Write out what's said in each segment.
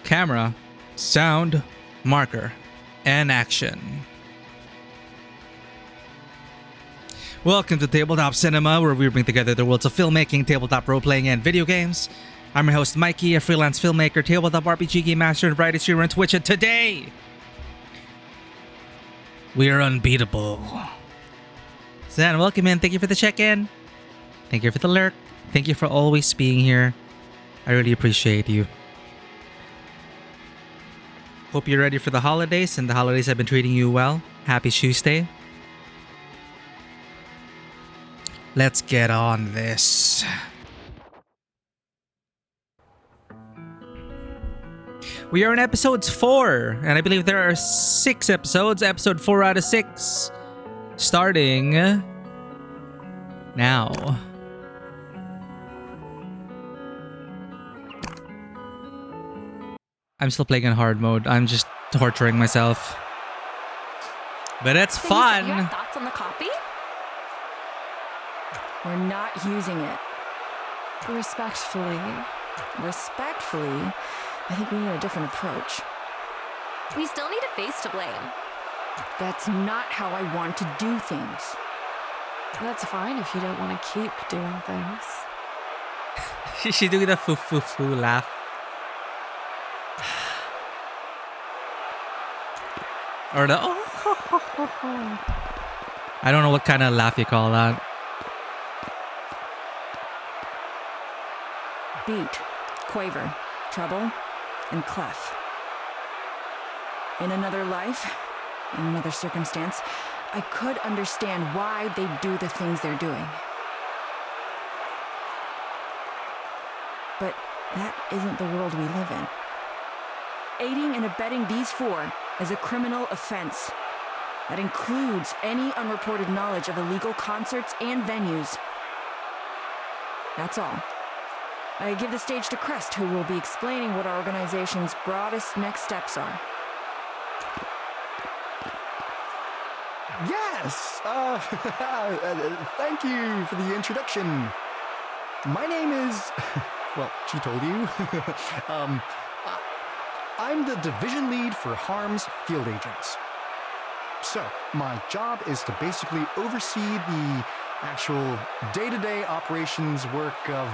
camera, sound, marker, and action. Welcome to Tabletop Cinema, where we bring together the worlds of filmmaking, tabletop role-playing, and video games. I'm your host, Mikey, a freelance filmmaker, tabletop RPG game master, and variety streamer on Twitch, and today we are unbeatable. Zan, welcome in. Thank you for the check-in. Thank you for the lurk. Thank you for always being here. I really appreciate you. Hope you're ready for the holidays, and the holidays have been treating you well. Happy Tuesday. Let's get on this. We are in episodes 4, and I believe there are 6 episodes. Episode 4 out of 6. Starting now. I'm still playing in hard mode. I'm just torturing myself. But it's fun. You have thoughts on the copy? We're not using it. Respectfully, I think we need a different approach. we still need a face to blame. That's not how I want to do things. That's fine if you don't want to keep doing things. She doing the foo laugh. Or the I don't know what kind of laugh you call that. Beat, quaver, treble, and clef. In another life, in another circumstance, I could understand why they do the things they're doing. But that isn't the world we live in. Aiding and abetting these 4 is a criminal offense. That includes any unreported knowledge of illegal concerts and venues. That's all. I give the stage to Crest, who will be explaining what our organization's broadest next steps are. Yes! Thank you for the introduction. My name is... well, she told you. I'm the division lead for Harm's field agents. So, my job is to basically oversee the actual day-to-day operations work of...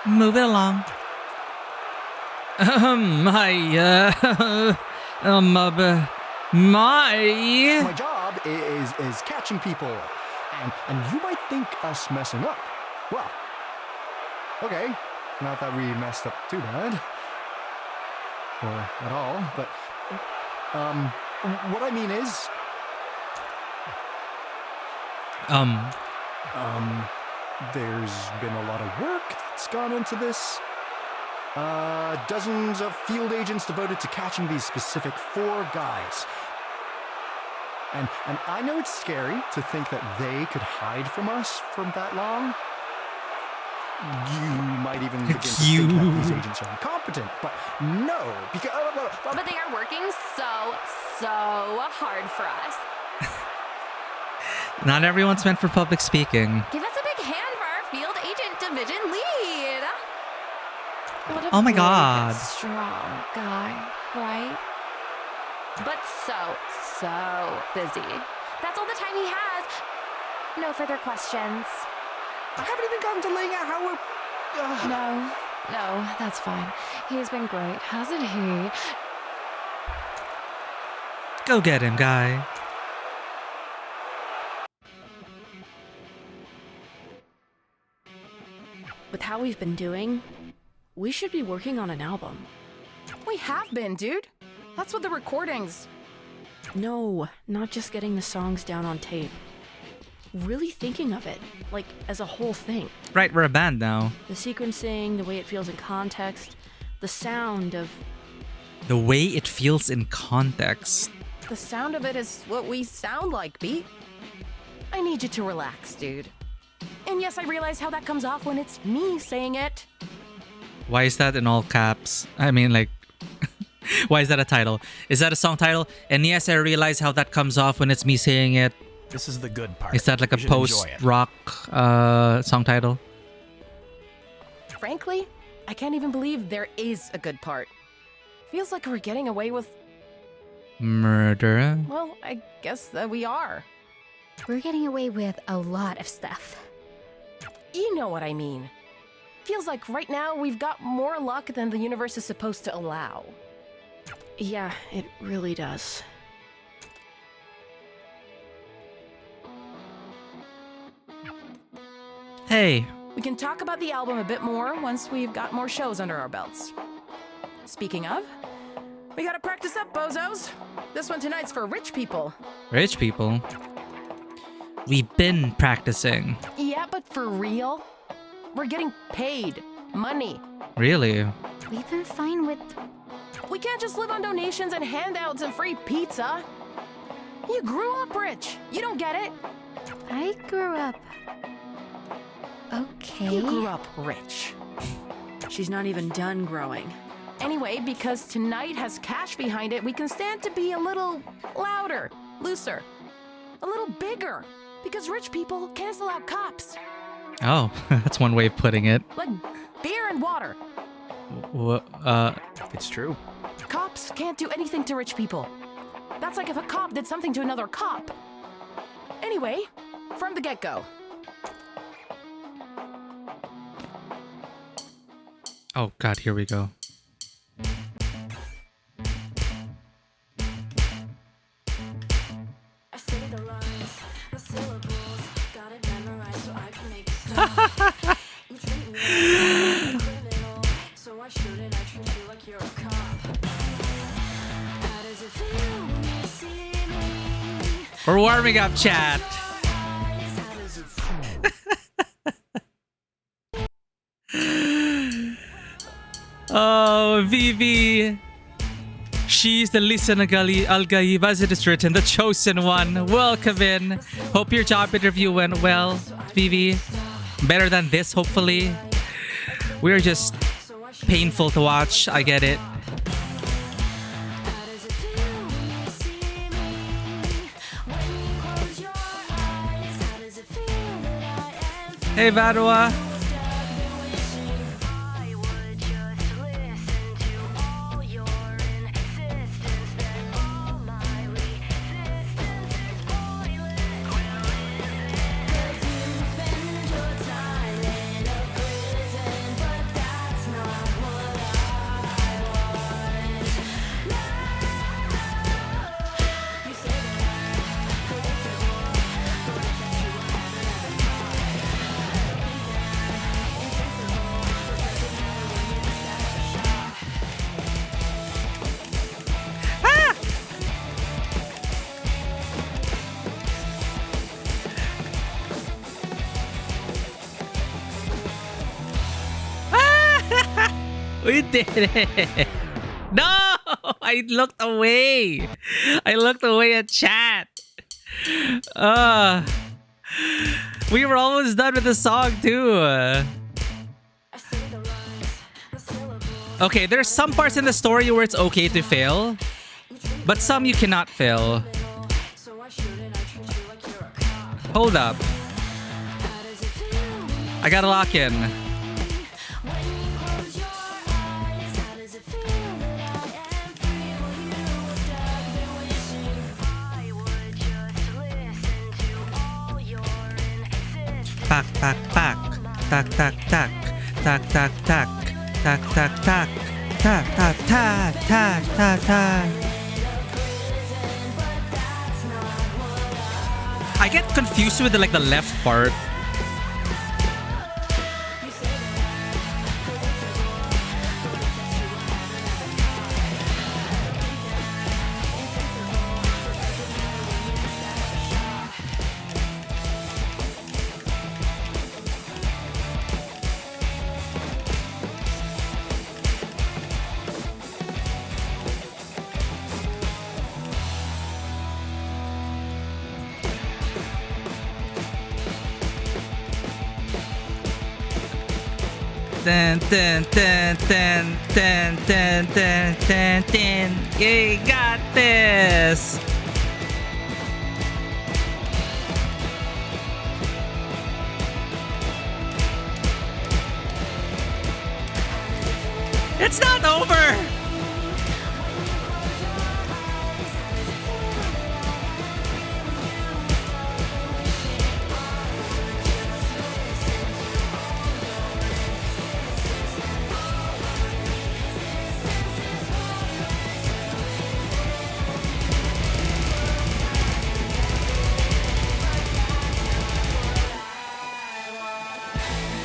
Move it along. My job is catching people. And you might think us messing up. Well, okay. Not that we messed up too bad. Or at all, but... what I mean is... There's been a lot of work that's gone into this. Dozens of field agents devoted to catching these specific 4 guys. And I know it's scary to think that they could hide from us for that long. You might even begin to think that these agents are incompetent, but no, because... But they are working so hard for us. Not everyone's meant for public speaking. Give us a big hand for our field agent division lead. What a Oh my big, God. strong guy, right? But so busy. That's all the time he has. No further questions. I haven't even gotten to laying out how we're... No, that's fine. He's been great, hasn't he? Go get him, guy. With how we've been doing, we should be working on an album. We have been, dude. That's what the recordings... No, not just getting the songs down on tape. Really thinking of it, like as a whole thing. Right, we're a band now. The sequencing, the way it feels in context, the sound of... The way it feels in context. The sound of it is what we sound like, Beat. I need you to relax, dude. And yes, I realize how that comes off when it's me saying it. Why is that in all caps? I mean, like... Why is that a title? Is that a song title? And yes, I realize how that comes off when it's me saying it. This is the good part. Is that like a You should enjoy it. post-rock song title? Frankly, I can't even believe there is a good part. Feels like we're getting away with, Murder? well, I guess that we are. We're getting away with a lot of stuff. You know what I mean. Feels like right now we've got more luck than the universe is supposed to allow. Yeah, it really does. Hey, We can talk about the album a bit more once we've got more shows under our belts. Speaking of, we gotta practice up, bozos. This one tonight's for rich people. rich people. We've been practicing. Yeah, but for real? We're getting paid. Money. Really? We've been fine with. We can't just live on donations and handouts and free pizza. You grew up rich. You don't get it. I grew up. Okay. You grew up rich. She's not even done growing. Anyway, because tonight has cash behind it, we can stand to be a little louder, looser, a little bigger. Because rich people cancel out cops. Oh, that's one way of putting it. Like beer and water. It's true. Cops can't do anything to rich people. That's like if a cop did something to another cop. Anyway, from the get-go. Oh God, here we go. I say the lines, the syllables, got it memorized so I can make it stop. You treat me like a criminal, so I shouldn't. I treat you like you're a cop. How does it feel when you see me? We're warming up, chat. How does it feel? Oh, Vivi. She's the Lisa Al-Gaib, as it is written, the chosen one. Welcome in. Hope your job interview went well, Vivi. Better than this, hopefully. We're just painful to watch. I get it. How does it feel when you see me? When you close your eyes, how does it feel that I am free? Hey, Vadua. I would just listen to all your insistence, then all my resistance is pointless. Cause you spend your time in a prison, but that's not what I want. You say that I'm predictable, but if it's true, I haven't ever We did it. No, I looked away. I looked away at chat. We were almost done with the song too. Okay, there's some parts in the story where it's okay to fail, but some you cannot fail. Hold up. I gotta lock in. Tack, tack, tack. Tack, tack, tack. Tack, tack, tack. Tack, tack, tack. Tack, tack, tack. Tack, tack, tack. I get confused with the left part. Dun, dun, dun, dun, dun, dun, dun, dun, dun. You got this. It's not over!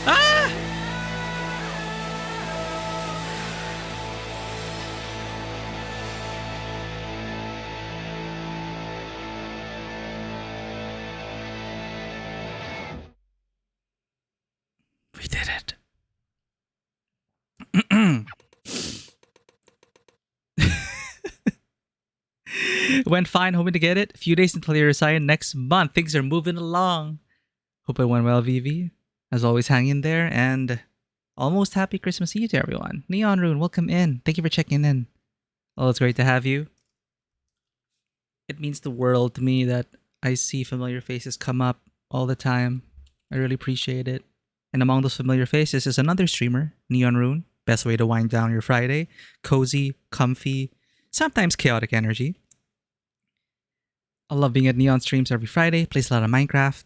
Ah! We did it. Went fine, hoping to get it. A few days until your assignment next month. Things are moving along. Hope it went well, Vivi. As always, hang in there, and almost happy Christmas Eve to everyone. Neon Rune, welcome in. Thank you for checking in. Oh, it's great to have you. It means the world to me that I see familiar faces come up all the time. I really appreciate it. And among those familiar faces is another streamer, Neon Rune. Best way to wind down your Friday. Cozy, comfy, sometimes chaotic energy. I love being at Neon streams every Friday. Plays a lot of Minecraft.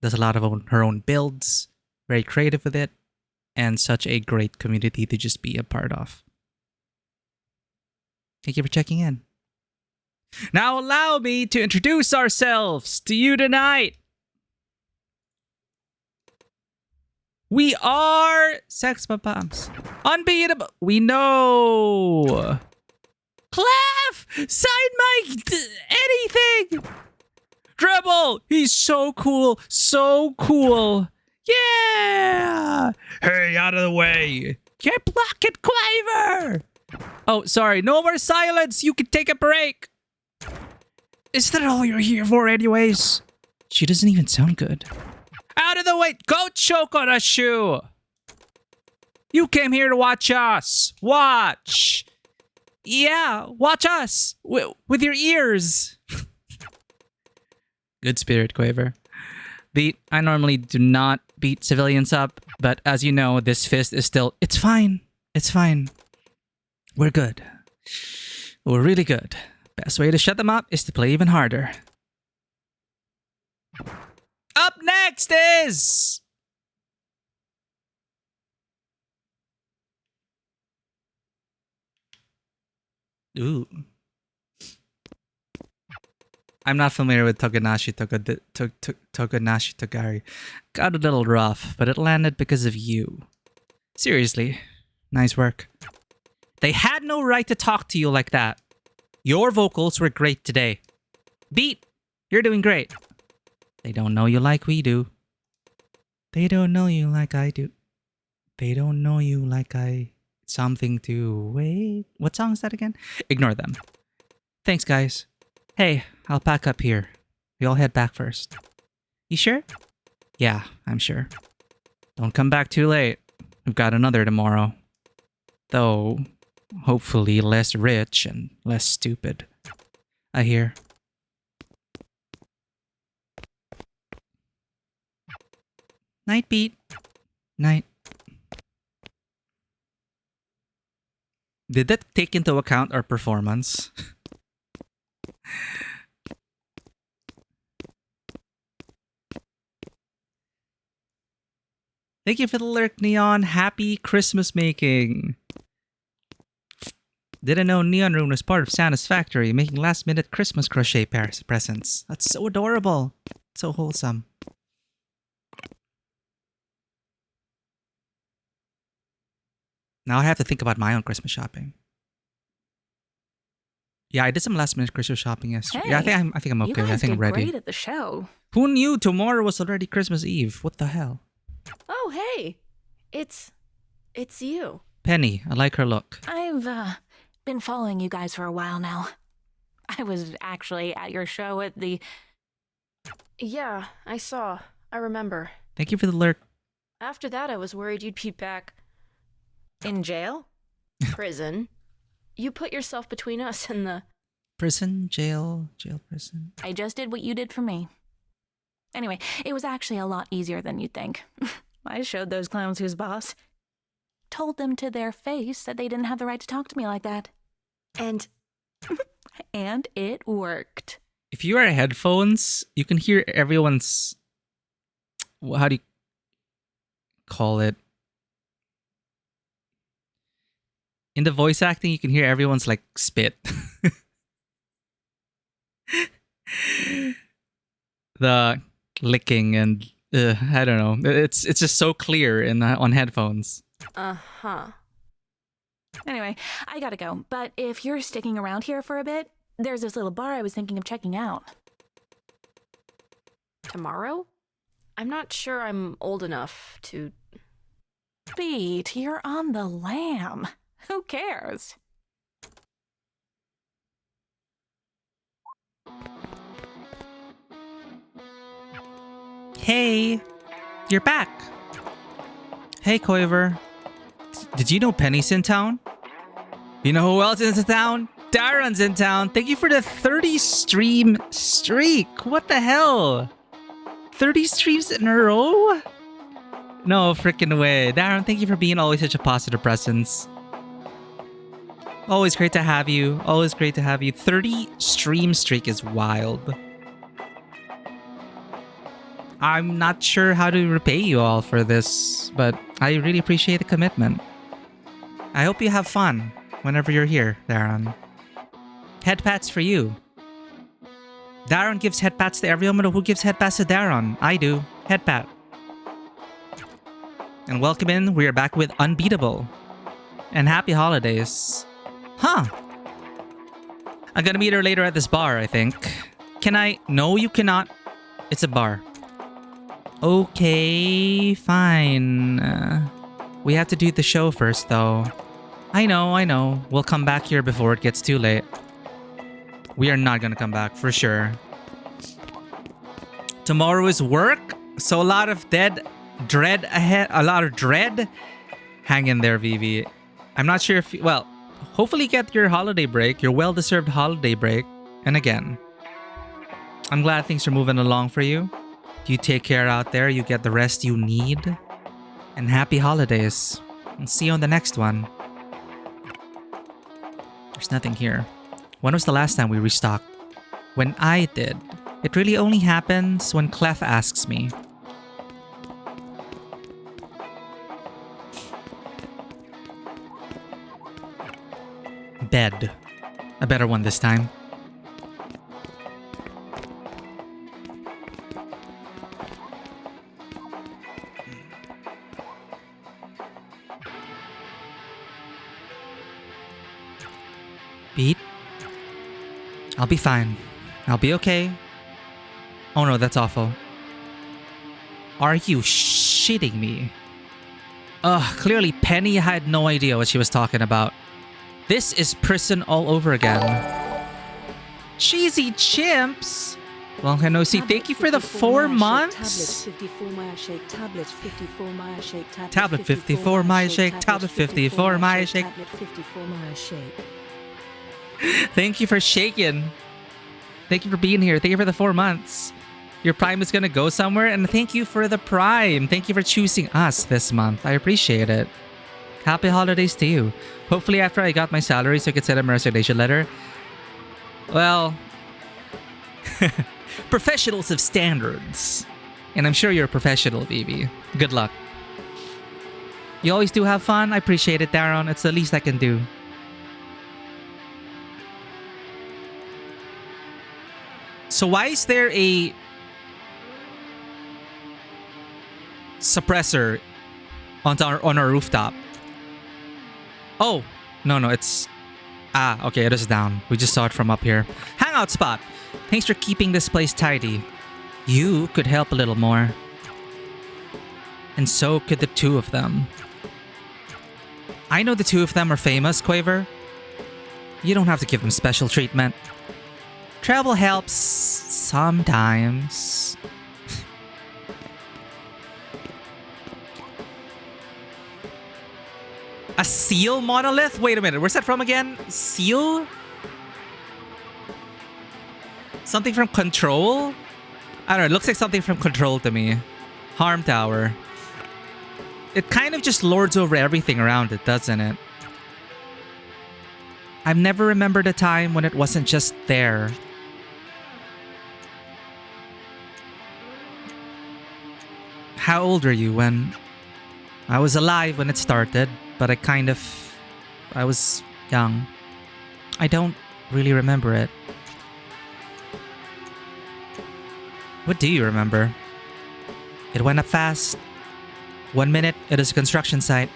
Does a lot of her own builds. Very creative with it. And such a great community to just be a part of. Thank you for checking in. Now allow me to introduce ourselves to you tonight. We are Sex Bombs. Unbeatable. We know. Clef! Side mic! Anything! Dribble! He's so cool. So cool. Yeah! Hey, out of the way. You're blocking Quaver! Oh, sorry. No more silence. You can take a break. Is that all you're here for anyways? She doesn't even sound good. Out of the way! Go choke on a shoe! You came here to watch us! Watch! Yeah, watch us! With your ears! Good spirit, Quaver. Beat, I normally do not beat civilians up, but as you know, this fist is still... It's fine. It's fine. We're good. We're really good. Best way to shut them up is to play even harder. Up next is... Ooh. I'm not familiar with Toganashi Togari. Got a little rough, but it landed because of you. Seriously. Nice work. They had no right to talk to you like that. Your vocals were great today. Beat, you're doing great. They don't know you like we do. They don't know you like I do. They don't know you like I... Something to... Wait... What song is that again? Ignore them. Thanks, guys. Hey, I'll pack up here. We all head back first. You sure? Yeah, I'm sure. Don't come back too late. We've got another tomorrow. Though, hopefully less rich and less stupid. I hear. Night, Beat. Night. Did that take into account our performance? Thank you for the lurk, Neon. Happy Christmas making. Didn't know Neon Rune was part of Santa's factory, making last-minute Christmas crochet presents. That's so adorable. So wholesome. Now I have to think about my own Christmas shopping. Yeah, I did some last-minute Christmas shopping yesterday. Hey, yeah, I think I'm okay. You guys I think I'm did ready. great at the show. Who knew tomorrow was already Christmas Eve? What the hell? Oh, hey. It's you. Penny, I like her look. I've been following you guys for a while now. I was actually at your show at the... Yeah, I saw. I remember. Thank you for the lurk. After that, I was worried you'd be back In jail? prison. You put yourself between us and the... Prison, jail, prison. I just did what you did for me. Anyway, it was actually a lot easier than you'd think. I showed those clowns who's boss. told them to their face that they didn't have the right to talk to me like that. And And it worked. If you wear headphones, you can hear everyone's. How do you call it? In the voice acting, you can hear everyone's like spit. The licking and I don't know. It's just so clear in on headphones. Uh-huh. Anyway, I gotta go. But if you're sticking around here for a bit, there's this little bar I was thinking of checking out. Tomorrow? I'm not sure I'm old enough to... Beat, you're on the lam. Who cares? Hey, you're back. Hey, Quiver. Did you know Penny's in town? You know who else is in town? Darren's in town. Thank you for the 30 stream streak. What the hell? 30 streams in a row? No freaking way. Darren, thank you for being always such a positive presence. Always great to have you. Always great to have you. 30 stream streak is wild. I'm not sure how to repay you all for this, but I really appreciate the commitment. I hope you have fun whenever you're here, Darren. Head pats for you. Darren gives head pats to everyone, but who gives head pats to Darren? I do. Head pat. And welcome in, we are back with Unbeatable. And happy holidays. Huh. I'm gonna meet her later at this bar, I think. Can I? No, you cannot. It's a bar. Okay, fine. We have to do the show first, though. I know. We'll come back here before it gets too late. We are not gonna come back, for sure. Tomorrow is work, so a lot of dread ahead. A lot of dread. Hang in there, Vivi. I'm not sure if... Well, hopefully get your holiday break, your well-deserved holiday break. And again, I'm glad things are moving along for you. You take care out there, you get the rest you need. And happy holidays. And see you on the next one. There's nothing here. When was the last time we restocked? When I did. It really only happens when Clef asks me. Bed. A better one this time. Beat. I'll be fine. I'll be okay. Oh no, that's awful. Are you shitting me? Ugh, clearly Penny had no idea what she was talking about. This is prison all over again. Cheesy chimps! Long time no see. Thank you for the 4 months. Tablet 54 Maya shake. Tablet 54 Maya shake. Tablet 54 Maya shake. Tablet 54 Maya shake. Thank you for shaking. Thank you for being here. Thank you for the 4 months. Your Prime is gonna go somewhere, and thank you for the Prime. Thank you for choosing us this month. I appreciate it. Happy holidays to you. Hopefully after I got my salary so I could send him a resignation letter. Well... professionals have standards. And I'm sure you're a professional, Vivi. Good luck. You always do have fun. I appreciate it, Darren. It's the least I can do. So why is there a suppressor on our rooftop? Oh, no, it's... Ah, okay, it is down. We just saw it from up here. Hangout spot! Thanks for keeping this place tidy. You could help a little more. And so could the two of them. I know the two of them are famous, Quaver. You don't have to give them special treatment. Travel helps sometimes. A seal monolith? Wait a minute, where's that from again? Seal? Something from Control? I don't know, it looks like something from Control to me. Harm Tower. it kind of just lords over everything around it, doesn't it? I've never remembered a time when it wasn't just there. How old are you when... I was alive when it started, but I was young. I don't really remember it. What do you remember? It went up fast. 1 minute, it is a construction site.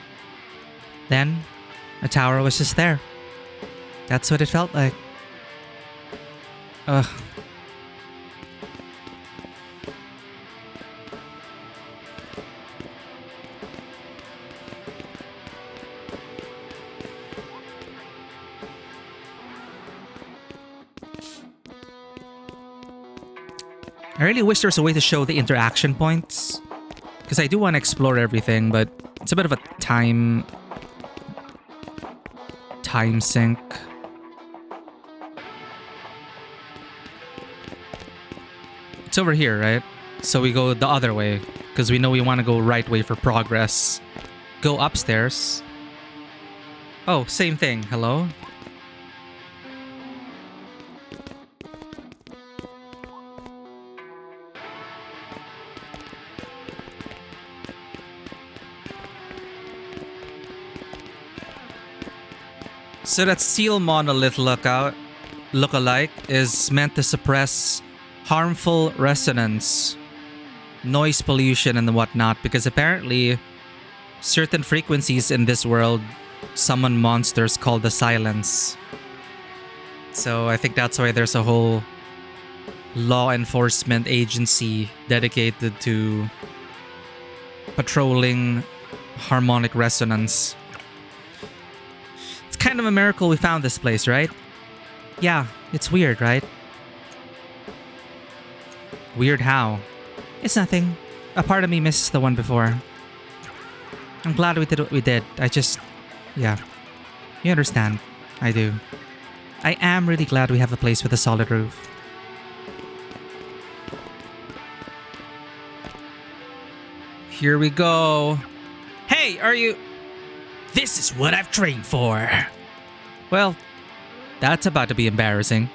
Then, a tower was just there. That's what it felt like. Ugh. I really wish there was a way to show the interaction points. Because I do want to explore everything, but it's a bit of a time sink. It's over here, right? So we go the other way, because we know we want to go right way for progress. Go upstairs. Oh, same thing. Hello? So that seal monolith lookalike is meant to suppress harmful resonance, noise pollution, and whatnot, because apparently certain frequencies in this world summon monsters called the Silence. So I think that's why there's a whole law enforcement agency dedicated to patrolling harmonic resonance. It's kind of a miracle we found this place, right? Yeah, it's weird, right? Weird how? It's nothing. A part of me misses the one before. I'm glad we did what we did. Yeah. You understand. I do. I am really glad we have a place with a solid roof. Here we go. Hey, are you... This is what I've trained for. Well, that's about to be embarrassing.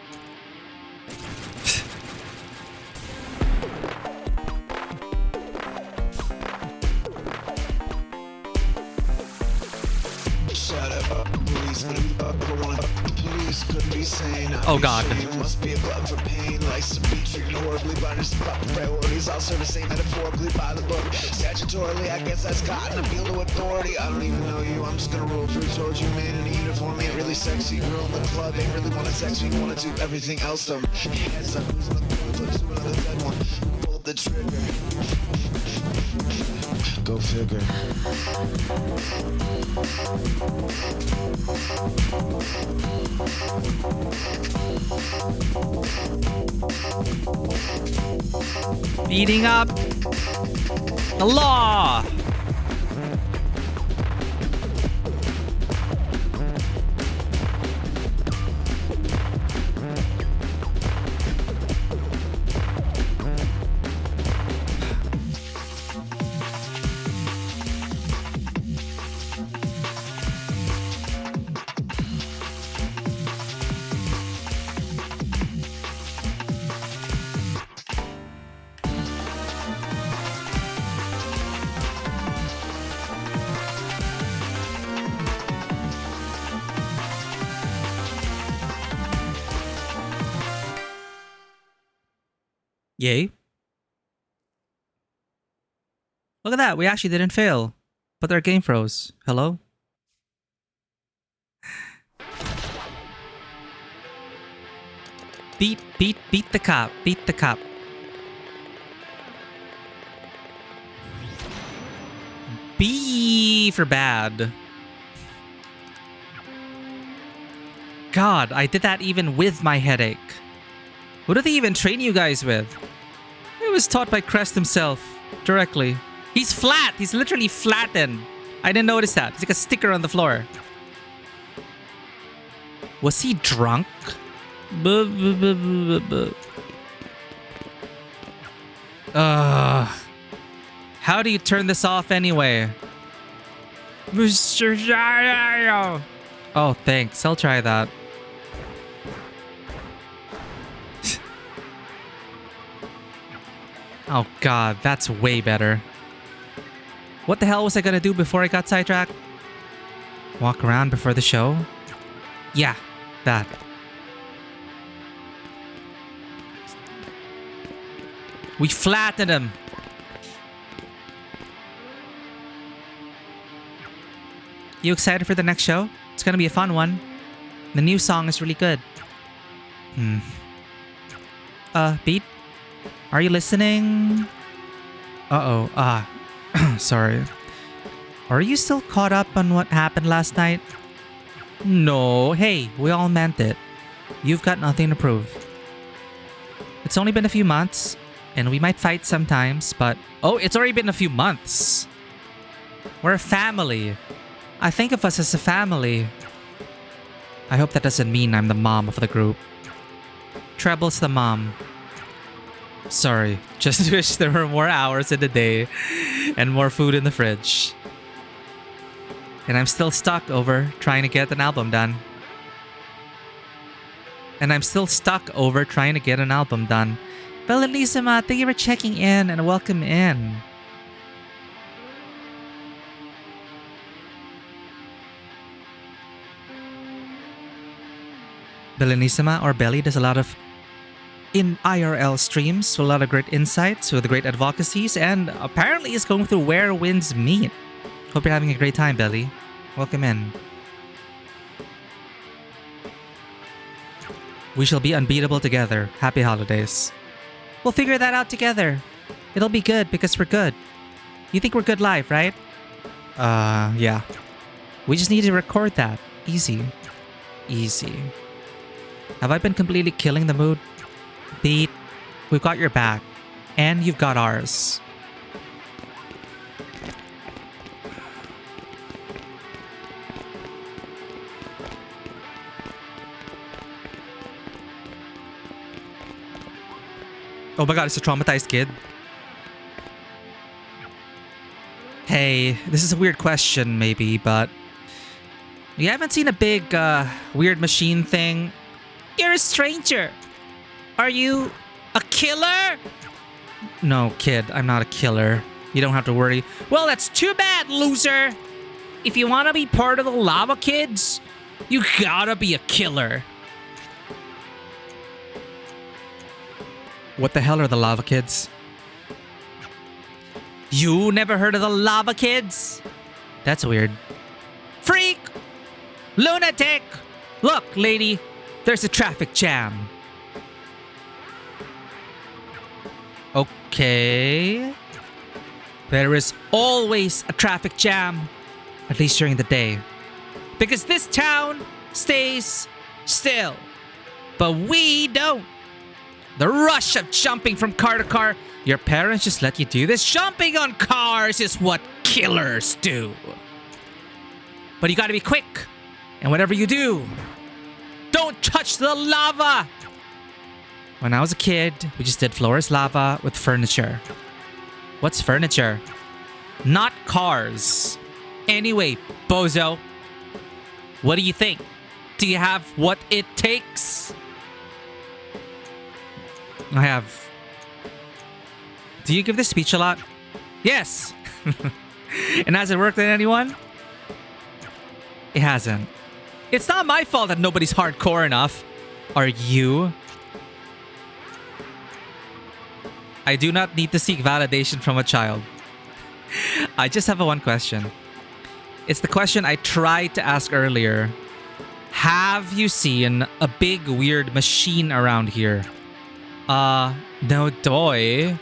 Oh God. Must be a glutton for pain, likes to be treated horribly by just about priorities. I'll serve the same metaphorically by the book. Statutorily, I guess that's gotten appeal to authority. I don't even know you, I'm just gonna roll through towards you, man. In a uniform, ain't really sexy. Girl in the club, ain't really wanna sex me. Wanna do everything else, though. Heads up, who's gonna put to another dead one? Pull the trigger. Go figure. Beating up the law. Yay. Look at that, we actually didn't fail. But our game froze. Hello? Beat the cop. Beat the cop. B for bad. God, I did that even with my headache. What did they even train you guys with? It was taught by Crest himself, directly. He's flat! He's literally flattened. I didn't notice that. He's like a sticker on the floor. Was he drunk? How do you turn this off anyway? Oh, thanks. I'll try that. Oh god, that's way better. What the hell was I gonna do before I got sidetracked? Walk around before the show? Yeah, that. We flattened him. You excited for the next show? It's gonna be a fun one. The new song is really good. Beat? Are you listening? Uh-oh. Sorry. Are you still caught up on what happened last night? No. Hey, we all meant it. You've got nothing to prove. It's only been a few months, and we might fight sometimes, but... Oh, it's already been a few months. We're a family. I think of us as a family. I hope that doesn't mean I'm the mom of the group. Treble's the mom. Sorry, just wish there were more hours in the day and more food in the fridge. And I'm still stuck over trying to get an album done. Belenissima, thank you for checking in and welcome in. Belenissima or Belly does a lot of in IRL streams with a lot of great insights, with great advocacies, and apparently is going through Where Winds Meet. Hope you're having a great time, Belly. Welcome in. We shall be unbeatable together. Happy holidays. We'll figure that out together. It'll be good because we're good. You think we're good live, right? Yeah. We just need to record that. Easy. Easy. Have I been completely killing the mood? Beat, we've got your back. And you've got ours. Oh my god, it's a traumatized kid. Hey, this is a weird question maybe, but... You haven't seen a big, weird machine thing? You're a stranger. Are you a killer? No, kid, I'm not a killer. You don't have to worry. Well, that's too bad, loser. If you want to be part of the lava kids, you gotta be a killer. What the hell are the lava kids? You never heard of the lava kids? That's weird. Freak! Lunatic! Look, lady, there's a traffic jam. Okay. There is always a traffic jam, at least during the day. Because this town stays still. But we don't. The rush of jumping from car to car. Your parents just let you do this. Jumping on cars is what killers do. But you gotta be quick. And whatever you do, don't touch the lava. When I was a kid, we just did floorless lava with furniture. What's furniture? Not cars. Anyway, bozo. What do you think? Do you have what it takes? I have. Do you give this speech a lot? Yes. And has it worked on anyone? It hasn't. It's not my fault that nobody's hardcore enough. Are you? I do not need to seek validation from a child. I just have one question. It's the question I tried to ask earlier. Have you seen a big weird machine around here? No doy.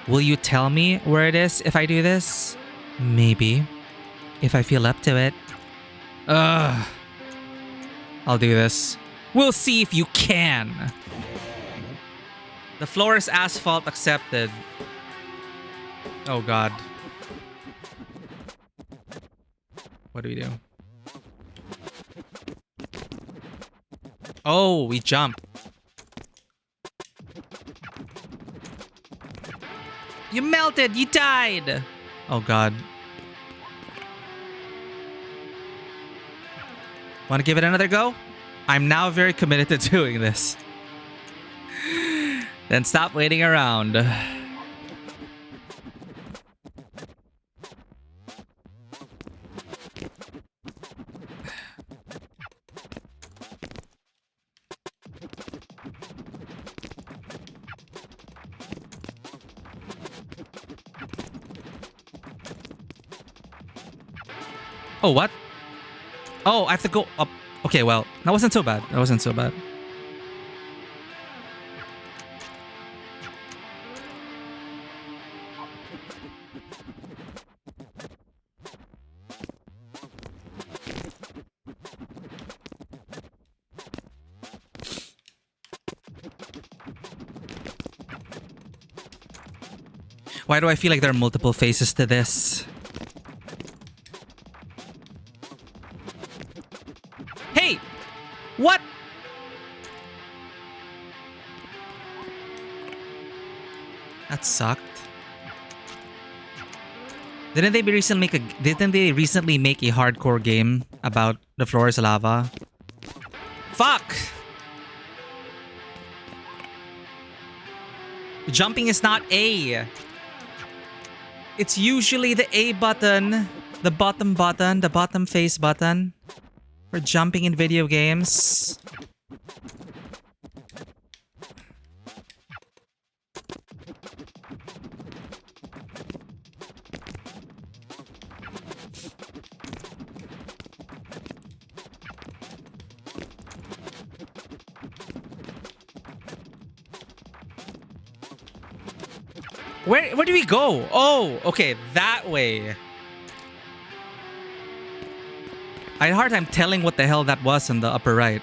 Will you tell me where it is if I do this? Maybe. If I feel up to it. Ugh. I'll do this. We'll see if you can. The floor is asphalt accepted. Oh god. What do we do? Oh, we jump. You melted! You died! Oh god. Want to give it another go? I'm now very committed to doing this. Then stop waiting around. Oh, what? Oh, I have to go up. Okay, well, that wasn't so bad. That wasn't so bad. Why do I feel like there are multiple phases to this? Hey! What? That sucked. Didn't they recently make a hardcore game about the floor is lava? Fuck! Jumping is not A. It's usually the A button, the bottom face button for jumping in video games. Where do we go? Oh, okay, that way. I had a hard time telling what the hell that was in the upper right.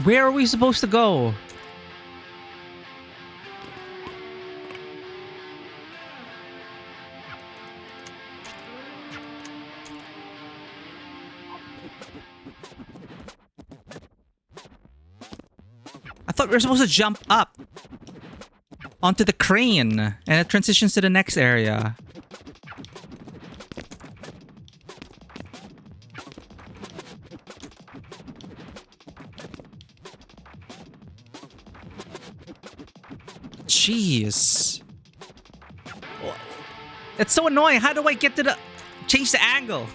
Where are we supposed to go? I thought we were supposed to jump up onto the crane and it transitions to the next area. Jeez. It's so annoying. How do I get to the... change the angle?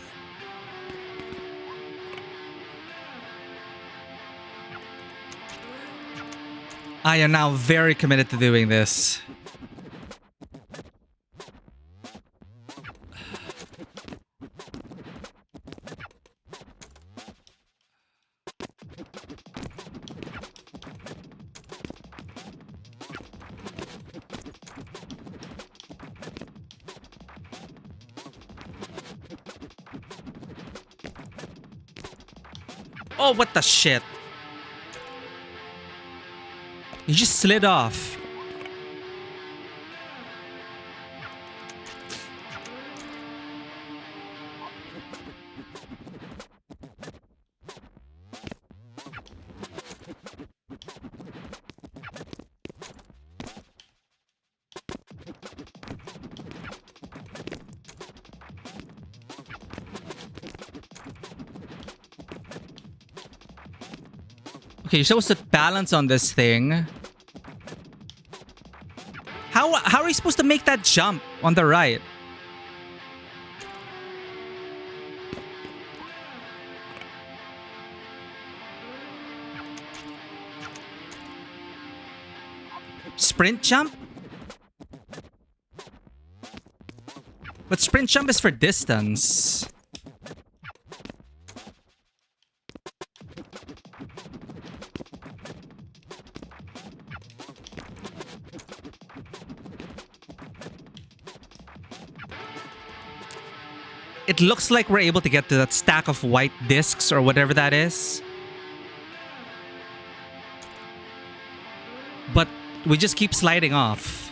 I am now very committed to doing this. Oh, what the shit? He just slid off. Okay, you're supposed to balance on this thing. How are you supposed to make that jump on the right? Sprint jump? But sprint jump is for distance. It looks like we're able to get to that stack of white discs or whatever that is. But we just keep sliding off.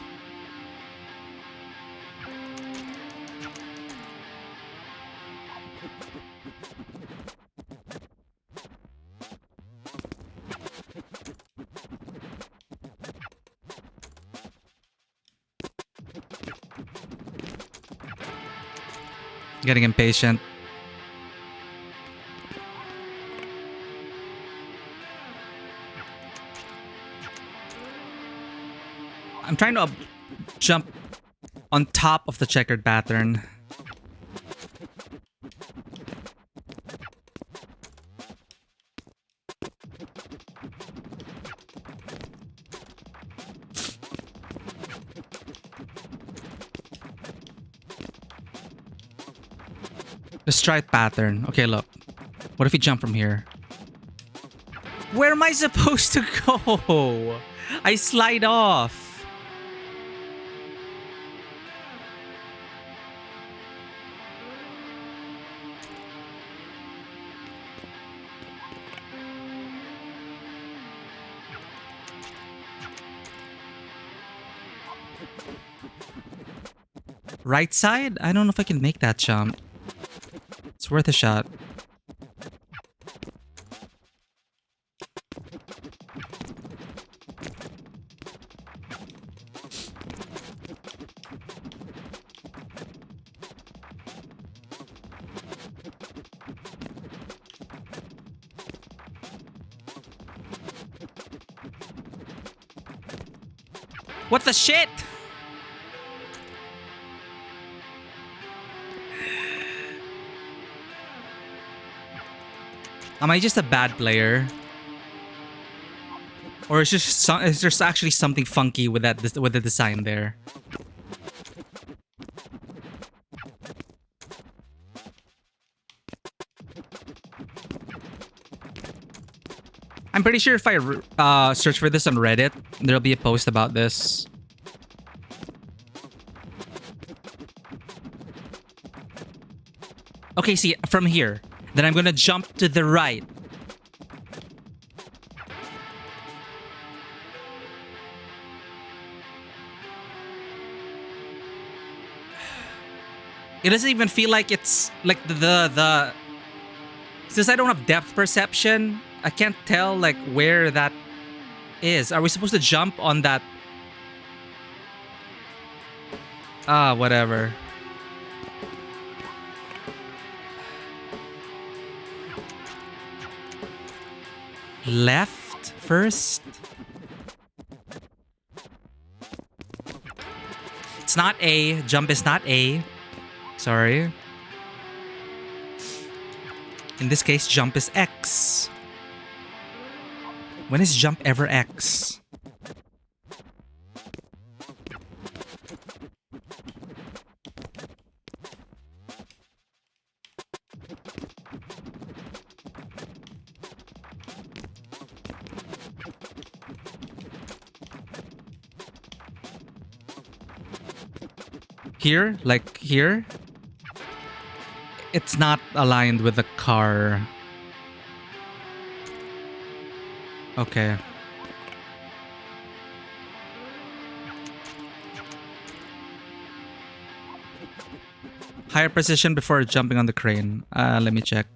Getting impatient. I'm trying to jump on top of the checkered pattern. The stripe pattern. Okay, look. What if we jump from here? Where am I supposed to go? I slide off. Right side? I don't know if I can make that jump. It's worth a shot. What the shit? Am I just a bad player? Or is there actually something funky with the design there? I'm pretty sure if I search for this on Reddit, there'll be a post about this. Okay, see, from here. Then I'm gonna jump to the right. It doesn't even feel like it's like the since I don't have depth perception, I can't tell like where that is. Are we supposed to jump on that? Whatever. Left first? It's not A. Jump is not A. Sorry. In this case, jump is X. When is jump ever X? Here? Like here? It's not aligned with the car. Okay. Higher precision before jumping on the crane. Let me check.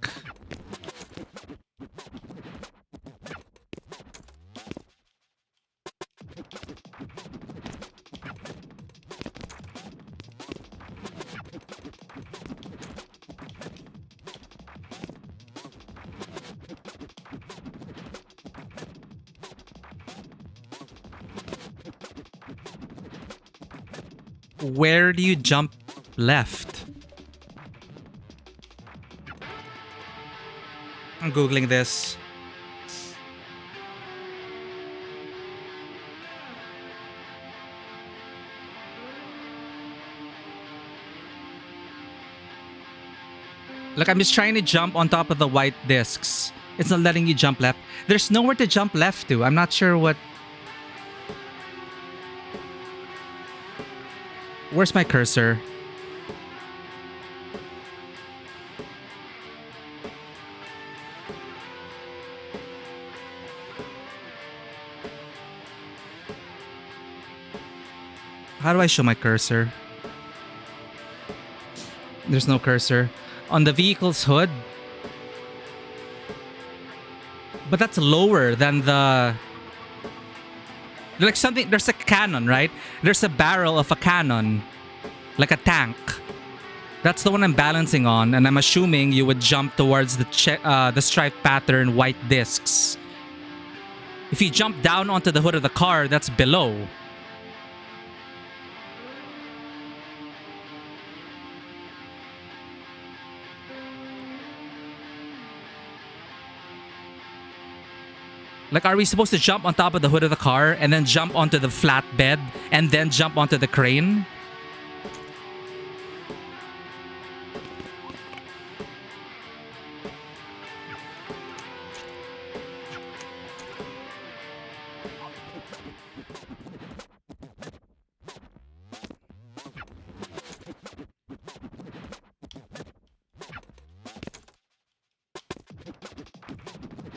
Where do you jump left? I'm googling this. Look, I'm just trying to jump on top of the white discs. It's not letting you jump left. There's nowhere to jump left to. I'm not sure what... Where's my cursor? How do I show my cursor? There's no cursor. On the vehicle's hood. But that's lower than the... Like something... There's a cannon, right? There's a barrel of a cannon. Like a tank. That's the one I'm balancing on. And I'm assuming you would jump towards the striped pattern white discs. If you jump down onto the hood of the car, that's below. Like, are we supposed to jump on top of the hood of the car and then jump onto the flatbed and then jump onto the crane?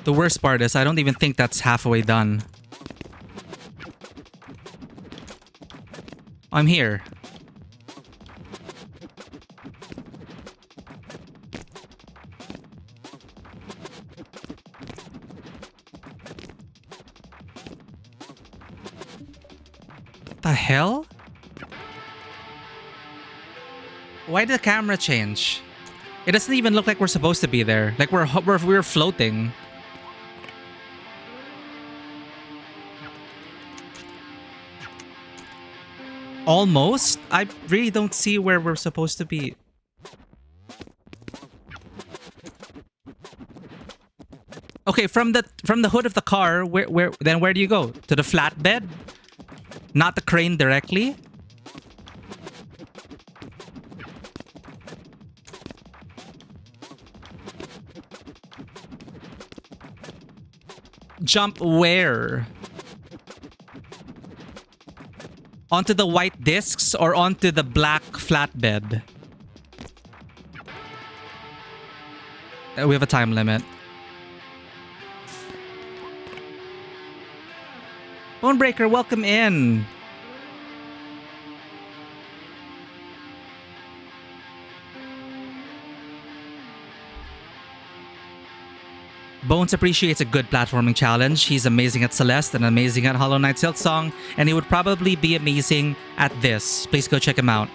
The worst part is I don't even think that's halfway done. I'm here. What the hell? Why did the camera change? It doesn't even look like we're supposed to be there. Like we're floating. Almost? I really don't see where we're supposed to be. Okay, from the hood of the car, where do you go? To the flatbed? Not the crane directly? Jump where? Onto the white discs or onto the black flatbed? We have a time limit. Bonebreaker, welcome in. Bones appreciates a good platforming challenge. He's amazing at Celeste and amazing at Hollow Knight Silksong, and he would probably be amazing at this. Please go check him out.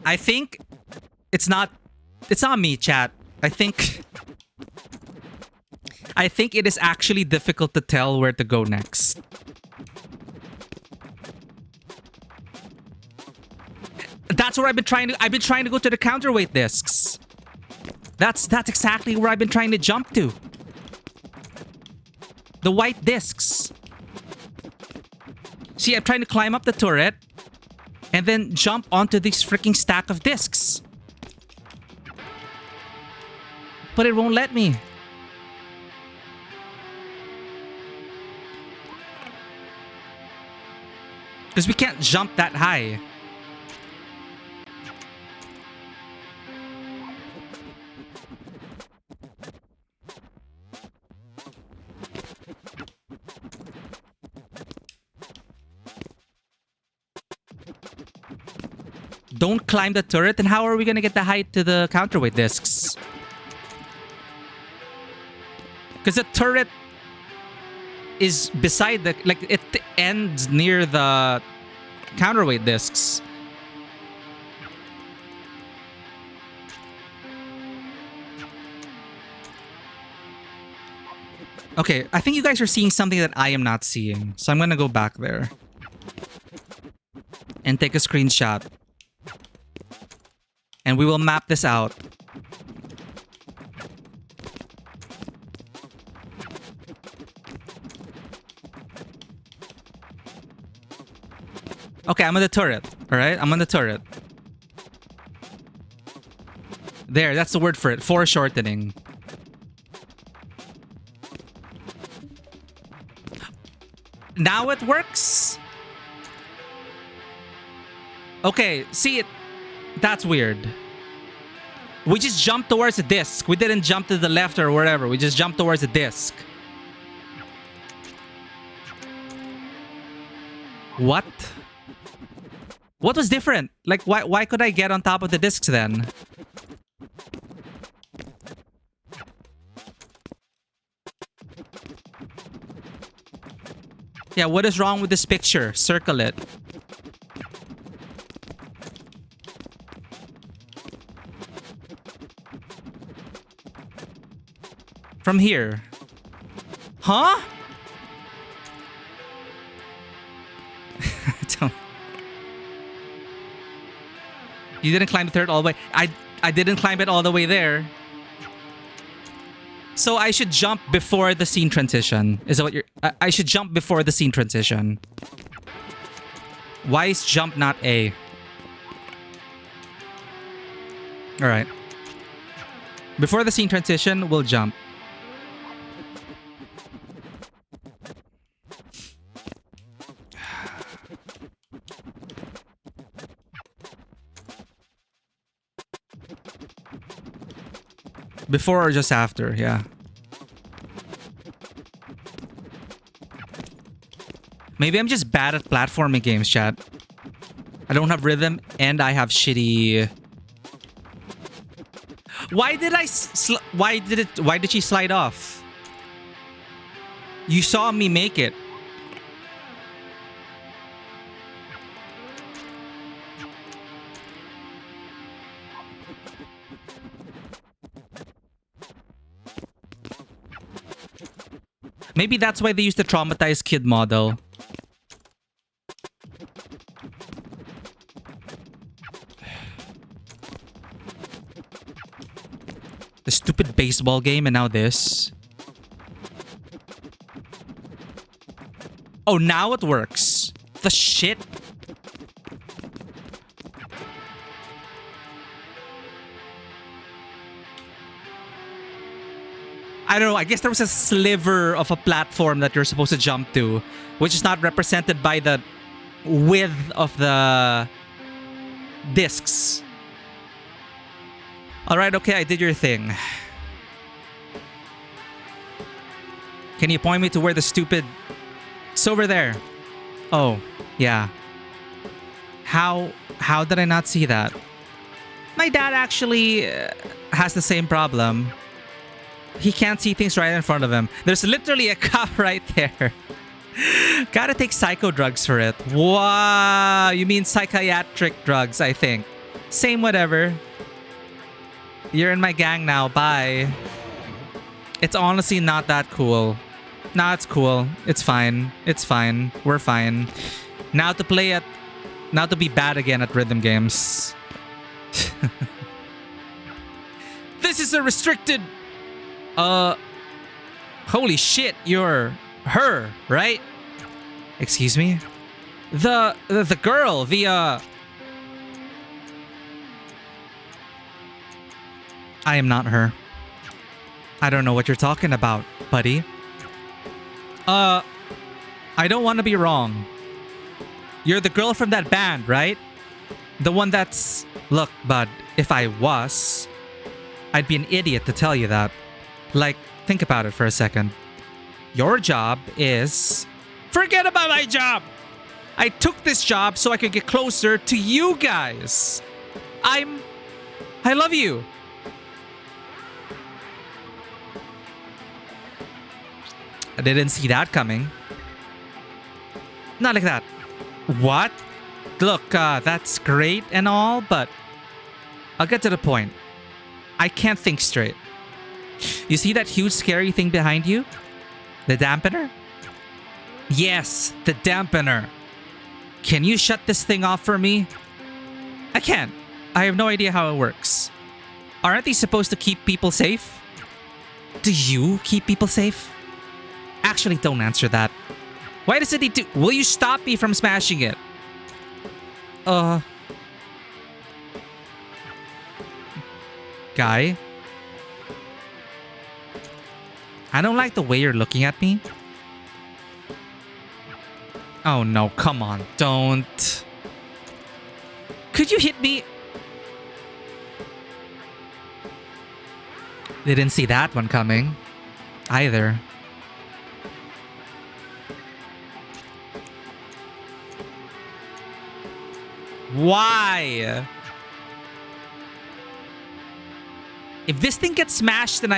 I think it's not me, chat. I think it is actually difficult to tell where to go next. That's where I've been trying to go to the counterweight discs. That's exactly where I've been trying to jump to. The white discs. See, I'm trying to climb up the turret and then jump onto this freaking stack of discs. But it won't let me. Because we can't jump that high. Don't climb the turret, then how are we gonna get the height to the counterweight discs? Because the turret is beside the... Like, it ends near the counterweight discs. Okay, I think you guys are seeing something that I am not seeing. So I'm gonna go back there. And take a screenshot. And we will map this out. Okay, I'm on the turret. Alright, I'm on the turret. There, that's the word for it. Foreshortening. Now it works? Okay, see it. That's weird. We just jumped towards the disc. We didn't jump to the left or wherever. We just jumped towards the disc. What? What was different? Like, why could I get on top of the discs then? Yeah, what is wrong with this picture? Circle it. From here. Huh? Don't. You didn't climb the third all the way. I didn't climb it all the way there. So I should jump before the scene transition. Is that what you're... I should jump before the scene transition. Why is jump not A? Alright. Before the scene transition, we'll jump. Before or just after, yeah. Maybe I'm just bad at platforming games, chat. I don't have rhythm and I have shitty... Why did why did she slide off? You saw me make it. Maybe that's why they used the traumatized kid model. The stupid baseball game and now this. Oh, now it works. The shit. I don't know, I guess there was a sliver of a platform that you're supposed to jump to, which is not represented by the width of the discs. Alright, okay, I did your thing. Can you point me to where the stupid... It's over there. Oh, yeah. How did I not see that? My dad actually has the same problem. He can't see things right in front of him. There's literally a cup right there. Gotta take psycho drugs for it. Wow, you mean psychiatric drugs, I think. Same whatever. You're in my gang now, bye. It's honestly not that cool. Nah, it's cool. It's fine. It's fine. We're fine. Now to play at... Now to be bad again at rhythm games. This is a restricted... Holy shit, you're her, right? Excuse me? The girl, I am not her. I don't know what you're talking about, buddy. I don't want to be wrong. You're the girl from that band, right? The one that's... Look, bud, if I was, I'd be an idiot to tell you that. Like, think about it for a second. Your job is... Forget about my job! I took this job so I could get closer to you guys. I love you. I didn't see that coming. Not like that. What? Look, that's great and all, but I'll get to the point. I can't think straight. You see that huge scary thing behind you? The dampener? Yes, the dampener. Can you shut this thing off for me? I can't. I have no idea how it works. Aren't they supposed to keep people safe? Do you keep people safe? Actually, don't answer that. Why does it need to... Will you stop me from smashing it? Guy? I don't like the way you're looking at me. Oh no, come on, don't. Could you hit me? Didn't see that one coming. Either. Why? If this thing gets smashed, then I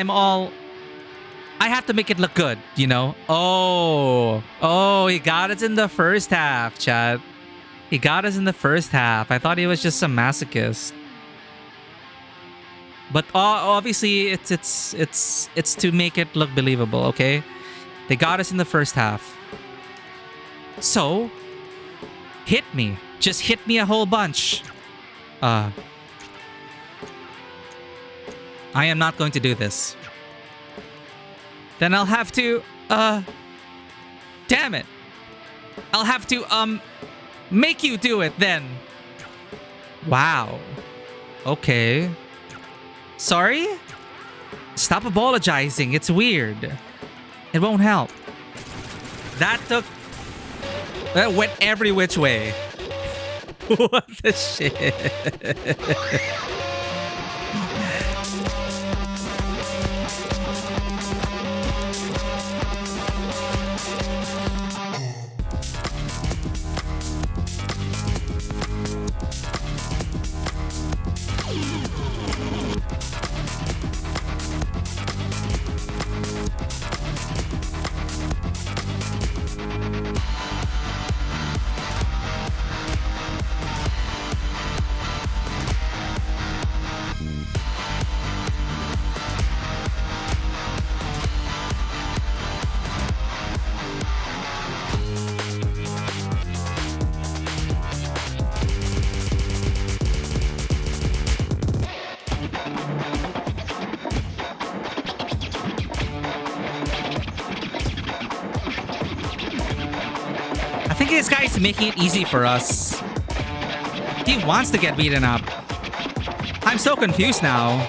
have to make it look good, you know? Oh, he got us in the first half, chat. He got us in the first half. I thought he was just some masochist. But obviously, it's to make it look believable, okay? They got us in the first half. So, hit me. Just hit me a whole bunch. I am not going to do this. Then I'll have to, damn it. I'll have to, make you do it then. Wow. Okay. Sorry? Stop apologizing. It's weird. It won't help. That went every which way. What the shit? I think this guy's making it easy for us. He wants to get beaten up. I'm so confused now.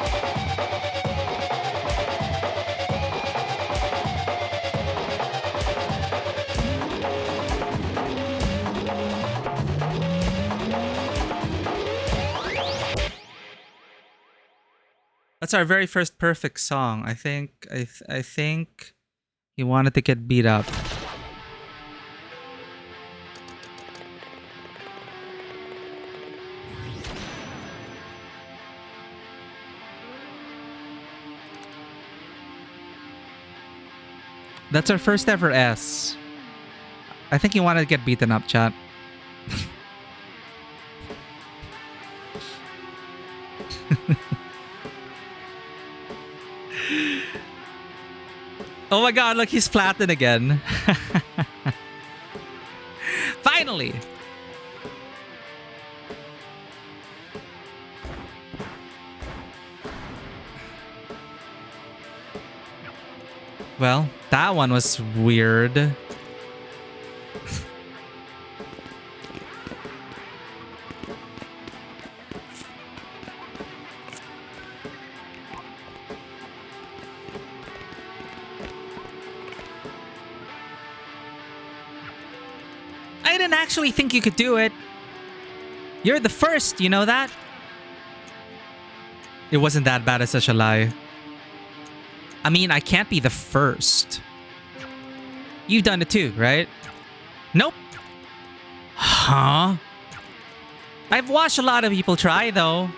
That's our very first perfect song. I think he wanted to get beat up. That's our first ever S. I think he wanted to get beaten up, chat. Oh my god, look, he's flattened again. Finally! Well, that one was weird. I didn't actually think you could do it. You're the first, you know that? It wasn't that bad as such a lie. I mean, I can't be the first. You've done it too, right? Nope. Huh? I've watched a lot of people try, though.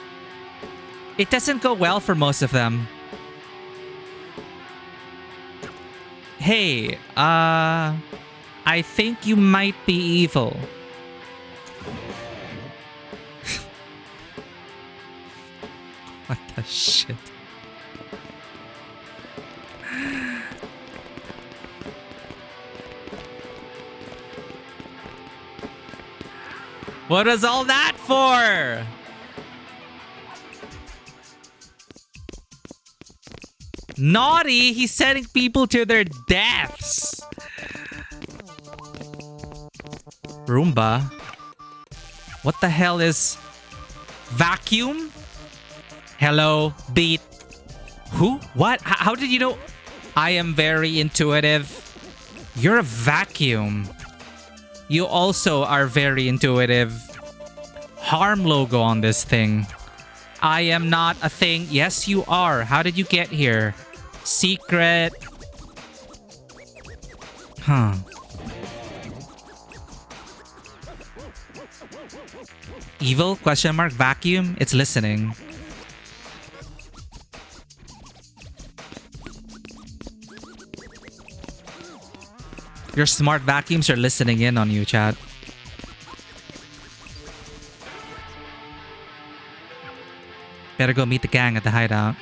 It doesn't go well for most of them. Hey, I think you might be evil. What the shit? What was all that for? Naughty, he's sending people to their deaths. Roomba? What the hell is vacuum? Hello, beat. Who? What? How did you know? I am very intuitive. You're a vacuum. You also are very intuitive. Harm logo on this thing. I am not a thing. Yes, you are. How did you get here? Secret. Huh. Evil? Question mark. Vacuum? It's listening. Your smart vacuums are listening in on you, chat. Better go meet the gang at the hideout.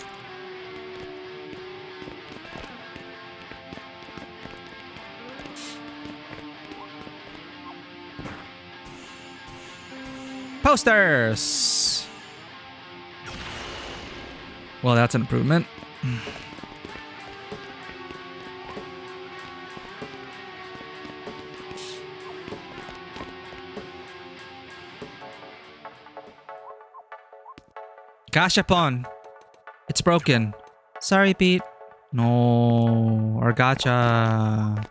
Posters! Well, that's an improvement. Gashapon. It's broken. Sorry, Pete. No. Or gacha.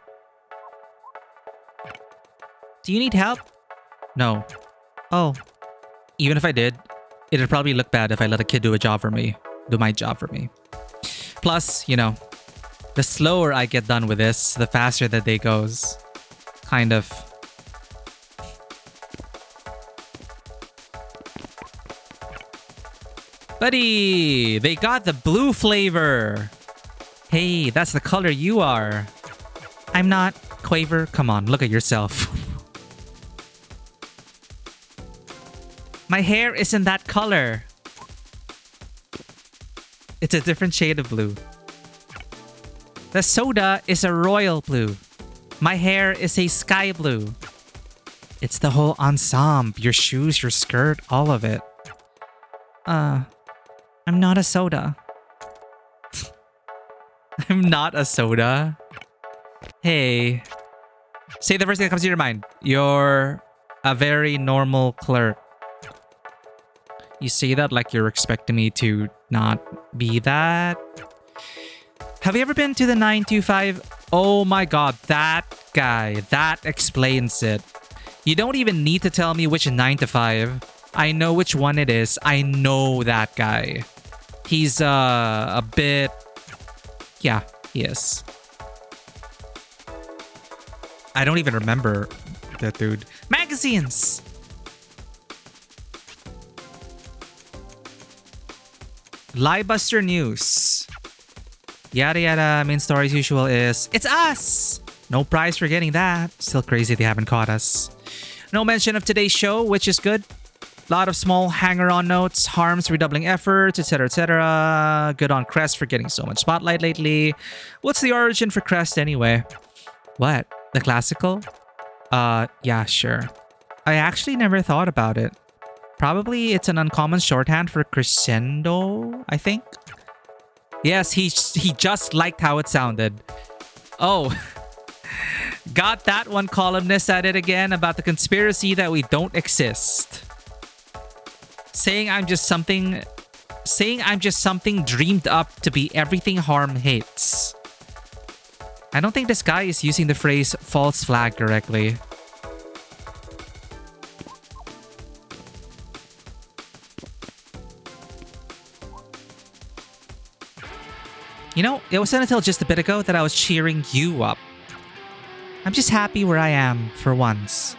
Do you need help? No. Oh. Even if I did, it'd probably look bad if I let a kid do a job for me. Do my job for me. Plus, you know, the slower I get done with this, the faster the day goes. Kind of. Buddy, they got the blue flavor. Hey, that's the color you are. I'm not. Quaver, come on, look at yourself. My hair isn't that color. It's a different shade of blue. The soda is a royal blue. My hair is a sky blue. It's the whole ensemble. Your shoes, your skirt, all of it. I'm not a soda. I'm not a soda. Hey. Say the first thing that comes to your mind. You're a very normal clerk. You say that like you're expecting me to not be that. Have you ever been to the 925? Oh my god, that guy. That explains it. You don't even need to tell me which 9 to 5. I know which one it is. I know that guy. He's a bit... Yeah, he is. I don't even remember that dude. Magazines! Liebuster News. Yada yada. Main story as usual is... It's us! No prize for getting that. Still crazy they haven't caught us. No mention of today's show, which is good. A lot of small hanger-on notes, Harms redoubling efforts, etc, etc. Good on Crest for getting so much spotlight lately. What's the origin for Crest anyway? What? The classical? Yeah, sure. I actually never thought about it. Probably it's an uncommon shorthand for crescendo, I think. Yes, he just liked how it sounded. Oh. Got that one columnist at it again about the conspiracy that we don't exist. Saying I'm just something dreamed up to be everything Harm hates. I don't think this guy is using the phrase false flag correctly. You know, it wasn't until just a bit ago that I was cheering you up. I'm just happy where I am for once.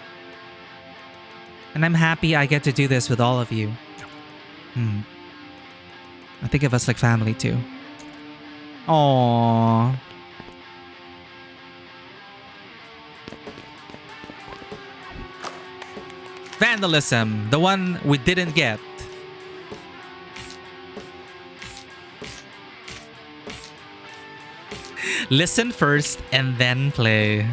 And I'm happy I get to do this with all of you. I think of us like family too. Aww. Vandalism, the one we didn't get. Listen first and then play.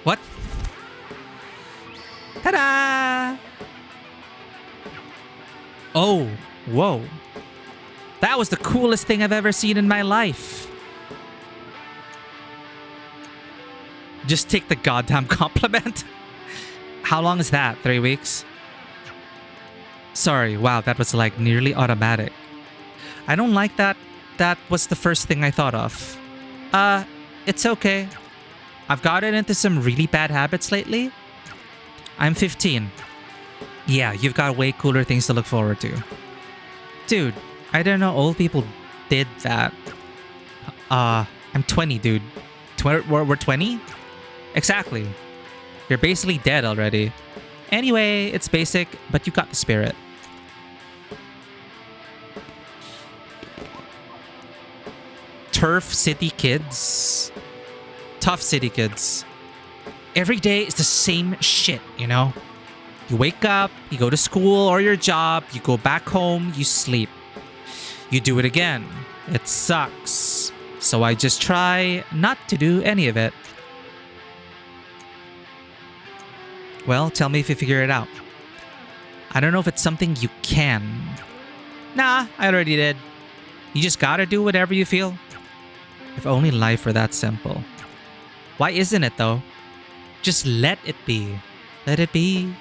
What? Ta-da! Oh, whoa. That was the coolest thing I've ever seen in my life. Just take the goddamn compliment. How long is that? 3 weeks? Sorry, wow, that was like nearly automatic. I don't like that. That was the first thing I thought of. It's okay. I've gotten into some really bad habits lately. I'm 15. Yeah, you've got way cooler things to look forward to. Dude, I don't know old people did that. I'm 20, dude. We're 20? Exactly. You're basically dead already. Anyway, it's basic, but you got the spirit. Turf City kids. Tough city kids. Every day is the same shit, you know? You wake up, you go to school or your job, you go back home, you sleep. You do it again. It sucks. So I just try not to do any of it. Well, tell me if you figure it out. I don't know if it's something you can. Nah, I already did. You just gotta do whatever you feel. If only life were that simple. Why isn't it though? Just let it be. Let it be.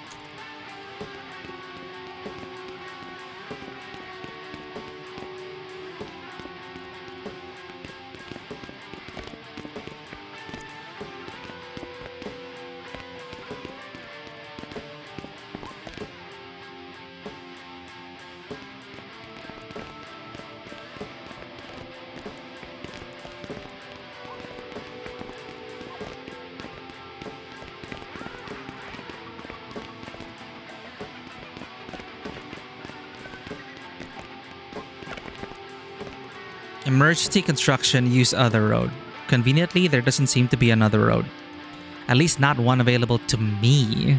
Emergency construction, use other road. Conveniently, there doesn't seem to be another road. At least not one available to me.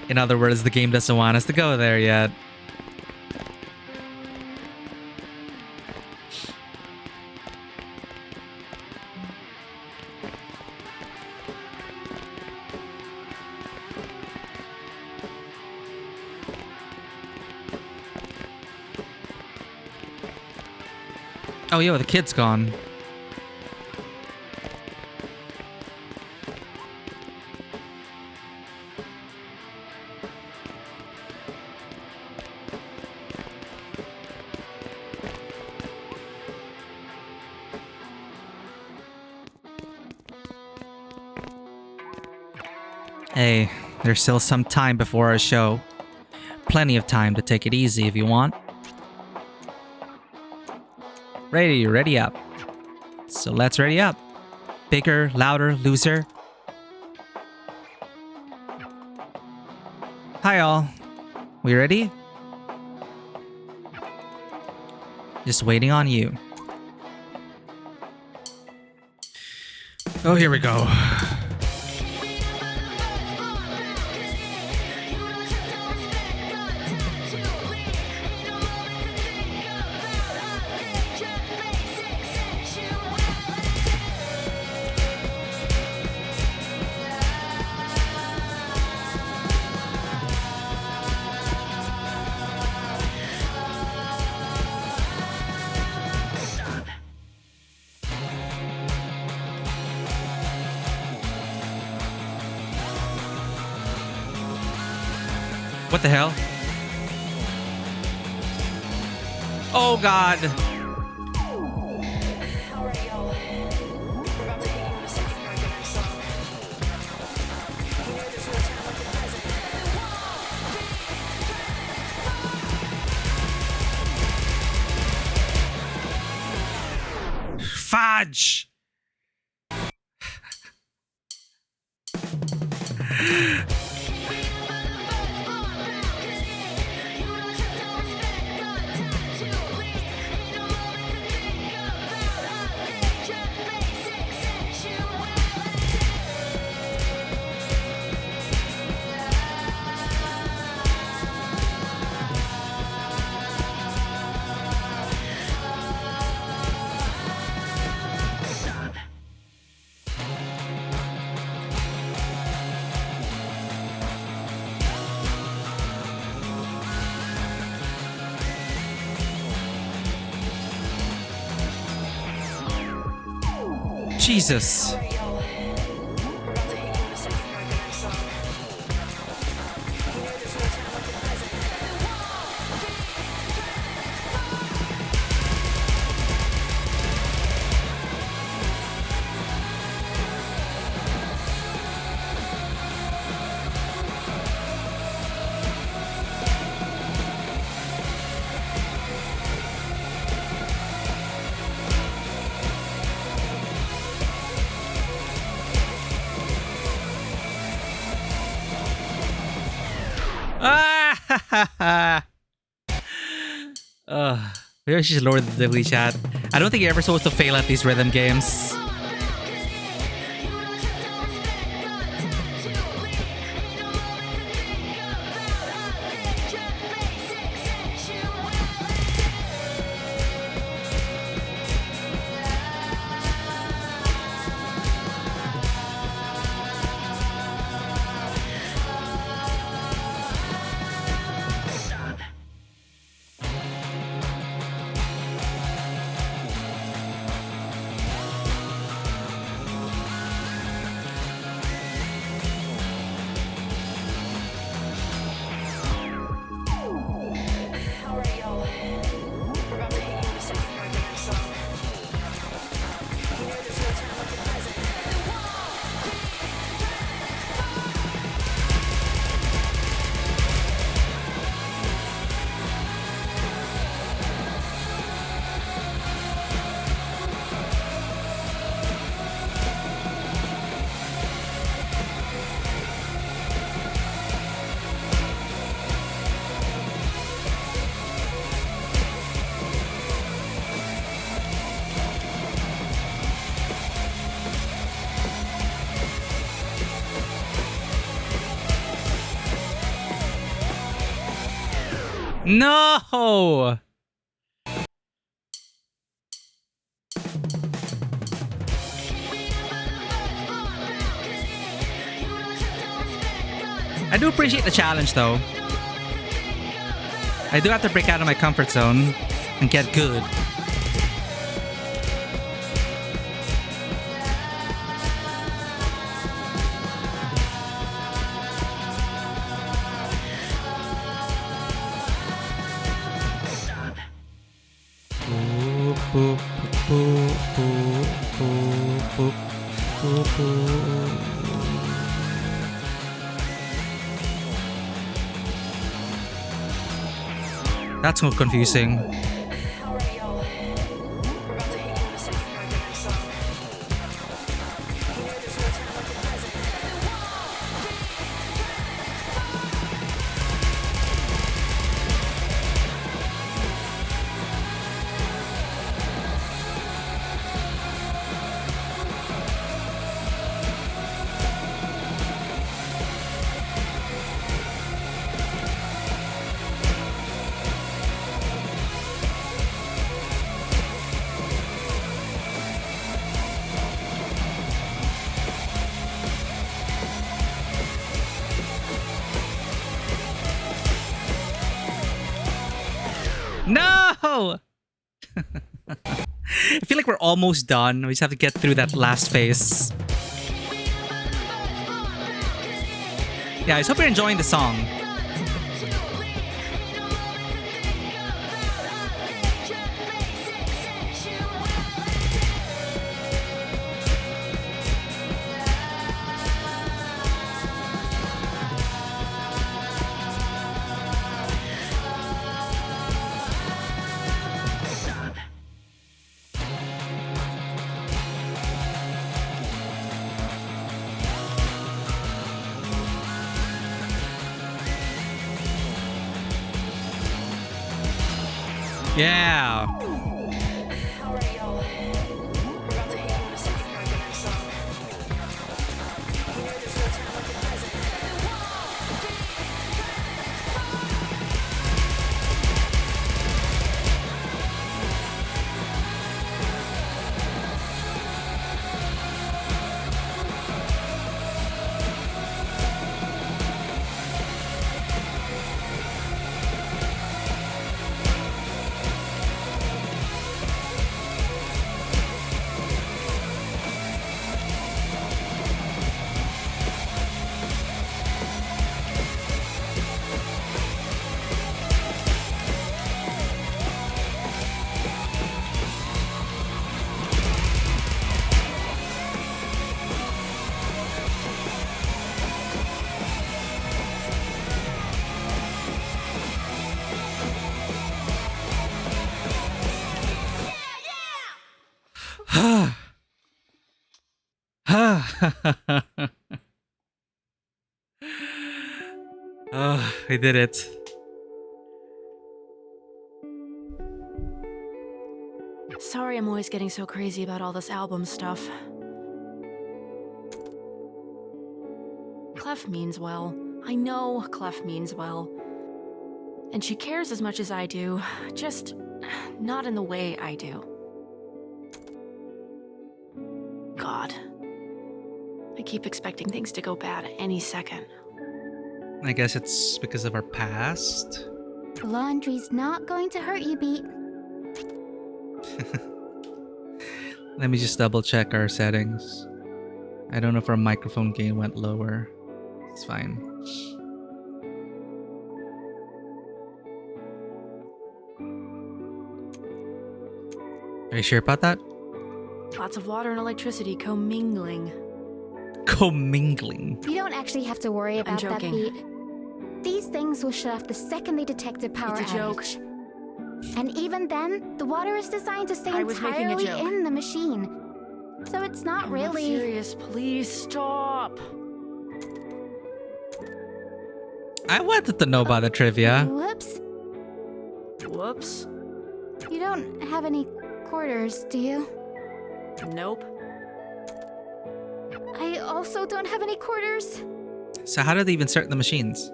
In other words, the game doesn't want us to go there yet. Oh, yo, the kid's gone. Hey, there's still some time before our show. Plenty of time to take it easy if you want. Ready up. So let's ready up. Bigger, louder, loser. Hi all. We ready? Just waiting on you. Oh, here we go. What the hell? Oh god. Fudge. Jesus. Maybe I should lower the difficulty chat. I don't think you're ever supposed to fail at these rhythm games. No! I do appreciate the challenge, though. I do have to break out of my comfort zone and get good. Boop, boop, boop, boop, boop, boop, boop. That's so confusing. No! I feel like we're almost done. We just have to get through that last phase. Yeah, I just hope you're enjoying the song. Yeah. Oh, I did it. Sorry I'm always getting so crazy about all this album stuff. Clef means well. I know Clef means well. And she cares as much as I do, just not in the way I do. God. I keep expecting things to go bad any second. I guess it's because of our past. Laundry's not going to hurt you, Beat. Let me just double check our settings. I don't know if our microphone gain went lower. It's fine. Are you sure about that? Lots of water and electricity commingling. Commingling. You don't actually have to worry about that, joking. Beat. These things will shut off the second they detect a power It's a joke. outage. And even then, the water is designed to stay I was making a entirely joke. in the machine. So it's not I'm really... not serious. Please stop. I wanted to know about the trivia. Whoops. Whoops. You don't have any quarters, do you? Nope. I also don't have any quarters. So how do they even start the machines?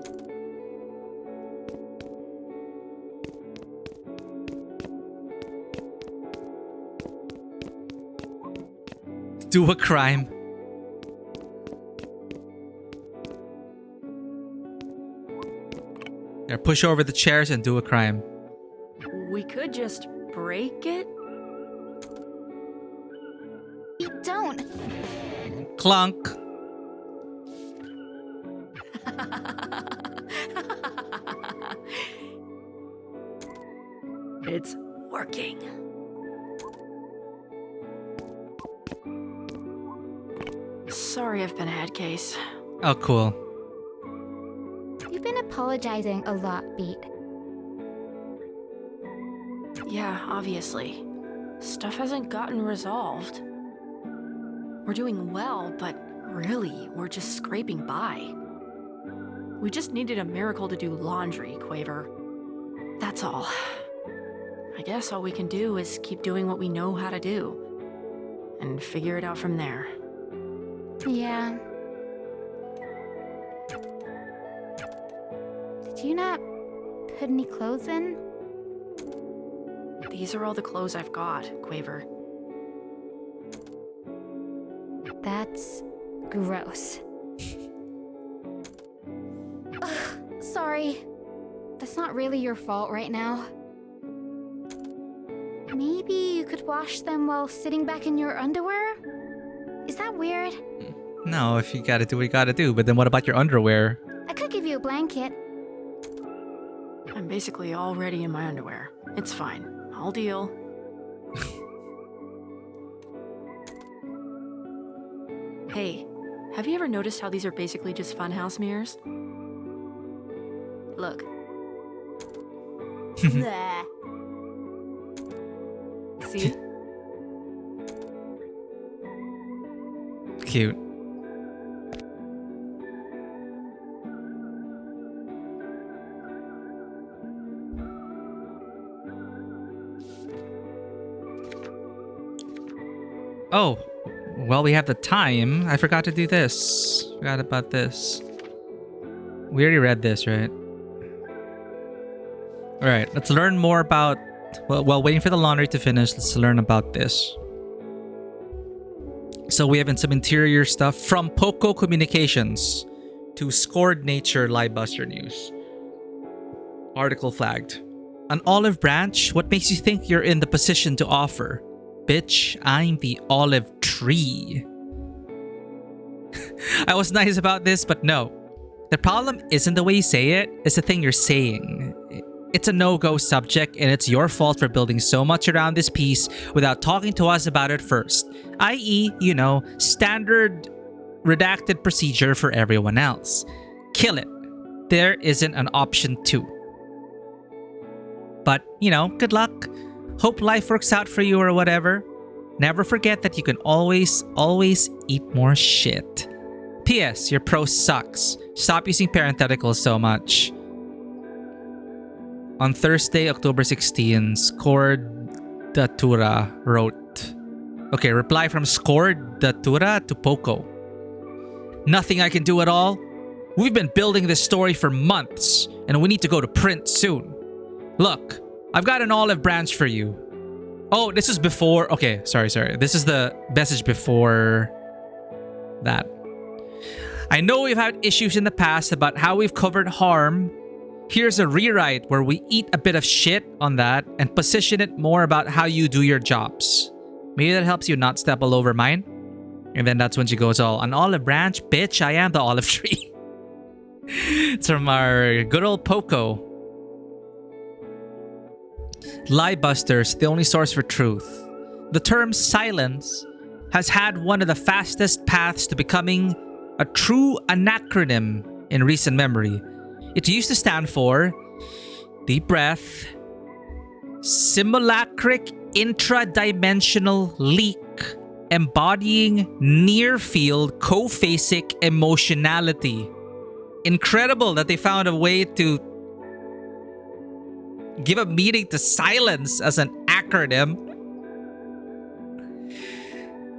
Do a crime. Or push over the chairs and do a crime. We could just break it? We don't. Clunk. It's working. Sorry I've been a head case. Oh, cool. You've been apologizing a lot, Beat. Yeah, obviously. Stuff hasn't gotten resolved. We're doing well, but really, we're just scraping by. We just needed a miracle to do laundry, Quaver. That's all. I guess all we can do is keep doing what we know how to do. And figure it out from there. Yeah. Did you not put any clothes in? These are all the clothes I've got, Quaver. That's gross. Ugh, sorry. That's not really your fault right now. Maybe you could wash them while sitting back in your underwear? Is that weird? No, if you gotta do what you gotta do, but then what about your underwear? I could give you a blanket. I'm basically already in my underwear. It's fine. I'll deal. Hey, have you ever noticed how these are basically just funhouse mirrors? Look. Bleh. See? Cute. Oh, well, we have the time. I forgot to do this. Forgot about this. We already read this, right? All right, let's learn more about... Well, while waiting for the laundry to finish, let's learn about this. So we have some interior stuff from Poco Communications to Scored Nature Liebuster News. Article flagged. An olive branch? What makes you think you're in the position to offer? Bitch, I'm the olive tree. I was nice about this, but no. The problem isn't the way you say it, it's the thing you're saying. It's a no-go subject, and it's your fault for building so much around this piece without talking to us about it first. I.e., you know, standard redacted procedure for everyone else. Kill it. There isn't an option 2. But, you know, good luck. Hope life works out for you or whatever. Never forget that you can always eat more shit. P.S. Your prose sucks. Stop using parentheticals so much. On Thursday, October 16, Scored Datura wrote. Okay, reply from Scored Datura to Poco. Nothing I can do at all. We've been building this story for months, and we need to go to print soon. Look, I've got an olive branch for you. Oh, this is before... Okay, sorry. This is the message before that. I know we've had issues in the past about how we've covered harm. Here's a rewrite where we eat a bit of shit on that and position it more about how you do your jobs. Maybe that helps you not step all over mine. And then that's when she goes all, an olive branch? Bitch, I am the olive tree. It's from our good old Poco. Liebusters, the only source for truth. The term silence has had one of the fastest paths to becoming a true anacronym in recent memory. It used to stand for, deep breath, simulacric intradimensional leak embodying near-field co-phasic emotionality. Incredible that they found a way to give a meaning to silence as an acronym.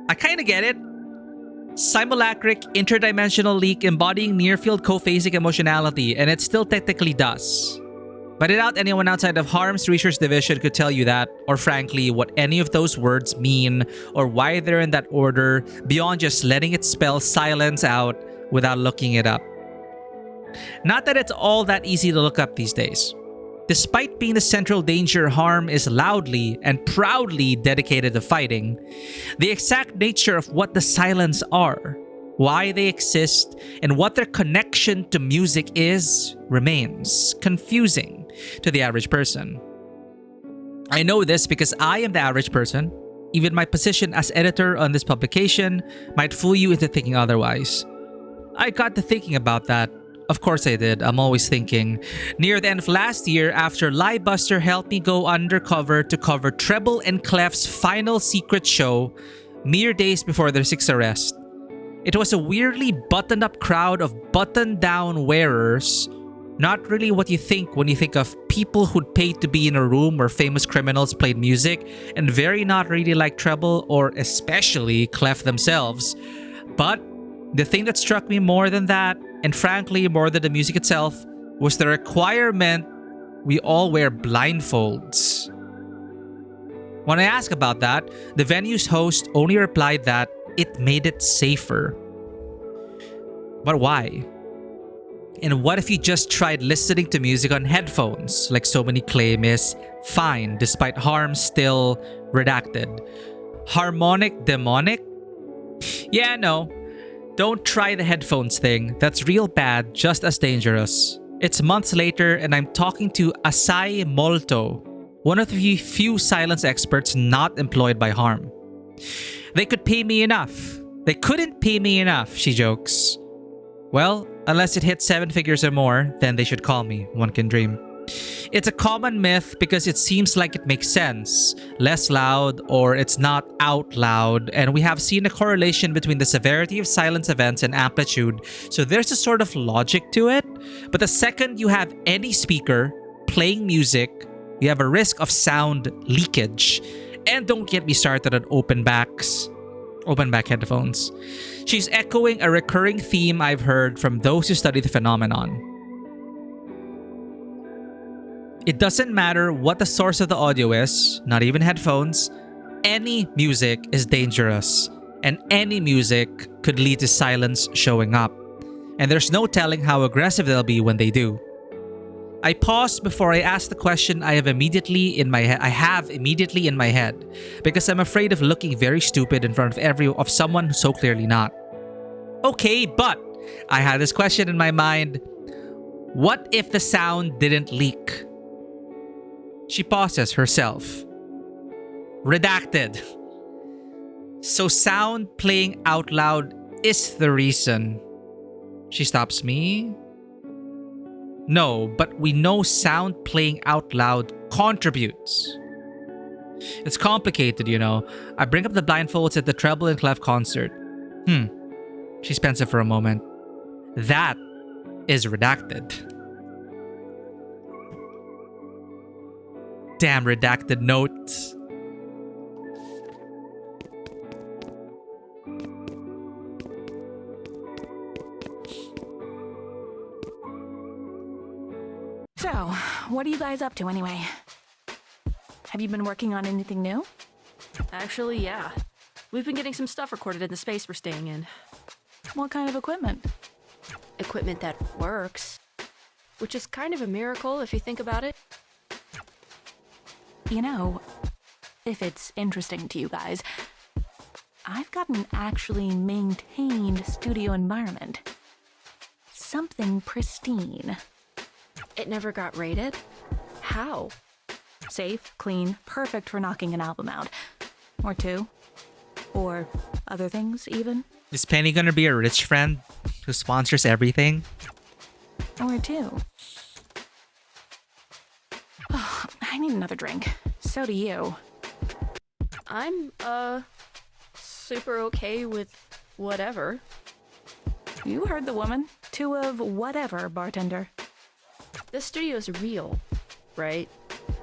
I kind of get it. Simulacric interdimensional leak embodying near-field co-phasic emotionality, and it still technically does. But I doubt anyone outside of Harm's research division could tell you that, or frankly, what any of those words mean, or why they're in that order, beyond just letting it spell silence out without looking it up. Not that it's all that easy to look up these days. Despite being the central danger Harm is loudly and proudly dedicated to fighting, the exact nature of what the silence are, why they exist, and what their connection to music is remains confusing to the average person. I know this because I am the average person. Even my position as editor on this publication might fool you into thinking otherwise. I got to thinking about that. Of course I did. I'm always thinking. Near the end of last year, after Liebuster helped me go undercover to cover Treble and Clef's final secret show, mere days before their 6th arrest, it was a weirdly buttoned-up crowd of button-down wearers. Not really what you think when you think of people who'd paid to be in a room where famous criminals played music, and very not really like Treble or especially Clef themselves. But the thing that struck me more than that, and frankly more than the music itself, was the requirement we all wear blindfolds. When I asked about that, the venue's host only replied that it made it safer. But why? And what if you just tried listening to music on headphones, like so many claim is fine, despite Harm still redacted? Harmonic demonic? Yeah, no. Don't try the headphones thing. That's real bad, just as dangerous. It's months later and I'm talking to Asai Molto, one of the few silence experts not employed by Harm. They could pay me enough. They couldn't pay me enough, she jokes. Well, unless it hits 7 figures or more, then they should call me. One can dream. It's a common myth because it seems like it makes sense. Less loud or it's not out loud, and we have seen a correlation between the severity of silence events and amplitude, so there's a sort of logic to it. But the second you have any speaker playing music, you have a risk of sound leakage. And don't get me started on open back headphones. She's echoing a recurring theme I've heard from those who study the phenomenon. It doesn't matter what the source of the audio is, not even headphones, any music is dangerous, and any music could lead to silence showing up. And there's no telling how aggressive they'll be when they do. I paused before I asked the question I have immediately in my head because I'm afraid of looking very stupid in front of someone so clearly not. Okay, but I had this question in my mind. What if the sound didn't leak? She pauses herself. Redacted. So sound playing out loud is the reason. She stops me. No, but we know sound playing out loud contributes. It's complicated, you know. I bring up the blindfolds at the Treble and Clef concert. She's pensive for a moment. That is redacted. Damn redacted notes. what are you guys up to anyway? Have you been working on anything new? Actually, yeah. We've been getting some stuff recorded in the space we're staying in. What kind of equipment? Equipment that works. Which is kind of a miracle if you think about it. You know, if it's interesting to you guys, I've got an actually maintained studio environment. Something pristine. It never got raided? How? Safe, clean, perfect for knocking an album out. Or two. Or other things, even. Is Penny gonna be a rich friend who sponsors everything? Or two. Oh, I need another drink. So do you. I'm, super okay with whatever. You heard the woman. Two of whatever, bartender. This studio's real, right?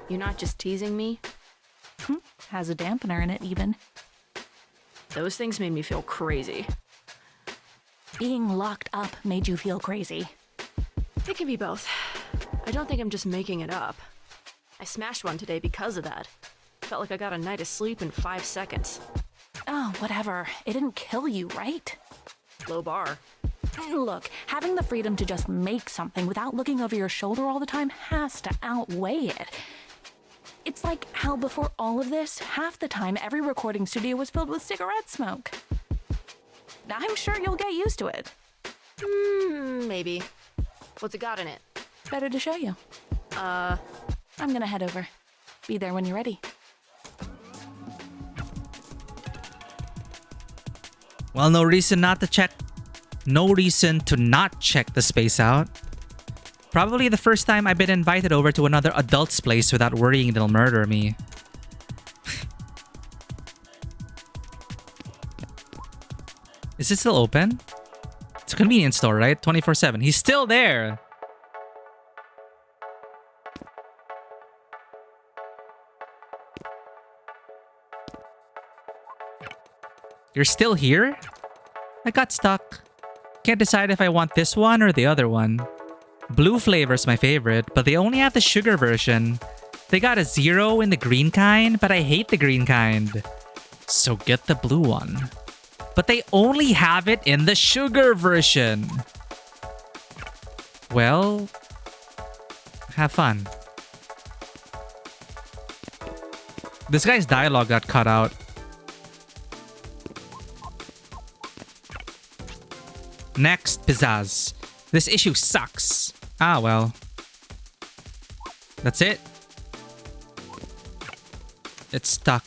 You're not just teasing me? Has a dampener in it, even. Those things made me feel crazy. Being locked up made you feel crazy. It can be both. I don't think I'm just making it up. I smashed one today because of that. Felt like I got a night of sleep in 5 seconds. Oh, whatever. It didn't kill you, right? Low bar. Look, having the freedom to just make something without looking over your shoulder all the time has to outweigh it. It's like how before all of this, half the time every recording studio was filled with cigarette smoke. I'm sure you'll get used to it. Maybe. What's it got in it? Better to show you. I'm gonna head over. Be there when you're ready. Well, no reason not to check. No reason to not check the space out. Probably the first time I've been invited over to another adult's place without worrying they'll murder me. Is it still open? It's a convenience store, right? 24/7. He's still there. You're still here? I got stuck. Can't decide if I want this one or the other one. Blue flavor's my favorite, but they only have the sugar version. They got a 0 in the green kind, but I hate the green kind. So get the blue one. But they only have it in the sugar version. Well, have fun. This guy's dialogue got cut out. Next, Pizzazz. This issue sucks. Ah, well. That's it. It's stuck.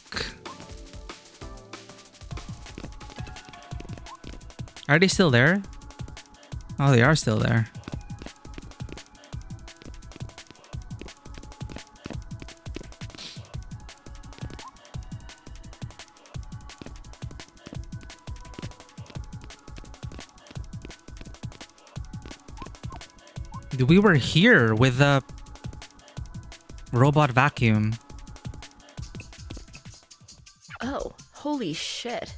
Are they still there? Oh, they are still there. We were here with the robot vacuum. Oh, holy shit.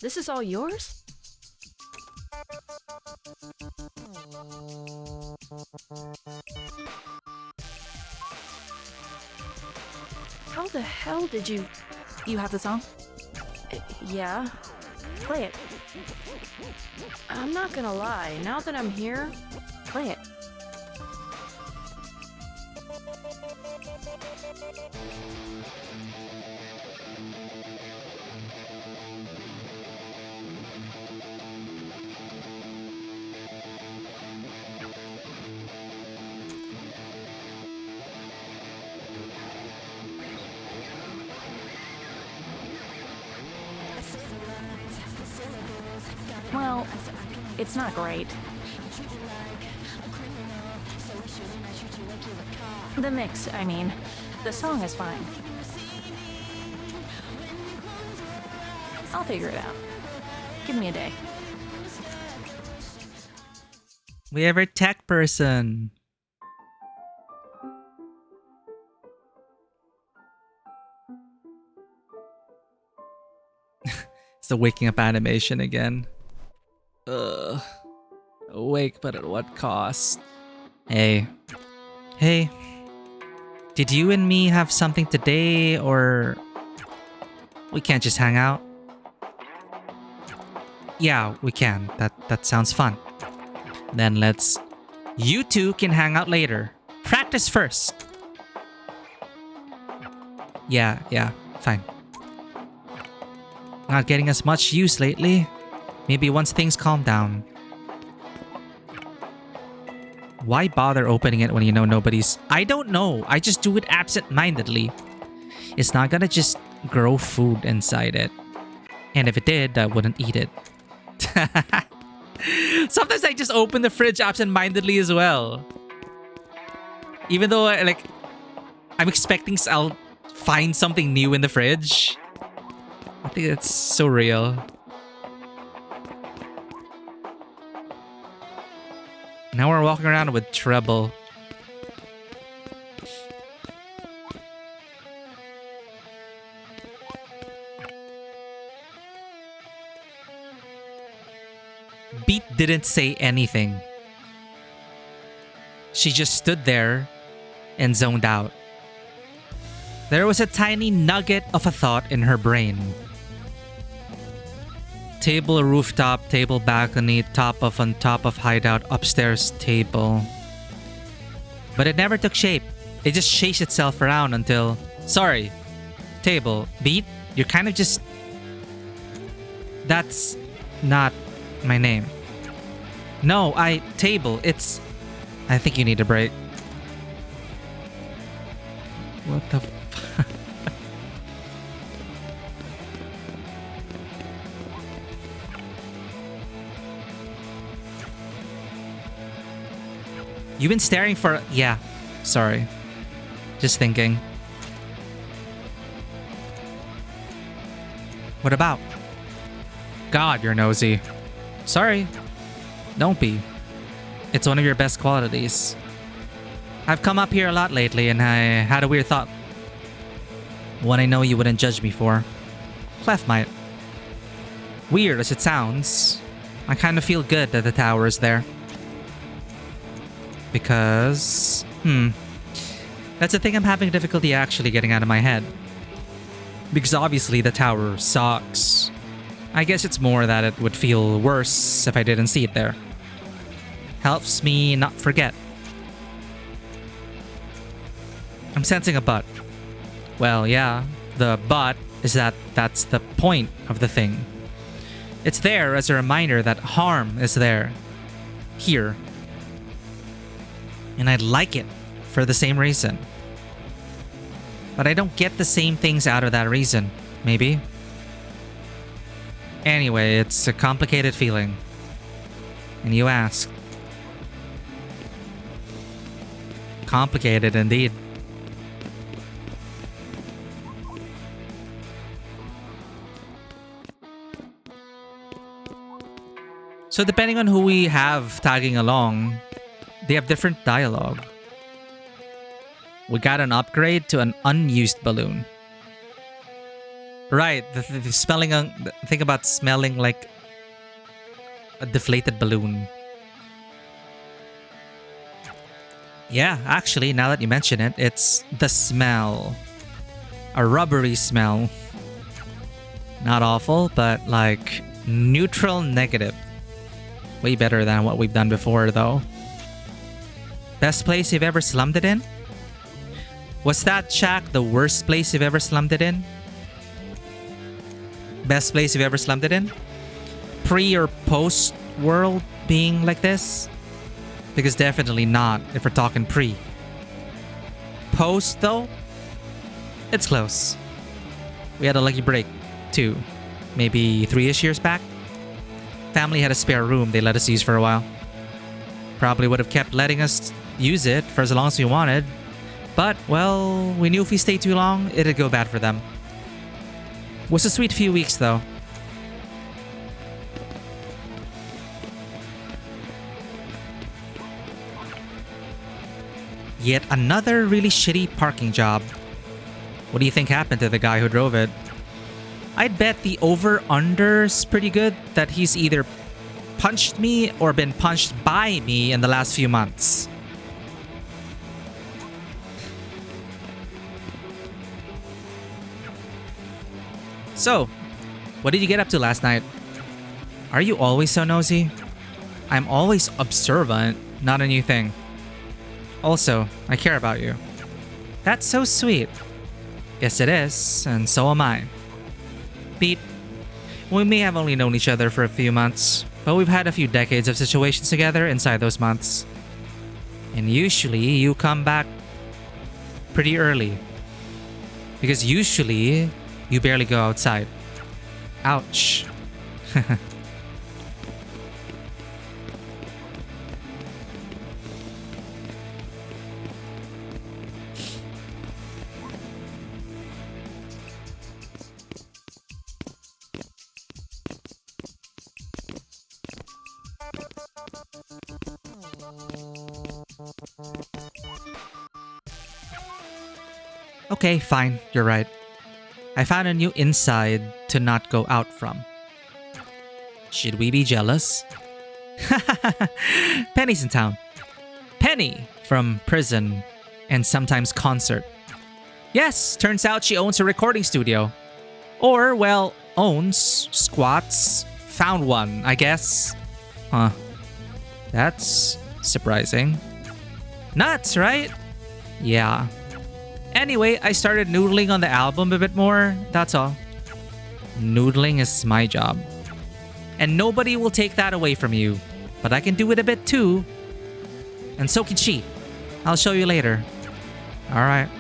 This is all yours? How the hell did you... You have the song? Yeah. Play it. I'm not gonna lie, now that I'm here... Play it. Well, it's not great. The mix, I mean. The song is fine. I'll figure it out. Give me a day. We have a tech person. It's the waking up animation again. Ugh. Awake, but at what cost? Hey. Hey. Did you and me have something today, or we can't just hang out? Yeah, we can. That sounds fun. Then you two can hang out later. Practice first. Yeah, fine. Not getting as much use lately. Maybe once things calm down. Why bother opening it when you know nobody's... I don't know. I just do it absent-mindedly. It's not gonna just grow food inside it. And if it did, I wouldn't eat it. Sometimes I just open the fridge absent-mindedly as well. Even though, like, I'm expecting I'll find something new in the fridge. I think it's so real. Now we're walking around with trouble. Beat didn't say anything. She just stood there and zoned out. There was a tiny nugget of a thought in her brain. Table, rooftop, table, balcony, on top of hideout, upstairs table. But it never took shape. It just chased itself around until... Sorry. Table. Beat? You're kind of just... That's not my name. No, Table. It's... I think you need a break. What the... You've been staring for... Yeah. Sorry. Just thinking. What about? God, you're nosy. Sorry. Don't be. It's one of your best qualities. I've come up here a lot lately and I had a weird thought. One I know you wouldn't judge me for. Clef might. Weird as it sounds, I kind of feel good that the tower is there. Because... That's the thing I'm having difficulty actually getting out of my head. Because obviously the tower sucks. I guess it's more that it would feel worse if I didn't see it there. Helps me not forget. I'm sensing a but. Well, yeah. The but is that that's the point of the thing. It's there as a reminder that harm is there. Here. And I'd like it for the same reason. But I don't get the same things out of that reason, maybe. Anyway, it's a complicated feeling. And you ask. Complicated indeed. So depending on who we have tagging along, they have different dialogue. We got an upgrade to an unused balloon. Right, the smelling... think about smelling like a deflated balloon. Yeah, actually, now that you mention it, it's the smell. A rubbery smell. Not awful, but like neutral negative. Way better than what we've done before, though. Best place you've ever slummed it in? Was that shack the worst place you've ever slummed it in? Best place you've ever slummed it in? Pre or post world being like this? Because definitely not if we're talking pre. Post though? It's close. We had a lucky break too. Maybe 3-ish years back. Family had a spare room they let us use for a while. Probably would have kept letting us use it for as long as we wanted. But, well, we knew if we stayed too long, it'd go bad for them. Was a sweet few weeks, though. Yet another really shitty parking job. What do you think happened to the guy who drove it? I'd bet the over-under's pretty good that he's either punched me or been punched by me in the last few months. So, what did you get up to last night? Are you always so nosy? I'm always observant, not a new thing. Also, I care about you. That's so sweet. Yes, it is, and so am I. Pete, we may have only known each other for a few months, but we've had a few decades of situations together inside those months. And usually, you come back pretty early. Because usually, you barely go outside. Ouch. Okay, fine, you're right. I found a new inside to not go out from. Should we be jealous? Penny's in town. Penny from prison and sometimes concert. Yes, turns out she owns a recording studio. Or, well, owns, squats, found one, I guess. Huh. That's surprising. Nuts, right? Yeah. Anyway, I started noodling on the album a bit more, that's all. Noodling is my job. And nobody will take that away from you. But I can do it a bit too. And so can she. I'll show you later. Alright.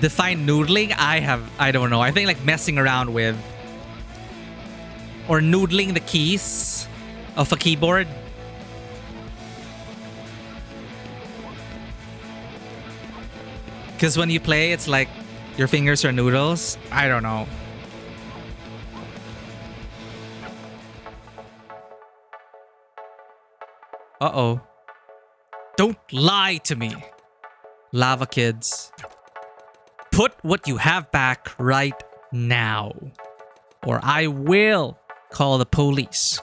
Define noodling? I don't know. I think like messing around with or noodling the keys of a keyboard. Because when you play, it's like your fingers are noodles. I don't know. Uh-oh. Don't lie to me. Lava kids. Put what you have back right now, or I will call the police.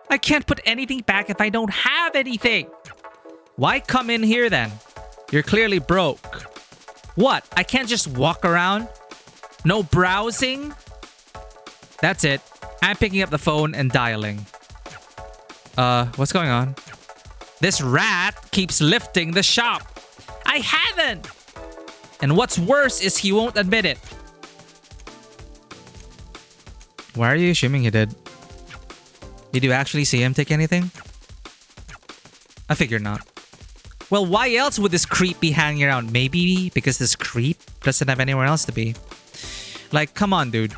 I can't put anything back if I don't have anything. Why come in here then? You're clearly broke. What? I can't just walk around? No browsing? That's it. I'm picking up the phone and dialing. What's going on? This rat keeps lifting the shop. I haven't! And what's worse is he won't admit it. Why are you assuming he did? Did you actually see him take anything? I figured not. Well, why else would this creep be hanging around? Maybe because this creep doesn't have anywhere else to be. Like, come on, dude.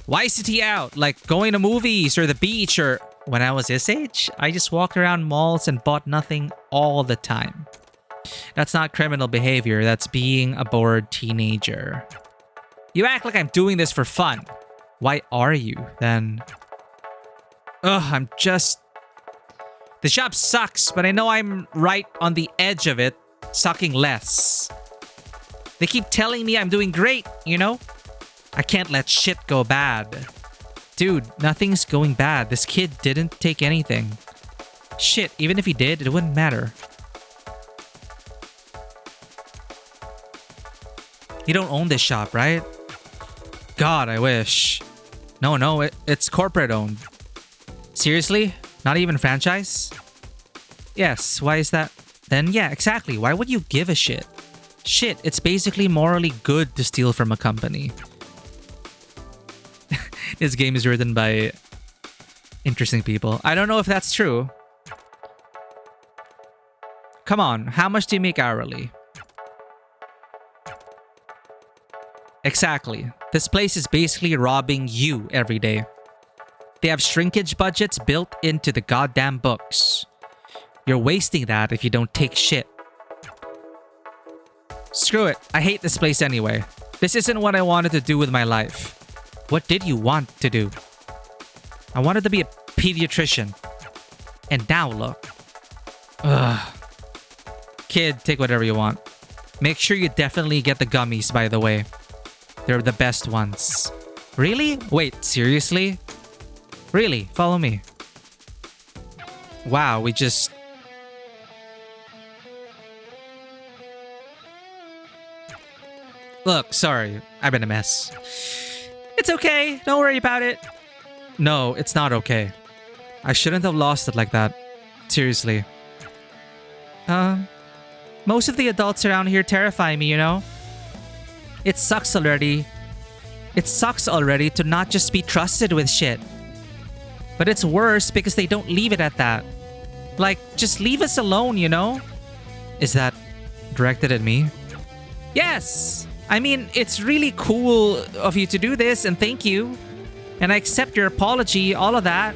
Why isn't he out? Like, going to movies or the beach or... When I was his age, I just walked around malls and bought nothing all the time. That's not criminal behavior. That's being a bored teenager. You act like I'm doing this for fun. Why are you, then? Ugh, I'm just... The job sucks, but I know I'm right on the edge of it, sucking less. They keep telling me I'm doing great, you know? I can't let shit go bad. Dude, nothing's going bad. This kid didn't take anything. Shit, even if he did, it wouldn't matter. You don't own this shop, right? God, I wish. No, it's corporate owned. Seriously? Not even franchise? Yes, why is that? Then yeah, exactly. Why would you give a shit? Shit, it's basically morally good to steal from a company. This game is written by interesting people. I don't know if that's true. Come on, how much do you make hourly? Exactly. This place is basically robbing you every day. They have shrinkage budgets built into the goddamn books. You're wasting that if you don't take shit. Screw it. I hate this place anyway. This isn't what I wanted to do with my life. What did you want to do? I wanted to be a pediatrician. And now look. Ugh. Kid, take whatever you want. Make sure you definitely get the gummies, by the way. They're the best ones. Really? Wait, seriously? Really? Follow me. Wow, we just... Look, sorry. I've been a mess. It's okay. Don't worry about it. No, it's not okay. I shouldn't have lost it like that. Seriously. Most of the adults around here terrify me, you know? It sucks already. It sucks already to not just be trusted with shit. But it's worse because they don't leave it at that. Like, just leave us alone, you know? Is that directed at me? Yes! I mean, it's really cool of you to do this, and thank you. And I accept your apology, all of that.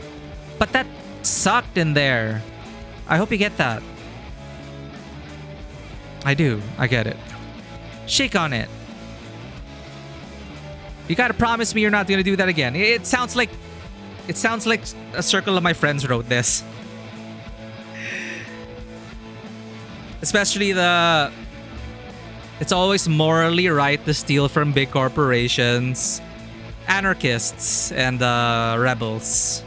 But that sucked in there. I hope you get that. I do. I get it. Shake on it. You gotta promise me you're not gonna do that again. It sounds like a circle of my friends wrote this. Especially the... It's always morally right to steal from big corporations, anarchists, and rebels.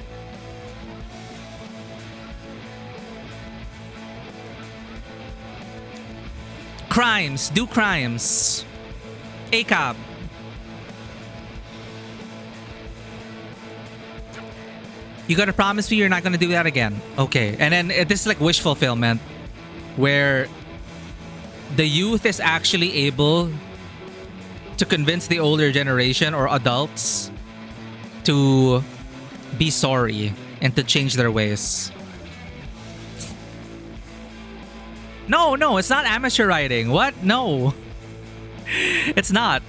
Crimes. Do crimes. ACAB. You gotta promise me you're not gonna do that again. Okay. And then this is like wish fulfillment, where the youth is actually able to convince the older generation or adults to be sorry and to change their ways. No, no, it's not amateur writing. What? No. It's not.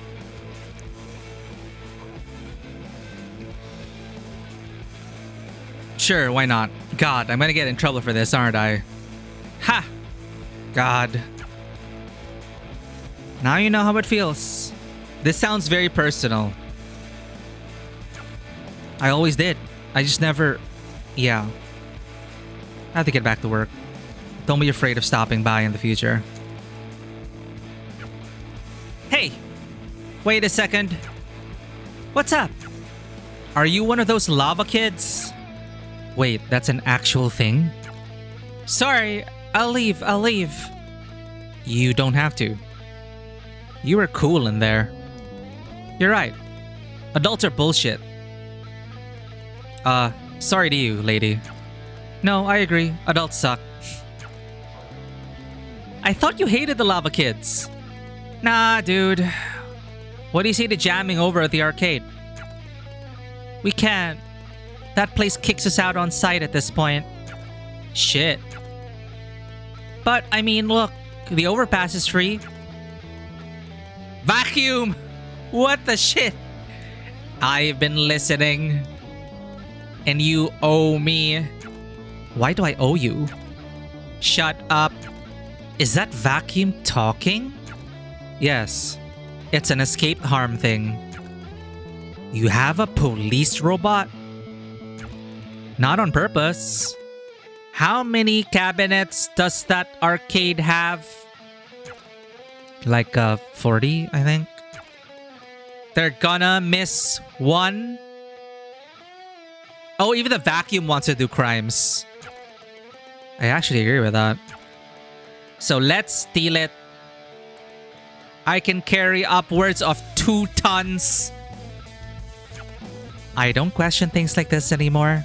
Sure, why not? God, I'm gonna get in trouble for this, aren't I? Ha! God. Now you know how it feels. This sounds very personal. I always did. I just never... Yeah. I have to get back to work. Don't be afraid of stopping by in the future. Hey! Wait a second. What's up? Are you one of those lava kids? Wait, that's an actual thing? Sorry, I'll leave. You don't have to. You were cool in there. You're right. Adults are bullshit. Sorry to you, lady. No, I agree. Adults suck. I thought you hated the lava kids. Nah, dude. What do you say to jamming over at the arcade? We can't. That place kicks us out on sight at this point. Shit. But, I mean, look. The overpass is free. Vacuum! What the shit? I've been listening. And you owe me. Why do I owe you? Shut up. Is that vacuum talking? Yes. It's an escape harm thing. You have a police robot? Not on purpose. How many cabinets does that arcade have? Like 40, I think. They're gonna miss one. Oh, even the vacuum wants to do crimes. I actually agree with that. So let's steal it. I can carry upwards of 2 tons. I don't question things like this anymore.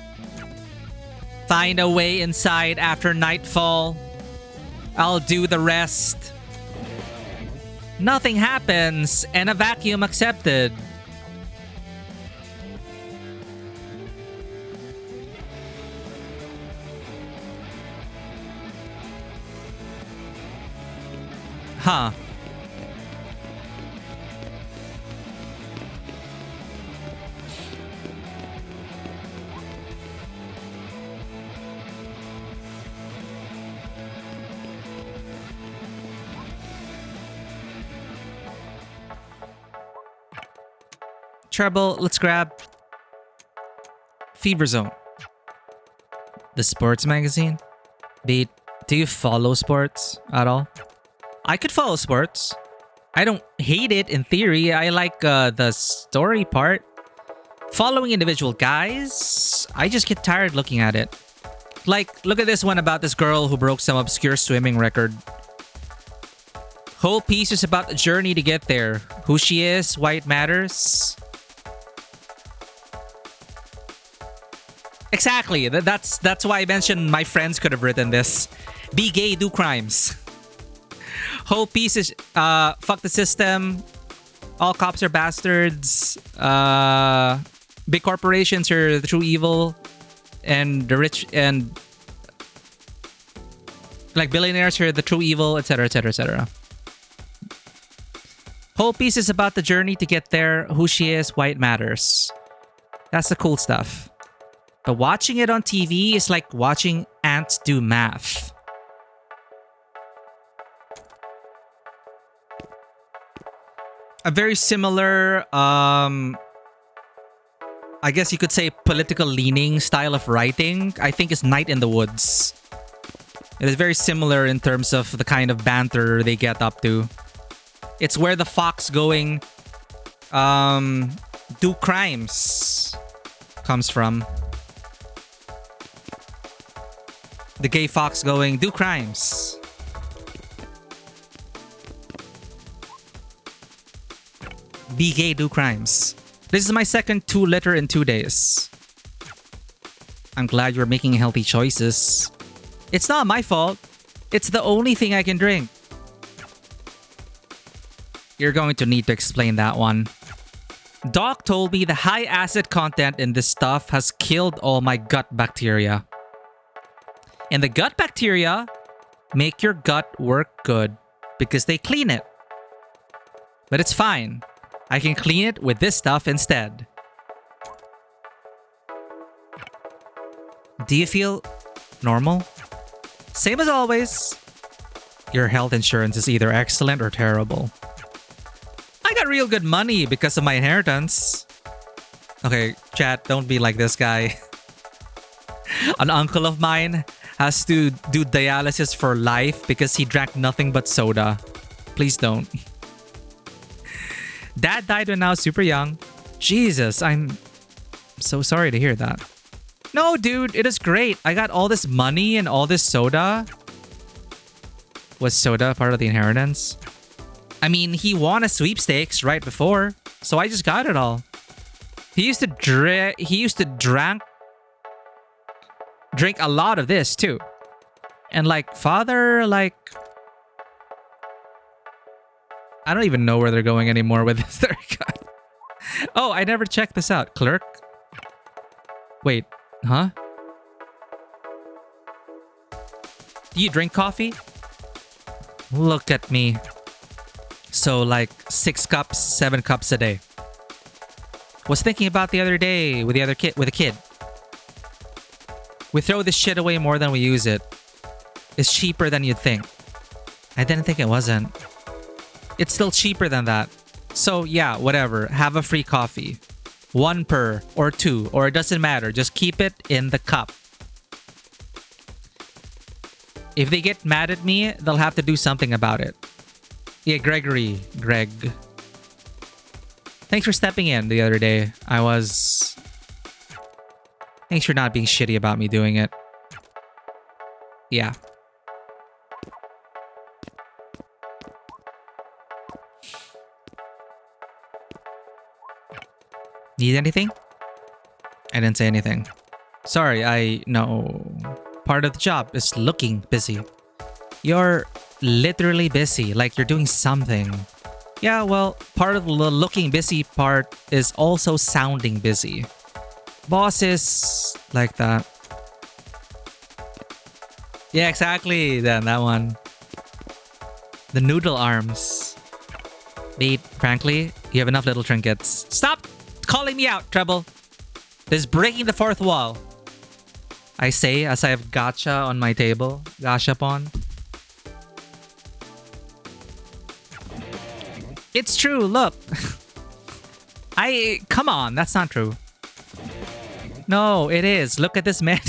Find a way inside after nightfall. I'll do the rest. Nothing happens and a vacuum accepted. Huh. Treble, let's grab Fever Zone. The sports magazine? Do you follow sports at all? I could follow sports. I don't hate it in theory. I like the story part. Following individual guys, I just get tired looking at it. Like, look at this one about this girl who broke some obscure swimming record. Whole piece is about the journey to get there. Who she is, why it matters. Exactly. That's why I mentioned my friends could have written this. Be gay, do crimes. Whole piece is fuck the system. All cops are bastards. Big corporations are the true evil. And the rich and like billionaires are the true evil, etc., etc., etc. Whole piece is about the journey to get there, who she is, why it matters. That's the cool stuff. But watching it on TV is like watching ants do math. A very similar, I guess you could say political leaning style of writing, I think is Night in the Woods. It is very similar in terms of the kind of banter they get up to. It's where the fox going, do crimes comes from. The gay fox going, do crimes. Be gay, do crimes. This is my second 2-liter in 2 days. I'm glad you're making healthy choices. It's not my fault. It's the only thing I can drink. You're going to need to explain that one. Doc told me the high acid content in this stuff has killed all my gut bacteria. And the gut bacteria make your gut work good because they clean it. But it's fine. I can clean it with this stuff instead. Do you feel normal? Same as always. Your health insurance is either excellent or terrible. I got real good money because of my inheritance. Okay, chat, don't be like this guy. An uncle of mine has to do dialysis for life because he drank nothing but soda. Please don't. Dad died when I was super young. Jesus, I'm so sorry to hear that. No, dude, it is great. I got all this money and all this soda. Was soda part of the inheritance? I mean, he won a sweepstakes right before, so I just got it all. He used to drink a lot of this too. And like father, like I don't even know where they're going anymore with this. Oh, I never checked this out. Clerk? Wait, huh? Do you drink coffee? Look at me. So like 6 cups, 7 cups a day. Was thinking about the other day with a kid. We throw this shit away more than we use it. It's cheaper than you'd think. I didn't think it wasn't. It's still cheaper than that. So yeah, whatever. Have a free coffee. 1 per or 2 or it doesn't matter. Just keep it in the cup. If they get mad at me, they'll have to do something about it. Yeah, Greg. Thanks for stepping in the other day. Thanks for not being shitty about me doing it. Yeah. Need anything? I didn't say anything. Sorry, I know. Part of the job is looking busy. You're literally busy, like you're doing something. Yeah, well, part of the looking busy part is also sounding busy. Boss is like that. Yeah, exactly. Then that one. The noodle arms. Mate, frankly, you have enough little trinkets. Stop calling me out, Treble. This is breaking the fourth wall. I say as I have gacha on my table. Gashapon. It's true, look. Come on, that's not true. No, it is. Look at this menu.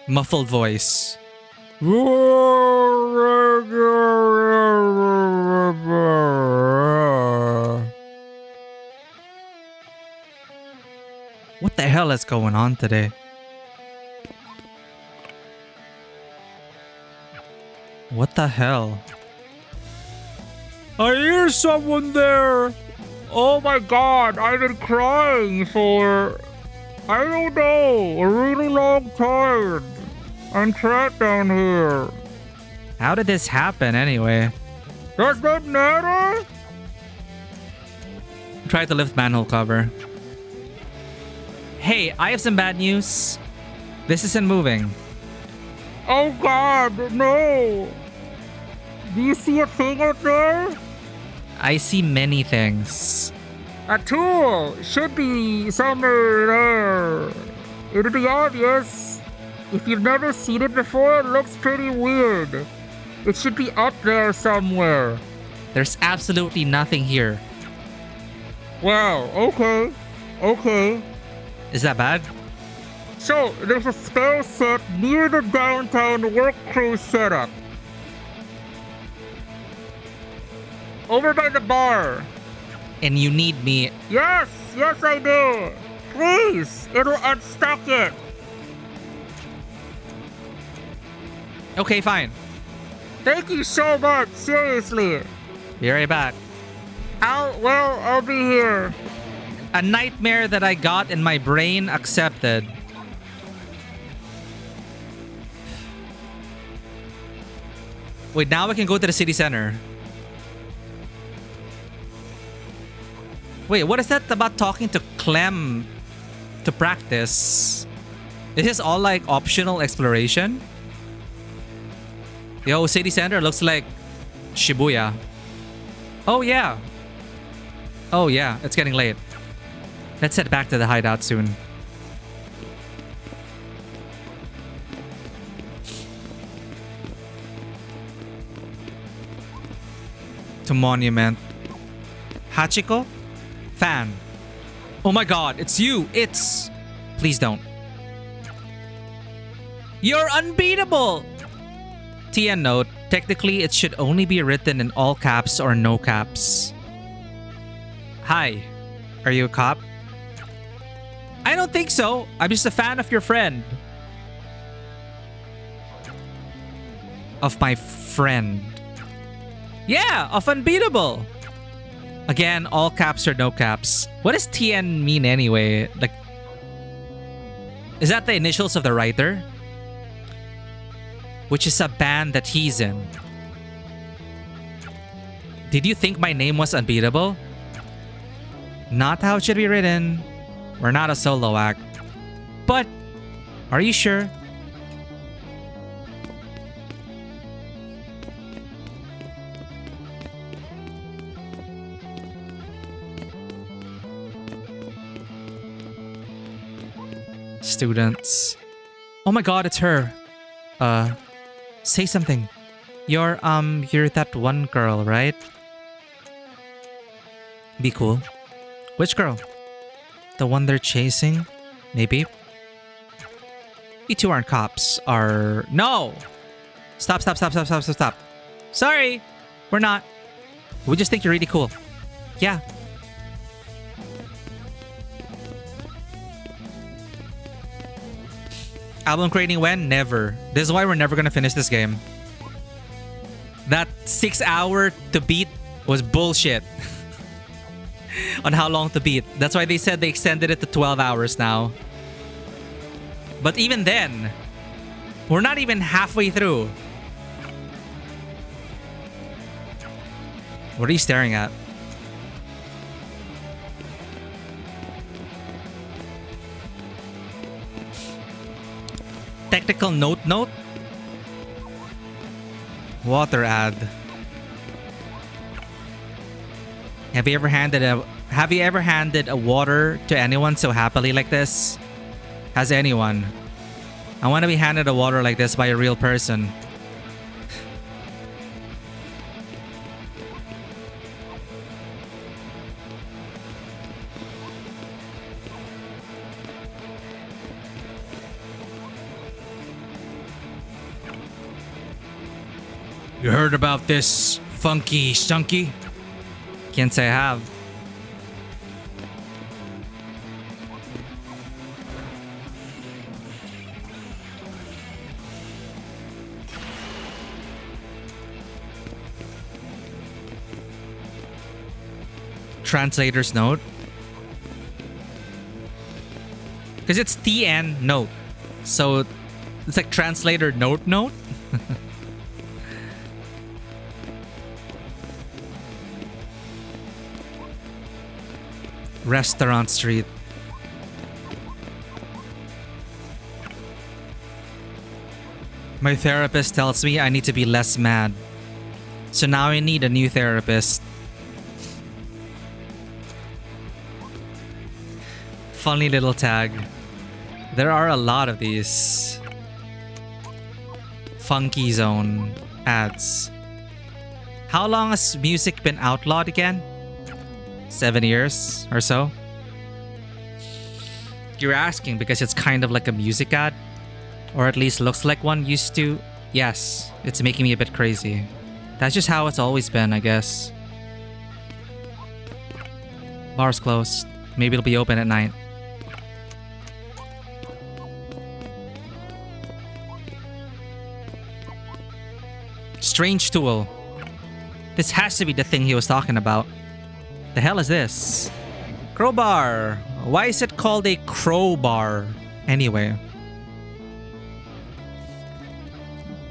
Muffled voice. What the hell is going on today? What the hell? I hear someone there! Oh my god, I've been crying for... I don't know, a really long time. I'm trapped down here. How did this happen anyway? Does that matter? Try to lift manhole cover. Hey, I have some bad news. This isn't moving. Oh god, no! Do you see a thing out there? I see many things. A tool should be somewhere there. It'll be obvious. If you've never seen it before, it looks pretty weird. It should be up there somewhere. There's absolutely nothing here. Wow, okay. Okay. Is that bad? So, there's a spare set near the downtown work crew setup. Over by the bar. And you need me. Yes, yes I do. Please, it'll unstuck it. Okay, fine. Thank you so much, seriously. Be right back. I'll be here. A nightmare that I got in my brain accepted. Wait, now we can go to the city center. Wait, what is that about talking to Clem to practice? Is this all like optional exploration? Yo, city center looks like Shibuya. Oh yeah. Oh yeah, it's getting late. Let's head back to the hideout soon. To Monument. Hachiko? Fan. Oh my god, it's you! It's... Please don't. You're unbeatable! TN note, technically it should only be written in all caps or no caps. Hi. Are you a cop? I don't think so. I'm just a fan of your friend. Of my friend. Yeah, of Unbeatable. Again, all caps or no caps. What does TN mean anyway? Like, is that the initials of the writer? Which is a band that he's in. Did you think my name was Unbeatable? Not how it should be written. We're not a solo act. But, are you sure? Students. Oh my god, it's her. Say something. You're that one girl, right? Be cool. Which girl? The one they're chasing? Maybe? You two aren't cops, are... No! Stop. Sorry! We're not. We just think you're really cool. Yeah. Album creating when? Never. This is why we're never gonna finish this game. That 6 hour to beat was bullshit. On how long to beat. That's why they said they extended it to 12 hours now. But even then, we're not even halfway through. What are you staring at? Technical note? Water ad. Have you ever handed a water to anyone so happily like this? Has anyone? I want to be handed a water like this by a real person. You heard about this funky stunky? Can't say I have. Translator's note. Because it's TN note. So it's like translator note note. Restaurant Street. My therapist tells me I need to be less mad. So now I need a new therapist. Funny little tag. There are a lot of these Funky Zone ads. How long has music been outlawed again? 7 years or so? You're asking because it's kind of like a music ad? Or at least looks like one used to? Yes, it's making me a bit crazy. That's just how it's always been, I guess. Bar's closed. Maybe it'll be open at night. Strange tool. This has to be the thing he was talking about. The hell is this? Crowbar. Why is it called a crowbar anyway?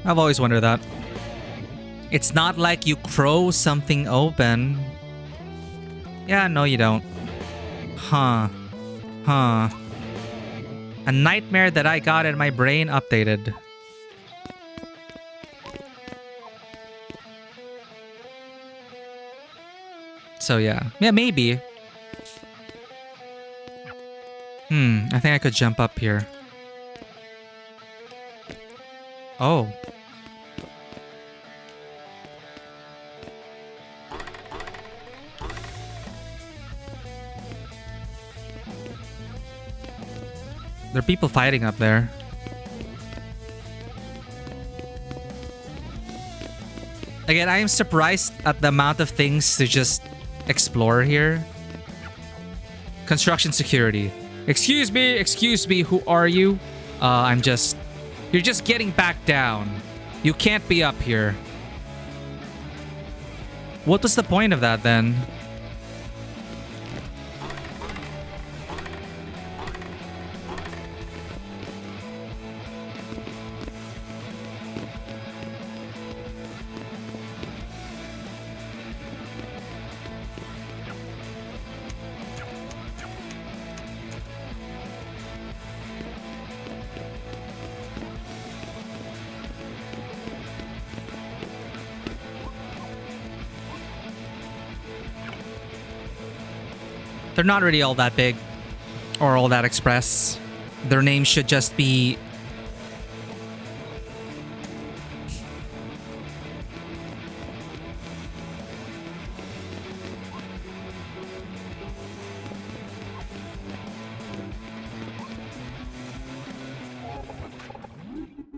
I've always wondered that. It's not like you crow something open. Yeah, no you don't. Huh. Huh. A nightmare that I got in my brain updated. So yeah. Yeah, maybe. I think I could jump up here. Oh. There are people fighting up there. Again, I am surprised at the amount of things to just explore here. Construction security. Excuse me, who are you? You're just getting back down. You can't be up here. What was the point of that then? They're not really all that big or all that express. Their name should just be...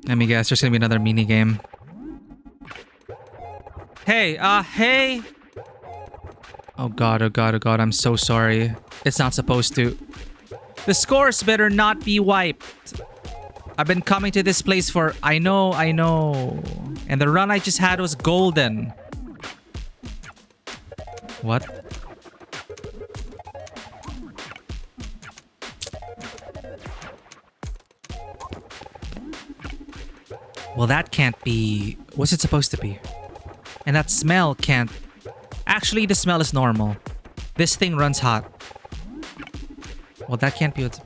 Let me guess, there's gonna be another mini game. Hey, hey! Oh god, I'm so sorry. It's not supposed to. The scores better not be wiped. I've been coming to this place for... I know. And the run I just had was golden. What? Well, that can't be... What's it supposed to be? And that smell can't... Actually, the smell is normal. This thing runs hot. Well, that can't be what's...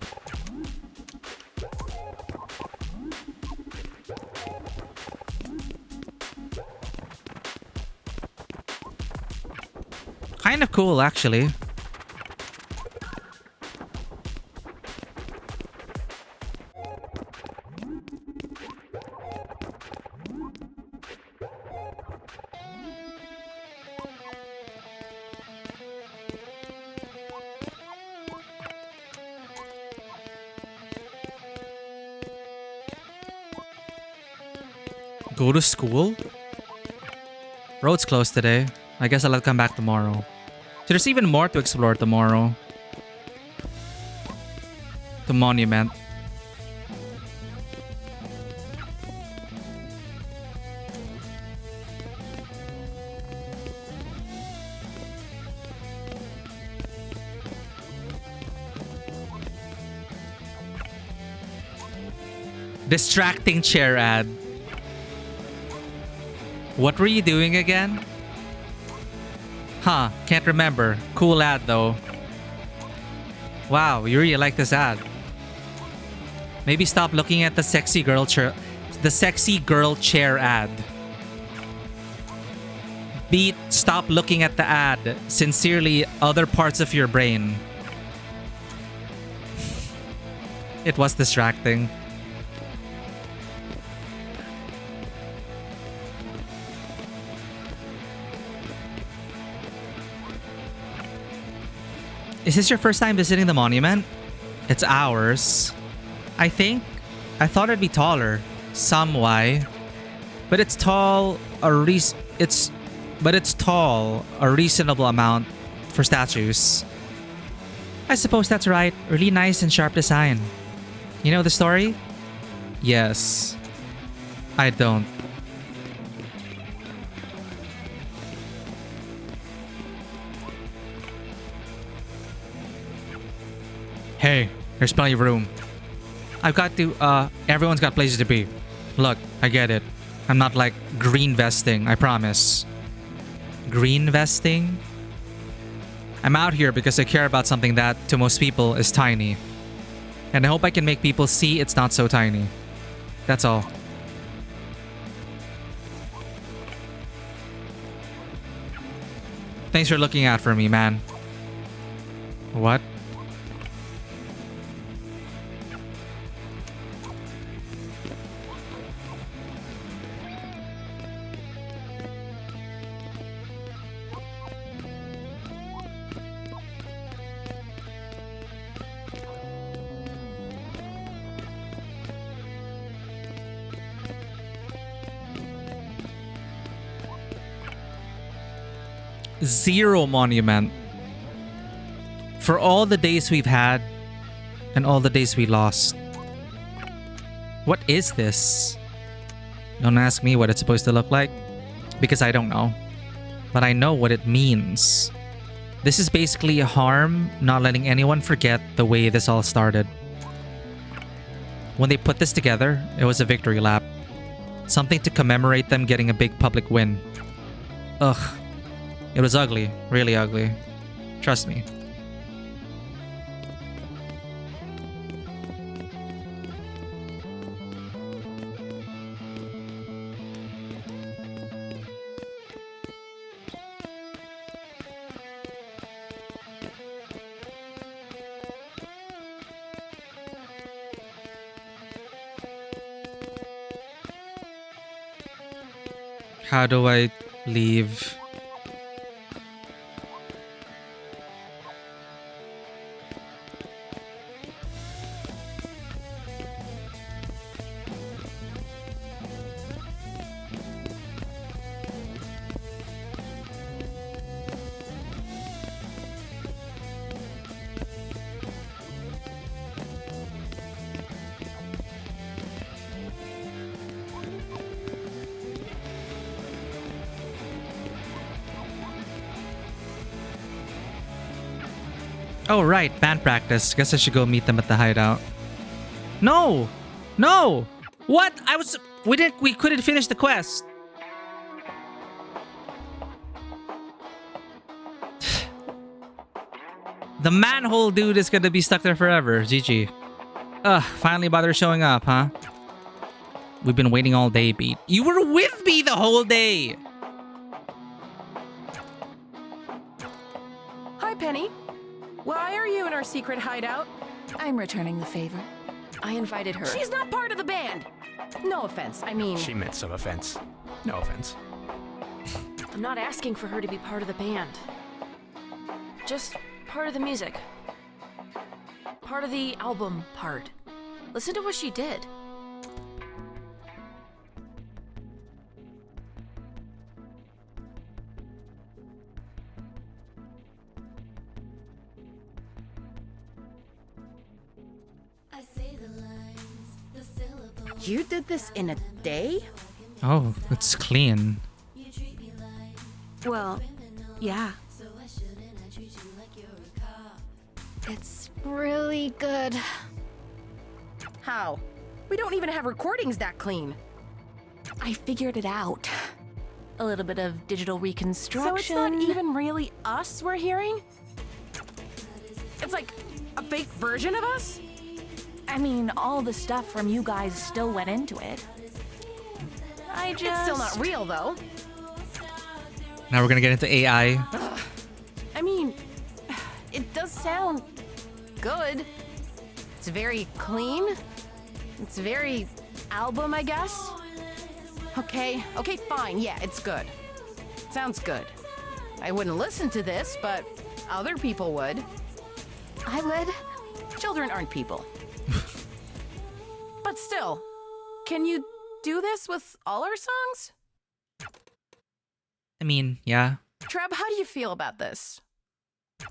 Kind of cool, actually. Go to school? Road's closed today. I guess I'll come back tomorrow. So there's even more to explore tomorrow. The monument. Distracting chair ad. What were you doing again? Huh, can't remember. Cool ad though. Wow, you really like this ad. Maybe stop looking at the sexy girl chair ad. Beat, stop looking at the ad. Sincerely, other parts of your brain. It was distracting. Is this your first time visiting the monument? It's ours. I think. I thought it'd be taller. Some why. But it's tall it's tall a reasonable amount for statues. I suppose that's right. Really nice and sharp design. You know the story? Yes. I don't. Hey, there's plenty of room. I've got to, everyone's got places to be. Look, I get it. I'm not like green vesting, I promise. Green vesting? I'm out here because I care about something that, to most people, is tiny. And I hope I can make people see it's not so tiny. That's all. Thanks for looking out for me, man. What? Zero monument. For all the days we've had and all the days we lost. What is this? Don't ask me what it's supposed to look like, because I don't know. But I know what it means. This is basically a harm not letting anyone forget the way this all started. When they put this together, it was a victory lap. Something to commemorate them getting a big public win. Ugh. It was ugly. Really ugly. Trust me. How do I leave? Oh, right. Band practice. Guess I should go meet them at the hideout. No! No! What? We couldn't finish the quest. The manhole dude is gonna be stuck there forever. GG. Ugh, finally bother showing up, huh? We've been waiting all day, Beat. You were with me the whole day! Hi, Penny. Why are you in our secret hideout? I'm returning the favor. I invited her. She's not part of the band. No offense. I mean, She meant some offense. No offense. I'm not asking for her to be part of the band. Just part of the music. Part of the album part. Listen to what she did. You did this in a day? Oh, it's clean. Well, yeah. It's really good. How? We don't even have recordings that clean. I figured it out. A little bit of digital So reconstruction. it's not even really us we're hearing? It's like a fake version of us? I mean, all the stuff from you guys still went into it. It's still not real, though. Now we're gonna get into AI. I mean, it does sound good. It's very clean. It's very album, I guess. Okay, fine. Yeah, it's good. Sounds good. I wouldn't listen to this, but other people would. I would. Children aren't people. But still, can you do this with all our songs? I mean, yeah. Treb, how do you feel about this?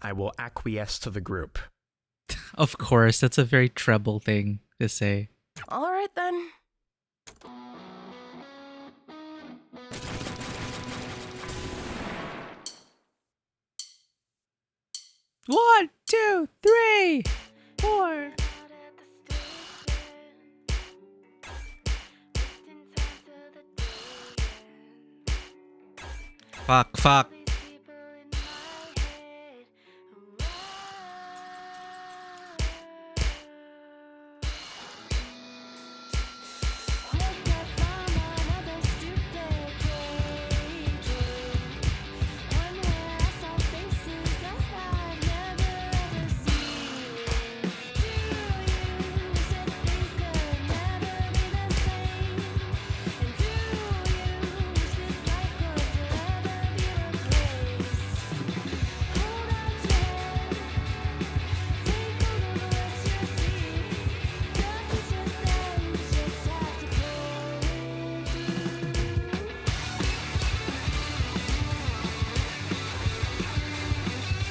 I will acquiesce to the group. Of course, that's a very treble thing to say. All right, then. One, two, three, four. Fuck.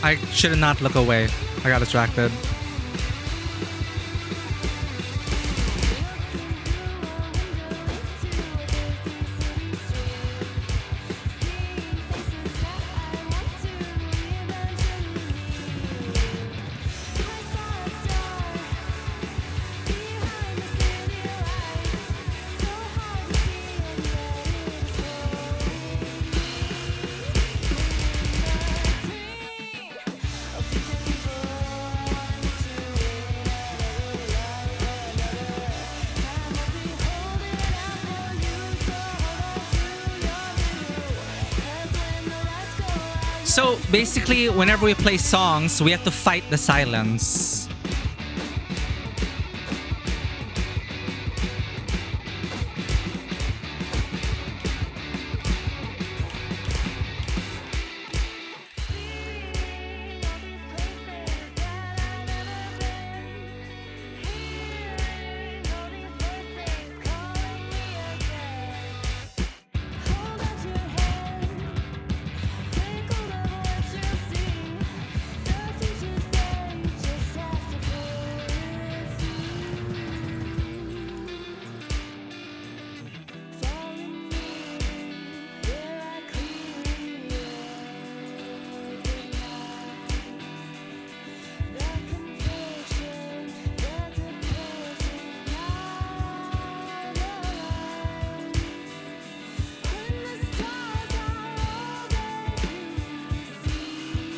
I should not look away. I got distracted. So basically, whenever we play songs, we have to fight the silence.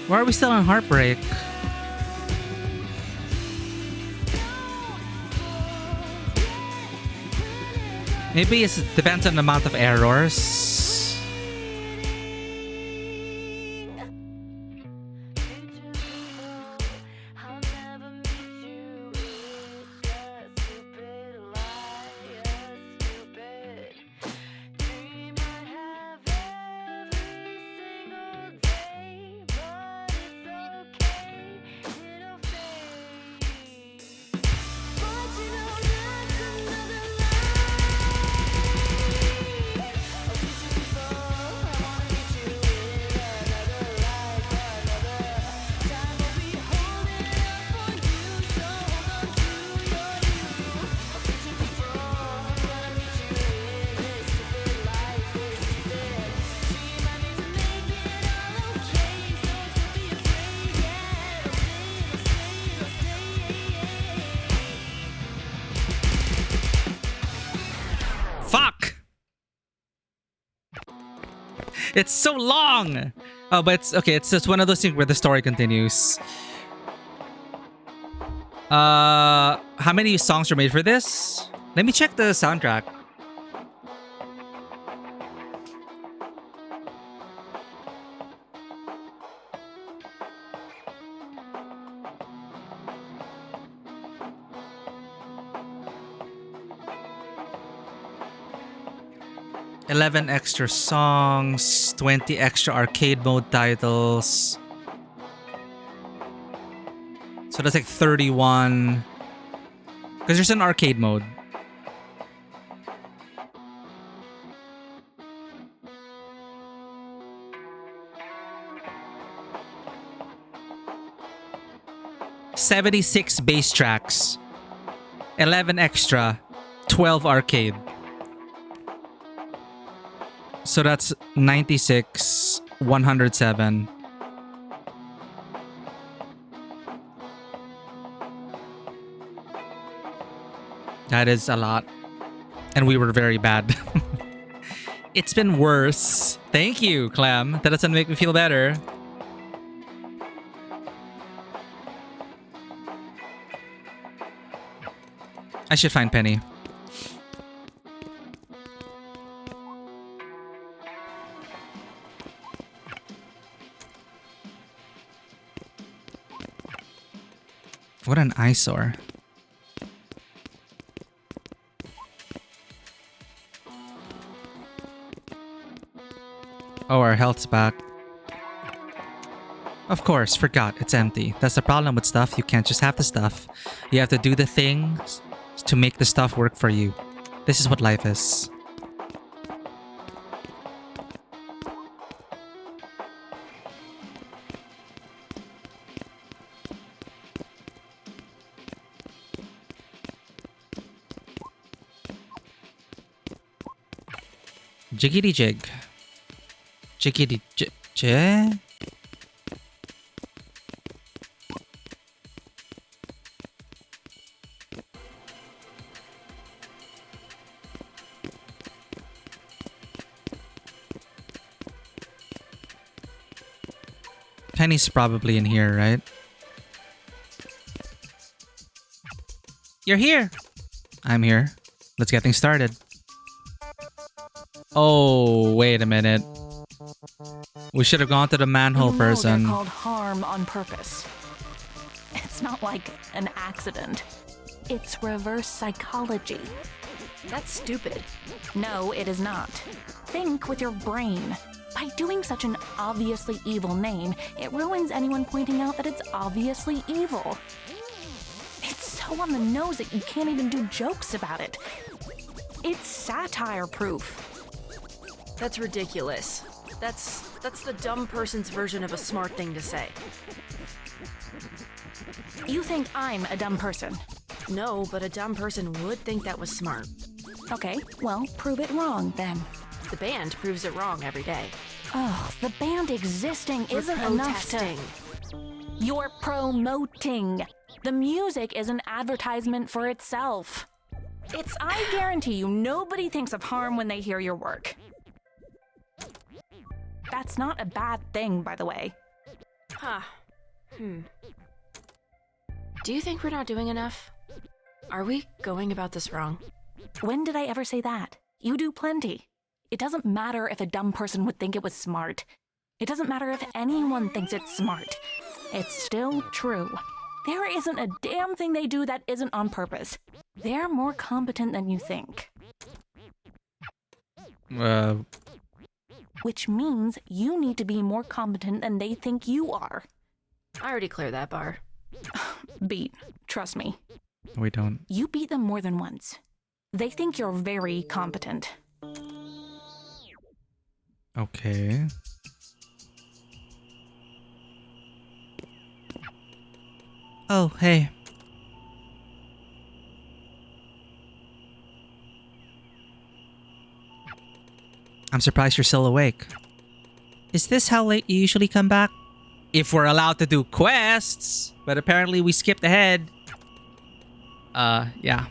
Why are we still on Heartbreak? Maybe it depends on the amount of errors. It's so long. Oh, but it's okay. It's just one of those things where the story continues. How many songs were made for this? Let me check the soundtrack. $11 extra songs, 20 extra arcade mode titles. So that's like 31. Because there's an arcade mode. $76 bass tracks, 11 extra, 12 arcade. So that's 96, 107. That is a lot. And we were very bad. It's been worse. Thank you, Clem. That doesn't make me feel better. I should find Penny. What an eyesore. Oh, our health's back. Of course, forgot. It's empty. That's the problem with stuff. You can't just have the stuff. You have to do the things to make the stuff work for you. This is what life is. Jiggity jig. Jiggity jig. Penny's probably in here, right? You're here. I'm here. Let's get things started. Oh, wait a minute. We should have gone to the manhole person. They're called harm on purpose. It's not like an accident. It's reverse psychology. That's stupid. No, it is not. Think with your brain. By doing such an obviously evil name, it ruins anyone pointing out that it's obviously evil. It's so on the nose that you can't even do jokes about it. It's satire proof. That's ridiculous. That's the dumb person's version of a smart thing to say. You think I'm a dumb person? No, but a dumb person would think that was smart. Okay, well, prove it wrong then. The band proves it wrong every day. Oh, the band existing isn't enough to... You're promoting. The music is an advertisement for itself. I guarantee you, nobody thinks of harm when they hear your work. That's not a bad thing, by the way. Huh. Do you think we're not doing enough? Are we going about this wrong? When did I ever say that? You do plenty. It doesn't matter if a dumb person would think it was smart. It doesn't matter if anyone thinks it's smart. It's still true. There isn't a damn thing they do that isn't on purpose. They're more competent than you think. Which means you need to be more competent than they think you are. I already cleared that bar. Beat. Trust me. We don't. You beat them more than once. They think you're very competent. Okay. Oh, hey. I'm surprised you're still awake. Is this how late you usually come back? If we're allowed to do quests, but apparently we skipped ahead. Yeah.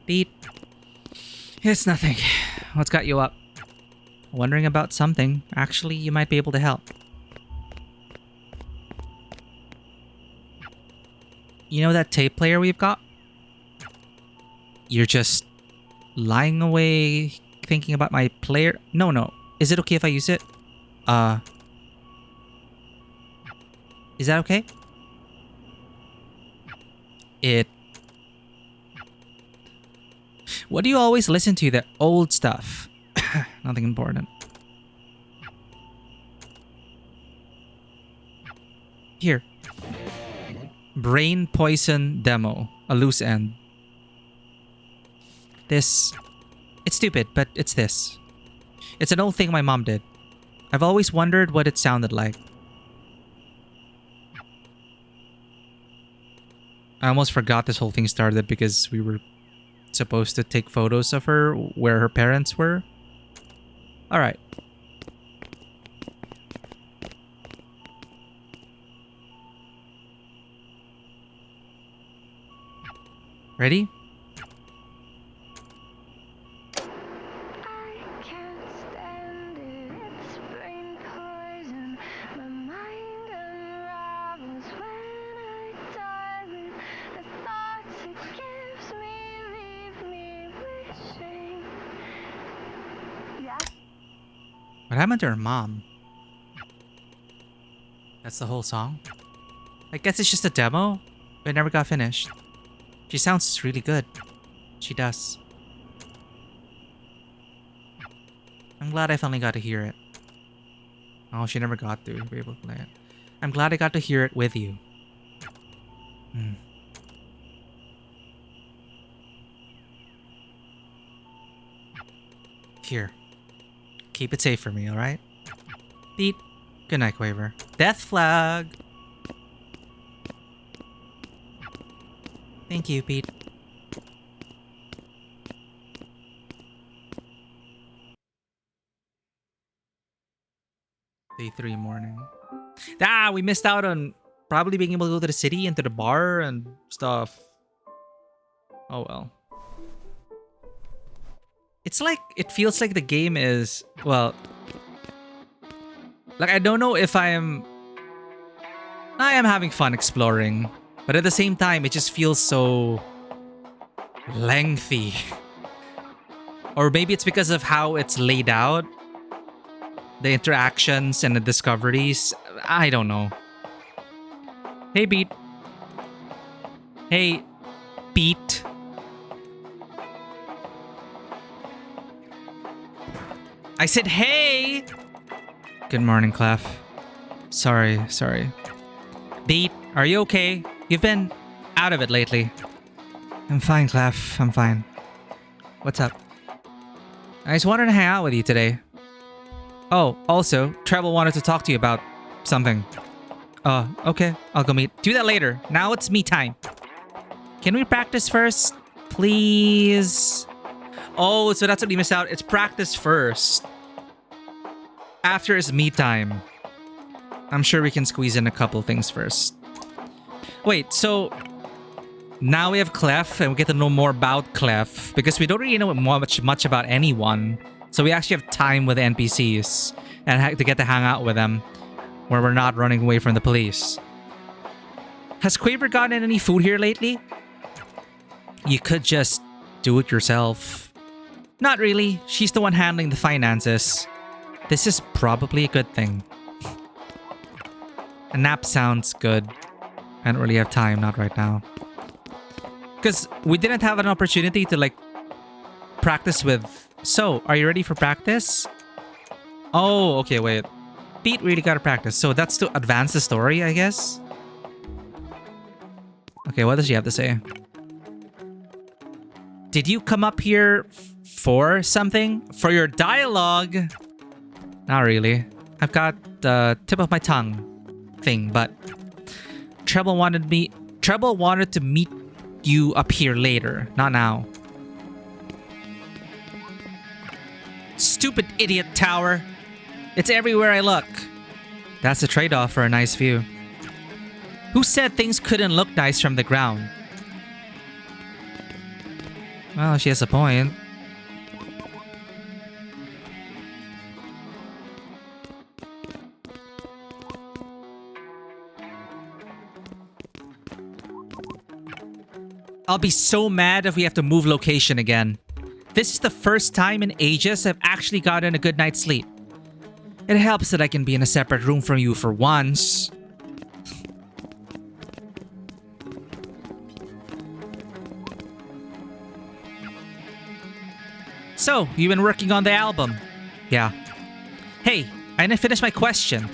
Beat. It's nothing. What's got you up? Wondering about something. Actually, you might be able to help. You know that tape player we've got? You're just lying away thinking about my player. No. Is it okay if I use it? Is that okay? What do you always listen to? The old stuff. Nothing important. Here. Brain poison demo. A loose end. This. It's stupid, but it's this. It's an old thing my mom did. I've always wondered what it sounded like. I almost forgot this whole thing started because we were supposed to take photos of her where her parents were. Alright. Ready? I can't stand it, it's brain poison. My mind unravels when I die with the thoughts it gives me, leave me wishing. Yeah. What happened to her mom? That's the whole song? I guess it's just a demo. It never got finished. She sounds really good. She does. I'm glad I finally got to hear it. Oh, she never got to be able to play it. I'm glad I got to hear it with you. Here. Keep it safe for me, alright? Beat. Good night, Quaver. Death flag! Thank you, Pete. Day 3 morning. We missed out on probably being able to go to the city and to the bar and stuff. Oh well. It's like, it feels like the game is, well, like I don't know if I am having fun exploring, but at the same time, it just feels so lengthy. Or maybe it's because of how it's laid out. The interactions and the discoveries. I don't know. Hey, Beat. Hey, Beat. I said, hey! Good morning, Clef. Sorry. Beat, are you okay? You've been out of it lately. I'm fine, Clef. I'm fine. What's up? I just wanted to hang out with you today. Oh, also, Treble wanted to talk to you about something. Okay. I'll go meet. Do that later. Now it's me time. Can we practice first? Please? Oh, so that's what we missed out. It's practice first. After is me time. I'm sure we can squeeze in a couple things first. Wait, so now we have Clef and we get to know more about Clef because we don't really know much about anyone. So we actually have time with NPCs and to get to hang out with them where we're not running away from the police. Has Quaver gotten any food here lately? You could just do it yourself. Not really. She's the one handling the finances. This is probably a good thing. A nap sounds good. I don't really have time, not right now. Because we didn't have an opportunity to like practice with... So, are you ready for practice? Oh, okay, wait. Pete really gotta practice. So that's to advance the story, I guess? Okay, what does she have to say? Did you come up here for something? For your dialogue? Not really. I've got the tip of my tongue thing, but Treble wanted to meet you up here later, not now. Stupid idiot tower. It's everywhere I look. That's the trade-off for a nice view. Who said things couldn't look nice from the ground? Well, she has a point. I'll be so mad if we have to move location again. This is the first time in ages I've actually gotten a good night's sleep. It helps that I can be in a separate room from you for once. So, you've been working on the album? Yeah. Hey, I didn't finish my question.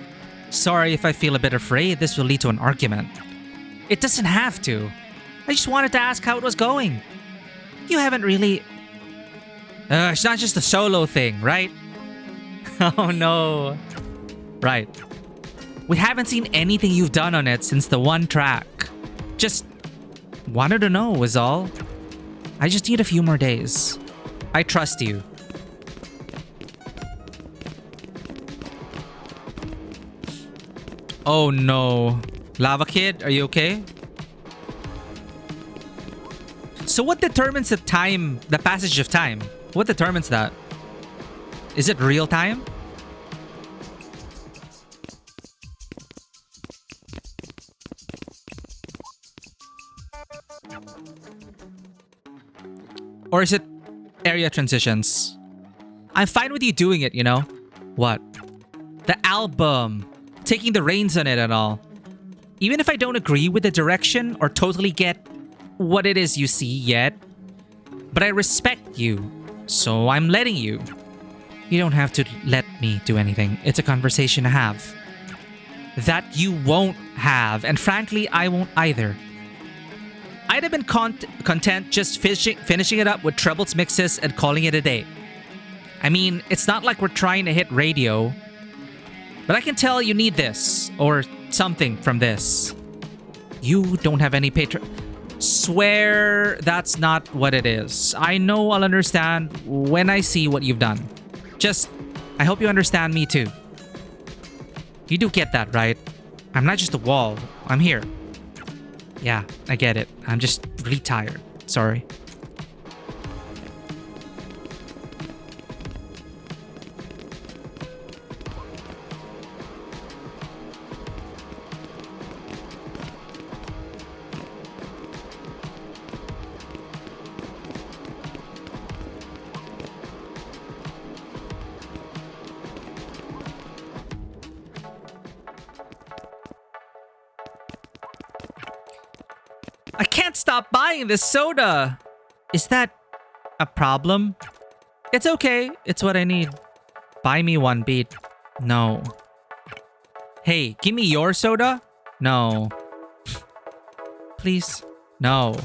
Sorry if I feel a bit afraid this will lead to an argument. It doesn't have to. I just wanted to ask how it was going. You haven't really... it's not just a solo thing, right? Oh no. Right. We haven't seen anything you've done on it since the one track. Just wanted to know was all. I just need a few more days. I trust you. Oh no. Lava Kid, are you okay? So what determines the time, the passage of time? What determines that? Is it real time? Or is it area transitions? I'm fine with you doing it, you know? What? The album. Taking the reins on it and all. Even if I don't agree with the direction or totally get what it is you see yet. But I respect you. So I'm letting you. You don't have to let me do anything. It's a conversation to have. That you won't have. And frankly, I won't either. I'd have been content just finishing it up with trebles mixes and calling it a day. I mean, it's not like we're trying to hit radio. But I can tell you need this. Or something from this. You don't have any Swear that's not what it is. I know I'll understand when I see what you've done. Just, I hope you understand me too. You do get that, right? I'm not just a wall. I'm here. Yeah, I get it. I'm just really tired. Sorry. I can't stop buying this soda. Is that a problem? It's okay. It's what I need. Buy me one, Beat. No. Hey, give me your soda? No. Please? No.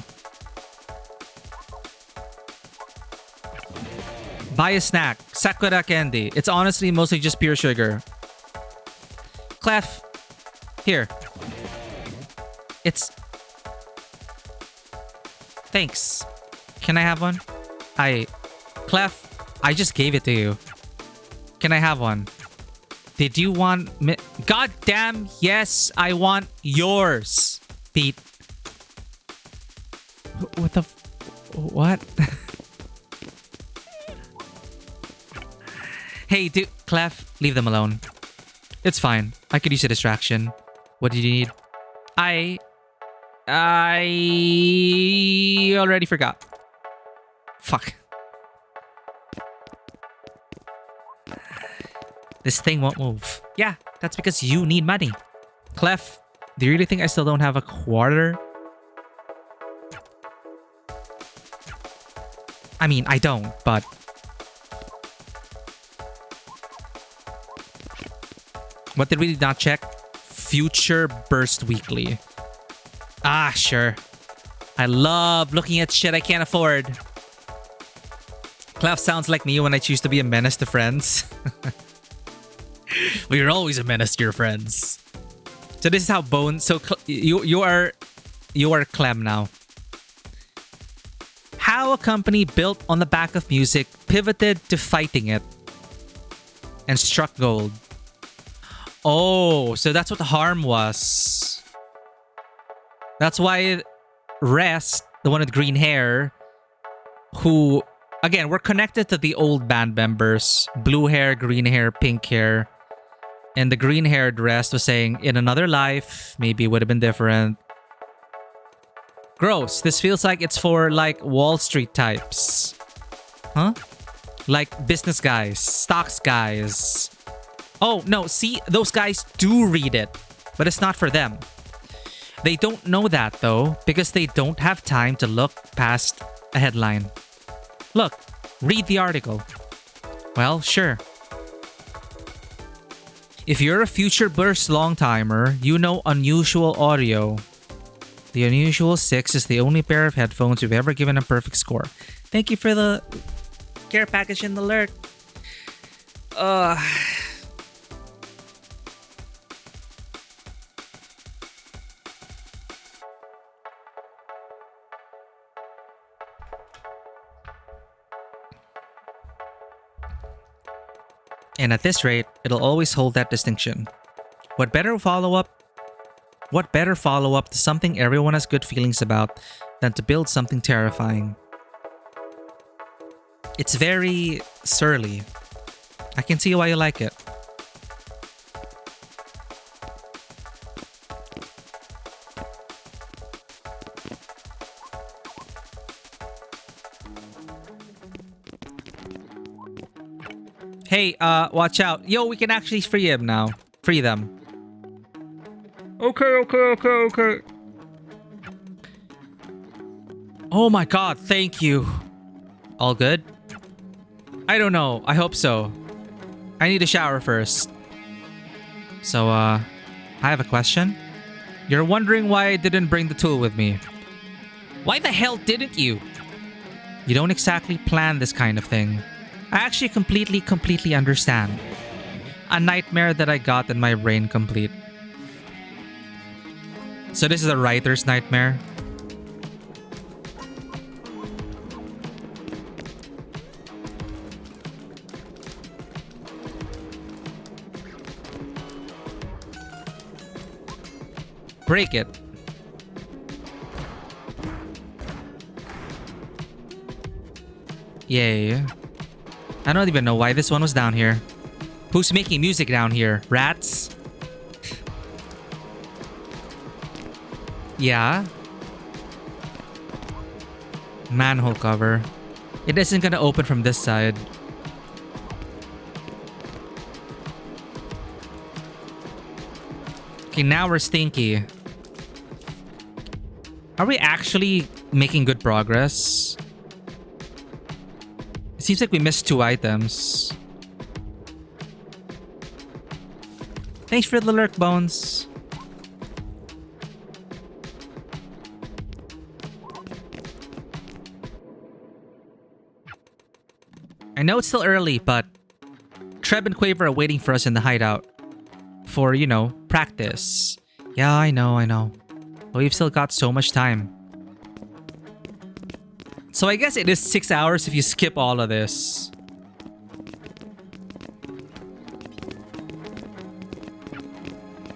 Buy a snack. Sakura candy. It's honestly mostly just pure sugar. Clef. Here. It's... Thanks. Can I have one? Clef, I just gave it to you. Can I have one? Did you want me? God damn, yes, I want yours. Pete. What the what? Hey, dude, Clef, leave them alone. It's fine. I could use a distraction. What did you need? I already forgot. Fuck. This thing won't move. Yeah, that's because you need money. Clef, do you really think I still don't have a quarter? I mean, I don't, but... What did we not check? Future Burst Weekly. Ah, sure. I love looking at shit I can't afford. Clef sounds like me when I choose to be a menace to friends. Well, you're always a menace to your friends. So this is how Bone... So you are Clem now. How a company built on the back of music pivoted to fighting it and struck gold. Oh, so that's what the harm was. That's why Rest, the one with green hair, who, again, we're connected to the old band members. Blue hair, green hair, pink hair. And the green-haired Rest was saying, in another life, maybe it would have been different. Gross. This feels like it's for like Wall Street types. Huh? Like business guys, stocks guys. Oh, no, see, those guys do read it, but it's not for them. They don't know that though, because they don't have time to look past a headline. Look, read the article. Well, sure. If you're a Future Burst long-timer, you know Unusual Audio. The Unusual 6 is the only pair of headphones we've ever given a perfect score. Thank you for the care package and the alert. And at this rate, it'll always hold that distinction. What better follow-up to something everyone has good feelings about than to build something terrifying? It's very surly. I can see why you like it. Hey, watch out. Yo, we can actually free him now. Free them. Okay. Oh my god, thank you. All good? I don't know. I hope so. I need a shower first. So, I have a question. You're wondering why I didn't bring the tool with me. Why the hell didn't you? You don't exactly plan this kind of thing. I actually completely understand. A nightmare that I got in my brain complete. So this is a writer's nightmare. Break it. Yay. I don't even know why this one was down here. Who's making music down here? Rats? Yeah. Manhole cover. It isn't gonna open from this side. Okay, now we're stinky. Are we actually making good progress? It seems like we missed 2 items. Thanks for the lurk, Bones. I know it's still early, but Treb and Quaver are waiting for us in the hideout. For, you know, practice. Yeah, I know. But we've still got so much time. So I guess it is 6 hours if you skip all of this.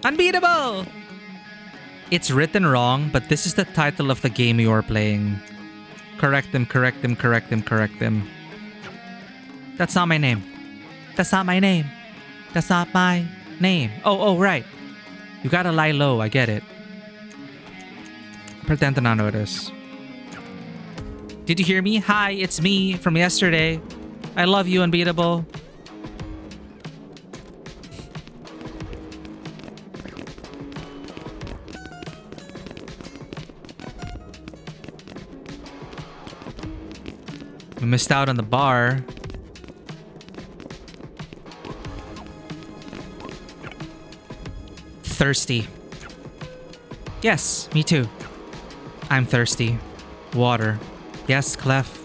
Unbeatable! It's written wrong, but this is the title of the game you are playing. Correct him. That's not my name. That's not my name. That's not my name. Oh, right. You gotta lie low, I get it. Pretend to not notice. Did you hear me? Hi, it's me from yesterday. I love you, Unbeatable. We missed out on the bar. Thirsty. Yes, me too. I'm thirsty. Water. Yes, Clef.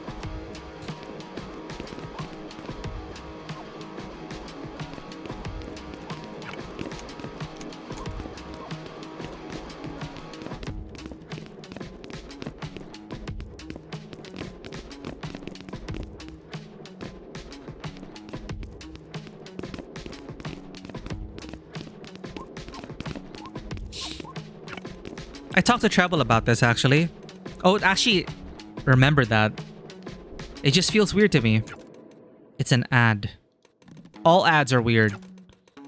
I talked to Treble about this actually. Oh, actually, remember that. It just feels weird to me. It's an ad. All ads are weird.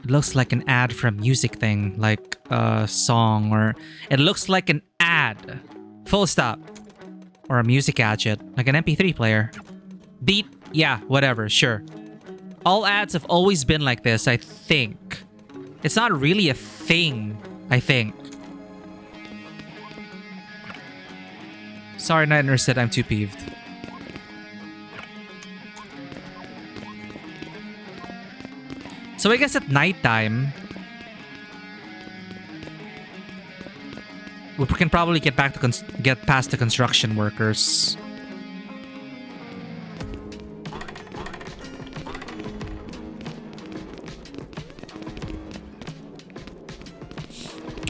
It looks like an ad for a music thing, like a song, or it looks like an ad Full stop. Or a music gadget, like an MP3 player. Beat, yeah, whatever, sure. All ads have always been like this, I think. It's not really a thing, I think. Sorry, not interested, I'm too peeved. So I guess at nighttime, we can probably get back to get past the construction workers.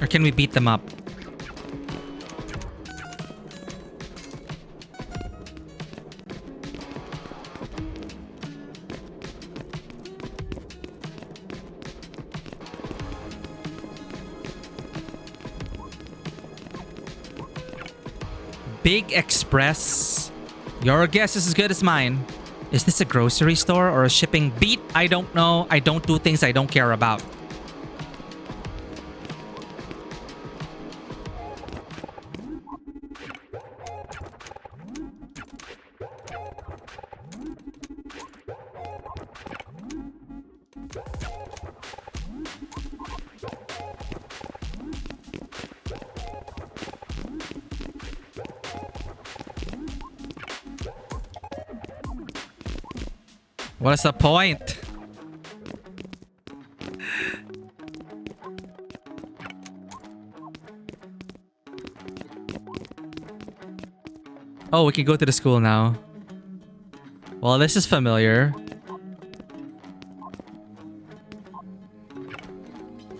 Or can we beat them up? Big Express. Your guess is as good as mine. Is this a grocery store or a shipping beat? I don't know. I don't do things I don't care about. What is the point? Oh, we can go to the school now. Well, this is familiar.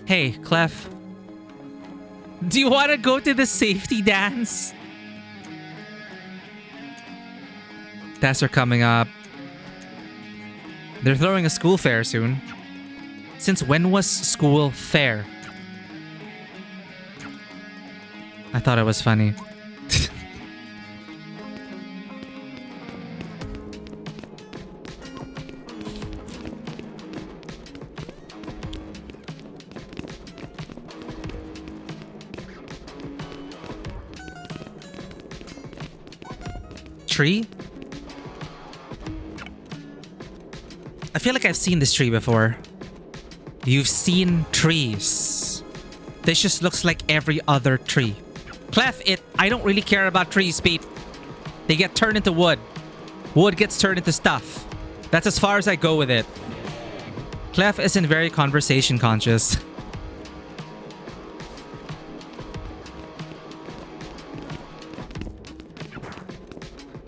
Hey, Clef. Do you want to go to the safety dance? Tests are coming up. They're throwing a school fair soon. Since when was school fair? I thought it was funny. Tree? I feel like I've seen this tree before. You've seen trees. This just looks like every other tree. Clef, I don't really care about trees, Pete. They get turned into wood. Wood gets turned into stuff. That's as far as I go with it. Clef isn't very conversation conscious.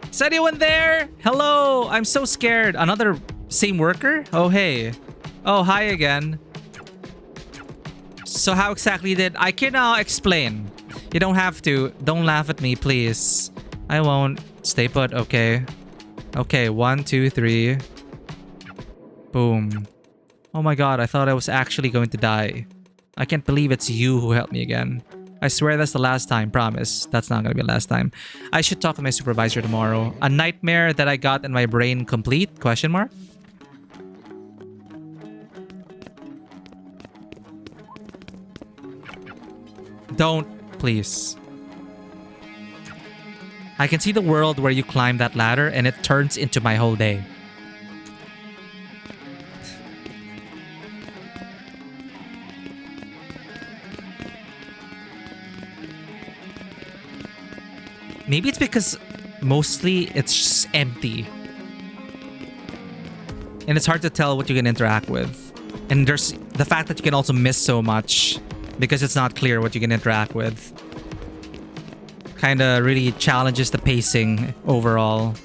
Is anyone there? Hello, I'm so scared. Another same worker? Oh, hey. Oh, hi again. So how exactly did... I can explain. You don't have to. Don't laugh at me, please. I won't. Stay put, okay. Okay, 1, 2, 3. Boom. Oh my god, I thought I was actually going to die. I can't believe it's you who helped me again. I swear that's the last time, promise. That's not gonna be the last time. I should talk to my supervisor tomorrow. A nightmare that I got in my brain complete? Question mark? Don't, please. I can see the world where you climb that ladder and it turns into my whole day. Maybe it's because mostly it's just empty. And it's hard to tell what you can interact with. And there's the fact that you can also miss so much because it's not clear what you can interact with. Kinda really challenges the pacing overall.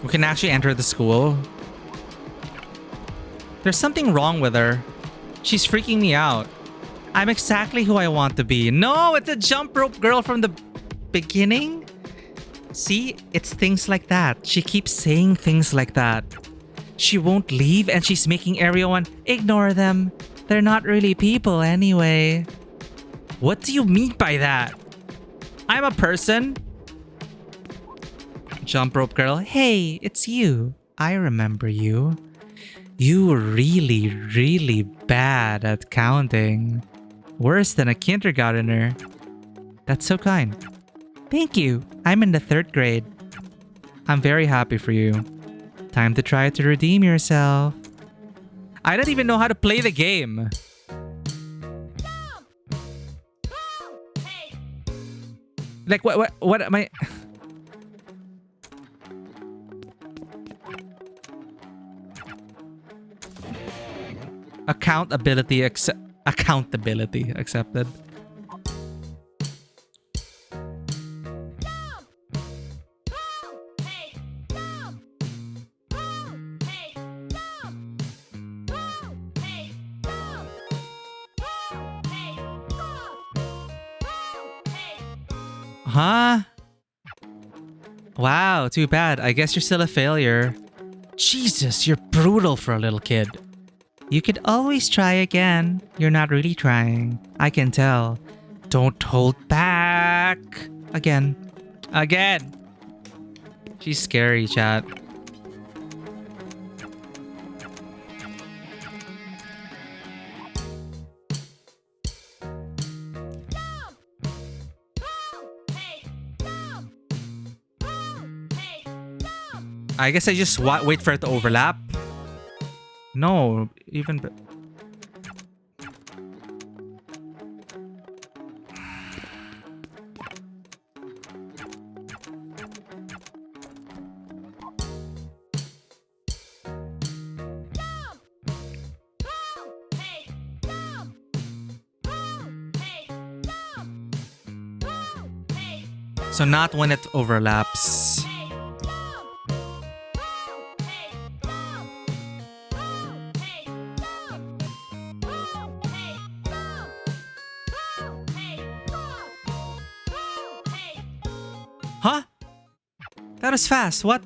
We can actually enter the school. There's something wrong with her. She's freaking me out. I'm exactly who I want to be. No, it's a jump rope girl from the beginning. See, it's things like that. She keeps saying things like that. She won't leave and she's making everyone ignore them. They're not really people anyway. What do you mean by that? I'm a person. Jump rope girl. Hey, it's you. I remember you. You were really, really bad at counting. Worse than a kindergartner. That's so kind. Thank you. I'm in the 3rd grade. I'm very happy for you. Time to try to redeem yourself. I don't even know how to play the game. Like, what am I... Accountability accepted. Huh? Wow, too bad. I guess you're still a failure. Jesus, you're brutal for a little kid. You could always try again. You're not really trying. I can tell. Don't hold back. Again. Again. She's scary, chat. I guess I just wait for it to overlap. No, even... So not when it overlaps. Huh? That was fast. What?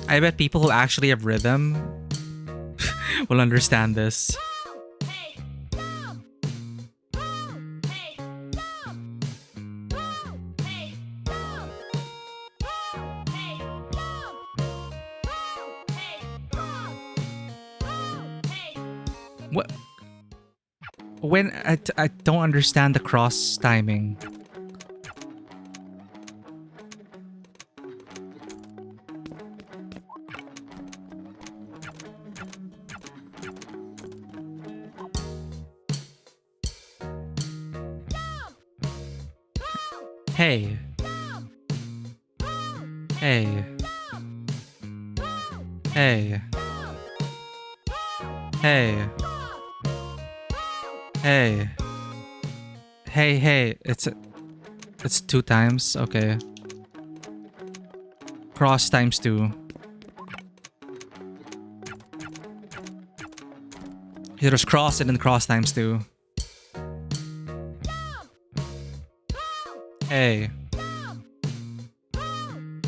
I bet people who actually have rhythm will understand this. What? When I don't understand the cross timing. Hey. Hey. Hey. Hey. Hey. Hey. It's 2 times. Okay. Cross times 2. There's cross and then cross times 2. Hey.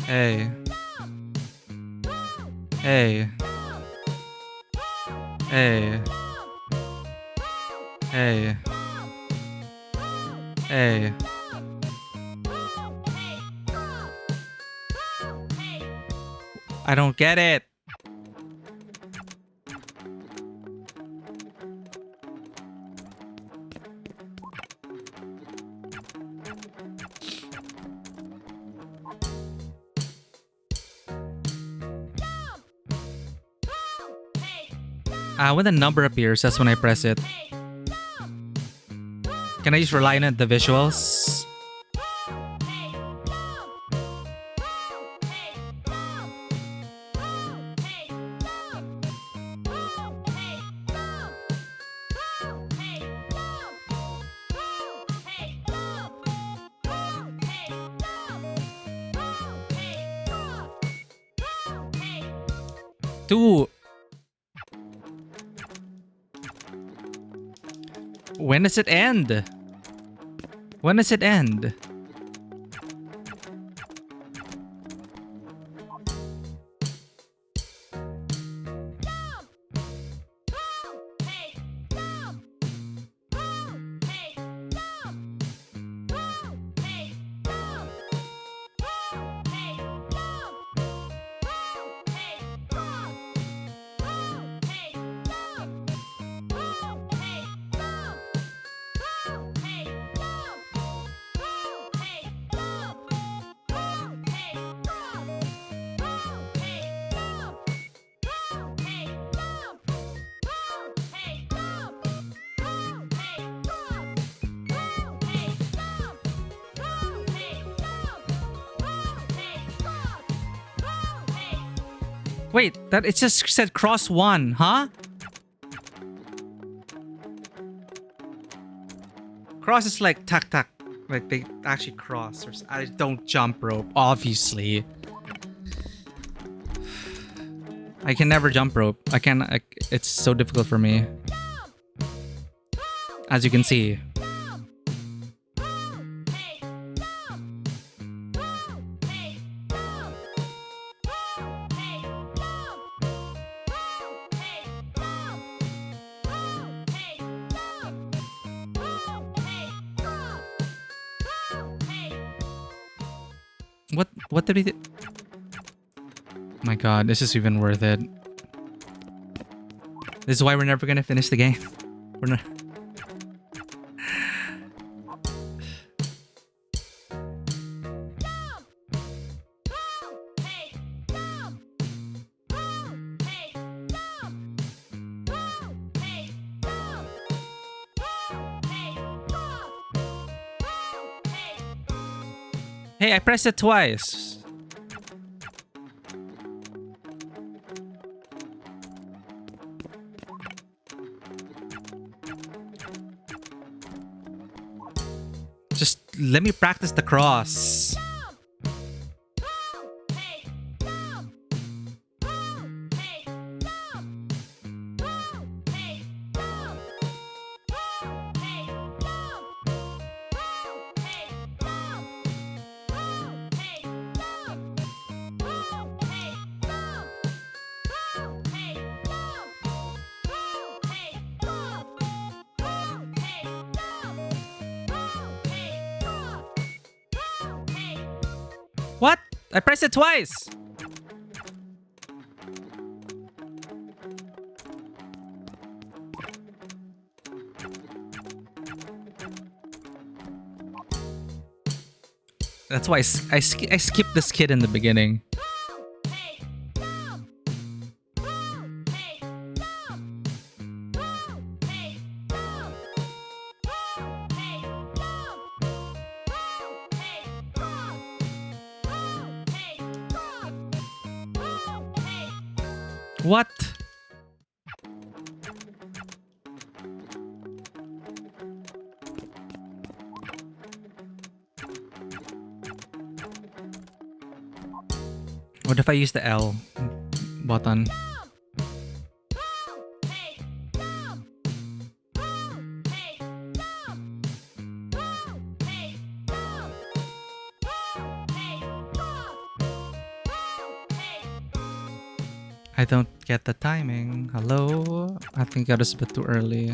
Hey. Hey. Hey. Hey. Hey. I don't get it. When the number appears, that's when I press it. Can I just rely on the visuals? Dude. When does it end? When does it end? Wait, that it just said cross one, huh? Cross is like tack tack, like they actually cross. Or I don't jump rope, obviously. I can never jump rope. It's so difficult for me. As you can see. What did he do? My god, this is even worth it. This is why we're never gonna finish the game. We're not. Hey, I pressed it twice. Just let me practice the cross. What? I pressed it twice. That's why I skipped this kid in the beginning. What? What if I use the L button? I don't get the timing. Hello? I think that is a bit too early.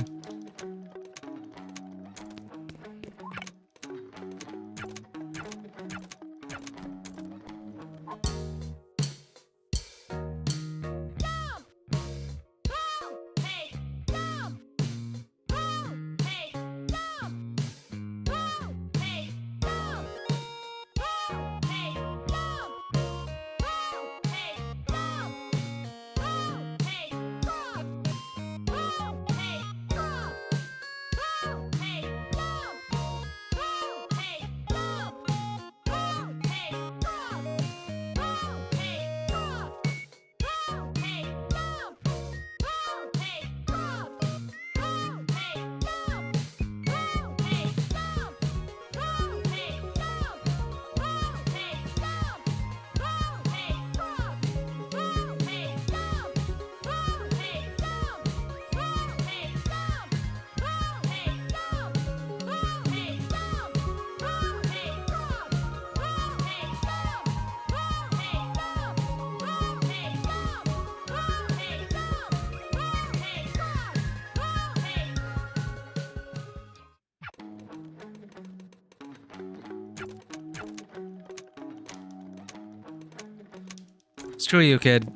Screw you, kid.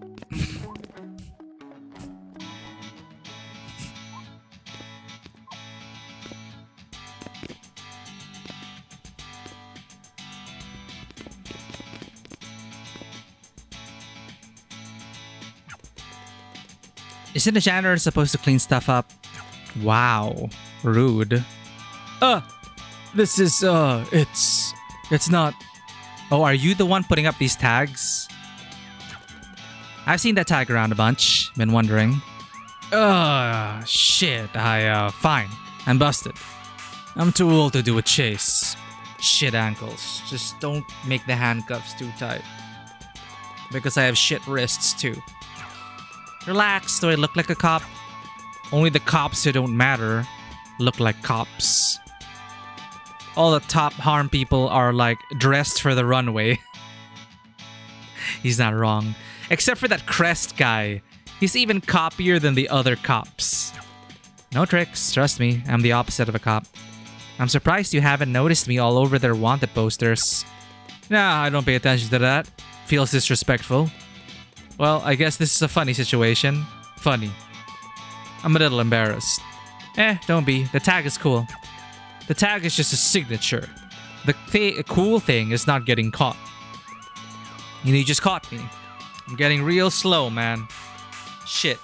Isn't the janitor supposed to clean stuff up? Wow. Rude. This is, it's not... Oh, are you the one putting up these tags? I've seen that tag around a bunch. Been wondering. Shit. Fine. I'm busted. I'm too old to do a chase. Shit ankles. Just don't make the handcuffs too tight. Because I have shit wrists too. Relax, do I look like a cop? Only the cops who don't matter look like cops. All the top harm people are like dressed for the runway. He's not wrong. Except for that Crest guy. He's even coppier than the other cops. No tricks, trust me, I'm the opposite of a cop. I'm surprised you haven't noticed me all over their wanted posters. Nah, I don't pay attention to that. Feels disrespectful. Well, I guess this is a funny situation. Funny. I'm a little embarrassed. Don't be. The tag is cool. The tag is just a signature. The cool thing is not getting caught. You just caught me. I'm getting real slow, man. Shit.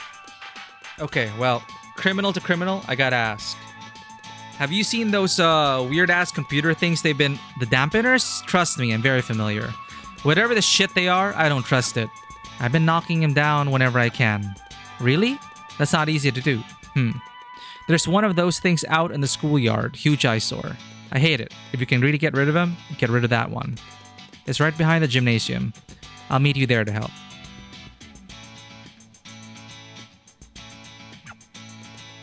Okay, well, criminal to criminal, I gotta ask. Have you seen those weird-ass computer things they've been... The dampeners? Trust me, I'm very familiar. Whatever the shit they are, I don't trust it. I've been knocking him down whenever I can. Really? That's not easy to do. There's one of those things out in the schoolyard. Huge eyesore. I hate it. If you can really get rid of him, get rid of that one. It's right behind the gymnasium. I'll meet you there to help.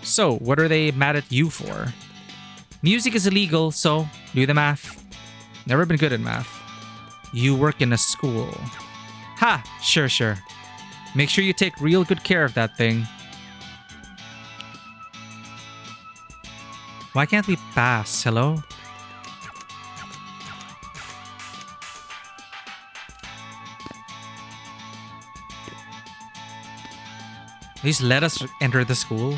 So, what are they mad at you for? Music is illegal, so do the math. Never been good at math. You work in a school. Ha! Sure. Make sure you take real good care of that thing. Why can't we pass? Hello? Please let us enter the school.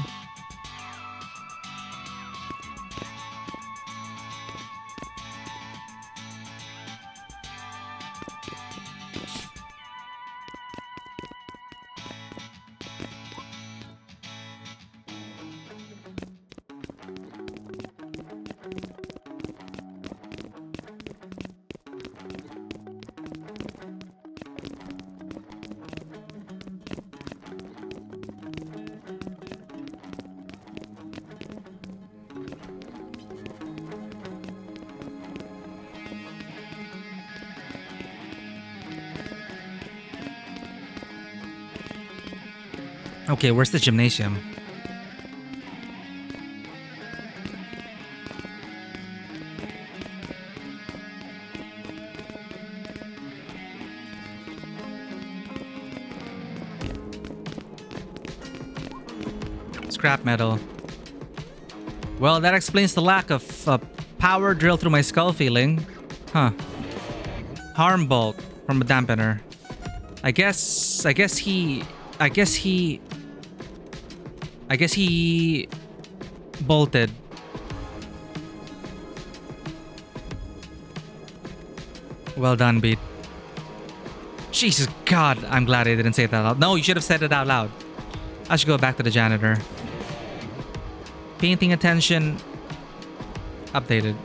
Okay, where's the gymnasium? Scrap metal. Well, that explains the lack of power drill through my skull feeling. Huh. Harm bolt from a dampener. I guess he bolted. Well done, Beat. Jesus God, I'm glad I didn't say that out loud. No, you should have said it out loud. I should go back to the janitor. Painting attention. Updated.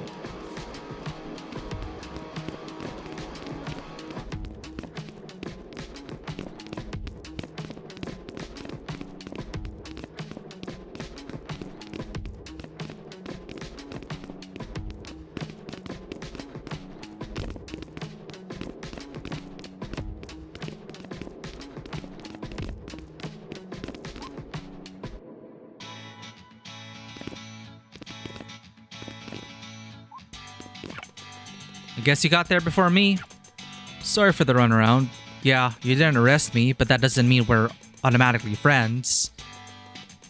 I guess you got there before me. Sorry for the runaround. Yeah, you didn't arrest me, but that doesn't mean we're automatically friends.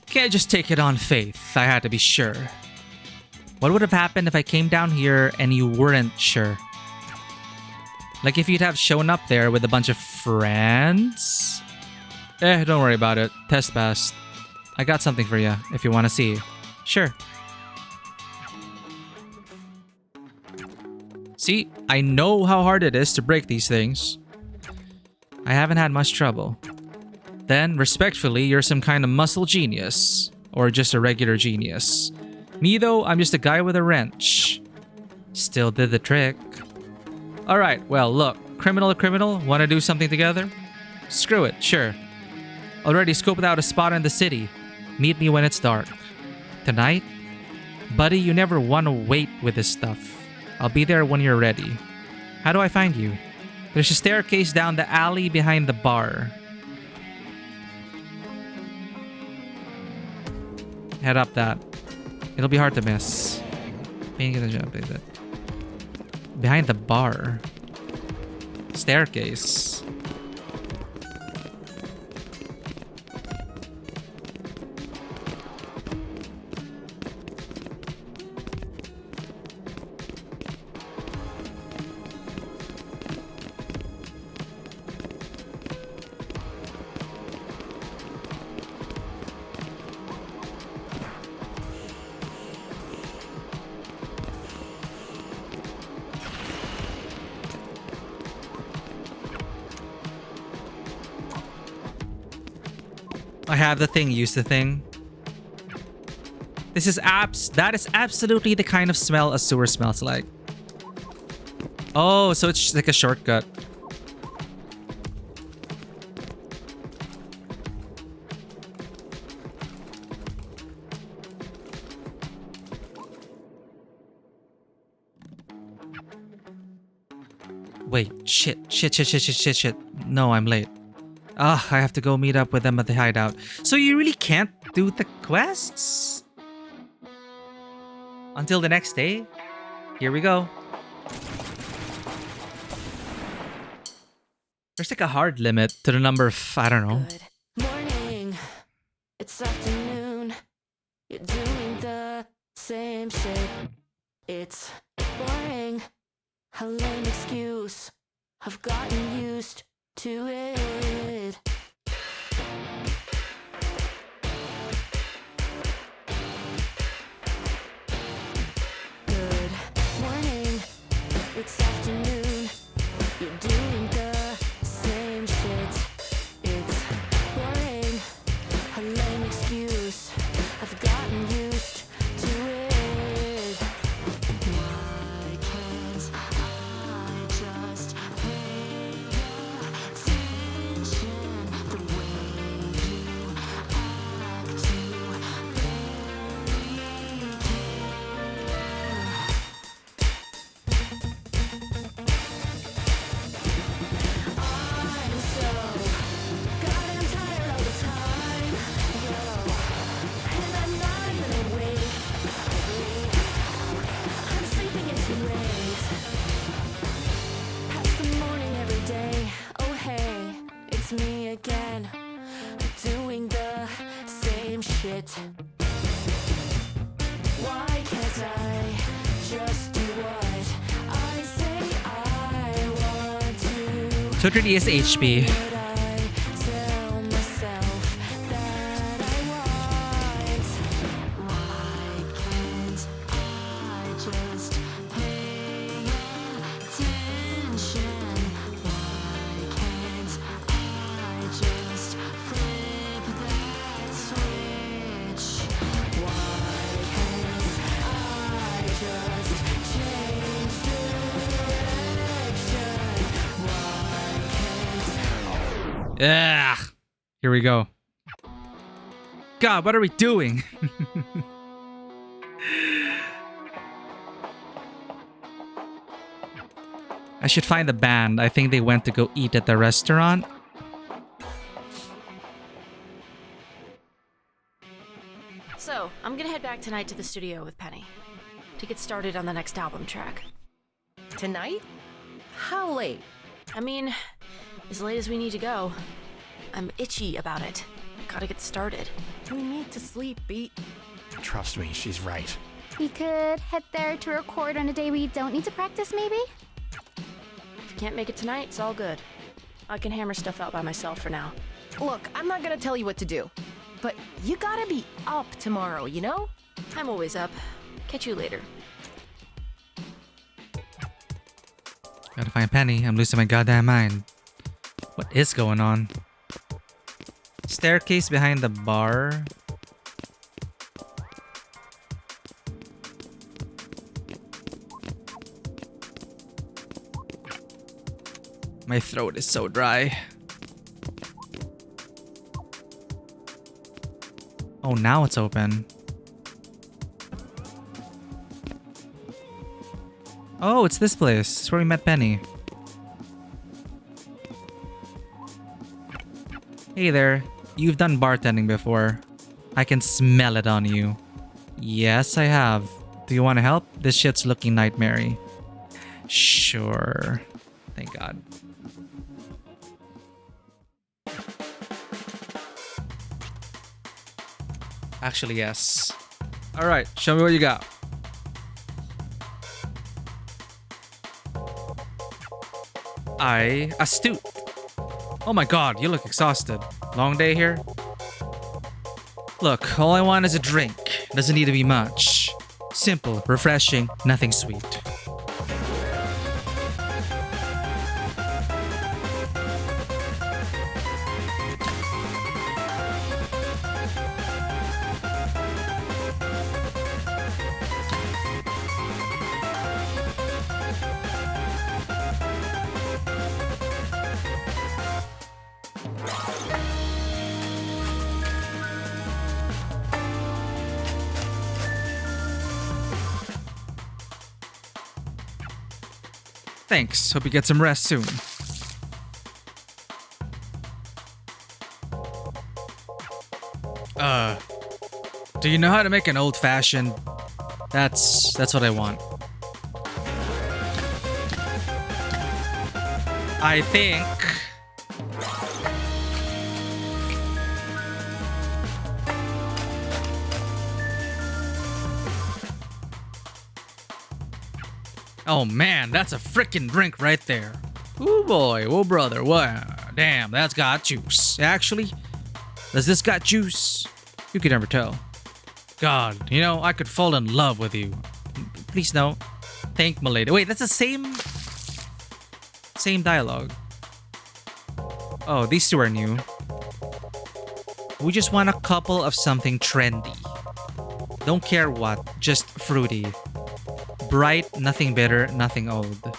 Can't just take it on faith. I had to be sure. What would have happened if I came down here and you weren't sure? Like if you'd have shown up there with a bunch of friends. Don't worry about it. Test passed. I got something for you if you want to see. Sure. See, I know how hard it is to break these things. I haven't had much trouble. Then, respectfully, you're some kind of muscle genius. Or just a regular genius. Me though, I'm just a guy with a wrench. Still did the trick. Alright, well look. Criminal to criminal, wanna do something together? Screw it, sure. Already scoped out a spot in the city. Meet me when it's dark. Tonight? Buddy, you never wanna wait with this stuff. I'll be there when you're ready. How do I find you? There's a staircase down the alley behind the bar. Head up that. It'll be hard to miss. Behind the bar. Staircase. I have the thing, use the thing. That is absolutely the kind of smell a sewer smells like. Oh, so it's just like a shortcut. Wait, shit. No, I'm late. I have to go meet up with them at the hideout. So you really can't do the quests? Until the next day? Here we go. There's like a hard limit to the number of, I don't know. Good morning. It's afternoon. You're doing the same shit. It's boring. A lame excuse. I've gotten used to it. Good morning. It's afternoon. You're doing the same shit. It's boring. A lame excuse. I've gotten used to it. Why can't I just pay attention the way you act to I'm so goddamn tired all the time, yo, and I'm not even awake. I'm sleeping in too late. Past the morning every day. Oh hey, it's me again, doing the same shit. Why can't I just do what I say I want to? So it really is HP. What I tell myself that I want. Why can't I just pay attention? Why can't I just flip that switch? Why can't I just change direction? Why can't Ugh. Here we go. God, what are we doing? I should find the band. I think they went to go eat at the restaurant. So, I'm gonna head back tonight to the studio with Penny to get started on the next album track. Tonight? How late? I mean, as late as we need to go. I'm itchy about it. Gotta get started. We need to sleep, Beat. Trust me, she's right. We could head there to record on a day we don't need to practice, maybe? can't make it tonight, it's all good. I can hammer stuff out by myself for now. Look, I'm not gonna tell you what to do, but you gotta be up tomorrow, you know? I'm always up. Catch you later. Gotta find Penny. I'm losing my goddamn mind. What is going on? Staircase behind the bar. My throat is so dry. Oh, now it's open. Oh, it's this place. It's where we met Penny. Hey there. You've done bartending before. I can smell it on you. Yes, I have. Do you want to help? This shit's looking nightmare-y. Sure. Thank God. Actually, yes. Alright, show me what you got. Astute. Oh my god, you look exhausted. Long day here? Look, all I want is a drink. Doesn't need to be much. Simple, refreshing, nothing sweet. Thanks. Hope you get some rest soon. Do you know how to make an old-fashioned? That's what I want. I think oh man, that's a freaking drink right there. Oh boy, oh brother, wow. Damn, that's got juice. Actually, does this got juice? You could never tell. God, you know, I could fall in love with you. Please no. Thank my lady. Wait, that's the same dialogue. Oh, these two are new. We just want a couple of something trendy. Don't care what, just fruity. Bright, nothing bitter, nothing old.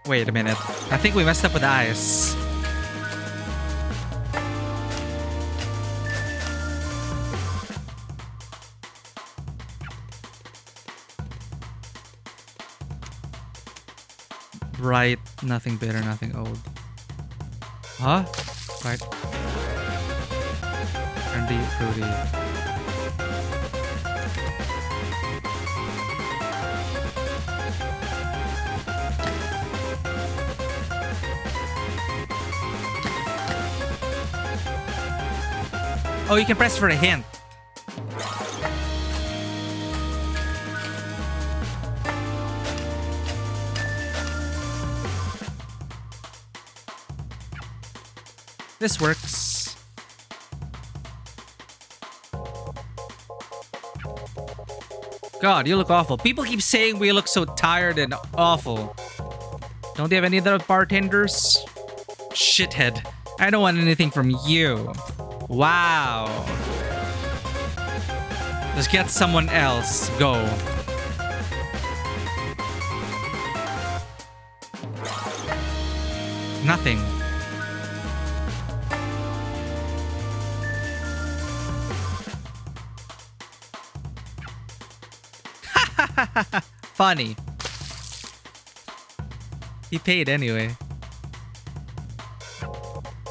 Wait a minute. I think we messed up with the ice. Bright, nothing bitter, nothing old. Huh? Right. Trendy, fruity. Oh, you can press for a hint. This works. God, you look awful. People keep saying we look so tired and awful. Don't they have any other bartenders? Shithead. I don't want anything from you. Wow. Just get someone else. Go. Nothing. Funny. He paid anyway.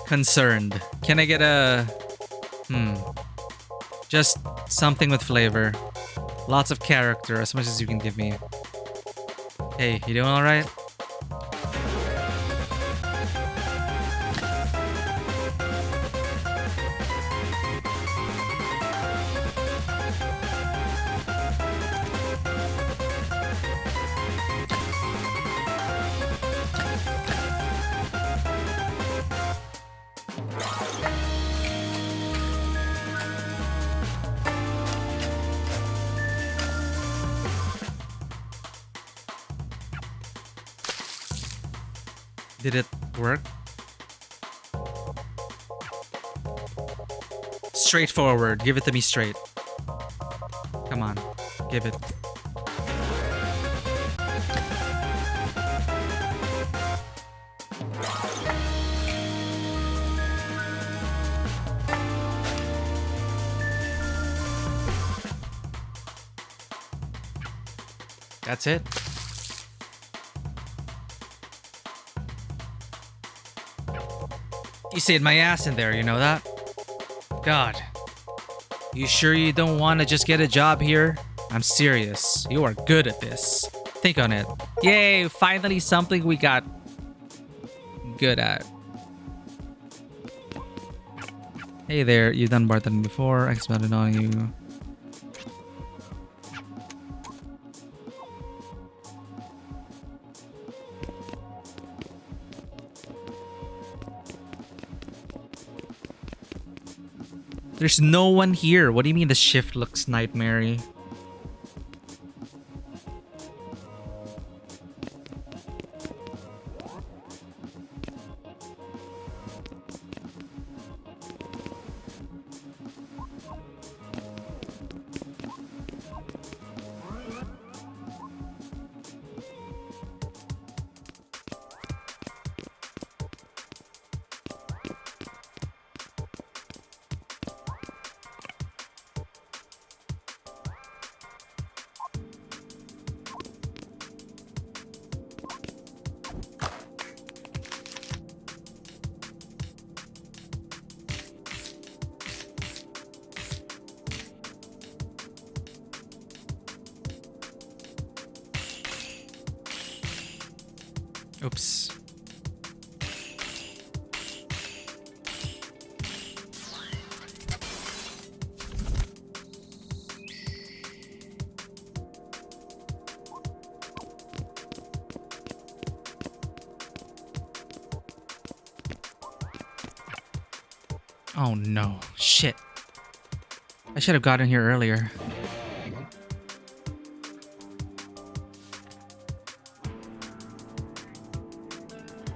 Concerned. Can I get a... Just something with flavor. Lots of character, as much as you can give me. Hey, you doing all right? Did it work? Straightforward. Give it to me straight. Come on. Give it. That's it. You saved my ass in there, you know that? God. You sure you don't want to just get a job here? I'm serious. You are good at this. Think on it. Yay, finally something we got good at. Hey there, you've done bartending before. Expanded on you. There's no one here. What do you mean the shift looks nightmare-y? Oops. Oh no. Shit. I should have gotten here earlier.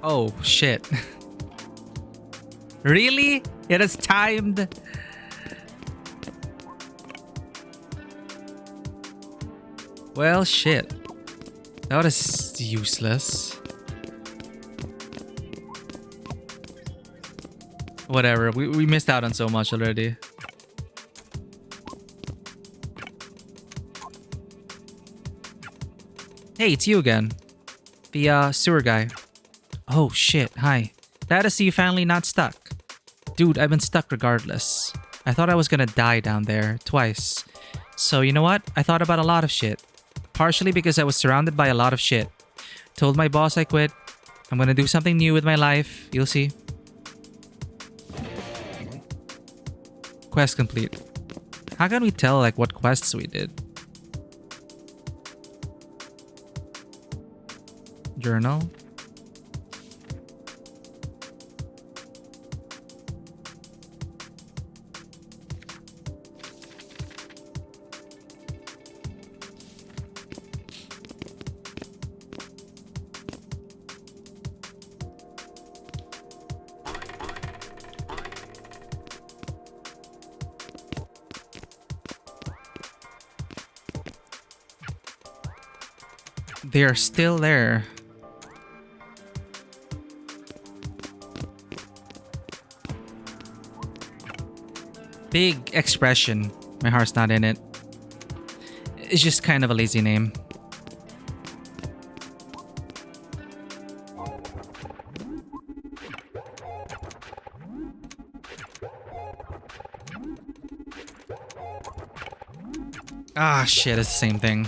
Oh, shit. Really? It is timed? Well, shit. That was useless. Whatever, we missed out on so much already. Hey, it's you again. The, sewer guy. Oh shit, hi. Glad to see you finally not stuck. Dude, I've been stuck regardless. I thought I was gonna die down there, twice. So you know what? I thought about a lot of shit. Partially because I was surrounded by a lot of shit. Told my boss I quit. I'm gonna do something new with my life. You'll see. Quest complete. How can we tell like what quests we did? Journal. They are still there. Big expression. My heart's not in it. It's just kind of a lazy name. Ah, shit, it's the same thing.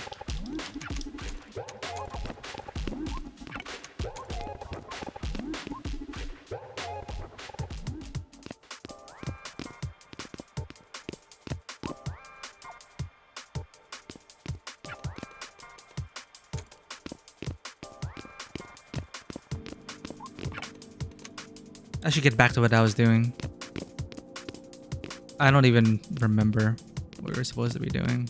I should get back to what I was doing. I don't even remember what we were supposed to be doing.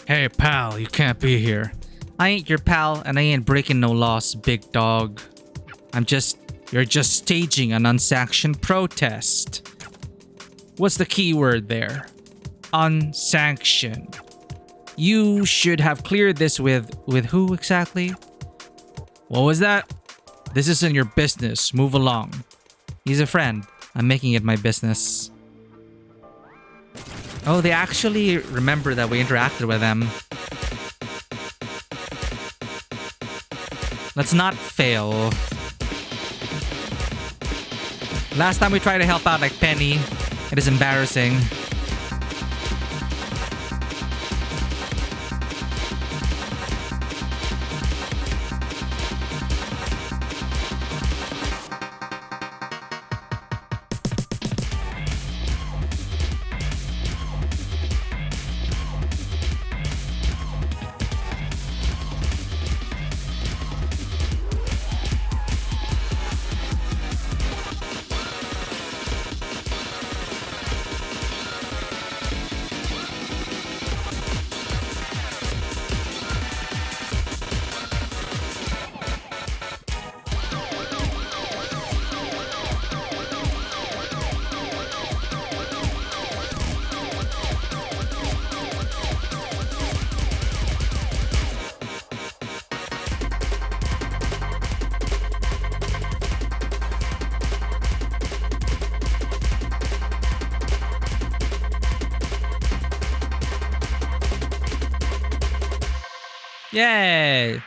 Hey pal, you can't be here. I ain't your pal and I ain't breaking no laws, big dog. You're just staging an unsanctioned protest. What's the key word there? Unsanctioned. You should have cleared this with who exactly? What was that? This isn't your business. Move along. He's a friend. I'm making it my business. Oh, they actually remember that we interacted with them. Let's not fail. Last time we tried to help out like Penny, it is embarrassing. Yay!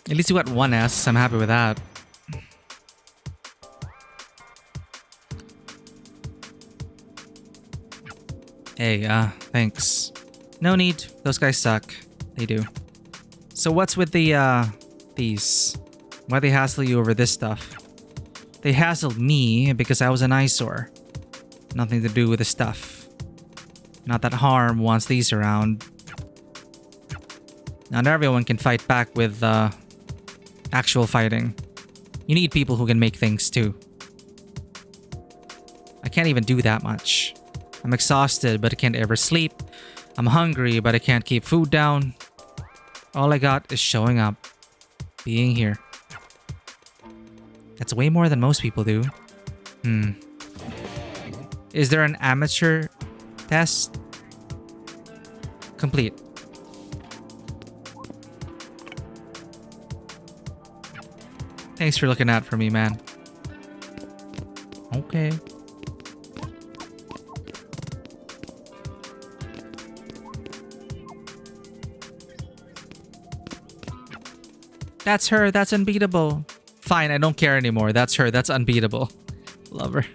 At least you got one S. I'm happy with that. Hey, thanks. No need. Those guys suck. They do. So what's with the, these? Why they hassle you over this stuff? They hassled me because I was an eyesore. Nothing to do with the stuff. Not that harm wants these around. Not everyone can fight back with, actual fighting. You need people who can make things too. I can't even do that much. I'm exhausted, but I can't ever sleep. I'm hungry, but I can't keep food down. All I got is showing up. Being here. That's way more than most people do. Is there an amateur test? Complete. Thanks for looking out for me, man. Okay. That's her. That's unbeatable. Fine, I don't care anymore. That's her. That's unbeatable. Love her.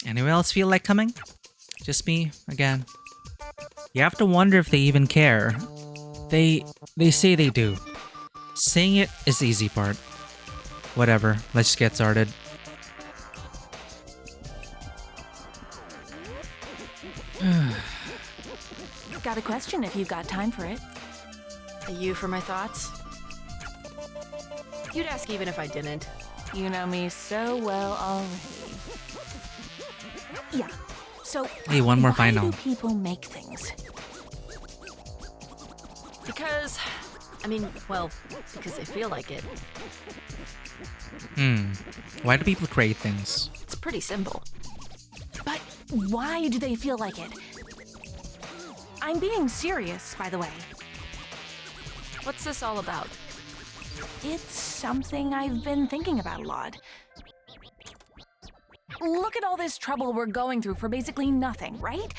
Anyone else feel like coming? Just me, again. You have to wonder if they even care. They say they do. Saying it is the easy part. Whatever, let's just get started. Got a question if you've got time for it. A you for my thoughts? You'd ask even if I didn't. You know me so well already. Yeah. So, Hey, one more why final. do people make things? Because, because they feel like it. Why do people create things? It's pretty simple. But why do they feel like it? I'm being serious, by the way. What's this all about? It's something I've been thinking about a lot. Look at all this trouble we're going through for basically nothing, right?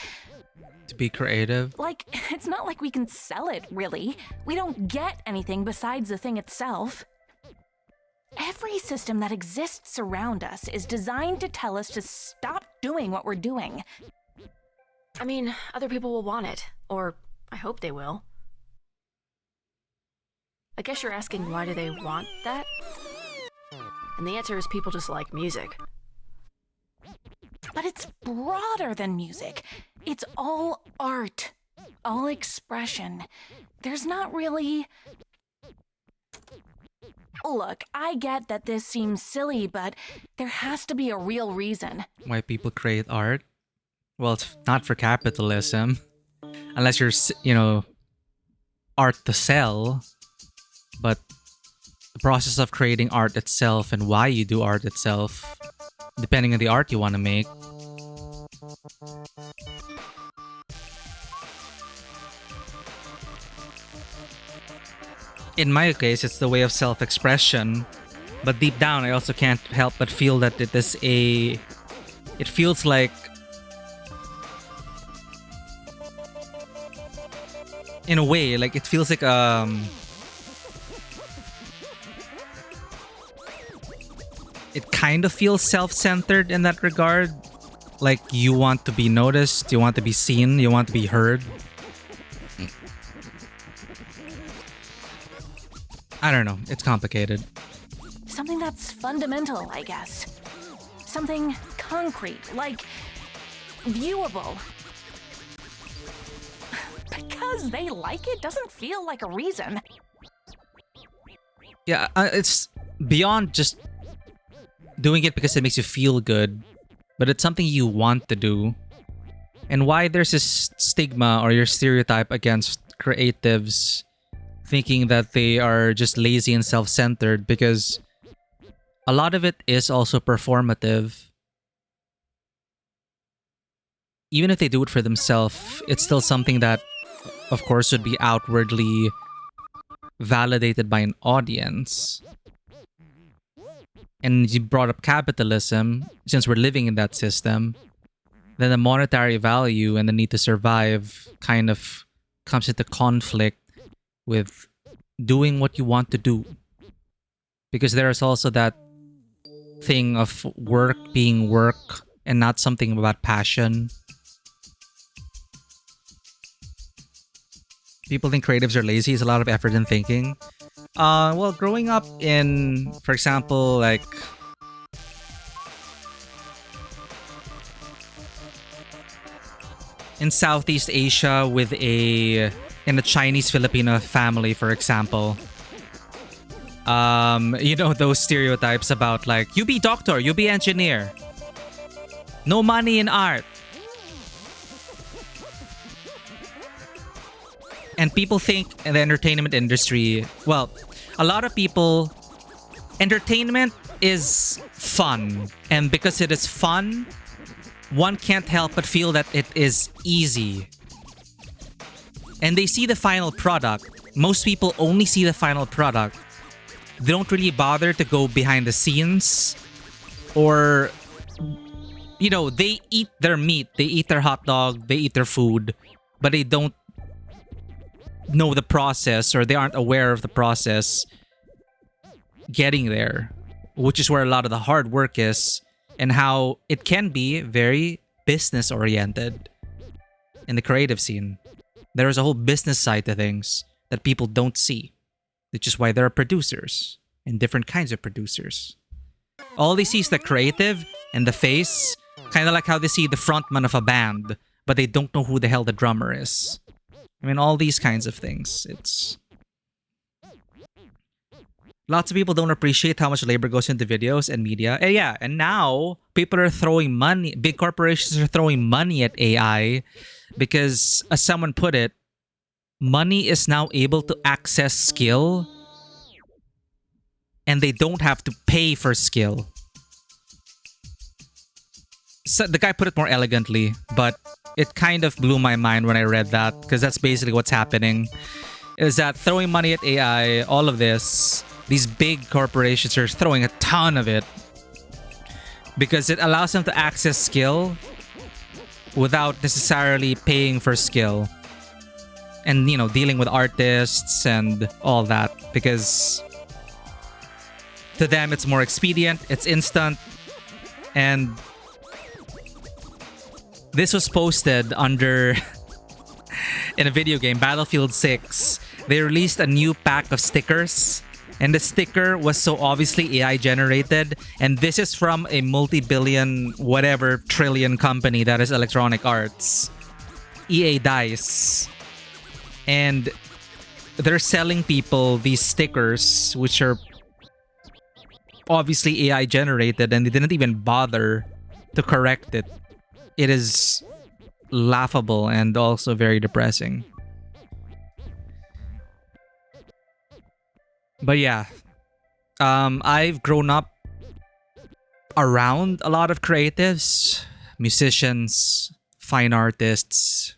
To be creative? Like, it's not like we can sell it, really. We don't get anything besides the thing itself. Every system that exists around us is designed to tell us to stop doing what we're doing. I mean, other people will want it. Or, I hope they will. I guess you're asking why do they want that? And the answer is people just like music. But it's broader than music. It's all art, all expression. There's not really... Look, I get that this seems silly, but there has to be a real reason. Why people create art? Well, it's not for capitalism. Unless you're, art to sell. But the process of creating art itself and why you do art itself, depending on the art you want to make. In my case, it's the way of self-expression. But deep down, I also can't help but feel that it feels like... In a way, like it feels like it kind of feels self-centered in that regard. Like you want to be noticed, you want to be seen, you want to be heard. I don't know, it's complicated. Something that's fundamental, I guess. Something concrete, like viewable. Because they like it doesn't feel like a reason. Yeah, it's beyond just doing it because it makes you feel good, but it's something you want to do. And why there's this stigma or your stereotype against creatives thinking that they are just lazy and self-centered, because a lot of it is also performative. Even if they do it for themselves, it's still something that, of course, would be outwardly validated by an audience. And you brought up capitalism, since we're living in that system, then the monetary value and the need to survive kind of comes into conflict with doing what you want to do. Because there's also that thing of work being work and not something about passion. People think creatives are lazy. It's a lot of effort and thinking. Well, growing up in, for example, like... in Southeast Asia in a Chinese-Filipino family, for example. Those stereotypes about like, you be doctor, you be engineer. No money in art. And people think in the entertainment industry, well, a lot of people, entertainment is fun. And because it is fun, one can't help but feel that it is easy. And they see the final product. Most people only see the final product. They don't really bother to go behind the scenes. Or, they eat their meat. They eat their hot dog. They eat their food. But they don't know the process, or they aren't aware of the process getting there, which is where a lot of the hard work is, and how it can be very business oriented in the creative scene. There is a whole business side to things that people don't see, which is why there are producers and different kinds of producers. All they see is the creative and the face, kind of like how they see the frontman of a band, but they don't know who the hell the drummer is. I mean, all these kinds of things. Lots of people don't appreciate how much labor goes into videos and media. And yeah, and now people are throwing money, big corporations are throwing money at AI because, as someone put it, money is now able to access skill and they don't have to pay for skill. So the guy put it more elegantly, but it kind of blew my mind when I read that, because that's basically what's happening. Is that throwing money at AI, all of this, these big corporations are throwing a ton of it because it allows them to access skill without necessarily paying for skill. And, you know, dealing with artists and all that, because to them it's more expedient, it's instant. And this was posted under in a video game, Battlefield 6. They released a new pack of stickers, and the sticker was so obviously AI generated, and this is from a multi-billion whatever trillion company that is Electronic Arts, EA Dice. And they're selling people these stickers which are obviously AI generated, and they didn't even bother to correct it. It is laughable and also very depressing. But yeah, I've grown up around a lot of creatives, musicians, fine artists,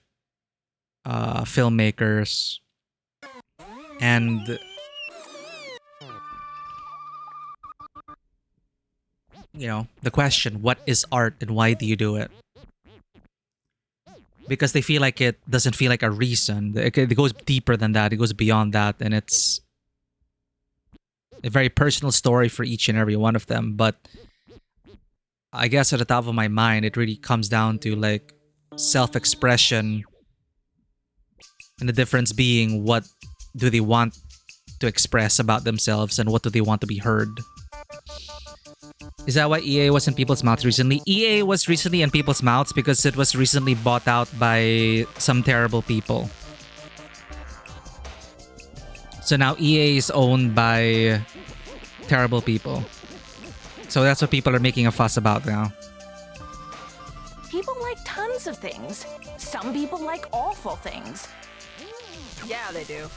filmmakers, and you know, the question, what is art and why do you do it? Because they feel like it doesn't feel like a reason. It goes deeper than that. It goes beyond that. And it's a very personal story for each and every one of them. But I guess at the top of my mind, it really comes down to like self-expression, and the difference being what do they want to express about themselves and what do they want to be heard. Is that why EA was in people's mouths recently? EA was recently in people's mouths because it was recently bought out by some terrible people. So now EA is owned by terrible people. So that's what people are making a fuss about now. People like tons of things. Some people like awful things. Yeah, they do.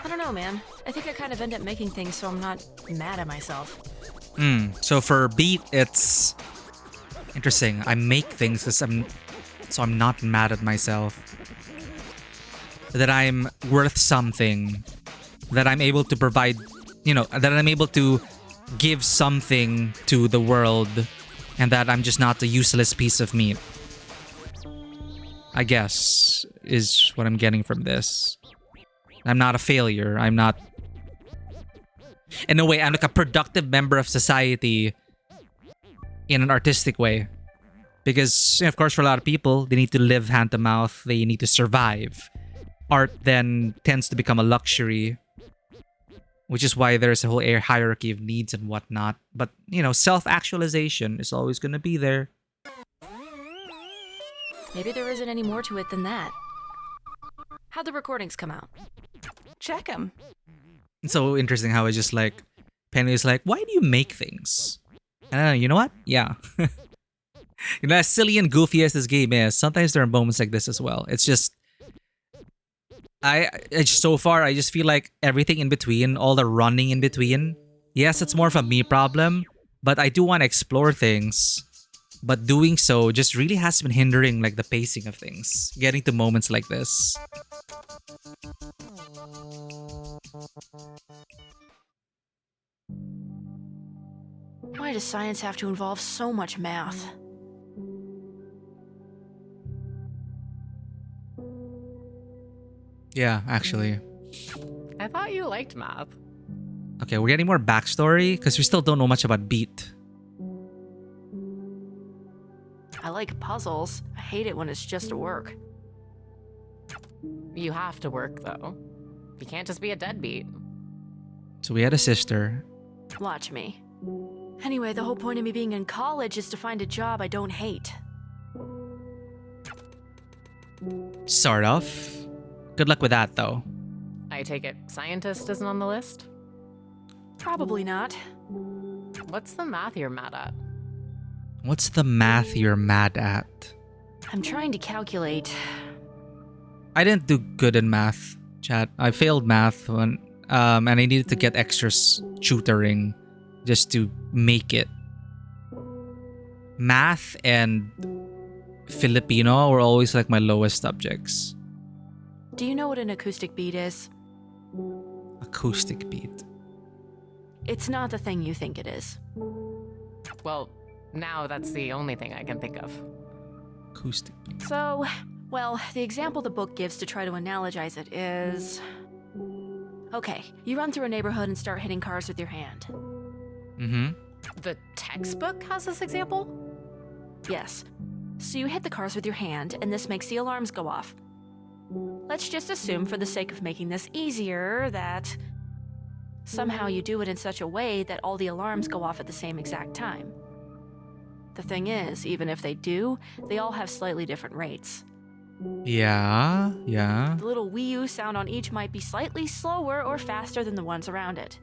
I don't know, man. I think I kind of end up making things so I'm not mad at myself. So for Beat, it's interesting. I make things so I'm not mad at myself. That I'm worth something. That I'm able to provide, you know, that I'm able to give something to the world, and that I'm just not a useless piece of meat, I guess, is what I'm getting from this. I'm not a failure. I'm not... In a way, I'm like a productive member of society in an artistic way. Because, you know, of course, for a lot of people, they need to live hand to mouth. They need to survive. Art then tends to become a luxury, which is why there's a whole hierarchy of needs and whatnot. But, you know, self-actualization is always going to be there. Maybe there isn't any more to it than that. How'd the recordings come out? Check them. It's so interesting how it's just like, Penny is like, why do you make things? And you know what? Yeah. You know, as silly and goofy as this game is, sometimes there are moments like this as well. It's just, so far, I just feel like everything in between, all the running in between, yes, it's more of a me problem, but I do want to explore things. But doing so just really has been hindering like the pacing of things, getting to moments like this. Why does science have to involve so much math? Yeah, actually. I thought you liked math. Okay, we're getting more backstory because we still don't know much about Beat. I like puzzles. I hate it when it's just work. You have to work, though. You can't just be a deadbeat. So we had a sister. Watch me. Anyway, the whole point of me being in college is to find a job I don't hate. Sort of. Good luck with that, though. I take it scientist isn't on the list? Probably not. What's the math you're mad at? What's the math you're mad at? I'm trying to calculate. I didn't do good in math, chat. I failed math when, and I needed to get extra tutoring just to make it. Math and Filipino were always like my lowest subjects. Do you know what an acoustic beat is? Acoustic beat. It's not the thing you think it is. Well, now that's the only thing I can think of. Acoustic beat. So, well, the example the book gives to try to analogize it is... Okay, you run through a neighborhood and start hitting cars with your hand. Mm-hmm. The textbook has this example? Yes. So you hit the cars with your hand, and this makes the alarms go off. Let's just assume, for the sake of making this easier, that somehow you do it in such a way that all the alarms go off at the same exact time. The thing is, even if they do, they all have slightly different rates. Yeah. The little wee oo sound on each might be slightly slower or faster than the ones around it.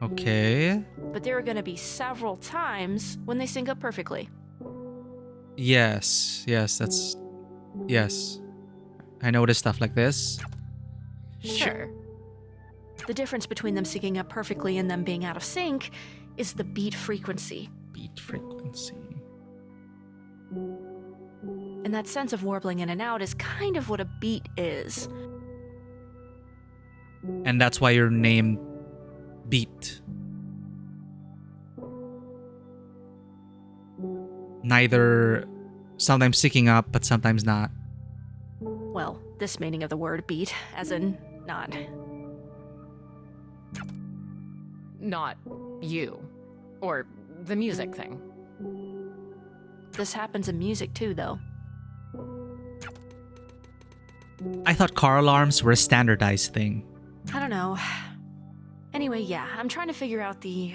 Okay. But there are going to be several times when they sync up perfectly. Yes. Yes. I noticed stuff like this. Sure. The difference between them syncing up perfectly and them being out of sync is the beat frequency. Beat frequency. And that sense of warbling in and out is kind of what a beat is. And that's why you're named Beat. Neither sometimes syncing up, but sometimes not. Well, this meaning of the word beat, as in not. Not you. Or the music thing. This happens in music too, though. I thought car alarms were a standardized thing. I don't know. Anyway, yeah, I'm trying to figure out the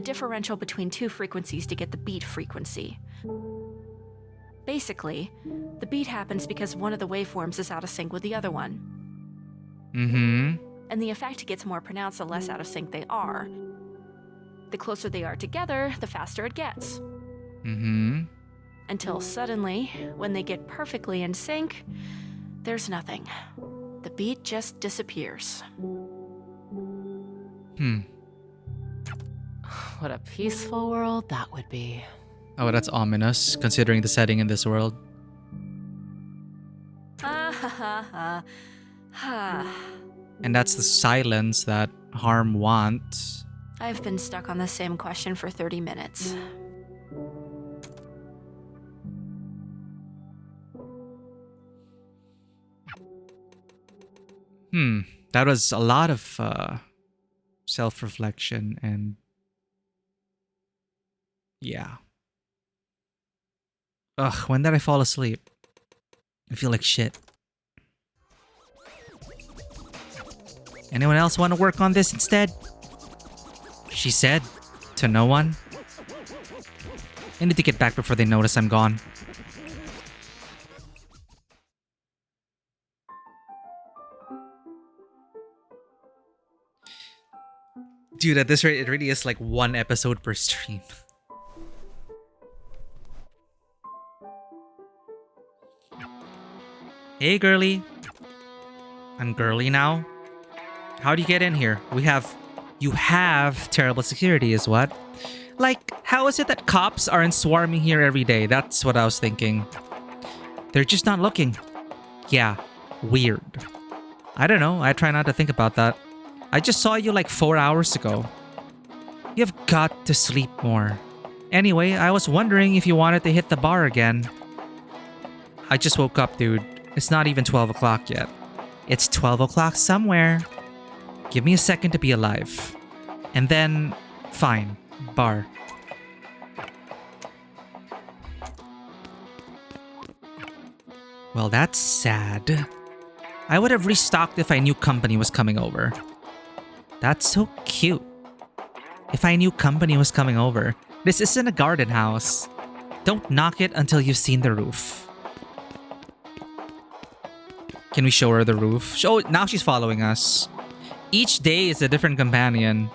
differential between two frequencies to get the beat frequency. Basically, the beat happens because one of the waveforms is out of sync with the other one. Mm-hmm. And the effect gets more pronounced the less out of sync they are. The closer they are together, the faster it gets. Mm-hmm. Until suddenly, when they get perfectly in sync, there's nothing. The beat just disappears. What a peaceful world that would be. Oh, that's ominous, considering the setting in this world. And that's the silence that Harm wants. I've been stuck on the same question for 30 minutes. That was a lot of self-reflection and yeah. Ugh, when did I fall asleep? I feel like shit. Anyone else want to work on this instead? She said to no one. I need to get back before they notice I'm gone. Dude, at this rate, it really is like one episode per stream. Hey, girly. I'm girly now. How do you get in here? You have terrible security is what? Like, how is it that cops aren't swarming here every day? That's what I was thinking. They're just not looking. Yeah, weird. I don't know. I try not to think about that. I just saw you like 4 hours ago. You've got to sleep more. Anyway, I was wondering if you wanted to hit the bar again. I just woke up, dude. It's not even 12 o'clock yet. It's 12 o'clock somewhere. Give me a second to be alive. And then, fine, bar. Well, that's sad. I would have restocked if I knew company was coming over. That's so cute. If I knew company was coming over. This isn't a garden house. Don't knock it until you've seen the roof. Can we show her the roof? Oh, now she's following us. Each day is a different companion.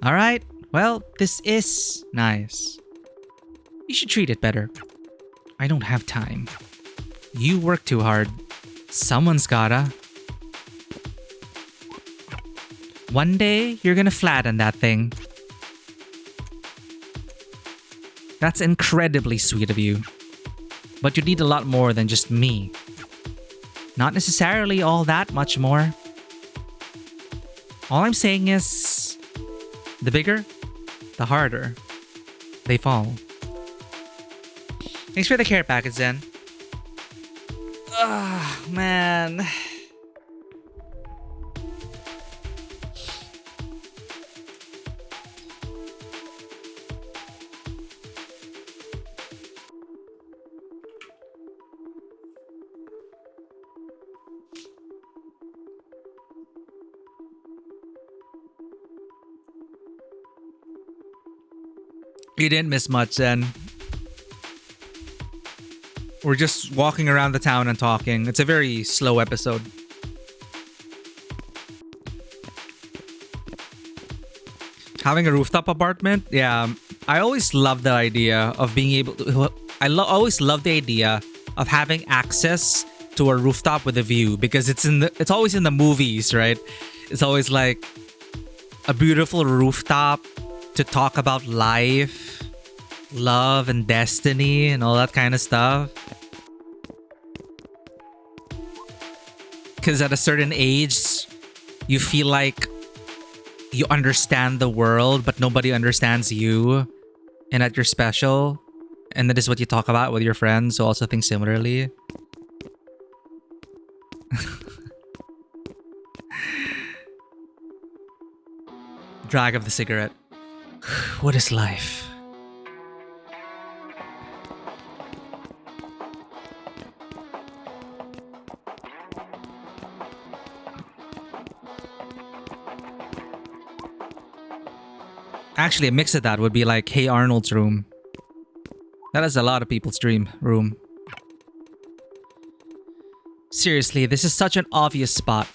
Alright, well, this is nice. You should treat it better. I don't have time. You work too hard. Someone's gotta. One day, you're gonna flatten that thing. That's incredibly sweet of you. But you need a lot more than just me. Not necessarily all that much more. All I'm saying is, the bigger, the harder they fall. Thanks for the care package, Zen. Ah, man. You didn't miss much, Zen. We're just walking around the town and talking. It's a very slow episode. Having a rooftop apartment? Yeah. I always love the idea of being able to... always love the idea of having access to a rooftop with a view, because it's always in the movies, right? It's always like a beautiful rooftop to talk about life, love, and destiny, and all that kind of stuff. Because at a certain age, you feel like you understand the world, but nobody understands you, and that you're special. And that is what you talk about with your friends who also think similarly. Drag of the cigarette. What is life? Actually, a mix of that would be like Hey Arnold's room. That is a lot of people's dream room. Seriously, this is such an obvious spot.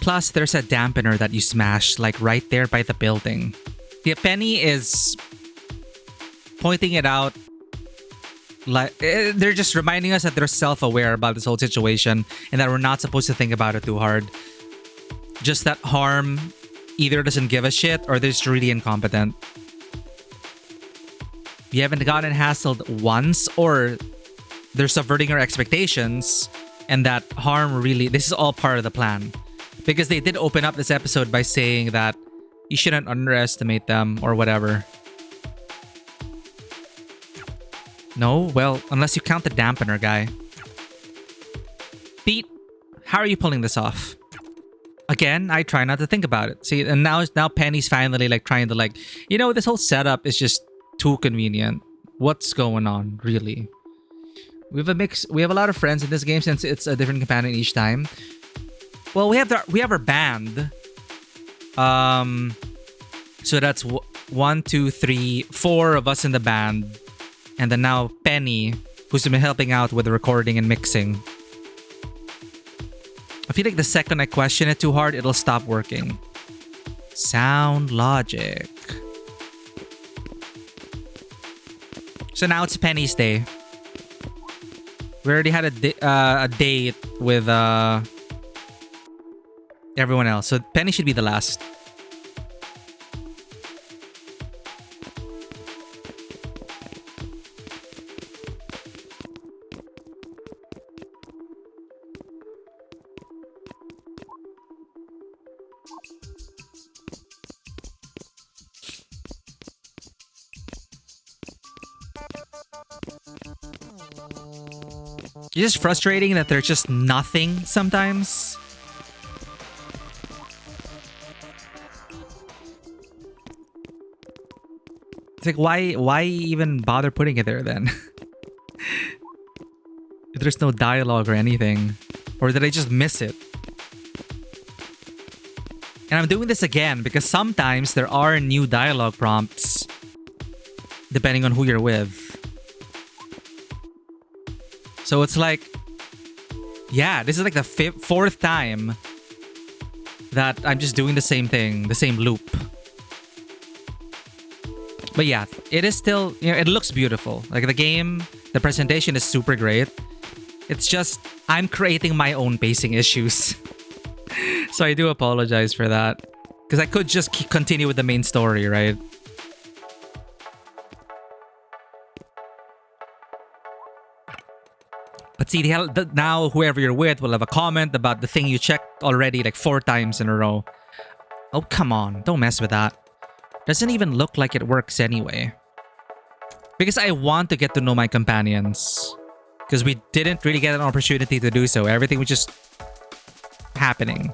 Plus, there's a dampener that you smash like right there by the building. The Penny is pointing it out. Like they're just reminding us that they're self-aware about this whole situation and that we're not supposed to think about it too hard. Just that Harm either doesn't give a shit or they're just really incompetent. You haven't gotten hassled once, or they're subverting our expectations, and that Harm really... This is all part of the plan. Because they did open up this episode by saying that you shouldn't underestimate them or whatever. No? Well, unless you count the dampener guy. Pete, how are you pulling this off? Again, I try not to think about it. See, and now Penny's finally like trying to like, you know, this whole setup is just too convenient. What's going on, really? We have a mix. We have a lot of friends in this game since it's a different companion each time. Well, we have our band. So that's 1, 2, 3, 4 of us in the band, and then now Penny, who's been helping out with the recording and mixing. I feel like the second I question it too hard, it'll stop working. Sound logic. So now it's Penny's day. We already had a date with everyone else, so Penny should be the last. It's just frustrating that there's just nothing sometimes. It's like, why even bother putting it there then? If there's no dialogue or anything. Or did I just miss it? And I'm doing this again because sometimes there are new dialogue prompts depending on who you're with. So it's like, Yeah, this is like the fourth time that I'm just doing the same thing, the same loop. But yeah, it is still, it looks beautiful. Like the game, the presentation is super great. It's just, I'm creating my own pacing issues. So I do apologize for that. Because I could just continue with the main story, right? But see, now whoever you're with will have a comment about the thing you checked already like 4 times in a row. Oh, come on. Don't mess with that. Doesn't even look like it works anyway. Because I want to get to know my companions. Because we didn't really get an opportunity to do so. Everything was just happening.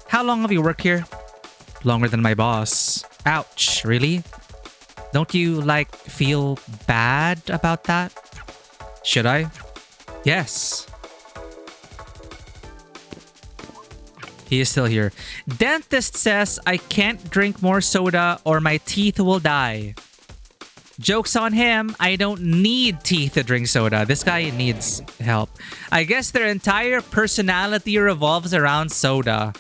How long have you worked here? Longer than my boss. Ouch, really? Don't you, like, feel bad about that? Should I? Yes. He is still here. Dentist says I can't drink more soda or my teeth will die. Joke's on him. I don't need teeth to drink soda. This guy needs help. I guess their entire personality revolves around soda.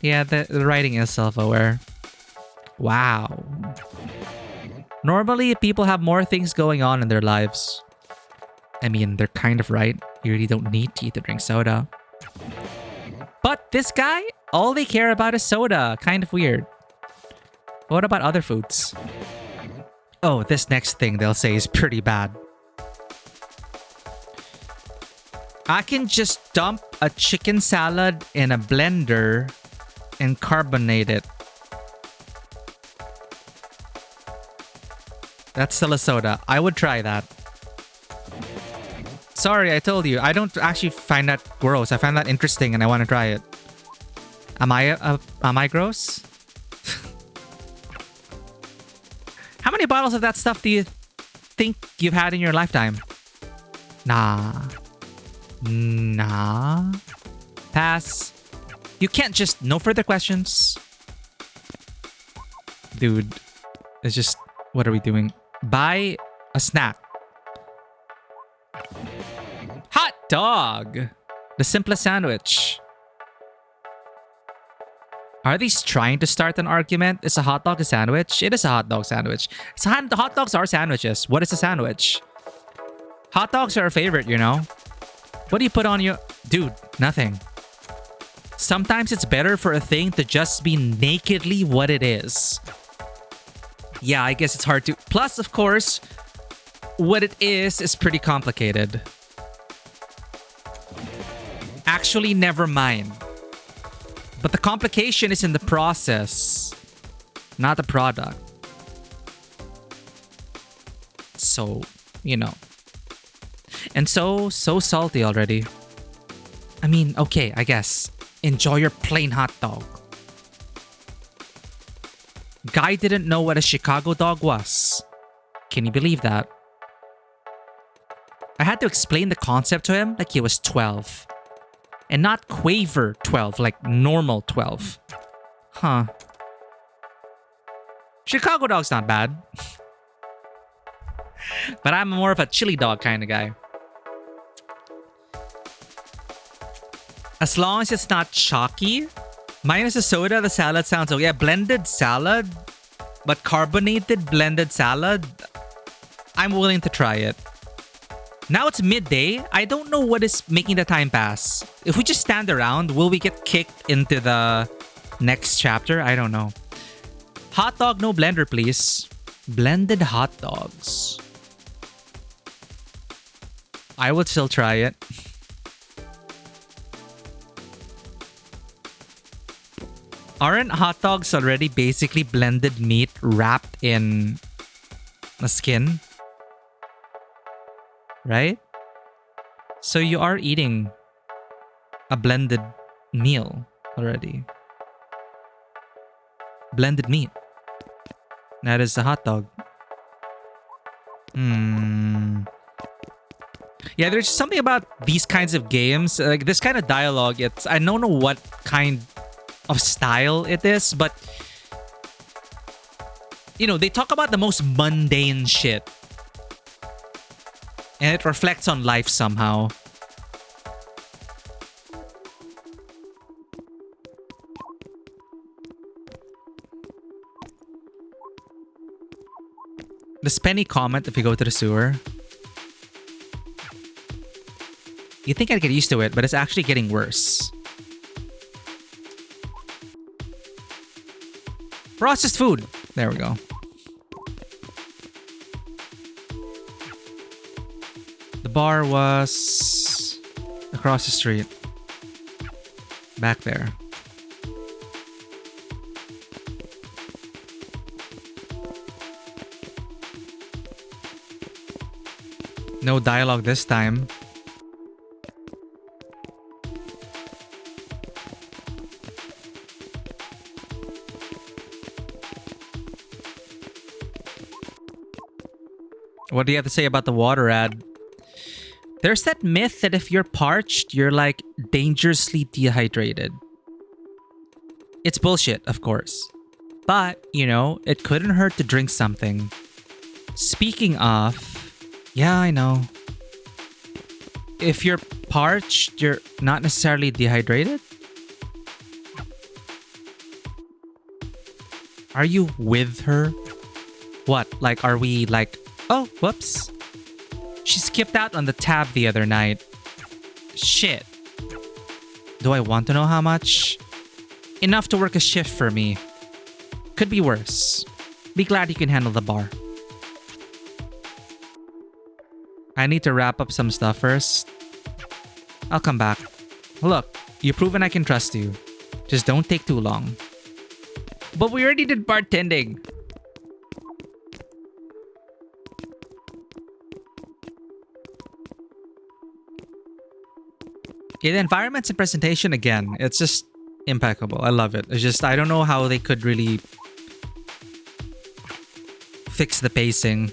Yeah, the writing is self-aware. Wow. Normally, people have more things going on in their lives. I mean, they're kind of right. You really don't need teeth to drink soda. But this guy, all they care about is soda. Kind of weird. What about other foods? Oh, this next thing they'll say is pretty bad. I can just dump a chicken salad in a blender and carbonate it. That's still a soda. I would try that. Sorry, I told you. I don't actually find that gross. I find that interesting and I want to try it. Am I gross? How many bottles of that stuff do you think you've had in your lifetime? Nah. Pass. You can't just... No further questions. Dude. It's just... What are we doing? Buy a snack. Hot dog. The simplest sandwich. Are these trying to start an argument? Is a hot dog a sandwich? It is a hot dog sandwich. Hot dogs are sandwiches. What is a sandwich? Hot dogs are a favorite, you know? What do you put on your... Dude, nothing. Sometimes it's better for a thing to just be nakedly what it is. Yeah, I guess it's hard to... Plus, of course, what it is pretty complicated. Actually, never mind. But the complication is in the process, not the product. So, you know. And so salty already. I mean, okay, I guess. Enjoy your plain hot dog. Guy didn't know what a Chicago dog was. Can you believe that? I had to explain the concept to him like he was 12. And not quaver 12, like normal 12. Huh. Chicago dog's not bad. But I'm more of a chili dog kind of guy. As long as it's not chalky. Minus the soda, the salad sounds okay. Yeah, blended salad. But carbonated blended salad. I'm willing to try it. Now it's midday. I don't know what is making the time pass. If we just stand around, will we get kicked into the next chapter? I don't know. Hot dog, no blender, please. Blended hot dogs. I would still try it. Aren't hot dogs already basically blended meat wrapped in a skin? Right? So you are eating a blended meal already. Blended meat. That is a hot dog. Yeah, there's something about these kinds of games, like this kind of dialogue. I don't know what kind of style it is, but you know, they talk about the most mundane shit. And it reflects on life somehow. Does Penny comment if we go to the sewer? You think I'd get used to it, but it's actually getting worse. Processed food. There we go. The bar was across the street. Back there. No dialogue this time. What do you have to say about the water ad? There's that myth that if you're parched, you're like dangerously dehydrated. It's bullshit, of course. But, you know, it couldn't hurt to drink something. Speaking of, yeah, I know. If you're parched, you're not necessarily dehydrated? Are you with her? What? Like, are we like... Oh, whoops. She skipped out on the tab the other night. Shit. Do I want to know how much? Enough to work a shift for me. Could be worse. Be glad you can handle the bar. I need to wrap up some stuff first. I'll come back. Look, you've proven I can trust you. Just don't take too long. But we already did bartending. Yeah, the environments and presentation, again, it's just impeccable. I love it. It's just, I don't know how they could really fix the pacing.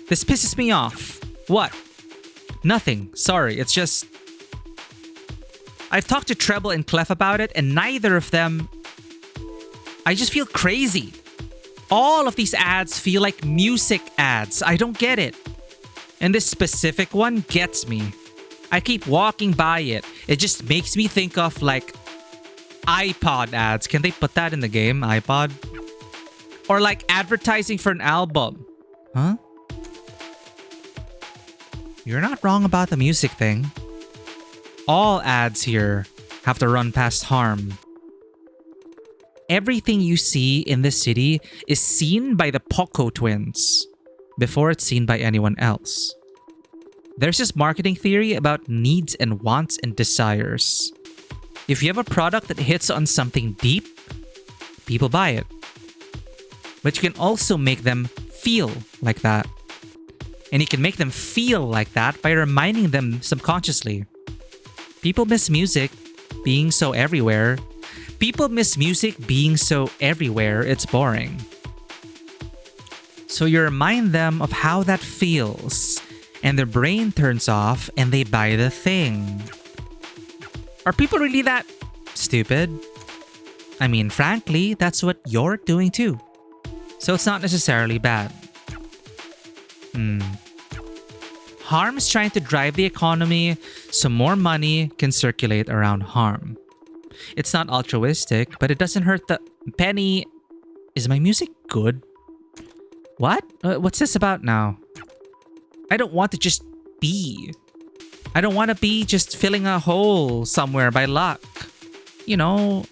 This pisses me off. What? Nothing. Sorry, it's just... I've talked to Treble and Clef about it, and neither of them... I just feel crazy. All of these ads feel like music ads. I don't get it. And this specific one gets me. I keep walking by it. It just makes me think of like iPod ads. Can they put that in the game? iPod? Or like advertising for an album. Huh? You're not wrong about the music thing. All ads here have to run past harm. Everything you see in this city is seen by the Poco twins before it's seen by anyone else. There's this marketing theory about needs and wants and desires. If you have a product that hits on something deep, people buy it. But you can also make them feel like that. And you can make them feel like that by reminding them subconsciously. People miss music being so everywhere. People miss music being so everywhere, it's boring. So you remind them of how that feels. And their brain turns off and they buy the thing. Are people really that stupid? I mean, frankly, that's what you're doing too. So it's not necessarily bad. Harm's trying to drive the economy so more money can circulate around harm. It's not altruistic, but it doesn't hurt the... Penny... Is my music good? What? What's this about now? I don't want to just be. I don't want to be just filling a hole somewhere by luck. You know,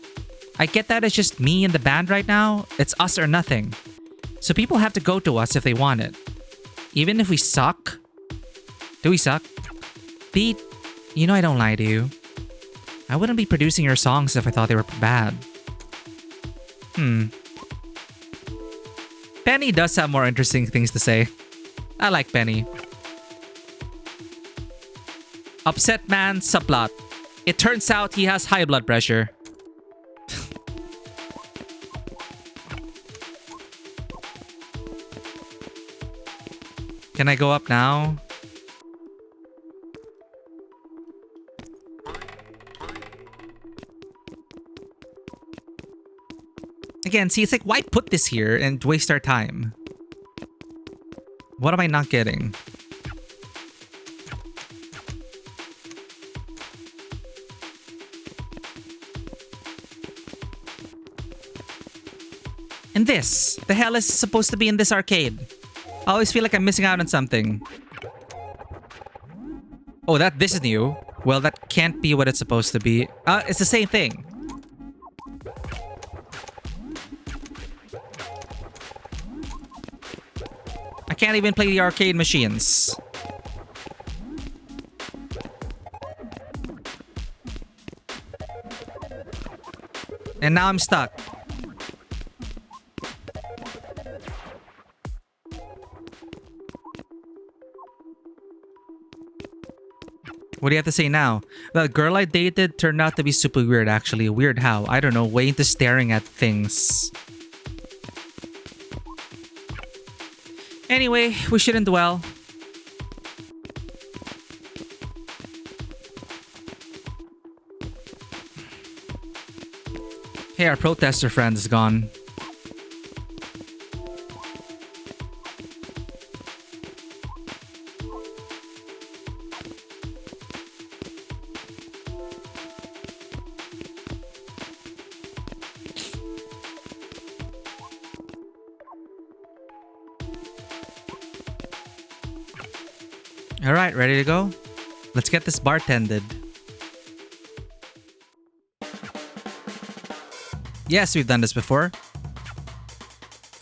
I get that it's just me and the band right now. It's us or nothing. So people have to go to us if they want it. Even if we suck. Do we suck? Pete, you know I don't lie to you. I wouldn't be producing your songs if I thought they were bad. Penny does have more interesting things to say. I like Penny. Upset man subplot. It turns out he has high blood pressure. Can I go up now? Again, see, it's like, why put this here and waste our time? What am I not getting? And this. The hell is supposed to be in this arcade? I always feel like I'm missing out on something. Oh, this is new. Well, that can't be what it's supposed to be. It's the same thing. I can't even play the arcade machines. And now I'm stuck. What do you have to say now? The girl I dated turned out to be super weird, actually. Weird how? I don't know. Way into staring at things. Anyway, we shouldn't dwell. Hey, our protester friend is gone. All right, ready to go? Let's get this bartended. Yes, we've done this before.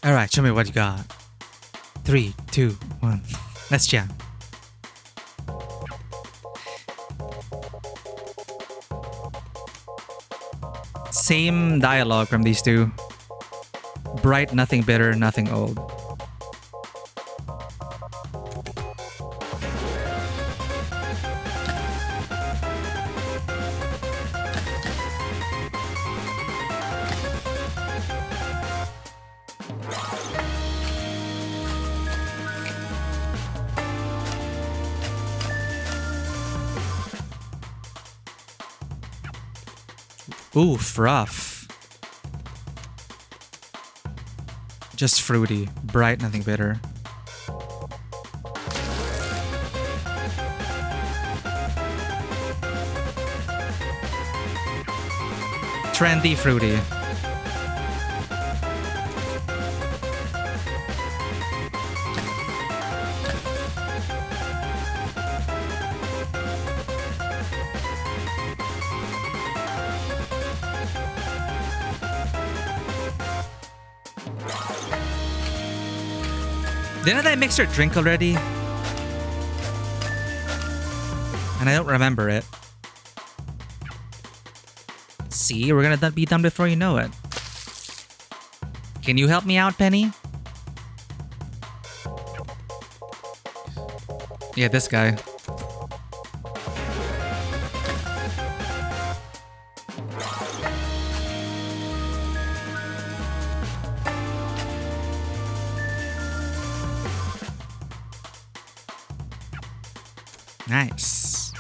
All right, show me what you got. 3, 2, 1. Let's jam. Same dialogue from these two. Bright, nothing bitter, nothing old. Oof, rough. Just fruity. Bright, nothing bitter. Trendy, fruity. Didn't I mix her drink already? And I don't remember it. See, we're gonna be done before you know it. Can you help me out, Penny? Yeah, this guy. Nice.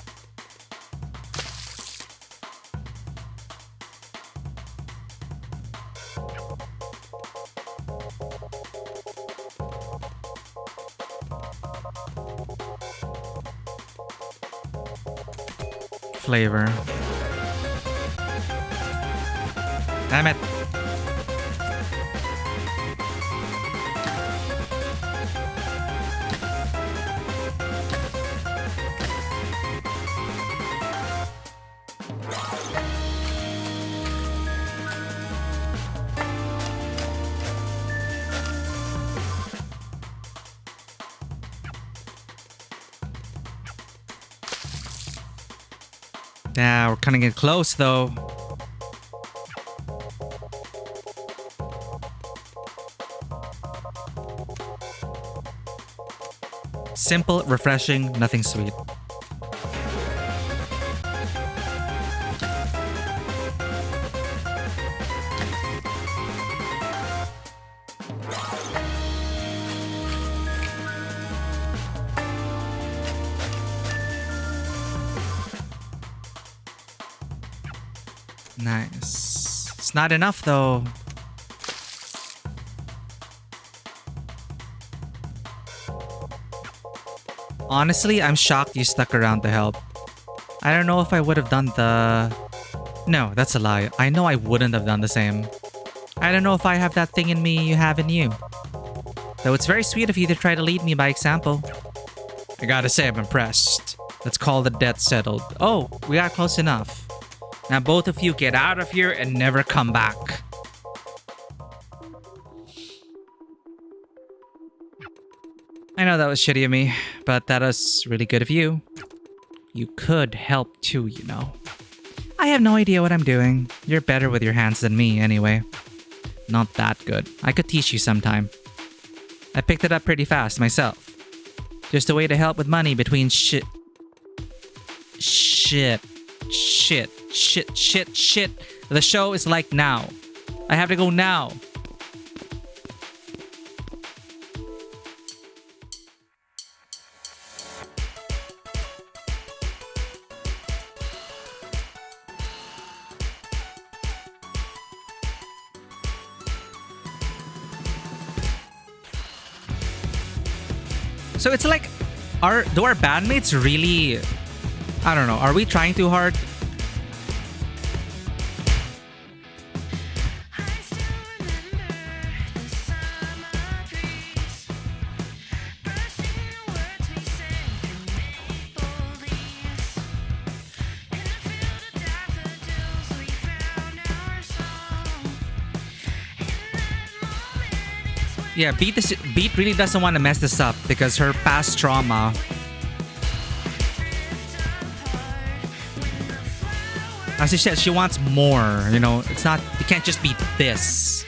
Flavor. Damn it. Yeah, we're cutting it close though. Simple, refreshing, nothing sweet. Nice. It's not enough though. Honestly, I'm shocked you stuck around to help. I don't know if I would have done the... No, that's a lie. I know I wouldn't have done the same. I don't know if I have that thing in me you have in you. Though it's very sweet of you to try to lead me by example. I gotta say, I'm impressed. Let's call the debt settled. Oh, we got close enough. Now both of you get out of here and never come back. I know that was shitty of me, but that was really good of you. You could help too, you know. I have no idea what I'm doing. You're better with your hands than me, anyway. Not that good. I could teach you sometime. I picked it up pretty fast myself. Just a way to help with money between shit. The show is like now. I have to go now. So it's like, do our bandmates really, I don't know, are we trying too hard? Yeah, Beat really doesn't want to mess this up because her past trauma. As she said, she wants more, you know, it's not, it can't just be this.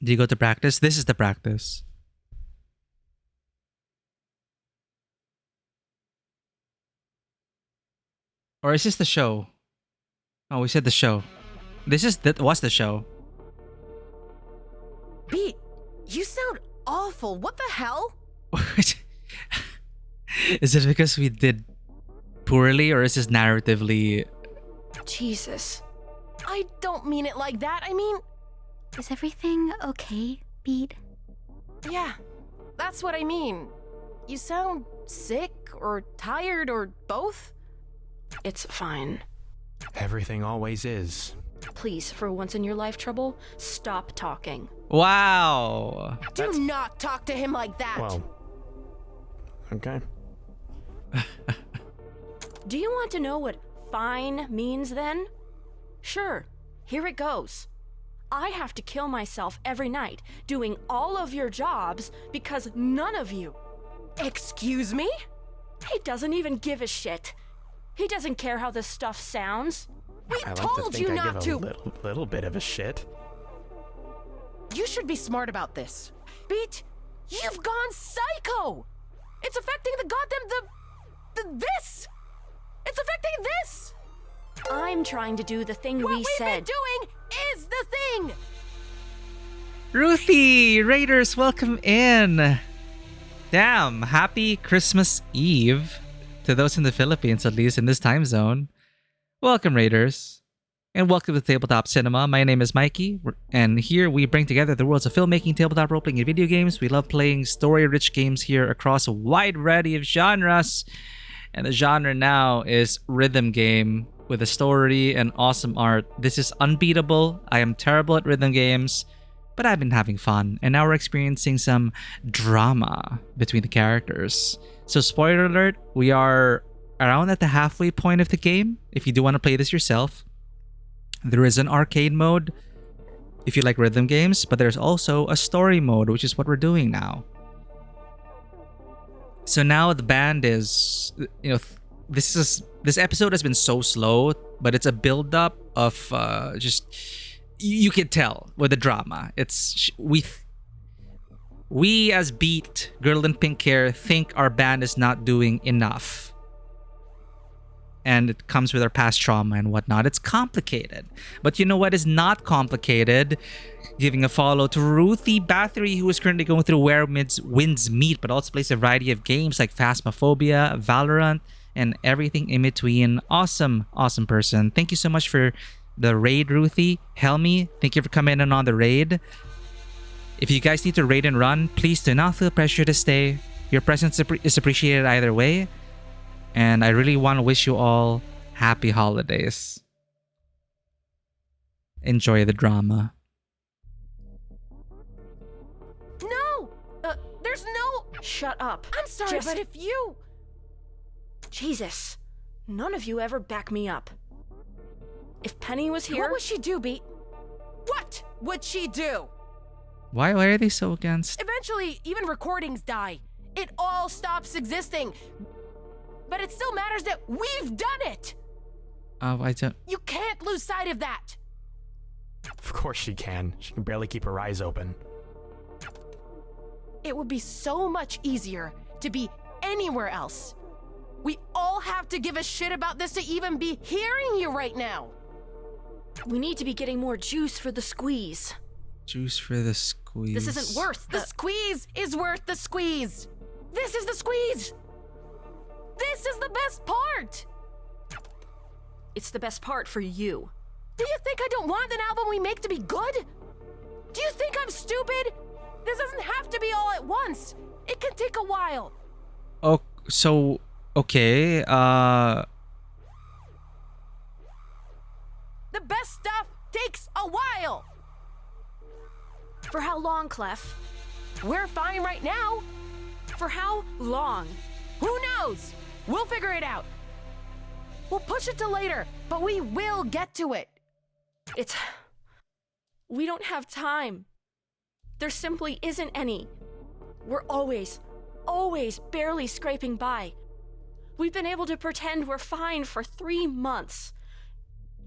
Do you go to practice? This is the practice. Or is this the show? Oh, we said the show. What's the show? Beat, you sound awful. What the hell? Is it because we did poorly, or is this narratively? Jesus. I don't mean it like that. I mean, Is everything okay, Beat? yeah, that's what I mean. You sound sick or tired or both. It's fine. Everything always is. Please, for once in your life, Trouble, stop talking. Wow. Do not talk to him like that. Well, okay. Do you want to know what fine means then? Sure, here it goes. I have to kill myself every night doing all of your jobs because none of you. Excuse me? He doesn't even give a shit. He doesn't care how this stuff sounds. We I like to told think you I not give to. a little bit of a shit. You should be smart about this. Beat, you've gone psycho. It's affecting the goddamn this. It's affecting this. I'm trying to do the thing What we we've said. been doing is the thing. Ruthie, Raiders, welcome in. Damn, happy Christmas Eve to those in the Philippines, at least in this time zone. Welcome, Raiders. And welcome to Tabletop Cinema. My name is Mikey, and here we bring together the worlds of filmmaking, tabletop role-playing, and video games. We love playing story-rich games here across a wide variety of genres. And the genre now is rhythm game with a story and awesome art. This is Unbeatable. I am terrible at rhythm games, but I've been having fun. And now we're experiencing some drama between the characters. So spoiler alert, we are around at the halfway point of the game. If you do want to play this yourself, there is an arcade mode if you like rhythm games, but there's also a story mode, which is what we're doing now. So now the band is, you know, this episode has been so slow, but it's a build up of just you can tell with the drama. It's we as Beat, Girl in Pink Hair, think our band is not doing enough. and it comes with our past trauma and whatnot. It's complicated. But you know what is not complicated? Giving a follow to Ruthie Bathory, who is currently going through Where Winds Meet, but also plays a variety of games like Phasmophobia, Valorant, and everything in between. Awesome person. Thank you so much for the raid, Ruthie. Helmy, thank you for coming in on the raid. If you guys need to raid and run, please do not feel pressure to stay. Your presence is appreciated either way. And I really want to wish you all happy holidays. Enjoy the drama. No! There's no... Shut up. I'm sorry, Just- but if you... Jesus. None of you ever back me up. If Penny was here... What would she do, Beat? What would she do? Why are they so against? Eventually, even recordings die. It all stops existing. But it still matters that we've done it. I don't. You can't lose sight of that. Of course she can. She can barely keep her eyes open. It would be so much easier to be anywhere else. We all have to give a shit about this to even be hearing you right now. We need to be getting more juice for the squeeze. Juice for the squeeze. This isn't worth The squeeze is worth the squeeze. This is the squeeze. This is the best part. It's the best part for you. Do you think I don't want an album we make to be good? Do you think I'm stupid? This doesn't have to be all at once. It can take a while. Oh, so okay. The best stuff takes a while. For how long, Clef? We're fine right now. For how long? Who knows? We'll figure it out. We'll push it to later, but we will get to it. We don't have time. There simply isn't any. We're always barely scraping by. We've been able to pretend we're fine for 3 months.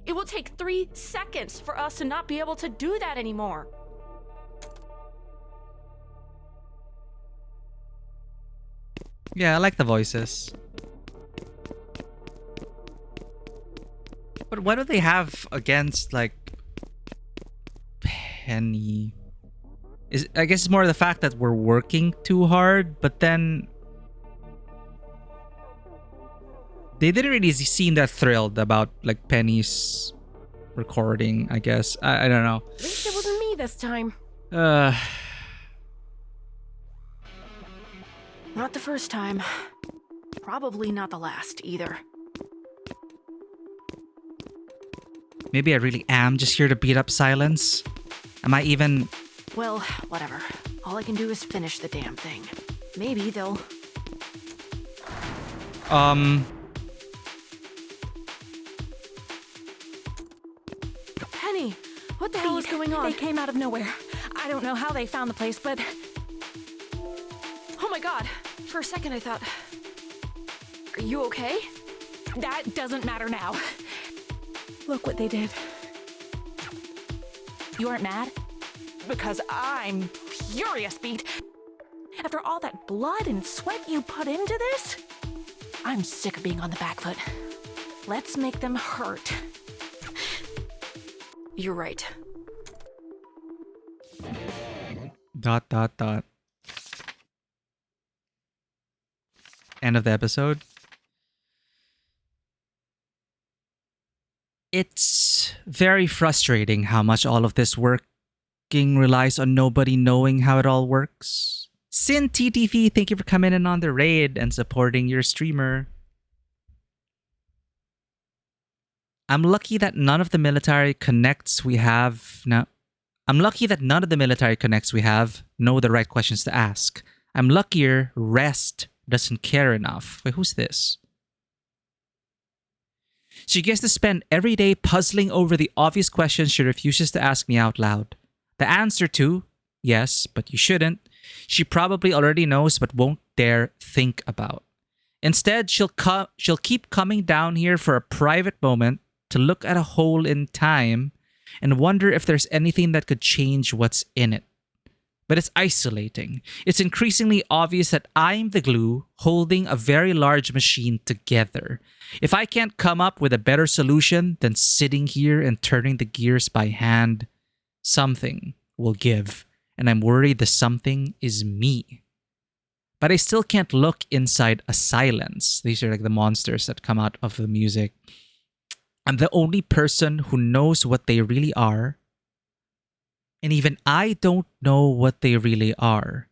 It will take 3 seconds for us to not be able to do that anymore. Yeah, I like the voices. But what do they have against, like, Penny? I guess it's more the fact that we're working too hard, but then they didn't really seem that thrilled about, like, Penny's recording, I guess. I don't know. At least it wasn't me this time. Not the first time. Probably not the last either. Maybe I really am just here to beat up silence. Am I even... Well, whatever. All I can do is finish the damn thing. Maybe they'll... Penny, what the hell is going on? They came out of nowhere. I don't know how they found the place, but... Oh my god. For a second I thought... Are you okay? That doesn't matter now. Look what they did. You aren't mad? Because I'm furious, Beat. After all that blood and sweat you put into this, I'm sick of being on the back foot. Let's make them hurt. You're right. ... End of the episode. It's very frustrating how much all of this working relies on nobody knowing how it all works. Sin TTV, thank you for coming in on the raid and supporting your streamer. I'm lucky that none of the military connects we have know the right questions to ask. I'm luckier Rest doesn't care enough. Wait, who's this? She gets to spend every day puzzling over the obvious questions she refuses to ask me out loud. The answer to, yes, but you shouldn't, she probably already knows but won't dare think about. Instead, she'll keep coming down here for a private moment to look at a hole in time and wonder if there's anything that could change what's in it. but it's isolating. It's increasingly obvious that I'm the glue holding a very large machine together. If I can't come up with a better solution than sitting here and turning the gears by hand, something will give, and I'm worried the something is me. But I still can't look inside a silence. These are like the monsters that come out of the music. I'm the only person who knows what they really are. And even I don't know what they really are.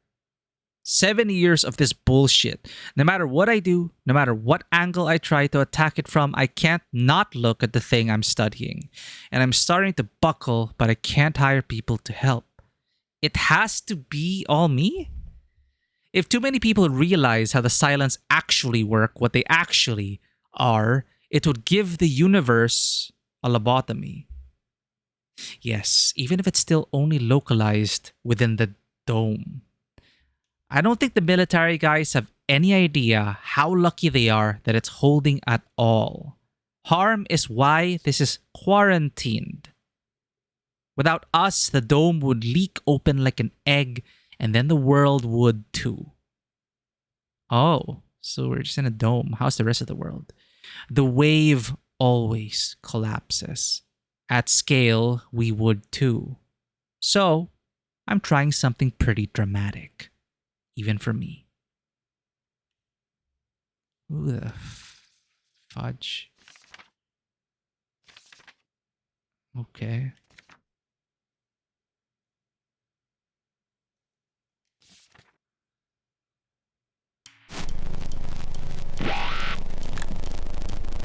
7 years of this bullshit. No matter what I do, no matter what angle I try to attack it from, I can't not look at the thing I'm studying. And I'm starting to buckle, but I can't hire people to help. It has to be all me? If too many people realize how the silence actually work, what they actually are, it would give the universe a lobotomy. Yes, even if it's still only localized within the dome. I don't think the military guys have any idea how lucky they are that it's holding at all. Harm is why this is quarantined. Without us, the dome would leak open like an egg, and then the world would too. Oh, so we're just in a dome. How's the rest of the world? The wave always collapses. At scale, we would too. So, I'm trying something pretty dramatic. Even for me. Ooh, the fudge. Okay.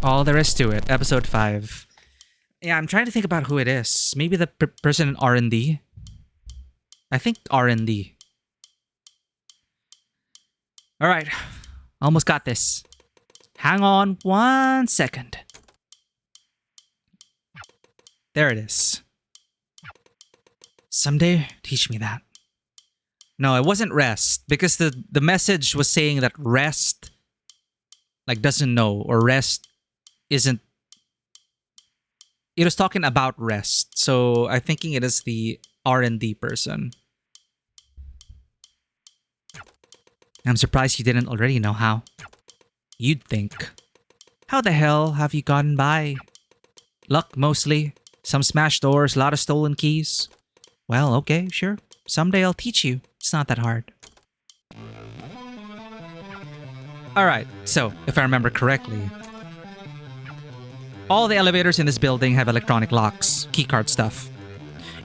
All there is to it. Episode 5. Yeah, I'm trying to think about who it is. Maybe the person in R&D. I think R&D. All right. Almost got this. Hang on 1 second. There it is. Someday, teach me that. No, it wasn't rest. Because the message was saying that rest like doesn't know, or rest isn't. It was talking about rest. So I'm thinking it is the R&D person. I'm surprised you didn't already know how. You'd think. How the hell have you gotten by? Luck, mostly. Some smashed doors, a lot of stolen keys. Well, okay, sure. Someday I'll teach you. It's not that hard. Alright, so, if I remember correctly, all the elevators in this building have electronic locks, keycard stuff.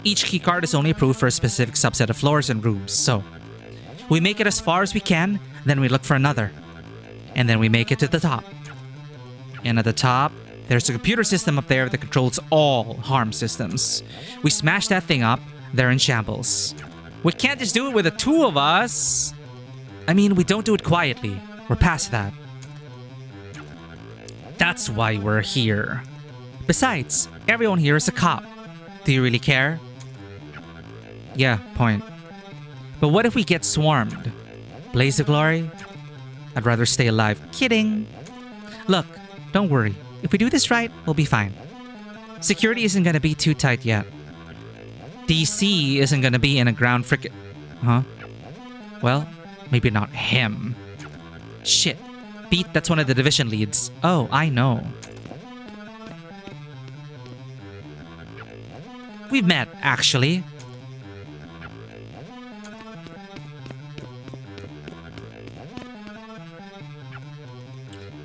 Each keycard is only approved for a specific subset of floors and rooms, so we make it as far as we can, then we look for another. And then we make it to the top. And at the top, there's a computer system up there that controls all harm systems. We smash that thing up, they're in shambles. We can't just do it with the two of us. I mean, we don't do it quietly. We're past that. That's why we're here. Besides, everyone here is a cop. Do you really care? Yeah, point. But what if we get swarmed? Blaze of glory? I'd rather stay alive. Kidding. Look, don't worry. If we do this right, we'll be fine. Security isn't gonna be too tight yet. DC isn't gonna be in a ground frickin'... Huh? Well, maybe not him. Shit. Pete, that's one of the division leads. Oh, I know. We've met, actually.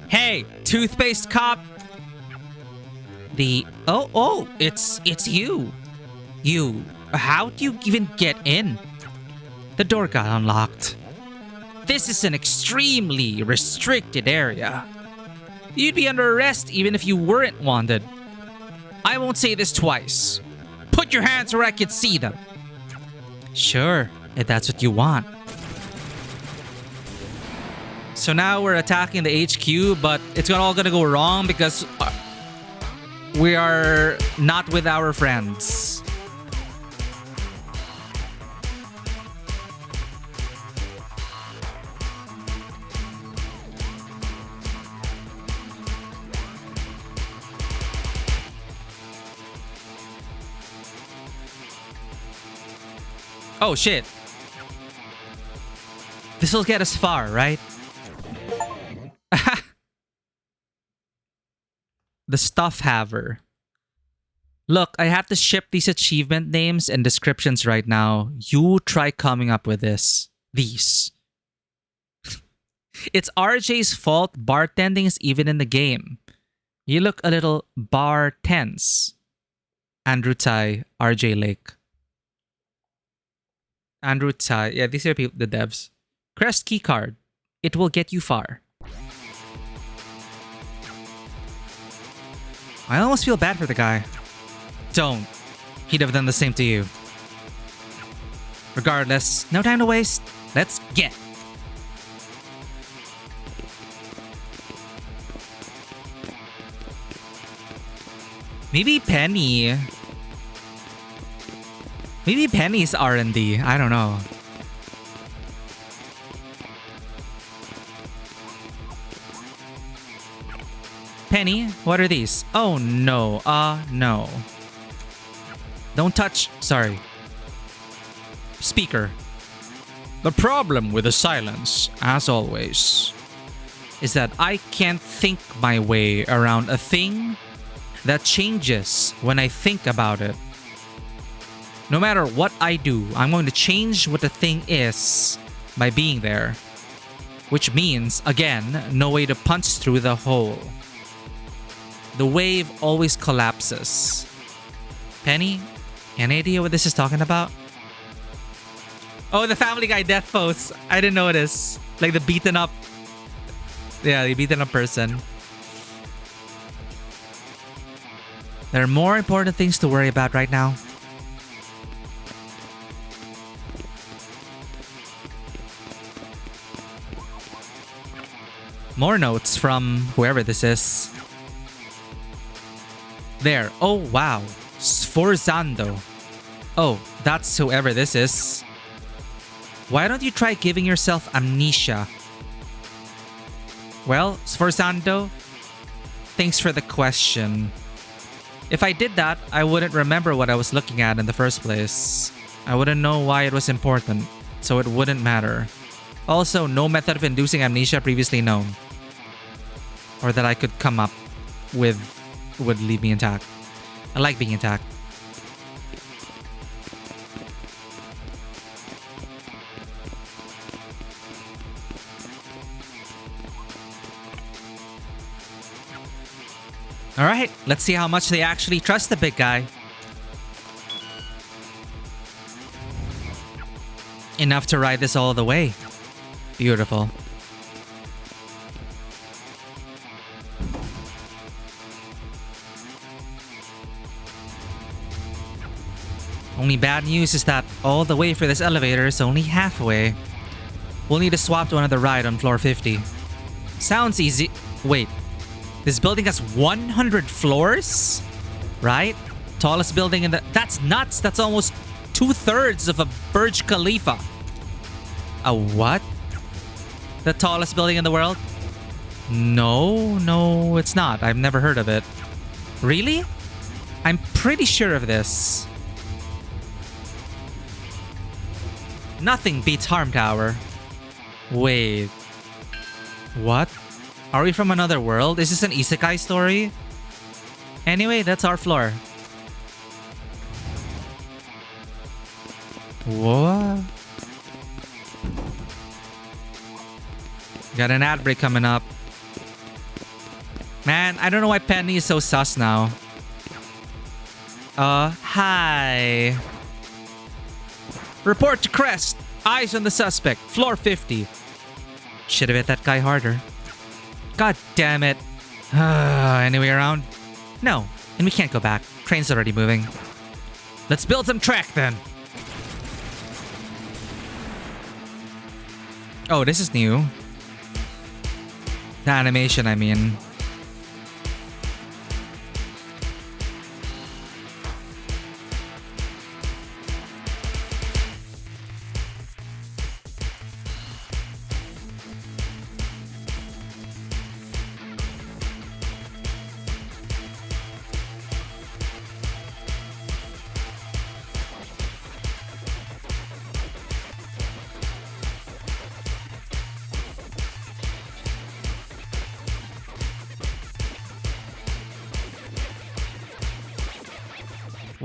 Hey, toothpaste cop. It's you. How'd you even get in? The door got unlocked. This is an extremely restricted area. You'd be under arrest even if you weren't wanted. I won't say this twice. Put your hands where I can see them. Sure, if that's what you want. So now we're attacking the HQ, but it's all gonna go wrong because we are not with our friends. Oh shit. This will get us far, right? The Stuff Haver. Look, I have to ship these achievement names and descriptions right now. You try coming up with these. It's RJ's fault bartending is even in the game. You look a little bar tense. Andrew Tai, RJ Lake. Andrew Tai. Yeah, these are people, the devs. Crest keycard. It will get you far. I almost feel bad for the guy. Don't. He'd have done the same to you. Regardless, no time to waste. Let's get. Maybe Penny. Maybe Penny's R&D. I don't know. Penny, what are these? Oh no, no. Don't touch, sorry. Speaker. The problem with the silence, as always, is that I can't think my way around a thing that changes when I think about it. No matter what I do, I'm going to change what the thing is by being there. Which means, again, no way to punch through the hole. The wave always collapses. Penny, any idea what this is talking about? Oh, the Family Guy death pose. I didn't notice. Like the beaten up. Yeah, the beaten up person. There are more important things to worry about right now. More notes from whoever this is. There. Oh, wow. Sforzando. Oh, that's whoever this is. Why don't you try giving yourself amnesia? Well, Sforzando, thanks for the question. If I did that, I wouldn't remember what I was looking at in the first place. I wouldn't know why it was important, so it wouldn't matter. Also, no method of inducing amnesia previously known. Or that I could come up with would leave me intact. I like being intact. Alright, let's see how much they actually trust the big guy. Enough to ride this all the way. Beautiful. Only bad news is that all the way for this elevator is only halfway. We'll need to swap to another ride on floor 50. Sounds easy. Wait. This building has 100 floors? Right? Tallest building in the... That's nuts! That's almost 2/3 of a Burj Khalifa. A what? The tallest building in the world? No, it's not. I've never heard of it. Really? I'm pretty sure of this. Nothing beats Harm Tower. Wait. What? Are we from another world? Is this an isekai story? Anyway, that's our floor. What? Got an ad break coming up. Man, I don't know why Penny is so sus now. Hi. Report to Crest. Eyes on the suspect. Floor 50. Should have hit that guy harder. God damn it. Any way around? No. And we can't go back. Train's already moving. Let's build some track then. Oh, this is new. The animation, I mean.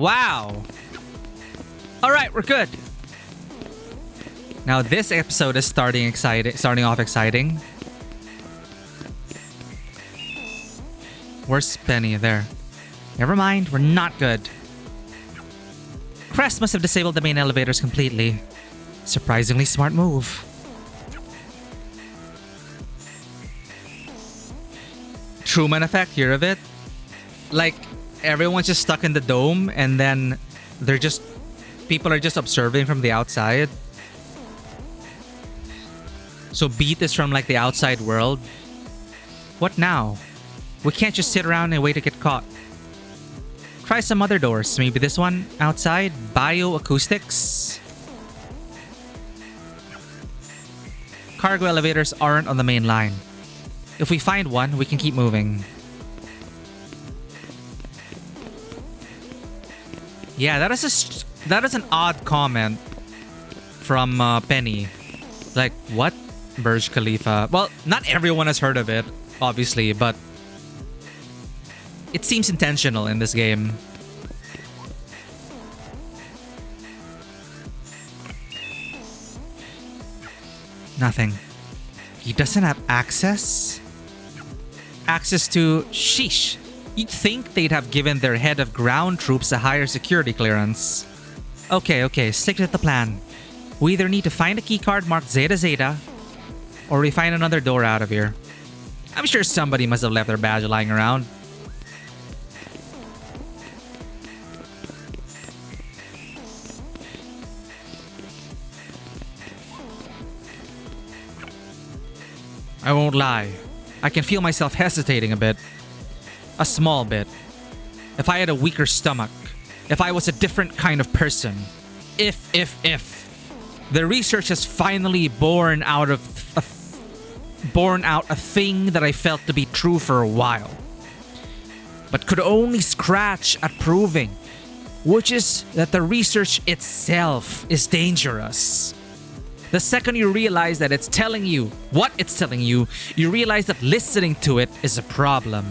Wow. All right, we're good. Now this episode is starting off exciting. Where's Penny? There. Never mind, we're not good. Crest must have disabled the main elevators completely. Surprisingly smart move. Truman effect, hear of it? Like, everyone's just stuck in the dome and then people are just observing from the outside. So Beat is from like the outside world. What now? We can't just sit around and wait to get caught. Try some other doors. Maybe this one outside. Bioacoustics. Cargo elevators aren't on the main line. If we find one, we can keep moving. Yeah, that is an odd comment from Penny. Like, what? Burj Khalifa. Well, not everyone has heard of it, obviously, but it seems intentional in this game. Nothing. He doesn't have access? Access to... Sheesh. You'd think they'd have given their head of ground troops a higher security clearance. Okay, stick to the plan. We either need to find a keycard marked Zeta Zeta, or we find another door out of here. I'm sure somebody must have left their badge lying around. I won't lie. I can feel myself hesitating a bit. A small bit. If I had a weaker stomach. If I was a different kind of person. If. The research has finally borne out a thing that I felt to be true for a while. But could only scratch at proving. Which is that the research itself is dangerous. The second you realize that it's telling you what it's telling you, you realize that listening to it is a problem.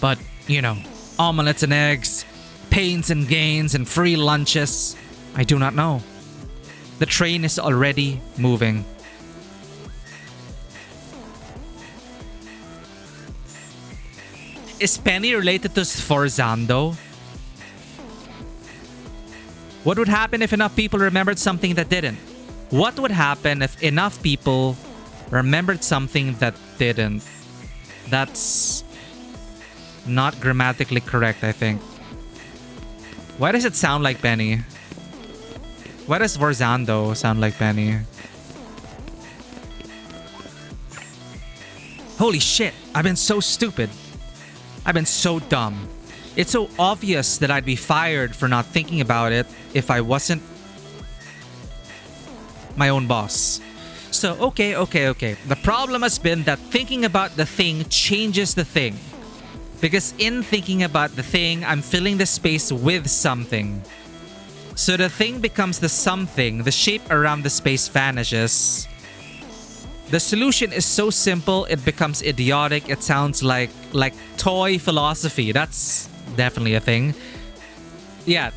But, you know, omelets and eggs, pains and gains and free lunches, I do not know. The train is already moving. Is Penny related to Sforzando? What would happen if enough people remembered something that didn't? What would happen if enough people remembered something that didn't? That's not grammatically correct, I think. Why does it sound like Penny? Why does Sforzando sound like Penny? Holy shit, I've been so stupid. I've been so dumb. It's so obvious that I'd be fired for not thinking about it if I wasn't my own boss. So, okay. The problem has been that thinking about the thing changes the thing. Because in thinking about the thing, I'm filling the space with something. So the thing becomes the something, the shape around the space vanishes. The solution is so simple, it becomes idiotic. It sounds like toy philosophy. That's definitely a thing. Yeah,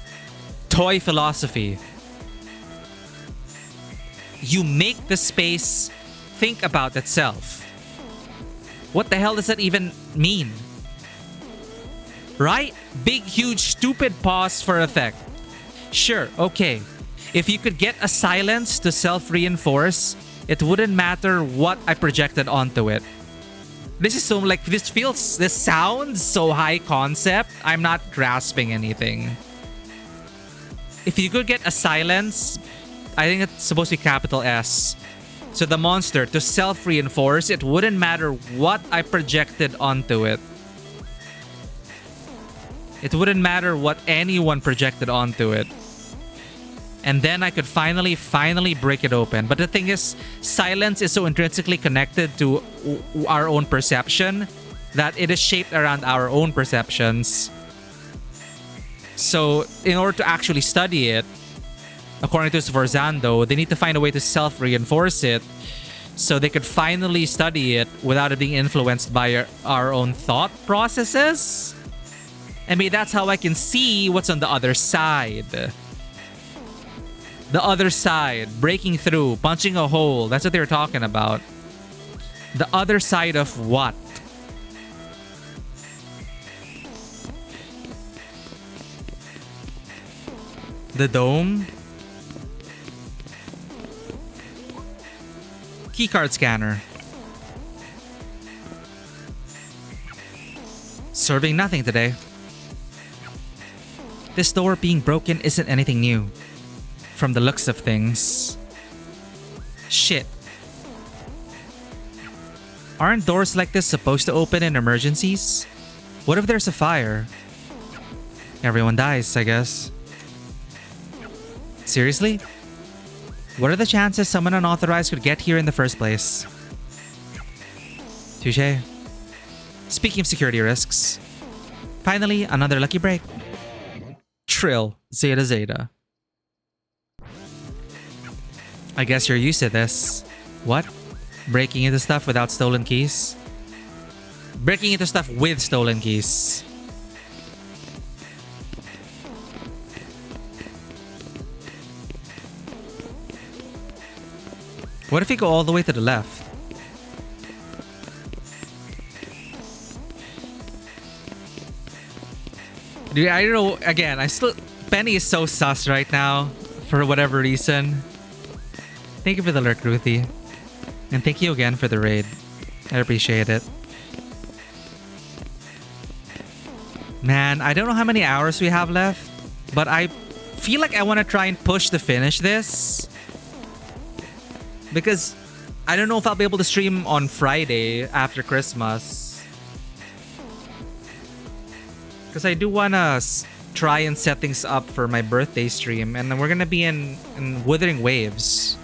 toy philosophy. You make the space think about itself. What the hell does that even mean? Right? Big, huge, stupid pause for effect. Sure, okay. If you could get a silence to self-reinforce, it wouldn't matter what I projected onto it. This is so like, this sounds so high concept. I'm not grasping anything. If you could get a silence, I think it's supposed to be capital S. So the monster, to self-reinforce, it wouldn't matter what I projected onto it. It wouldn't matter what anyone projected onto it. And then I could finally break it open. But the thing is, silence is so intrinsically connected to our own perception that it is shaped around our own perceptions. So in order to actually study it, according to Sforzando, they need to find a way to self-reinforce it so they could finally study it without it being influenced by our own thought processes. And maybe that's how I can see what's on the other side. The other side. Breaking through. Punching a hole. That's what they were talking about. The other side of what? The dome? Keycard scanner. Serving nothing today. This door being broken isn't anything new. From the looks of things. Shit. Aren't doors like this supposed to open in emergencies? What if there's a fire? Everyone dies, I guess. Seriously? What are the chances someone unauthorized could get here in the first place? Touché. Speaking of security risks. Finally, another lucky break. Trill, Zeta Zeta. I guess you're used to this. What? Breaking into stuff without stolen keys? Breaking into stuff with stolen keys. What if we go all the way to the left? Dude, I don't know. Again, Penny is so sus right now. For whatever reason. Thank you for the lurk, Ruthie. And thank you again for the raid. I appreciate it. Man, I don't know how many hours we have left. But I feel like I want to try and push to finish this. Because I don't know if I'll be able to stream on Friday after Christmas. Because I do want to try and set things up for my birthday stream. And then we're going to be in Wuthering Waves.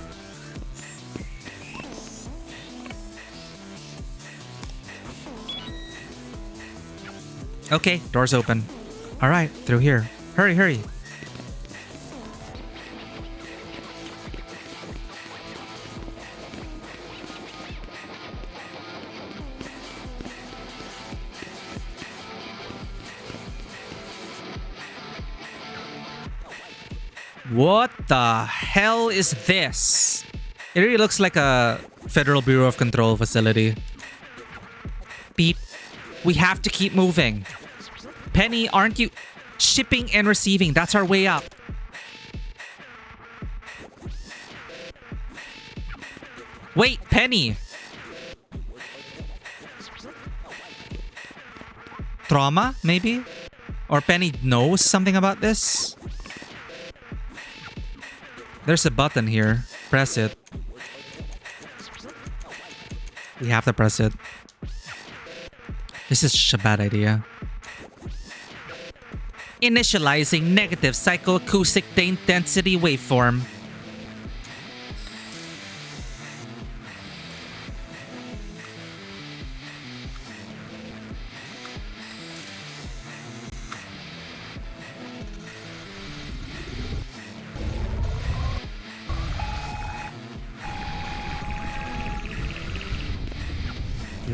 Okay, door's open. Alright, through here. Hurry, hurry. What the hell is this? It really looks like a Federal Bureau of Control facility. Beep. We have to keep moving. Penny, aren't you... Shipping and receiving. That's our way up. Wait, Penny. Trauma, maybe? Or Penny knows something about this? There's a button here. Press it. We have to press it. This is such a bad idea. Initializing negative psychoacoustic intensity waveform.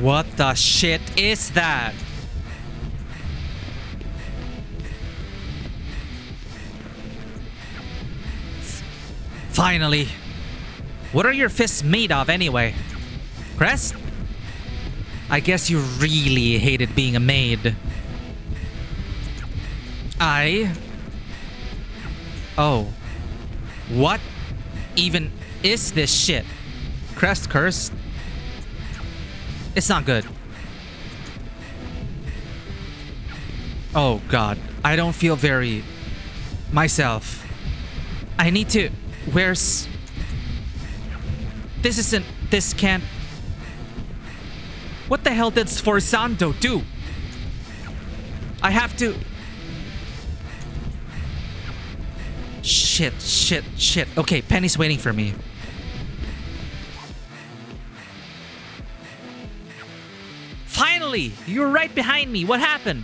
What the shit is that? Finally. What are your fists made of anyway? Crest? I guess you really hated being a maid. Oh. What even is this shit? Crest cursed? It's not good. Oh god. I don't feel very... myself. I need to... Where's... This isn't... This can't... What the hell did Sforzando do? I have to... Shit. Okay, Penny's waiting for me. Finally! You're right behind me. What happened?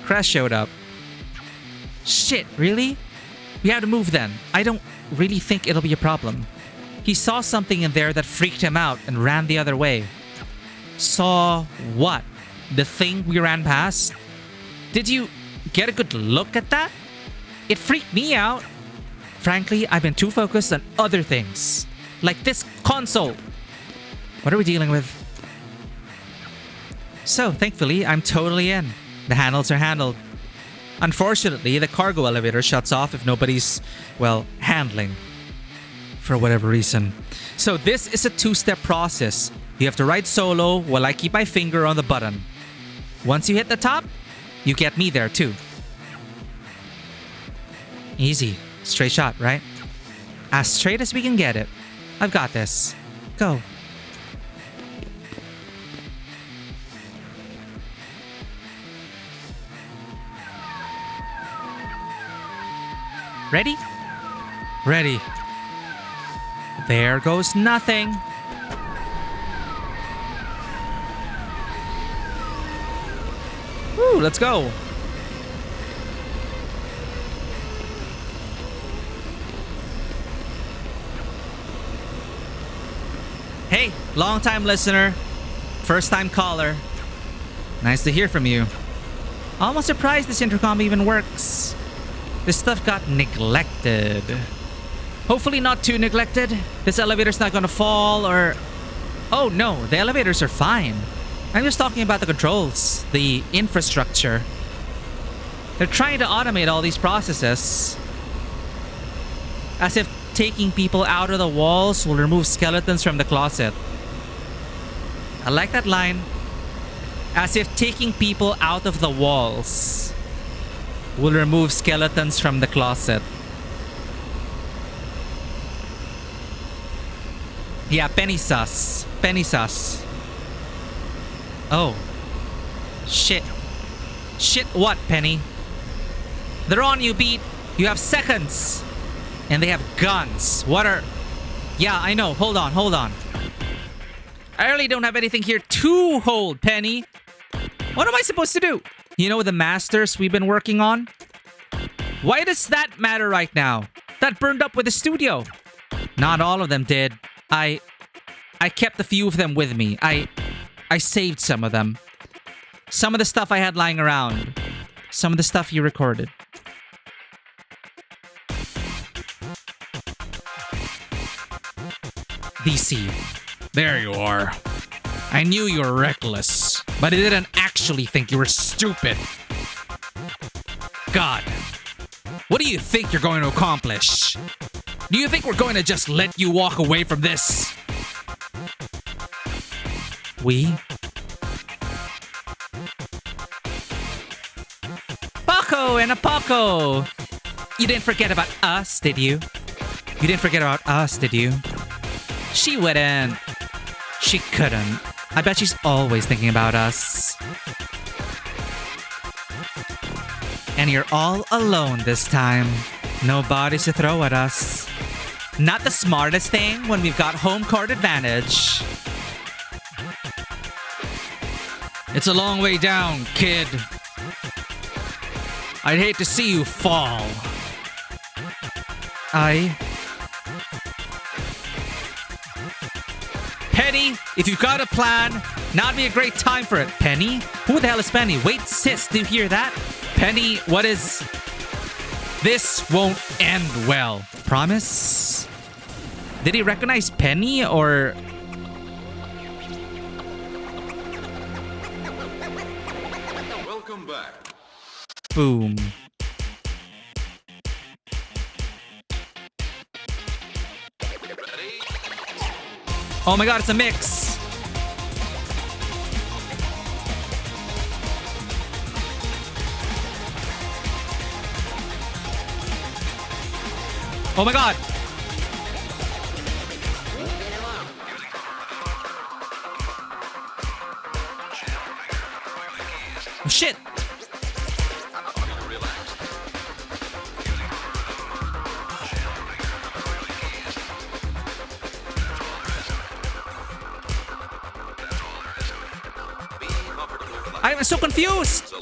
Crash showed up. Shit, really? We have to move then. I don't really think it'll be a problem. He saw something in there that freaked him out and ran the other way. Saw what? The thing we ran past? Did you get a good look at that? It freaked me out. Frankly, I've been too focused on other things. Like this console. What are we dealing with? So, thankfully, I'm totally in. The handles are handled. Unfortunately, the cargo elevator shuts off if nobody's, well, handling. For whatever reason. So this is a two-step process. You have to ride solo while I keep my finger on the button. Once you hit the top, you get me there too. Easy. Straight shot, right? As straight as we can get it. I've got this. Go. Ready? Ready. There goes nothing. Woo, let's go. Hey, long-time listener, first-time caller. Nice to hear from you. Almost surprised this intercom even works. This stuff got neglected. Hopefully not too neglected. This elevator's not gonna fall or... Oh no, the elevators are fine. I'm just talking about the controls, the infrastructure. They're trying to automate all these processes. As if taking people out of the walls will remove skeletons from the closet. I like that line. As if taking people out of the walls will remove skeletons from the closet. Yeah, penny sus. Penny sus. Oh. Shit. Shit what, Penny? They're on you, Beat. You have seconds. And they have guns. What are... Yeah, I know. Hold on, hold on. I really don't have anything here to hold, Penny. What am I supposed to do? You know the masters we've been working on? Why does that matter right now? That burned up with the studio. Not all of them did. I kept a few of them with me. I saved some of them. Some of the stuff I had lying around. Some of the stuff you recorded. DC. There you are. I knew you were reckless, but I didn't actually think you were stupid. God. What do you think you're going to accomplish? Do you think we're going to just let you walk away from this? We? Paco and a Paco! You didn't forget about us, did you? You didn't forget about us, did you? She wouldn't. She couldn't. I bet she's always thinking about us. And you're all alone this time. No bodies to throw at us. Not the smartest thing when we've got home court advantage. It's a long way down, kid. I'd hate to see you fall. Penny, if you've got a plan, now'd be a great time for it. Penny? Who the hell is Penny? Wait, sis, do you hear that? Penny, what is... This won't end well. Promise? Did he recognize Penny or... Welcome back. Boom. Oh my god, it's a mix. Oh my god. Oh, shit. I'm so confused.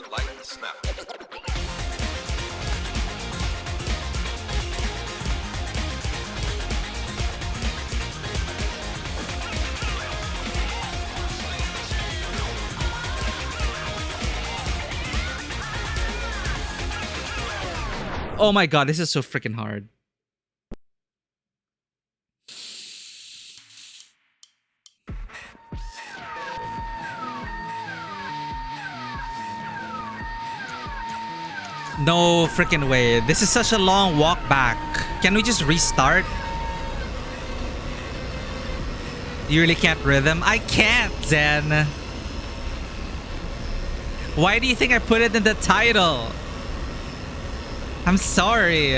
Oh my god, this is so freaking hard. No freaking way. This is such a long walk back. Can we just restart? You really can't rhythm? I can't, Zen. Why do you think I put it in the title? I'm sorry.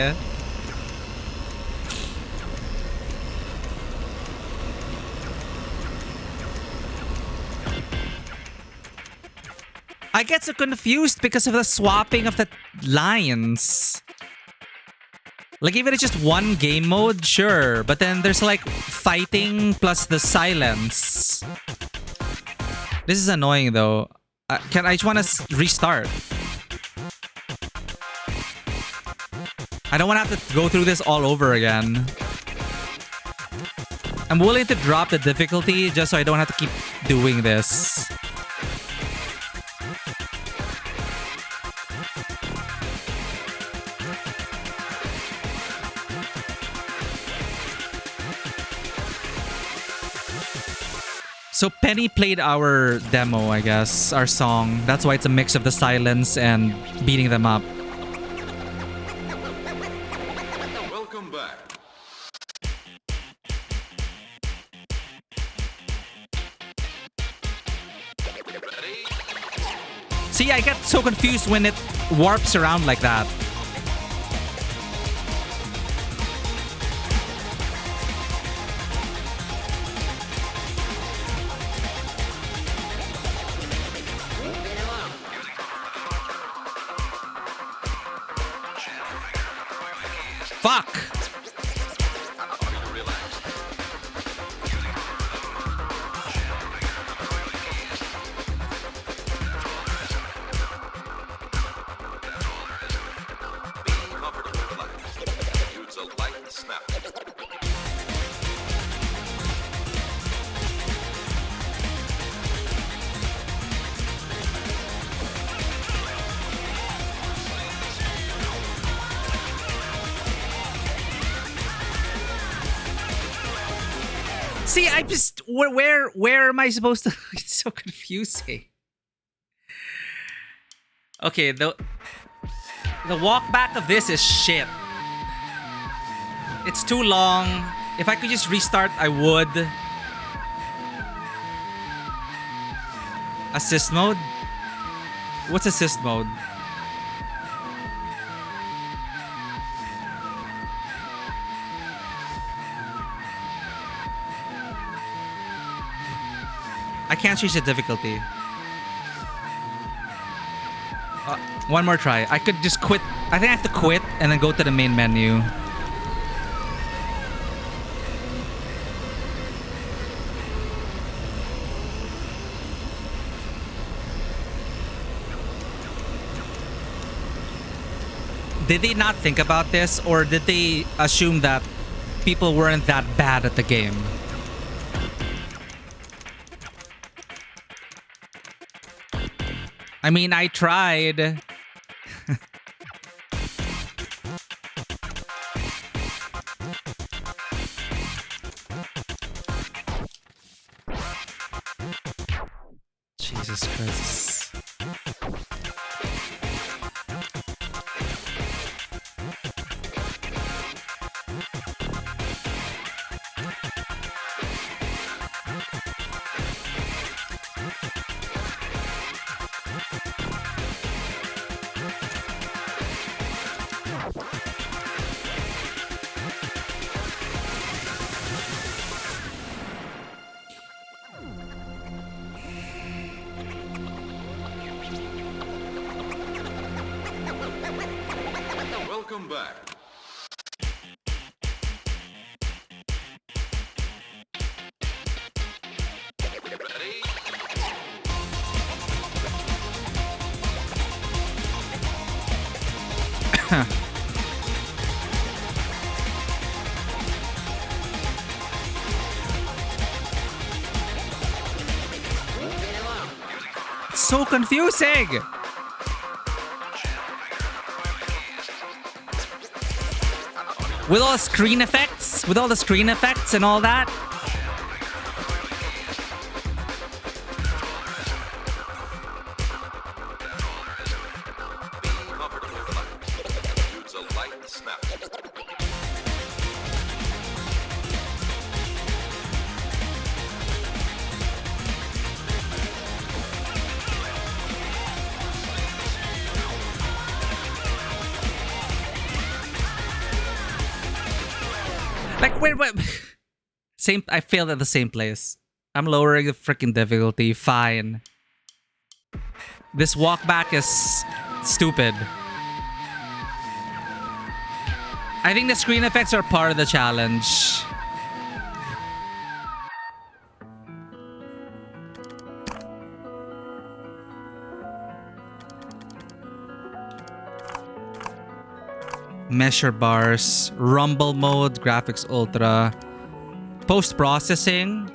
I get so confused because of the swapping of the lines. Like, even it's just one game mode, sure. But then there's like fighting plus the silence. This is annoying though. I just want to restart. I don't want to have to go through this all over again. I'm willing to drop the difficulty just so I don't have to keep doing this. So Penny played our demo, I guess, our song. That's why it's a mix of the silence and beating them up. Welcome back. See, I get so confused when it warps around like that. Fuck! See, I just where am I supposed to? It's so confusing. Okay, the walk back of this is shit. It's too long. If I could just restart, I would. Assist mode? What's assist mode? I can't change the difficulty. One more try. I could just quit. I think I have to quit and then go to the main menu. Did they not think about this, or did they assume that people weren't that bad at the game? I mean, I tried. Jesus Christ. Welcome back. It's so confusing. With all the screen effects, and all that. Use a light snap. Like, wait. Same. I failed at the same place. I'm lowering the freaking difficulty. Fine. This walk back is stupid. I think the screen effects are part of the challenge. Measure bars, rumble mode, graphics ultra, post-processing,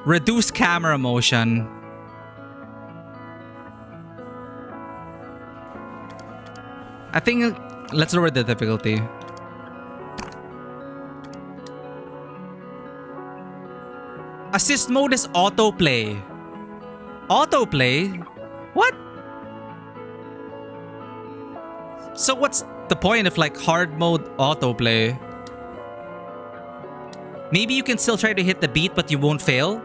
reduce camera motion. I think let's lower the difficulty. Assist mode is autoplay. Autoplay? What? So what's the point of like hard mode autoplay? Maybe you can still try to hit the beat but you won't fail?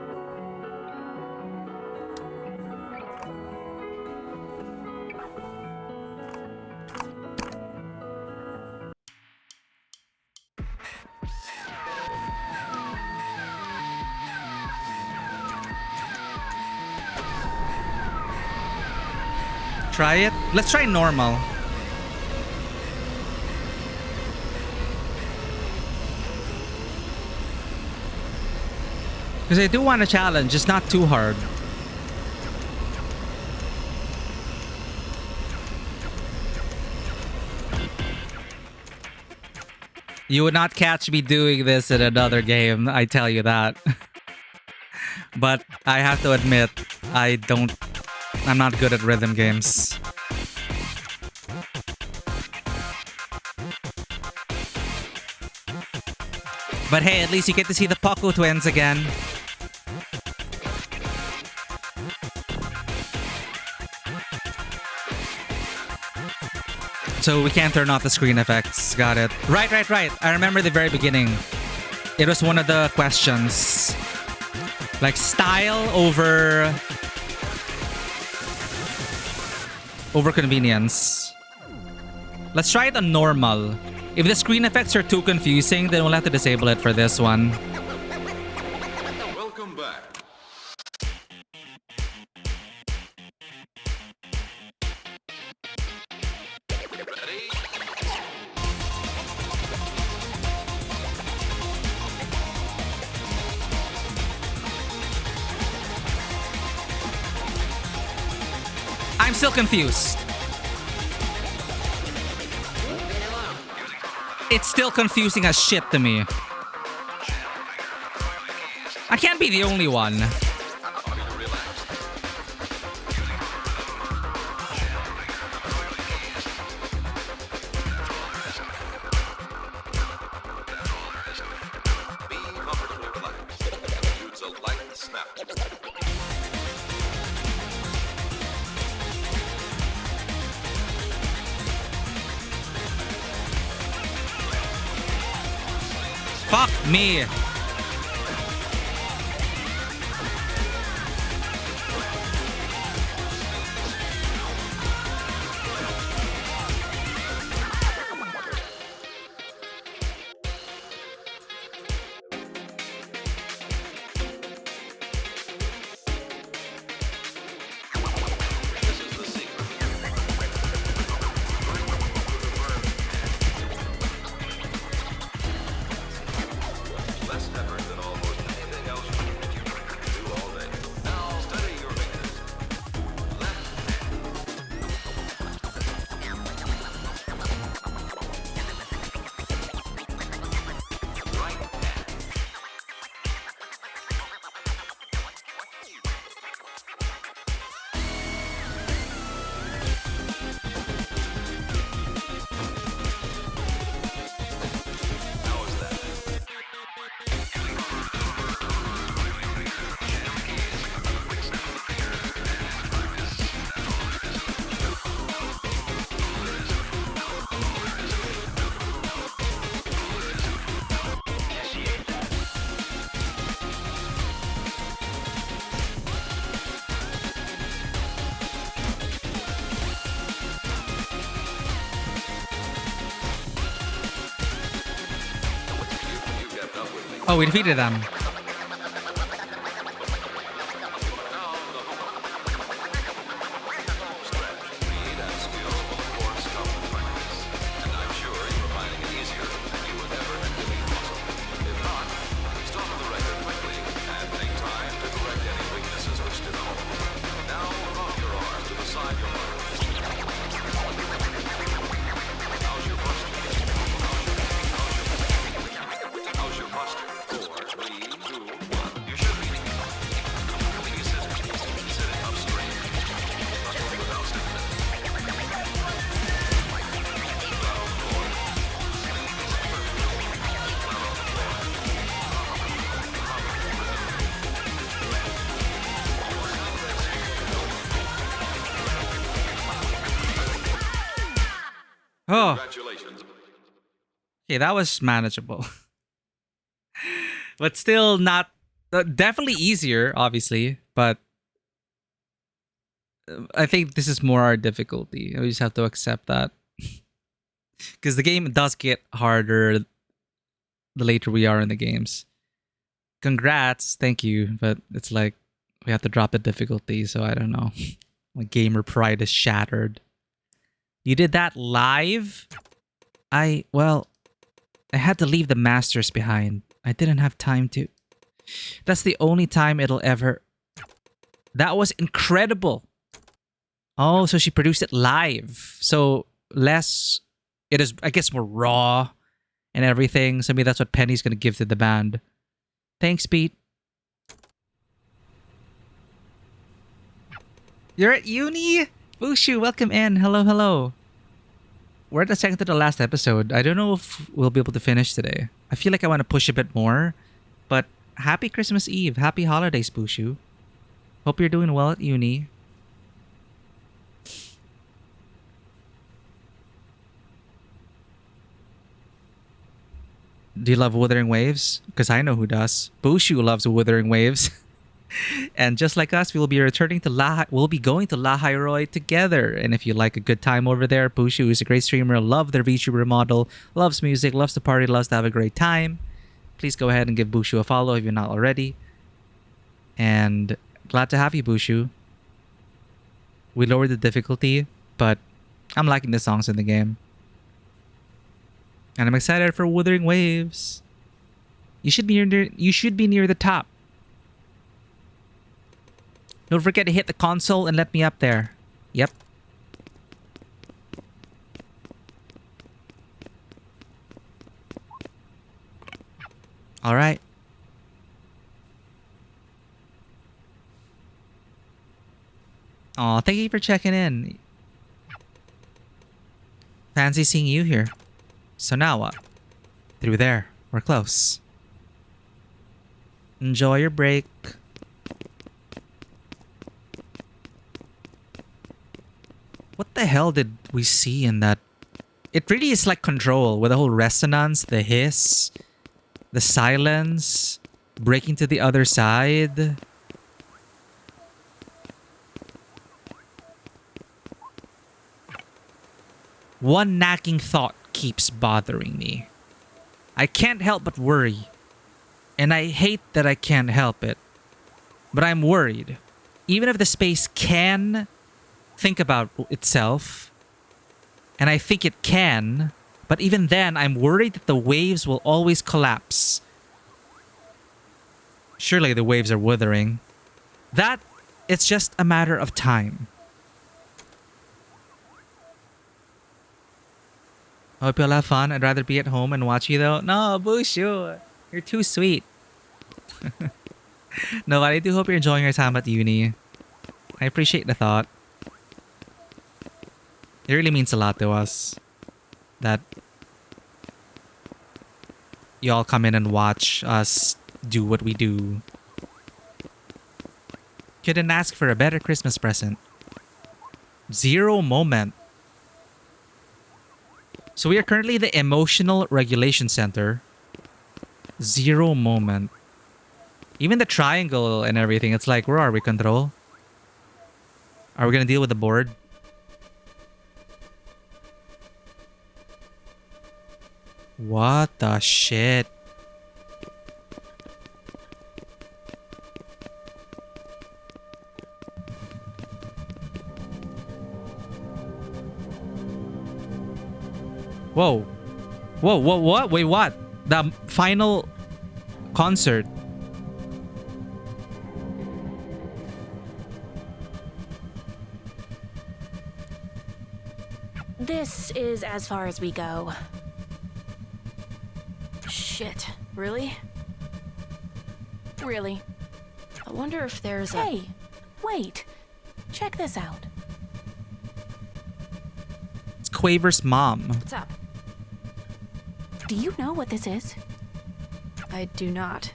Try it. Let's try normal. Because I do want a challenge, it's not too hard. You would not catch me doing this in another game, I tell you that. But I have to admit, I'm not good at rhythm games. But hey, at least you get to see the Poco twins again. So we can't turn off the screen effects. Got it. Right. I remember the very beginning. It was one of the questions. Like style over convenience. Let's try it on normal. If the screen effects are too confusing, then we'll have to disable it for this one. Welcome back. Ready? I'm still confused. It's still confusing as shit to me. I can't be the only one. Be comfortably relaxed. Use a light snap. Fuck me. This is the secret. Less Oh, we defeated them. Oh. Congratulations. Okay, that was manageable. But still not... definitely easier, obviously. But I think this is more our difficulty. We just have to accept that. Because the game does get harder the later we are in the games. Congrats, thank you. But it's like, we have to drop the difficulty, so I don't know. My gamer pride is shattered. You did that live? Well, I had to leave the masters behind. I didn't have time to. That's the only time it'll ever... That was incredible. Oh, so she produced it live. So less... It is, I guess, more raw and everything. So maybe that's what Penny's going to give to the band. Thanks, Pete. You're at uni? Bushu, welcome in. Hello, hello. We're at the second to the last episode. I don't know if we'll be able to finish today. I feel like I want to push a bit more. But happy Christmas Eve. Happy holidays, Bushu. Hope you're doing well at uni. Do you love Wuthering Waves? Because I know who does. Bushu loves Wuthering Waves. And just like us, we'll be returning to we'll be going to La Hyrule together. And if you like a good time over there, Bushu is a great streamer, love their VTuber model, loves music, loves to party, loves to have a great time. Please go ahead and give Bushu a follow if you're not already. And glad to have you, Bushu. We lowered the difficulty, but I'm liking the songs in the game. And I'm excited for Wuthering Waves. You should be near the top. Don't forget to hit the console and let me up there. Yep. Alright. Aw, thank you for checking in. Fancy seeing you here. So now what? Through there. We're close. Enjoy your break. What the hell did we see in that? It really is like Control with the whole resonance, the hiss, the silence, breaking to the other side. One nagging thought keeps bothering me. I can't help but worry. And I hate that I can't help it. But I'm worried. Even if the space can think about itself, and I think it can, but even then, I'm worried that the waves will always collapse. Surely the waves are withering. That, it's just a matter of time. Hope you'll have fun. I'd rather be at home and watch you though. No, Bushu, you're too sweet. No, but I do hope you're enjoying your time at uni. I appreciate the thought. It really means a lot to us that you all come in and watch us do what we do. Couldn't ask for a better Christmas present. Zero moment. So we are currently the Emotional Regulation Center. Zero moment. Even the triangle and everything, it's like, where are we, Control? Are we gonna deal with the board? What the shit? Whoa. Whoa, what? Wait, what? The final concert. This is as far as we go. Shit. Really? Really? I wonder if there's a... Hey, wait. Check this out. It's Quaver's mom. What's up? Do you know what this is? I do not.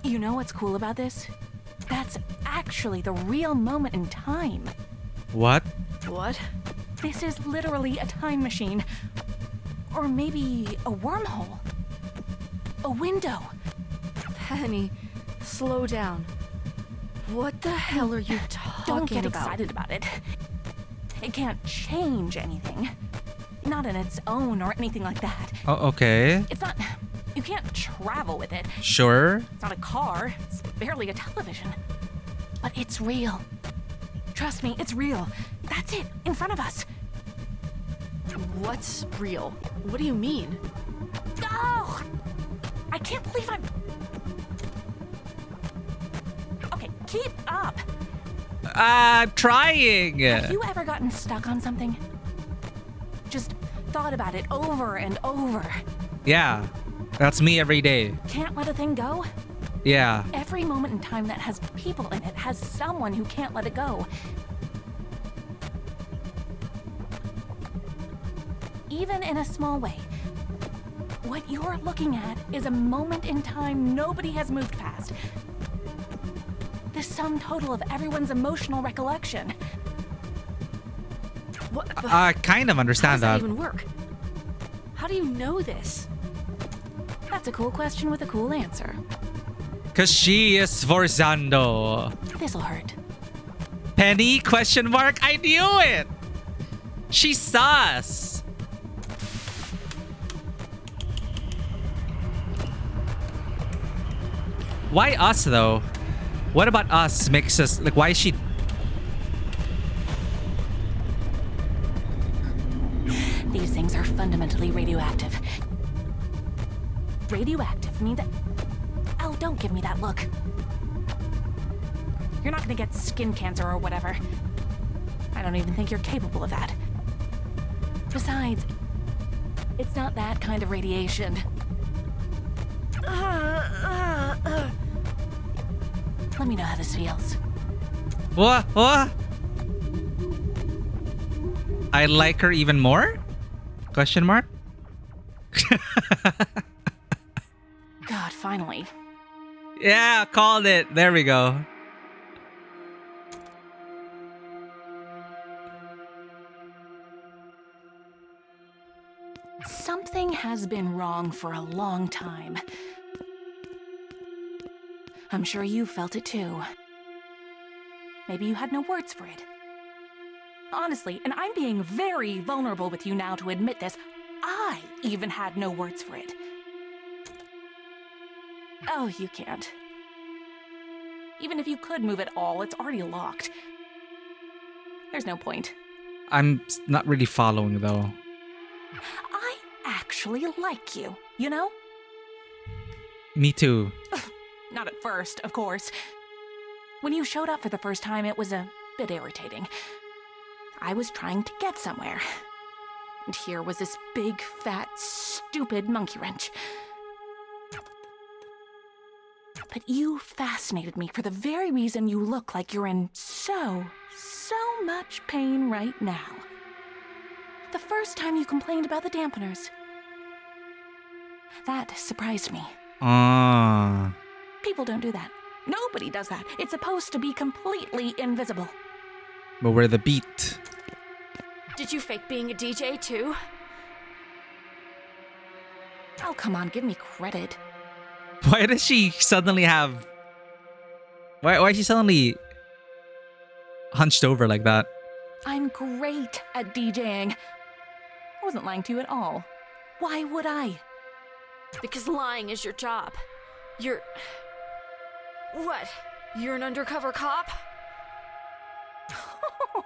You know what's cool about this? That's actually the real moment in time. What? What? This is literally a time machine. Or maybe a wormhole. A window. Penny, slow down. What the hell are you talking Don't get about? excited about it. It can't change anything. Not on its own or anything like that. Oh, okay. It's not... You can't travel with it. Sure. It's not a car. It's barely a television. But it's real. Trust me, it's real. That's it, in front of us. What's real? What do you mean? Oh! I can't believe I'm... Okay, keep up. I'm trying. Have you ever gotten stuck on something? Just thought about it over and over. Yeah. That's me every day. Can't let a thing go? Yeah. Every moment in time that has people in it has someone who can't let it go. Even in a small way. What you're looking at is a moment in time nobody has moved past. The sum total of everyone's emotional recollection. What? I kind of How understand does that that. even work? How do you know this? That's a cool question with a cool answer. Cause she is Forzando. This'll hurt. Penny? Question mark? I knew it. She's sus. Why us though? What about us makes us like? Why is she? These things are fundamentally radioactive. Radioactive means that... Oh, don't give me that look. You're not gonna get skin cancer or whatever. I don't even think you're capable of that. Besides, it's not that kind of radiation. Let me know how this feels. What? What? I like her even more? Question mark? God, finally. Yeah, called it. There we go. Something has been wrong for a long time. I'm sure you felt it too. Maybe you had no words for it. Honestly, and I'm being very vulnerable with you now to admit this, I even had no words for it. Oh, you can't. Even if you could move it all, it's already locked. There's no point. I'm not really following though. I actually like you, you know? Me too. Not at first, of course. When you showed up for the first time, it was a bit irritating. I was trying to get somewhere. And here was this big, fat, stupid monkey wrench. But you fascinated me for the very reason you look like you're in so much pain right now. The first time you complained about the dampeners. That surprised me. Ah. People don't do that. Nobody does that. It's supposed to be completely invisible. But we're the beat. Did you fake being a DJ too? Oh, come on, give me credit. Why does she suddenly have... Why is she suddenly hunched over like that? I'm great at DJing. I wasn't lying to you at all. Why would I? Because lying is your job. You're... What? You're an undercover cop?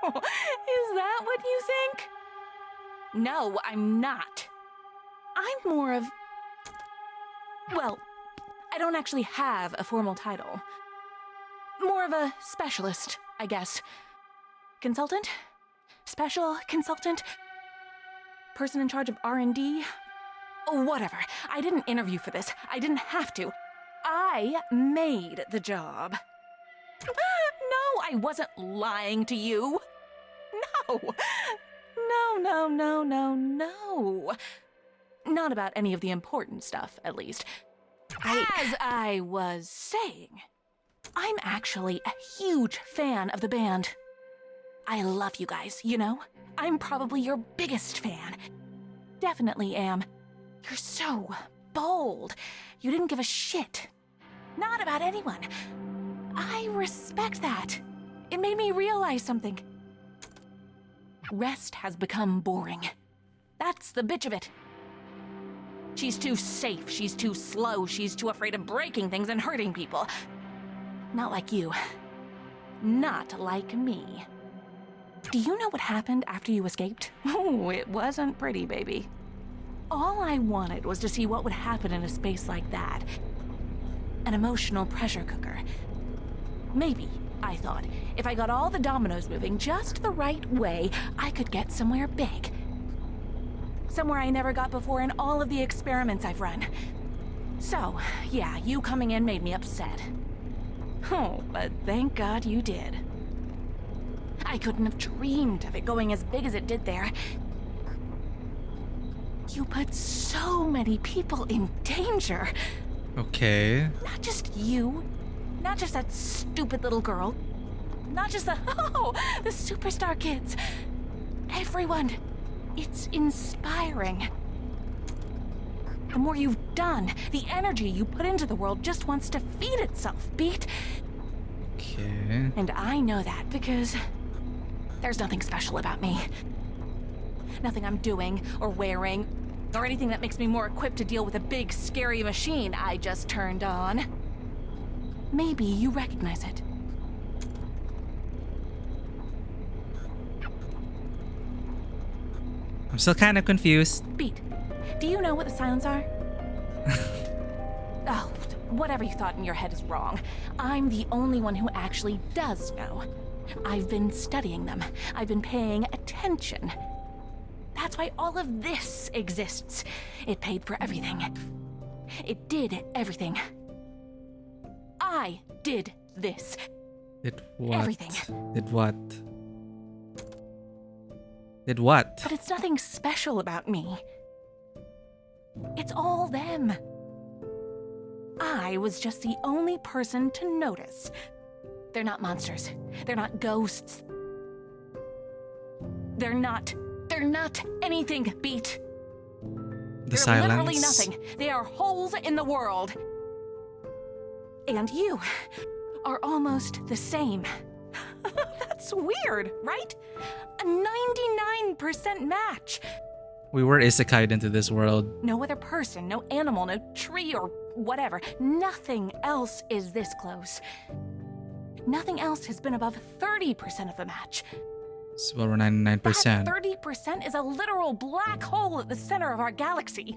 Is that what you think? No, I'm not. I'm more of... Well, I don't actually have a formal title. More of a specialist, I guess. Consultant? Special consultant? Person in charge of R&D? Whatever. I didn't interview for this. I didn't have to. I made the job. No, I wasn't lying to you. No. No. Not about any of the important stuff, at least. As I was saying, I'm actually a huge fan of the band. I love you guys, you know? I'm probably your biggest fan. Definitely am. You're so bold. You didn't give a shit. Not about anyone. I respect that. It made me realize something. Rest has become boring. That's the bitch of it. She's too safe, she's too slow, she's too afraid of breaking things and hurting people. Not like you. Not like me. Do you know what happened after you escaped? Oh, it wasn't pretty, baby. All I wanted was to see what would happen in a space like that. An emotional pressure cooker. Maybe, I thought, if I got all the dominoes moving just the right way, I could get somewhere big. Somewhere I never got before in all of the experiments I've run. So, yeah, you coming in made me upset. Oh, but thank God you did. I couldn't have dreamed of it going as big as it did there. You put so many people in danger. Okay. Not just you. Not just that stupid little girl. Not just the superstar kids. Everyone. It's inspiring. The more you've done, the energy you put into the world just wants to feed itself, Beat. Okay. And I know that because there's nothing special about me. Nothing I'm doing or wearing or anything that makes me more equipped to deal with a big, scary machine I just turned on. Maybe you recognize it. I'm still kind of confused. Beat, do you know what the silence are? Oh, whatever you thought in your head is wrong. I'm the only one who actually does know. I've been studying them. I've been paying attention. That's why all of this exists. It paid for everything. It did everything. I did this. Did what? Everything. Did what? Did what? But it's nothing special about me. It's all them. I was just the only person to notice. They're not monsters. They're not ghosts. They're not anything, Beat. The silence. They're literally nothing. They are holes in the world. And you are almost the same. That's weird, right? A 99% match. We were isekai'd into this world. No other person, no animal, no tree or whatever. Nothing else is this close. Nothing else has been above 30% of a match. So we're 99%. That 30% is a literal black hole at the center of our galaxy.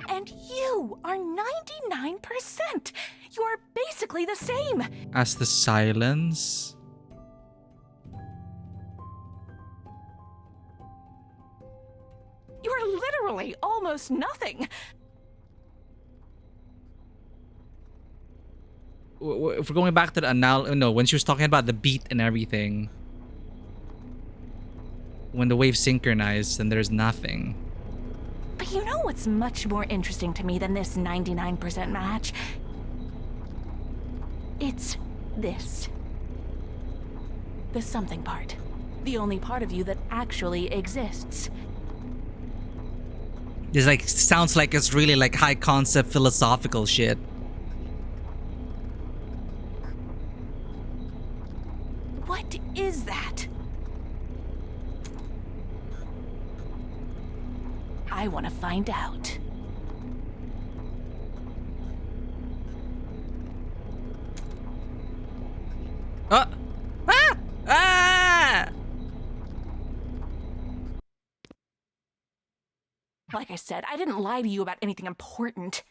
And you are 99%. You are basically the same. As the silence? You are literally almost nothing. If we're going back to the when she was talking about the beat and everything, when the waves synchronize and there's nothing. But you know what's much more interesting to me than this 99% match? It's this. The something part. The only part of you that actually exists. This sounds like it's really like high concept philosophical shit. What is that? I want to find out. Ah! like I said, I didn't lie to you about anything important.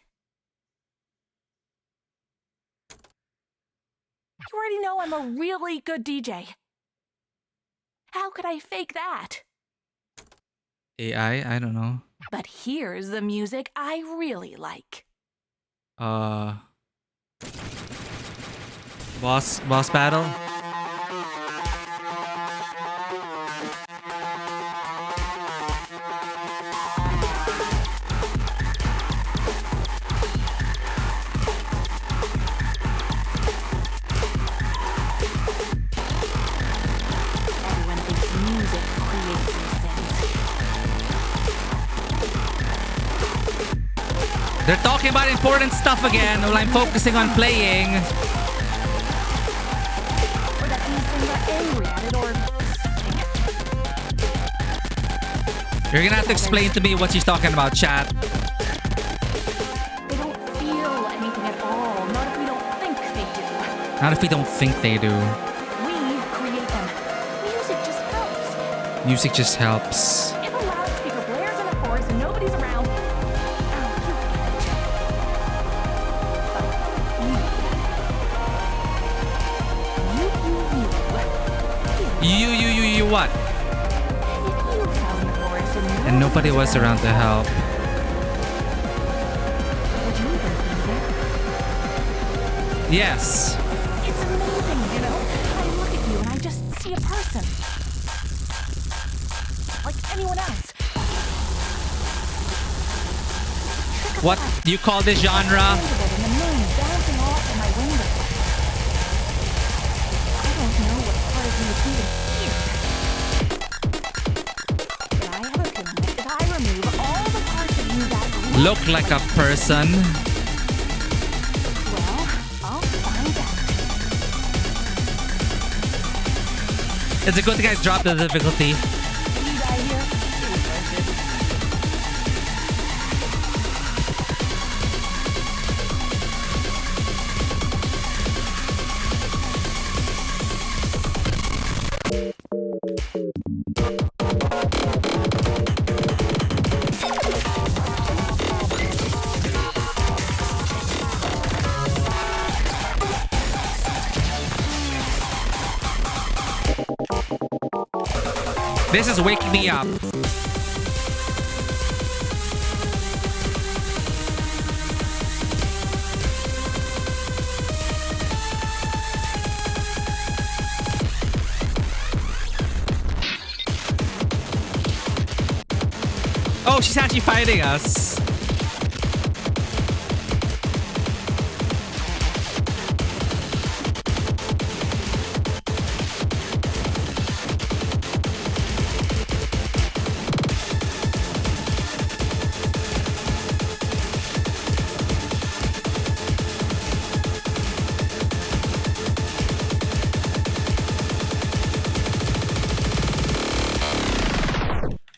You already know I'm a really good DJ. How could I fake that? AI? I don't know. But here's the music I really like. Boss battle? Everyone thinks music creates these things. They're talking about important stuff again while I'm focusing on playing. Or that these things are angry at it or something. You're gonna have to explain to me what she's talking about, chat. They don't feel anything at all. Not if we don't think they do. Not if we don't think they do. We create them. Music just helps. Music just helps. If a loudspeaker blares in a forest and nobody's around, oh, You what? If you fell in the forest And nobody was around to help. would you even be there? Yes. It's amazing, you know? I look at you and I just see a person. Like anyone else. What do you call this genre? And the moon bouncing off in my window. I don't know what part of me is even here. But I have a feeling that if I remove all the parts of you that Look like a person. well, I'll find out. It's a good thing I dropped the difficulty. If you die here, it was worth it. This is waking me up. Oh, she's actually fighting us.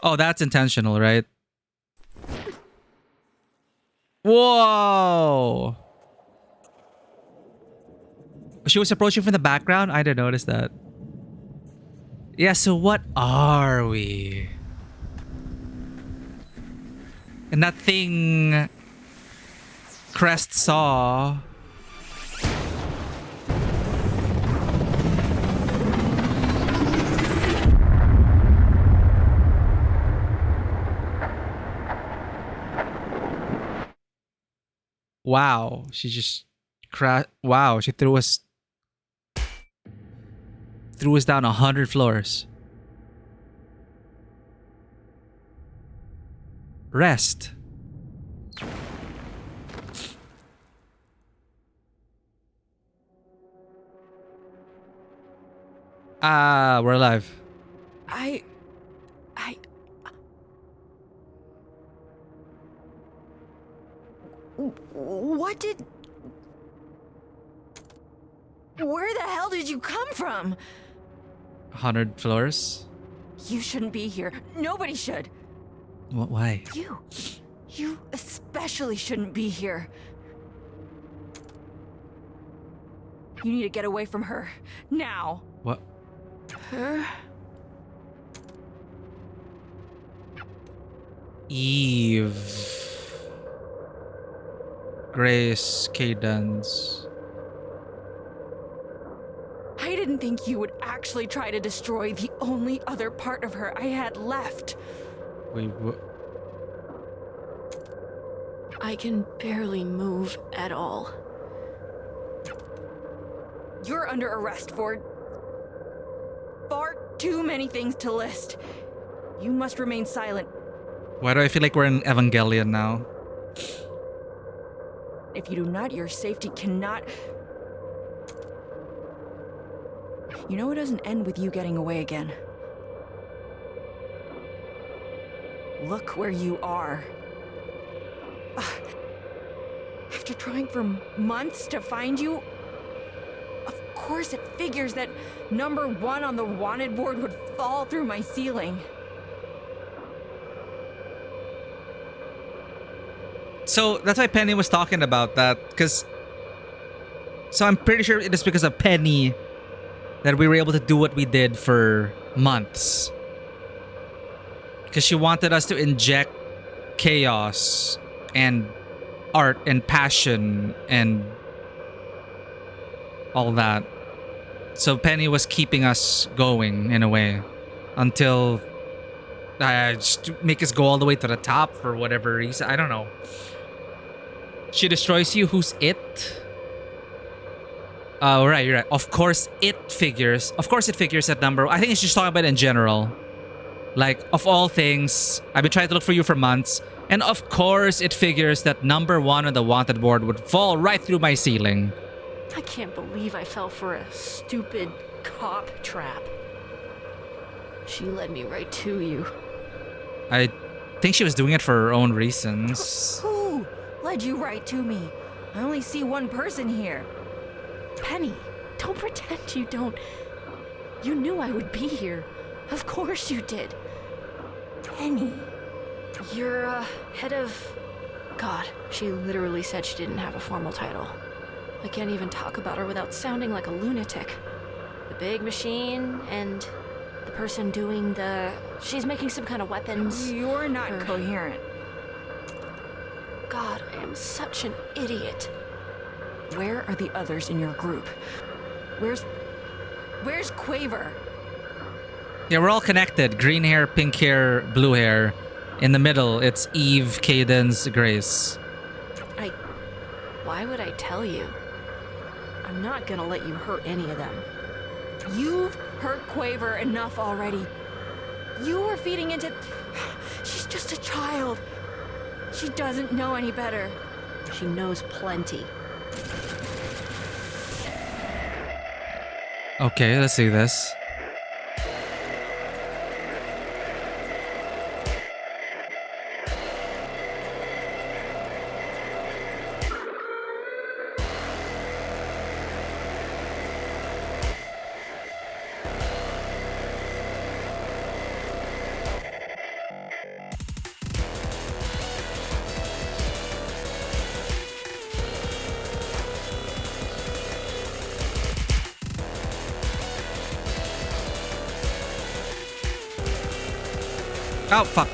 Oh, that's intentional, right? Whoa! She was approaching from the background? I didn't notice that. Yeah, so what are we? And that thing Crest saw. Wow, she just wow, she threw us down 100 floors. Rest. We're alive. What did... Where the hell did you come from? 100 floors? You shouldn't be here. Nobody should. What? Why? You especially shouldn't be here. You need to get away from her. Now. What? Her? Eve. Grace, Cadence. I didn't think you would actually try to destroy the only other part of her I had left. Wait, what? I can barely move at all. You're under arrest for far too many things to list. You must remain silent. Why do I feel like we're in Evangelion now? If you do not, your safety cannot... You know it doesn't end with you getting away again. Look where you are. After trying for months to find you, of course it figures that number 1 on the wanted board would fall through my ceiling. So that's why Penny was talking about that, because... So I'm pretty sure it is because of Penny that we were able to do what we did for months. Because she wanted us to inject chaos and art and passion and all that. So Penny was keeping us going in a way until just to make us go all the way to the top for whatever reason. I don't know. She destroys you. Who's it? Oh, right, you're right. Of course it figures. Of course it figures at number... I think it's just talking about it in general. Like, of all things, I've been trying to look for you for months. And of course it figures that number 1 on the wanted board would fall right through my ceiling. I can't believe I fell for a stupid cop trap. She led me right to you. I think she was doing it for her own reasons. Who led you right to me? I only see one person here. Penny, don't pretend you don't. You knew I would be here. Of course you did. Penny. You're, head of... God, she literally said she didn't have a formal title. I can't even talk about her without sounding like a lunatic. The big machine and the person doing the... She's making some kind of weapons. You're not coherent. God, I am such an idiot. Where are the others in your group? Where's Quaver? Yeah, we're all connected. Green hair, pink hair, blue hair. In the middle, it's Eve, Cadence, Grace. Why would I tell you? I'm not gonna let you hurt any of them. You've hurt Quaver enough already. You were feeding into... She's just a child. She doesn't know any better. She knows plenty. Okay, let's see this. Oh, fuck.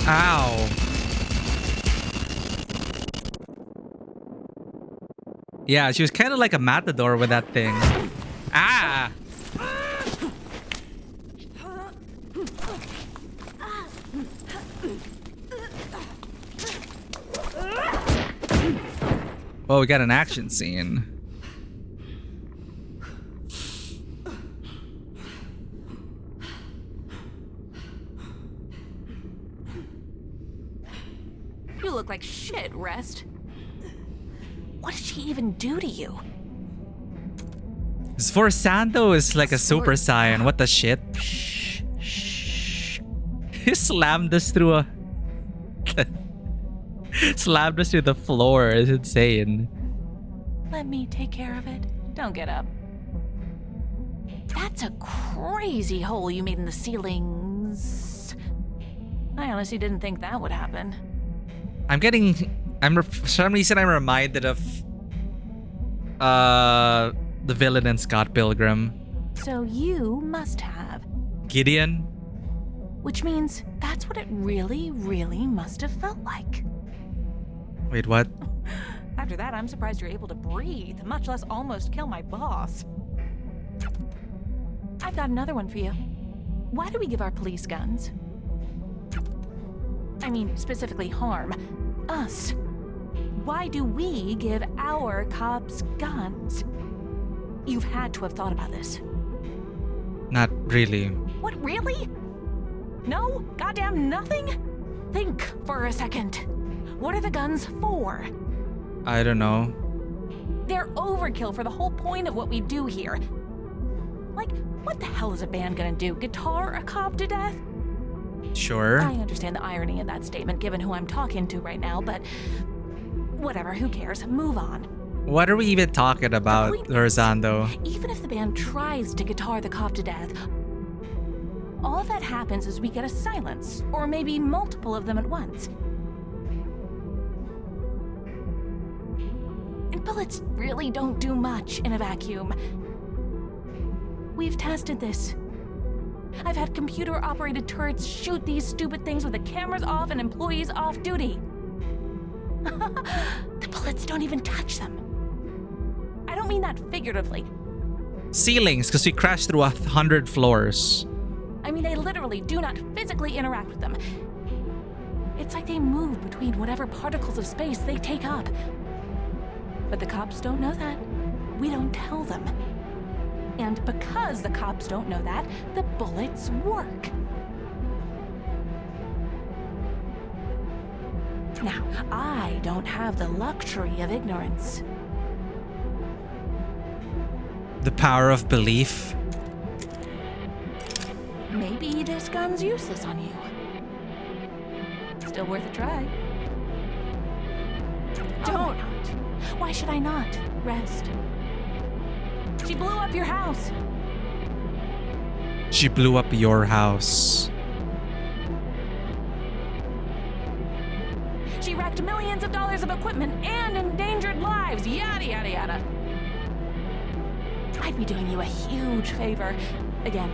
Ow. Yeah, she was kind of like a matador with that thing. Ah! Oh, we got an action scene. You look like shit, Rest. What did she even do to you? Sforzando is like a super saiyan. What the shit? Shh, shh. He slammed us through a... slammed us through the floor. It's insane. Let me take care of it. Don't get up. That's a crazy hole you made in the ceilings. I honestly didn't think that would happen. For some reason I'm reminded of the villain in Scott Pilgrim. So you must have. Gideon? Which means that's what it really, really must have felt like. Wait, what? After that, I'm surprised you're able to breathe, much less almost kill my boss. I've got another one for you. Why do we give our police guns? I mean, specifically harm us. Why do we give our cops guns? You've had to have thought about this. Not really. What, really? No? Goddamn nothing? Think for a second. What are the guns for? I don't know. They're overkill for the whole point of what we do here. Like, what the hell is a band gonna do? Guitar a cop to death? Sure. I understand the irony in that statement given who I'm talking to right now, but whatever, who cares? Move on. What are we even talking about, Rosando? Even if the band tries to guitar the cop to death, all that happens is we get a silence, or maybe multiple of them at once. And bullets really don't do much in a vacuum. We've tested this. I've had computer-operated turrets shoot these stupid things with the cameras off and employees off duty. The bullets don't even touch them. I don't mean that figuratively. Ceilings, because we crashed through 100 floors. I mean, they literally do not physically interact with them. It's like they move between whatever particles of space they take up. But the cops don't know that. We don't tell them. And because the cops don't know that, the bullets work. Now, I don't have the luxury of ignorance. The power of belief. Maybe this gun's useless on you. Still worth a try. Don't! Why should I not? Rest. She blew up your house. She blew up your house. She wrecked millions of dollars of equipment and endangered lives. Yada, yada, yada. I'd be doing you a huge favor. Again,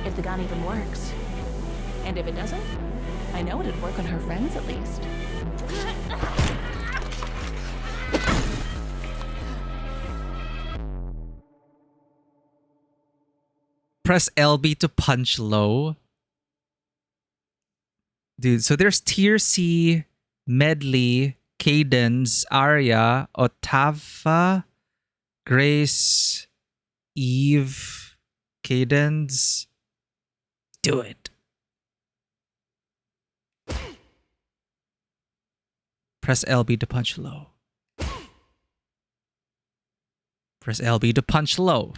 if the gun even works. And if it doesn't, I know it'd work on her friends at least. Press LB to punch low. Dude, so there's Tier C, Medley, Cadence, Aria, Ottava, Grace, Eve, Cadence. Do it. Press LB to punch low. Press LB to punch low.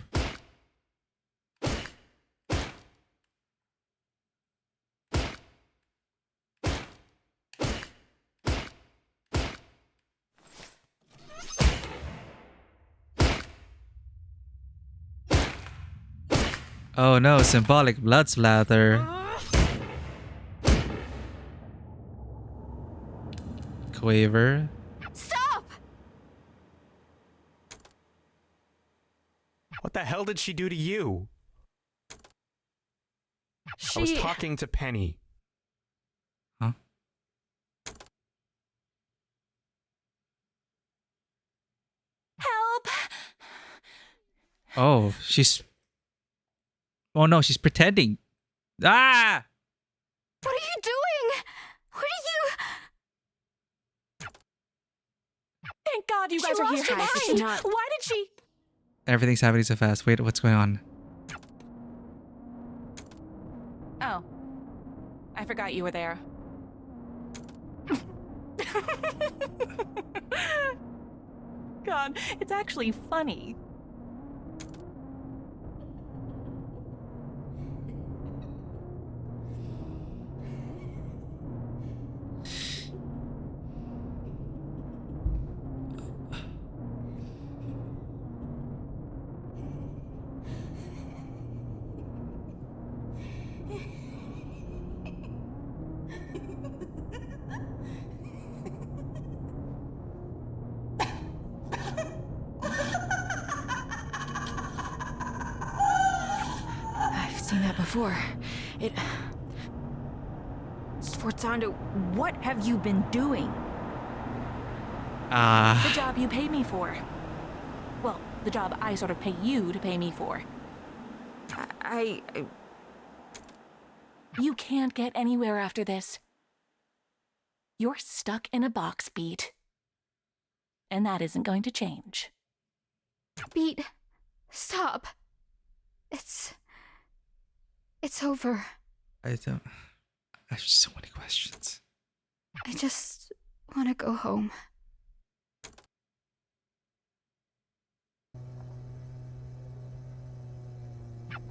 Oh no, symbolic blood splatter. Quaver. Stop! What the hell did she do to you? I was talking to Penny. Oh, oh no, she's pretending. Ah! What are you doing? What are you? Thank God you She guys are here. lost her Guys, mind. did she not? Why did she? Everything's happening so fast. Wait, what's going on? Oh. I forgot you were there. God, it's actually funny. I've seen that before. Sforzando, what have you been doing? The job you paid me for. Well, the job I sort of pay you to pay me for. You can't get anywhere after this. You're stuck in a box, Beat. And that isn't going to change. Beat, stop. It's over. I have so many questions. I just want to go home.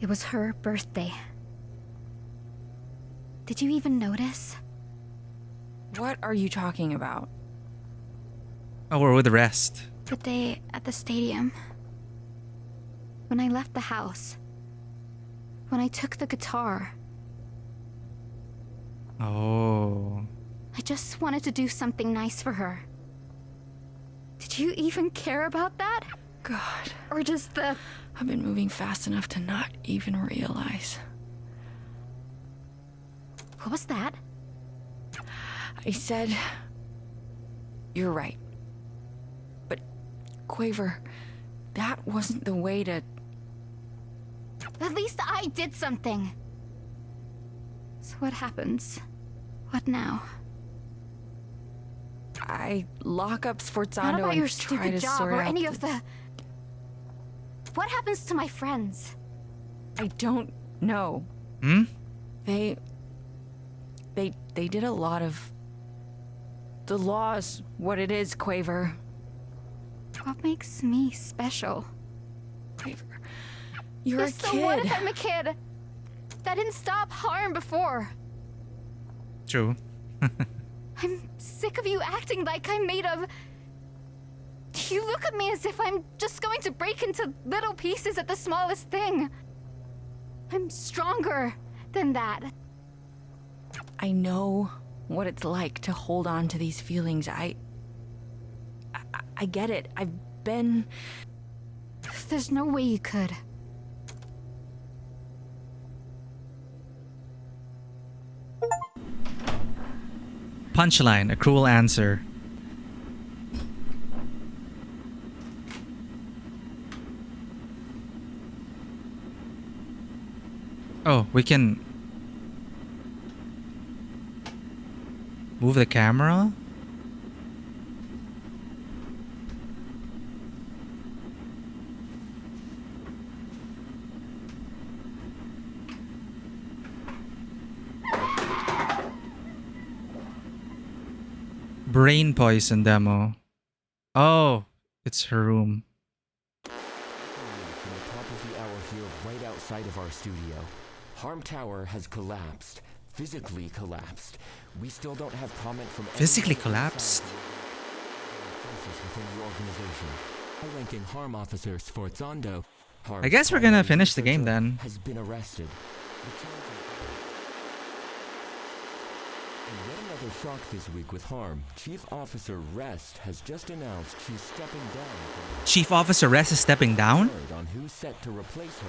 It was her birthday. Did you even notice? What are you talking about? Oh, we're with the rest. The day at the stadium. When I left the house. When I took the guitar. Oh. I just wanted to do something nice for her. Did you even care about that? God. Or just the... I've been moving fast enough to not even realize. What was that? I said... You're right. But, Quaver, that wasn't the way to... At least I did something. So what happens? What now? I lock up Sforzando Not about and your try stupid to job sort or out any of the... What happens to my friends? I don't know. Hmm? They did a lot of... The law's what it is, Quaver. What makes me special? Quaver, you're Yes, a so kid. what if I'm a kid? That didn't stop harm before. True. I'm sick of you acting like I'm made of... You look at me as if I'm just going to break into little pieces at the smallest thing. I'm stronger than that. I know what it's like to hold on to these feelings. I get it. I've been... There's no way you could. Punchline, a cruel answer. Oh, we can move the camera? Brain poison demo. Oh, it's her room. From the top of the hour here, right outside of our studio. Harm Tower has collapsed. Physically collapsed. We still don't have comment from Physically collapsed? within the organization. High-ranking Harm officer Sforzando. I guess we're gonna finish the game then. Has been arrested. In yet another shock this week with Harm, Chief Officer Rest has just announced she's stepping down. Chief Officer Rest is stepping down? On who's set to replace her.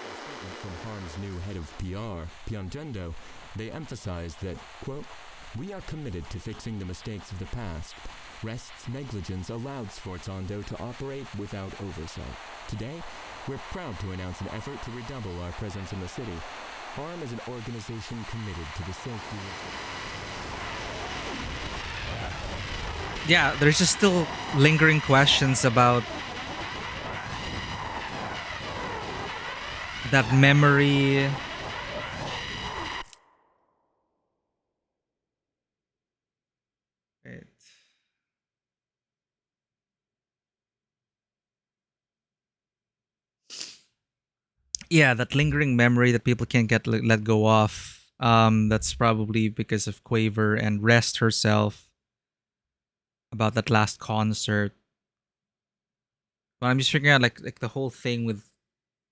A statement from Harm's new head of PR, Piangendo, they emphasize that, quote, "We are committed to fixing the mistakes of the past. Rest's negligence allowed Sforzando to operate without oversight. Today, we're proud to announce an effort to redouble our presence in the city. Harm is an organization committed to the safety of... Yeah, there's just still lingering questions about that memory. Wait. Yeah, that lingering memory that people can't get let go of. That's probably because of Quaver and Rest herself about that last concert. But I'm just figuring out like the whole thing with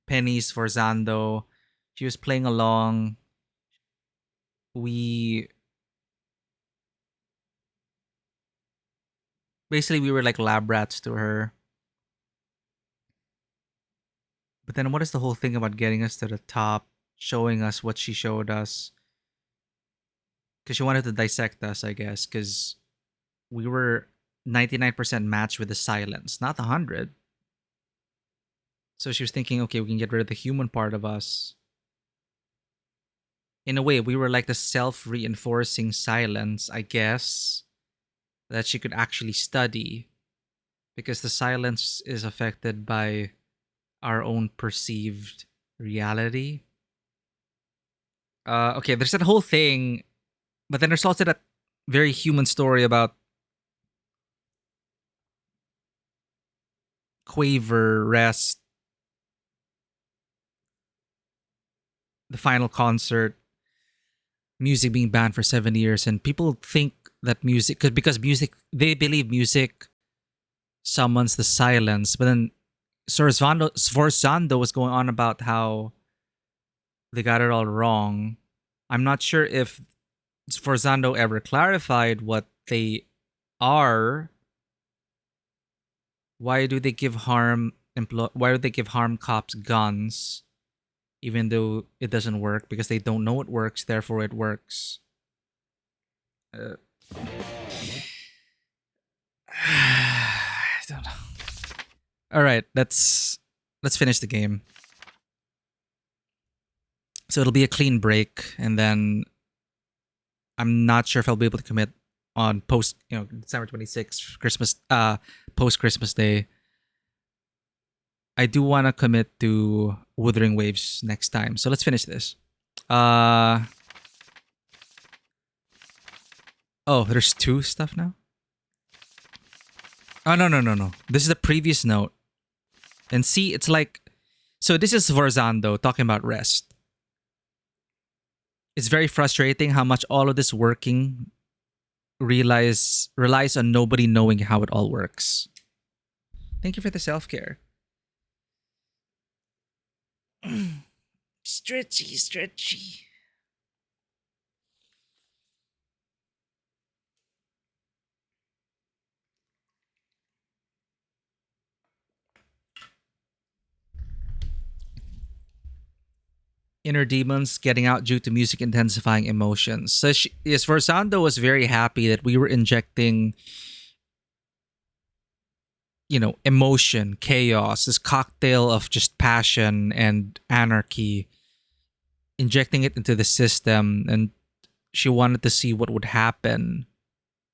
Penny's for Zando. She was playing along. We were like lab rats to her. But then what is the whole thing about getting us to the top, showing us what she showed us? Because she wanted to dissect us, I guess, because we were 99% matched with the silence, not 100. So she was thinking, okay, we can get rid of the human part of us. In a way, we were like the self-reinforcing silence, I guess, that she could actually study. Because the silence is affected by our own perceived reality. Okay, there's that whole thing, but then there's also that very human story about Quaver, Rest, the final concert, music being banned for 7 years, and people think that music, because music, they believe music summons the silence, but then Sforzando was going on about how they got it all wrong. I'm not sure if Sforzando ever clarified what they are. Why do they give harm cops guns, even though it doesn't work? Because they don't know it works, therefore it works. I don't know. All right, let's finish the game. So it'll be a clean break, and then I'm not sure if I'll be able to commit on December 26th, Christmas, post Christmas Day. I do want to commit to Wuthering Waves next time. So let's finish this. Oh, there's 2 stuff now? Oh, no. This is the previous note. And see, it's like... So this is Sforzando talking about Rest. It's very frustrating how much all of this working relies on nobody knowing how it all works. Thank you for the self-care. Stretchy. Inner demons getting out due to music intensifying emotions. So Sforzando was very happy that we were injecting, emotion, chaos, this cocktail of just passion and anarchy, injecting it into the system, and she wanted to see what would happen.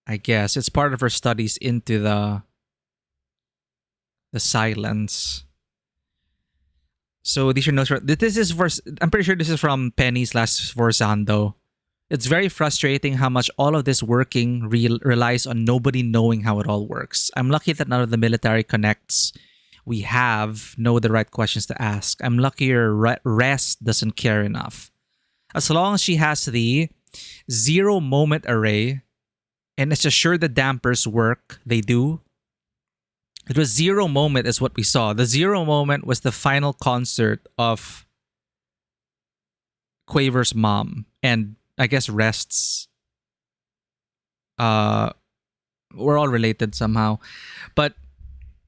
I guess it's part of her studies into the silence. So these are notes. I'm pretty sure this is from Penny's last Sforzando. It's very frustrating how much all of this working relies on nobody knowing how it all works. I'm lucky that none of the military connects we have know the right questions to ask. I'm luckier Rest doesn't care enough. As long as she has the 0 moment array, and it's assured the dampers work, they do. It was 0 moment is what we saw. The 0 moment was the final concert of Quaver's mom, and I guess Rest's. We're all related somehow. But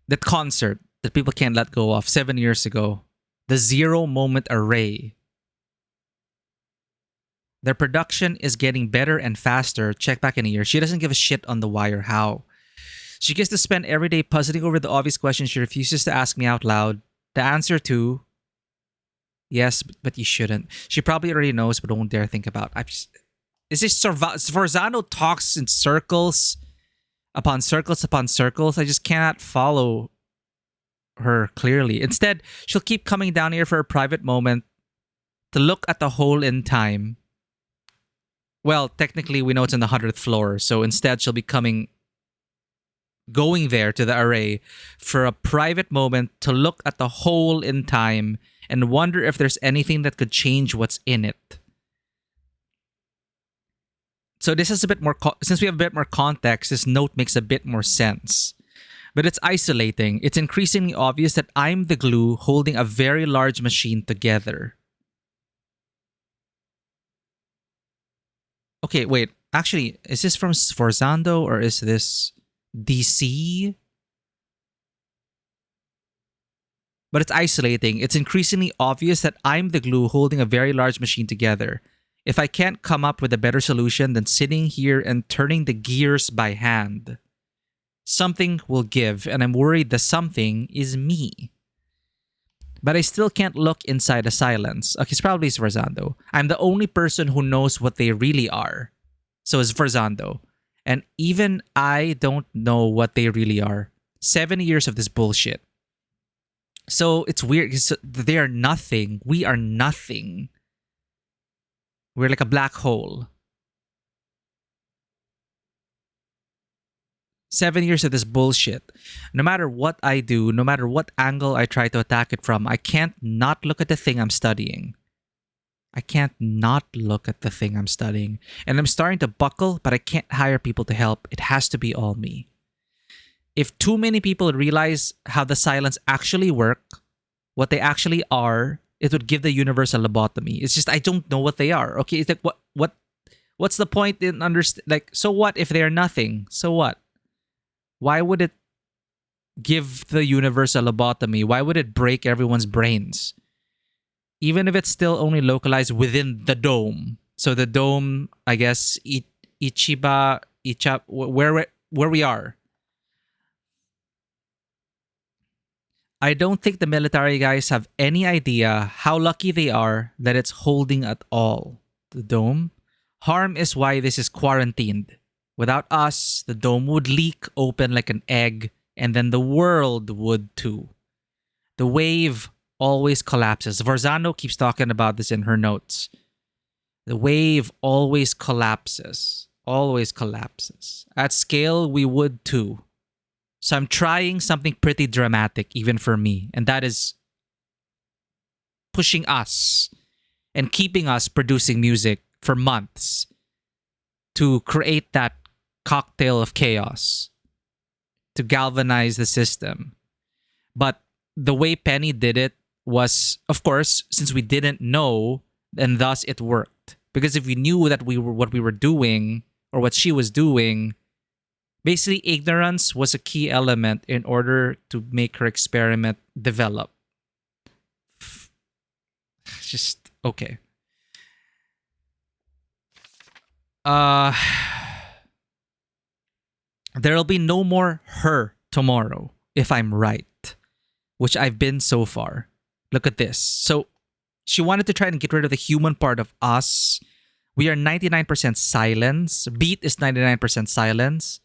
the concert that people can't let go of 7 years ago, the 0 moment array. Their production is getting better and faster. Check back in a year. She doesn't give a shit on the why or how. She gets to spend every day puzzling over the obvious questions she refuses to ask me out loud. The answer to, yes, but you shouldn't. She probably already knows, but won't dare think about. Is this Forzano talks in circles upon circles upon circles? I just cannot follow her clearly. Instead, she'll keep coming down here for a private moment to look at the hole in time. Well, technically, we know it's on the 100th floor, so instead she'll be going there to the array for a private moment to look at the hole in time and wonder if there's anything that could change what's in it. So this is a bit more, since we have a bit more context, this note makes a bit more sense. But it's isolating. It's increasingly obvious that I'm the glue holding a very large machine together. Okay, wait. Actually, is this from Sforzando or is this DC? But it's isolating. It's increasingly obvious that I'm the glue holding a very large machine together. If I can't come up with a better solution than sitting here and turning the gears by hand, something will give, and I'm worried the something is me. But I still can't look inside the silence. Okay, it's probably Sforzando. I'm the only person who knows what they really are. So it's Sforzando. And even I don't know what they really are. 7 years of this bullshit. So it's weird because they are nothing. We are nothing. We're like a black hole. 7 years of this bullshit. No matter what I do, no matter what angle I try to attack it from, I can't not look at the thing I'm studying. I can't not look at the thing I'm studying. And I'm starting to buckle, but I can't hire people to help. It has to be all me. If too many people realize how the silence actually work, what they actually are, it would give the universe a lobotomy. It's just I don't know what they are. Okay, it's like what's the point in understand? Like, so what if they are nothing? So what? Why would it give the universe a lobotomy? Why would it break everyone's brains? Even if it's still only localized within the dome. So the dome, I guess, Ichiba, where we are. I don't think the military guys have any idea how lucky they are that it's holding at all. The dome? Harm is why this is quarantined. Without us, the dome would leak open like an egg, and then the world would too. The wave always collapses. Forzano keeps talking about this in her notes. The wave always collapses. Always collapses. At scale, we would too. So I'm trying something pretty dramatic, even for me, and that is pushing us and keeping us producing music for months to create that cocktail of chaos, to galvanize the system. But the way Penny did it was, of course, since we didn't know, and thus it worked. Because if we knew that we were what we were doing or what she was doing, basically ignorance was a key element in order to make her experiment develop. Just okay. There'll be no more her tomorrow if I'm right, which I've been so far. Look at this. So she wanted to try and get rid of the human part of us. We are 99% silence. Beat is 99% silence.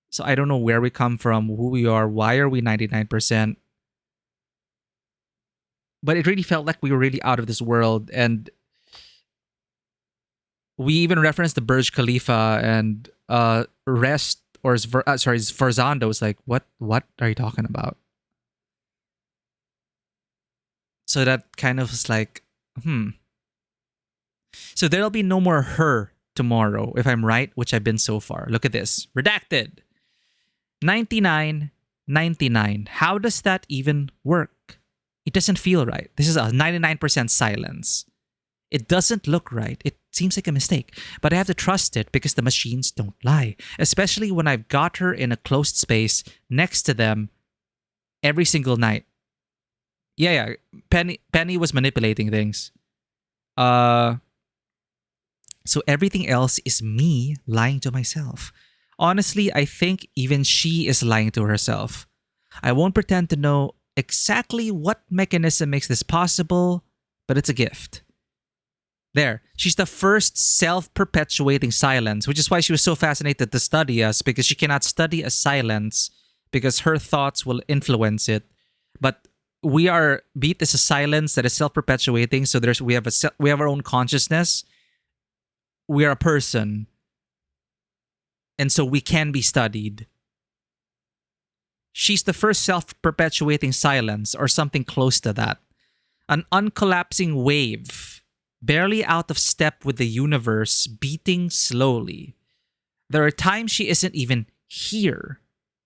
So I don't know where we come from, who we are, why are we 99%. But it really felt like we were really out of this world. And we even referenced the Burj Khalifa and Rest, or Forzando is like, what are you talking about? So that kind of was like, So there'll be no more her tomorrow, if I'm right, which I've been so far. Look at this. Redacted. 99, 99. How does that even work? It doesn't feel right. This is a 99% silence. It doesn't look right. It seems like a mistake. But I have to trust it because the machines don't lie. Especially when I've got her in a closed space next to them every single night. Yeah. Penny was manipulating things. So everything else is me lying to myself. Honestly, I think even she is lying to herself. I won't pretend to know exactly what mechanism makes this possible, but it's a gift. There, she's the first self-perpetuating silence, which is why she was so fascinated to study us, because she cannot study a silence because her thoughts will influence it. But Beat is a silence that is self-perpetuating, so we have our own consciousness. We are a person, and so we can be studied. She's the first self-perpetuating silence, or something close to that. An uncollapsing wave, barely out of step with the universe, beating slowly. There are times she isn't even here.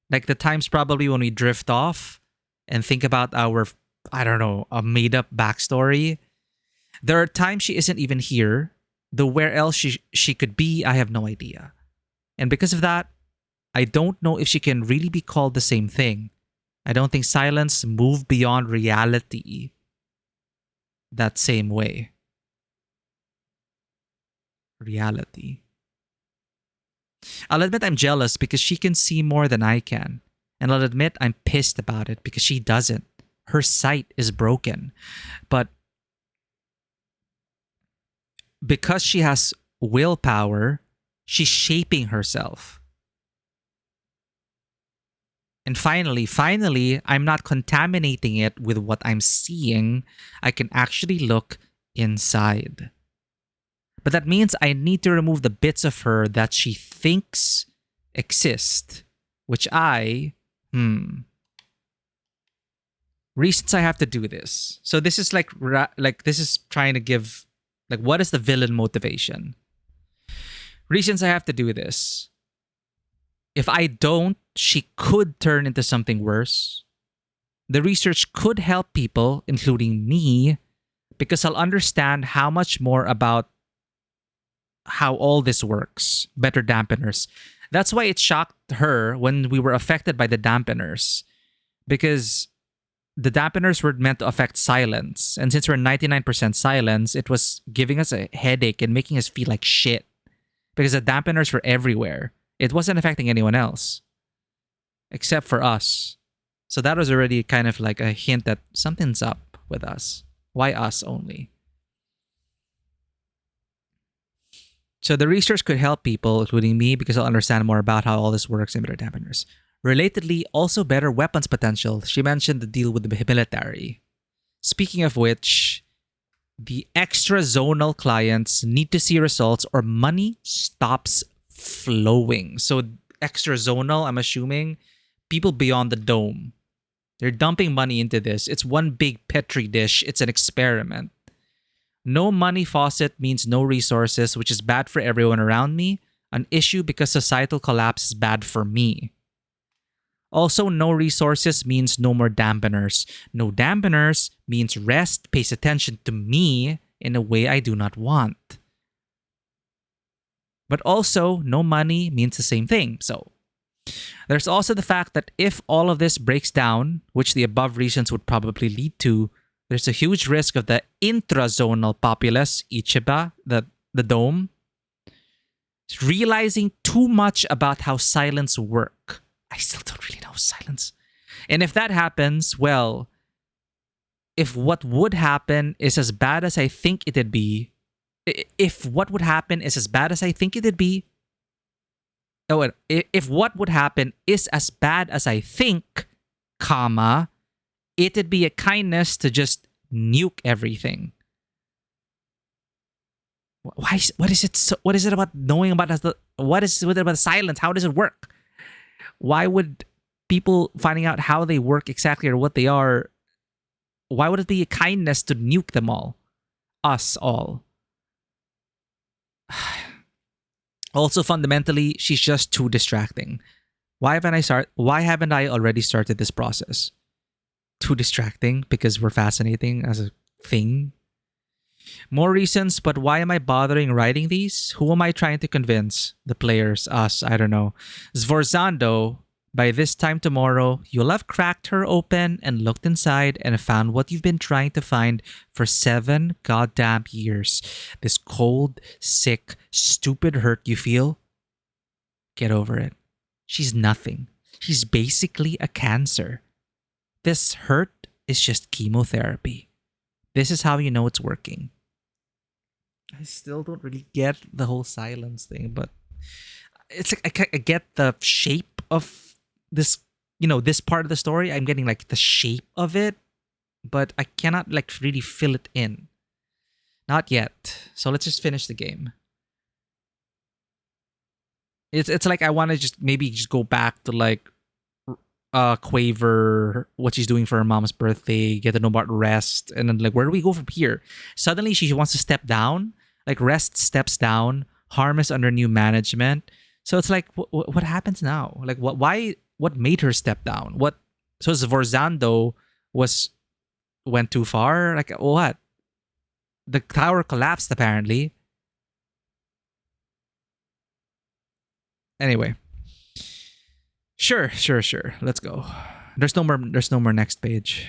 Like the times probably when we drift off and think about our, I don't know, a made-up backstory. There are times she isn't even here. Though where else she could be, I have no idea. And because of that, I don't know if she can really be called the same thing. I don't think silence moved beyond reality that same way. Reality. I'll admit I'm jealous because she can see more than I can. And I'll admit I'm pissed about it because she doesn't. Her sight is broken. But because she has willpower, she's shaping herself. And finally, I'm not contaminating it with what I'm seeing. I can actually look inside. But that means I need to remove the bits of her that she thinks exist, which reasons I have to do this. So this is like this is trying to give, like, what is the villain motivation? Reasons I have to do this. If I don't, she could turn into something worse. The research could help people, including me, because I'll understand how much more about how all this works. Better dampeners. That's why it shocked her when we were affected by the dampeners. Because the dampeners were meant to affect silence. And since we're 99% silence, it was giving us a headache and making us feel like shit. Because the dampeners were everywhere. It wasn't affecting anyone else. Except for us. So that was already kind of like a hint that something's up with us. Why us only? So the research could help people, including me, because I'll understand more about how all this works in better dampeners. Relatedly, also better weapons potential. She mentioned the deal with the military. Speaking of which, the extra zonal clients need to see results or money stops flowing. So extra zonal, I'm assuming, people beyond the dome. They're dumping money into this. It's one big petri dish. It's an experiment. No money faucet means no resources, which is bad for everyone around me. An issue because societal collapse is bad for me. Also, no resources means no more dampeners. No dampeners means rest pays attention to me in a way I do not want. But also, no money means the same thing. So, there's also the fact that if all of this breaks down, which the above reasons would probably lead to, there's a huge risk of the intrazonal populace, Ichiba, the dome, realizing too much about how silence work. I still don't really know silence. And if that happens, well, if what would happen is as bad as I think it'd be, if what would happen is as bad as I think it'd be, if what would happen is as bad as I think, comma, it'd be a kindness to just nuke everything. What is it about knowing about us? What is it about silence? How does it work? Why would people finding out how they work exactly or what they are, why would it be a kindness to nuke them all? Us all. Also, fundamentally, she's just too distracting. Why haven't I already started this process? Too distracting because we're fascinating as a thing. More reasons, but why am I bothering writing these? Who am I trying to convince? The players, us, I don't know. Svorzando, by this time tomorrow, you'll have cracked her open and looked inside and found what you've been trying to find for 7 goddamn years. This cold, sick, stupid hurt you feel, get over it. She's nothing. She's basically a cancer. This hurt is just chemotherapy. This is how you know it's working. I still don't really get the whole silence thing, but it's like I get the shape of this, this part of the story. I'm getting like the shape of it, but I cannot like really fill it in. Not yet. So let's just finish the game. It's like I want to just maybe just go back to like Quaver, what she's doing for her mom's birthday, get to know about Rest, and then like where do we go from here? Suddenly she wants to step down. Like Rest steps down, Harm is under new management. So it's like what happens now? Like what made her step down? So Zvorzando went too far? Like what? The tower collapsed apparently. Anyway. Sure. Let's go. There's no more next page.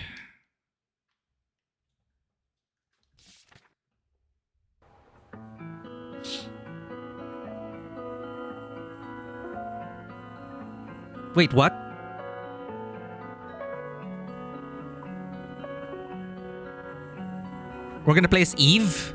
Wait, what? We're gonna play as Eve?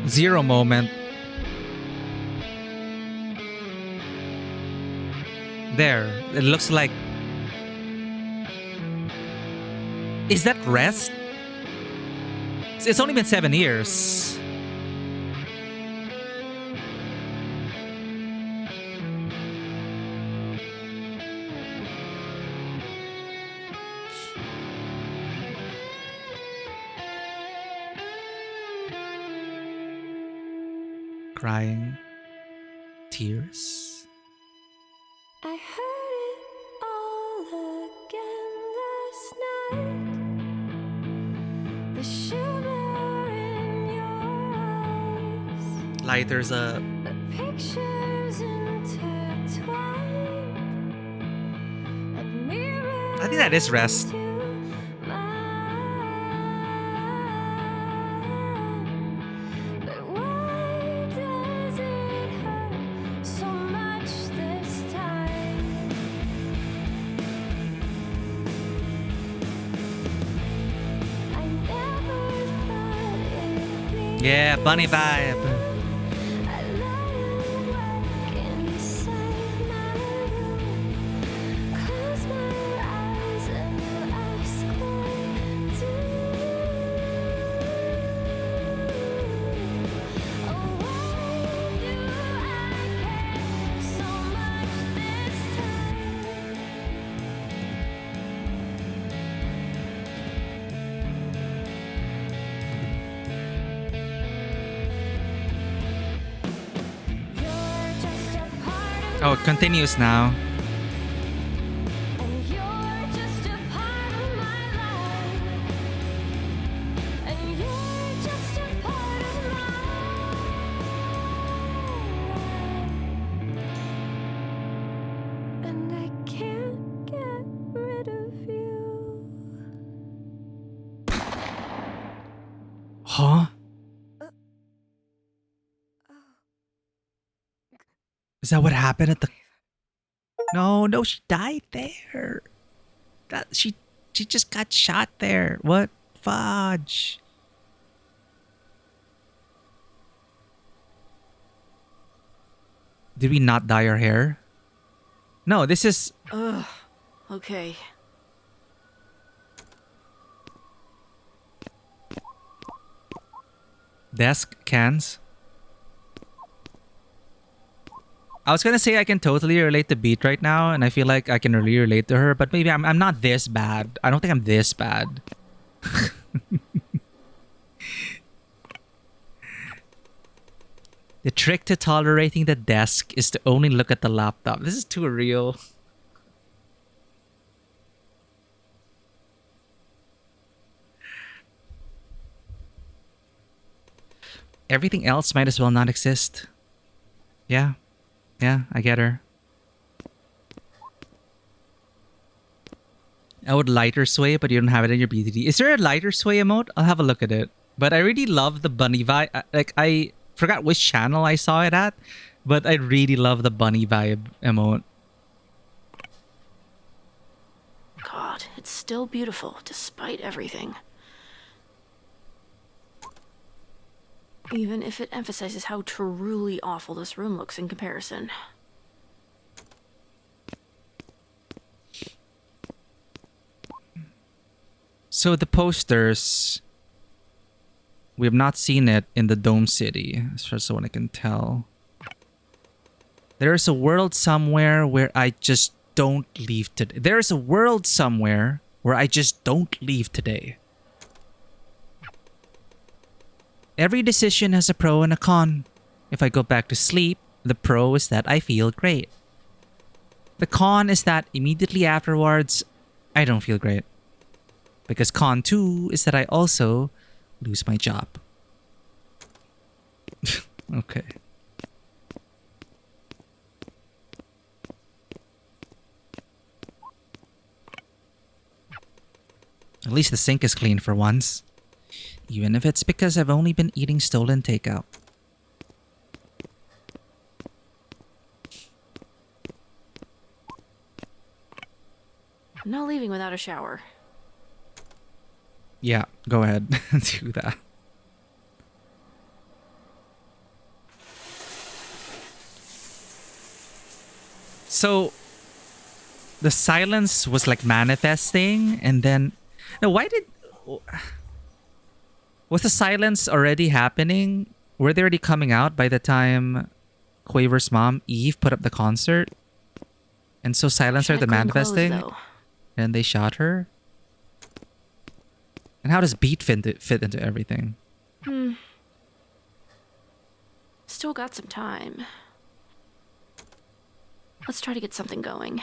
Zero moment. There. It looks like... Is that Rest? It's only been 7 years. Crying. Tears. I heard it all again last night. The shimmer in your eyes. Lighters up. The pictures intertwined. And mirrors I think that is Rest. But why does it hurt so much this time? I never thought it'd be Yeah, bunny vibe. I lie awake inside my room, close my eyes and ask why do. Oh, why do I care so much this time? You're just a part of Oh, it continues now. and you're just a part of my life. And you're just a part of my life. And I can't get rid of you. Huh? Is that what happened at the... No, she died there. She just got shot there. What? Fudge. Did we not dye our hair? No, this is... Ugh. Okay. Desk cans. I was gonna say I can totally relate to Beat right now, and I feel like I can really relate to her, but maybe I'm not this bad. I don't think I'm this bad. The trick to tolerating the desk is to only look at the laptop. This is too real. everything else might as well not exist. Yeah. Yeah, I get her. I would lighter sway, but you don't have it in your BTD. Is there a lighter sway emote? I'll have a look at it. But I really love the bunny vibe. Like, I forgot which channel I saw it at, but I really love the bunny vibe emote. God, it's still beautiful despite everything. Even if it emphasizes how truly awful this room looks in comparison. So the posters, we have not seen it in the Dome City, as far as what I can tell. There is a world somewhere where I just don't leave today. There is a world somewhere where I just don't leave today. Every decision has a pro and a con. If I go back to sleep, the pro is that I feel great. The con is that immediately afterwards, I don't feel great. Because con 2 is that I also lose my job. Okay. At least the sink is clean for once. Even if it's because I've only been eating stolen takeout. I'm not leaving without a shower. Yeah, go ahead and do that. So, the silence was like manifesting, and then... Now, why did... Was the silence already happening? Were they already coming out by the time Quaver's mom, Eve, put up the concert? And so silence started manifesting? And they shot her? And how does beat fit into everything? Still got some time. Let's try to get something going.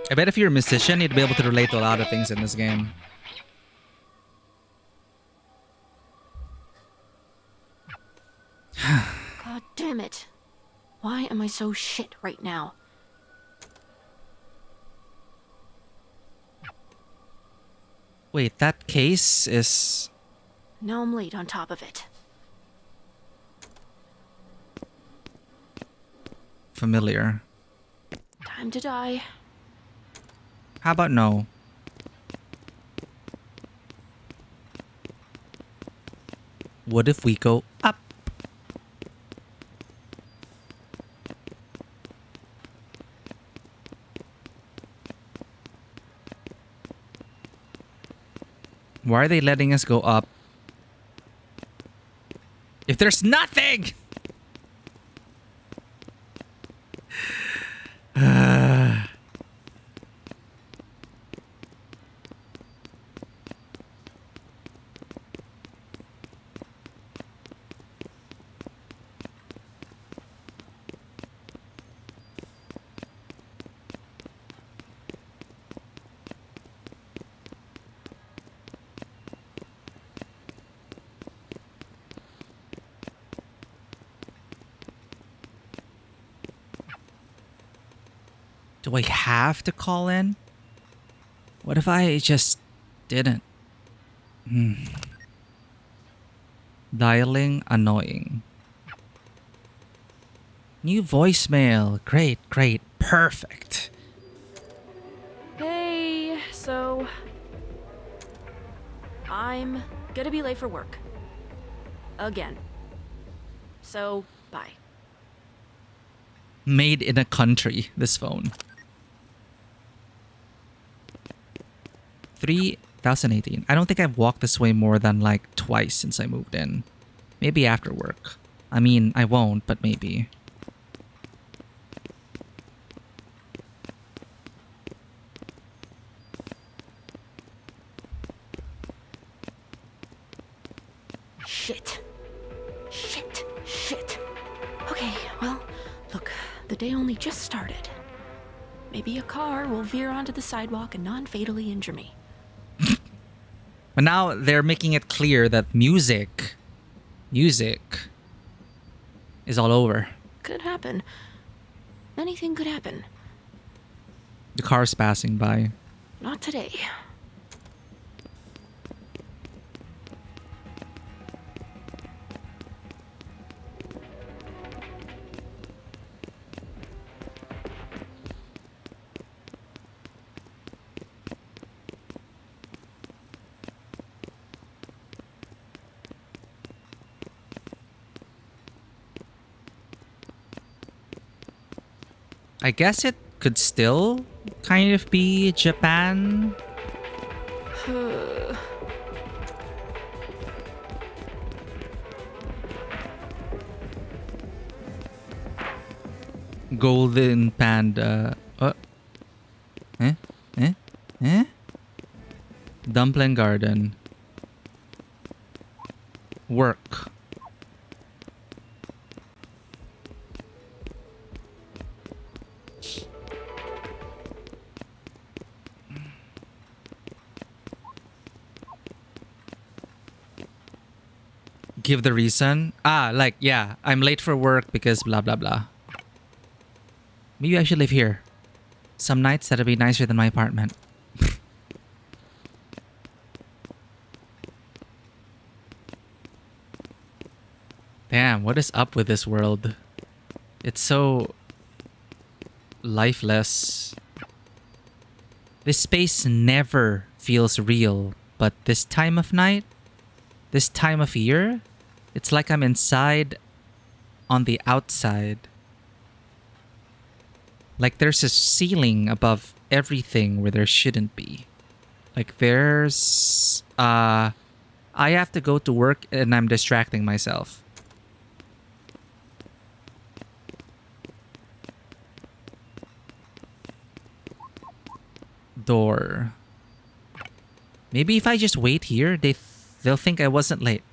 I bet if you're a musician, you'd be able to relate to a lot of things in this game. God damn it. Why am I so shit right now? Wait, that case is... Now I'm late on top of it. familiar. Time to die. How about no? What if we go up? Why are they letting us go up? If there's nothing! Do I have to call in? What if I just didn't? Dialing annoying. New voicemail. Great, great, perfect. Hey, so... I'm gonna be late for work. Again. So, bye. Made in a country, this phone. 2018. I don't think I've walked this way more than like twice since I moved in. Maybe after work. I mean, I won't, but maybe. Shit. Shit. Shit. Okay, well, look, the day only just started. Maybe a car will veer onto the sidewalk and non-fatally injure me. But now they're making it clear that music is all over. Could happen. Anything could happen. The car's passing by. Not today. I guess it could still kind of be Japan. Golden Panda. Dumpling Garden. Work. Give the reason. Like, yeah, I'm late for work because blah blah blah. Maybe I should live here. Some nights that'll be nicer than my apartment. Damn, what is up with this world? It's so lifeless. This space never feels real, but this time of night, this time of year, it's like I'm inside on the outside. Like there's a ceiling above everything where there shouldn't be. Like there's I have to go to work and I'm distracting myself. Door. Maybe if I just wait here, they'll think I wasn't late.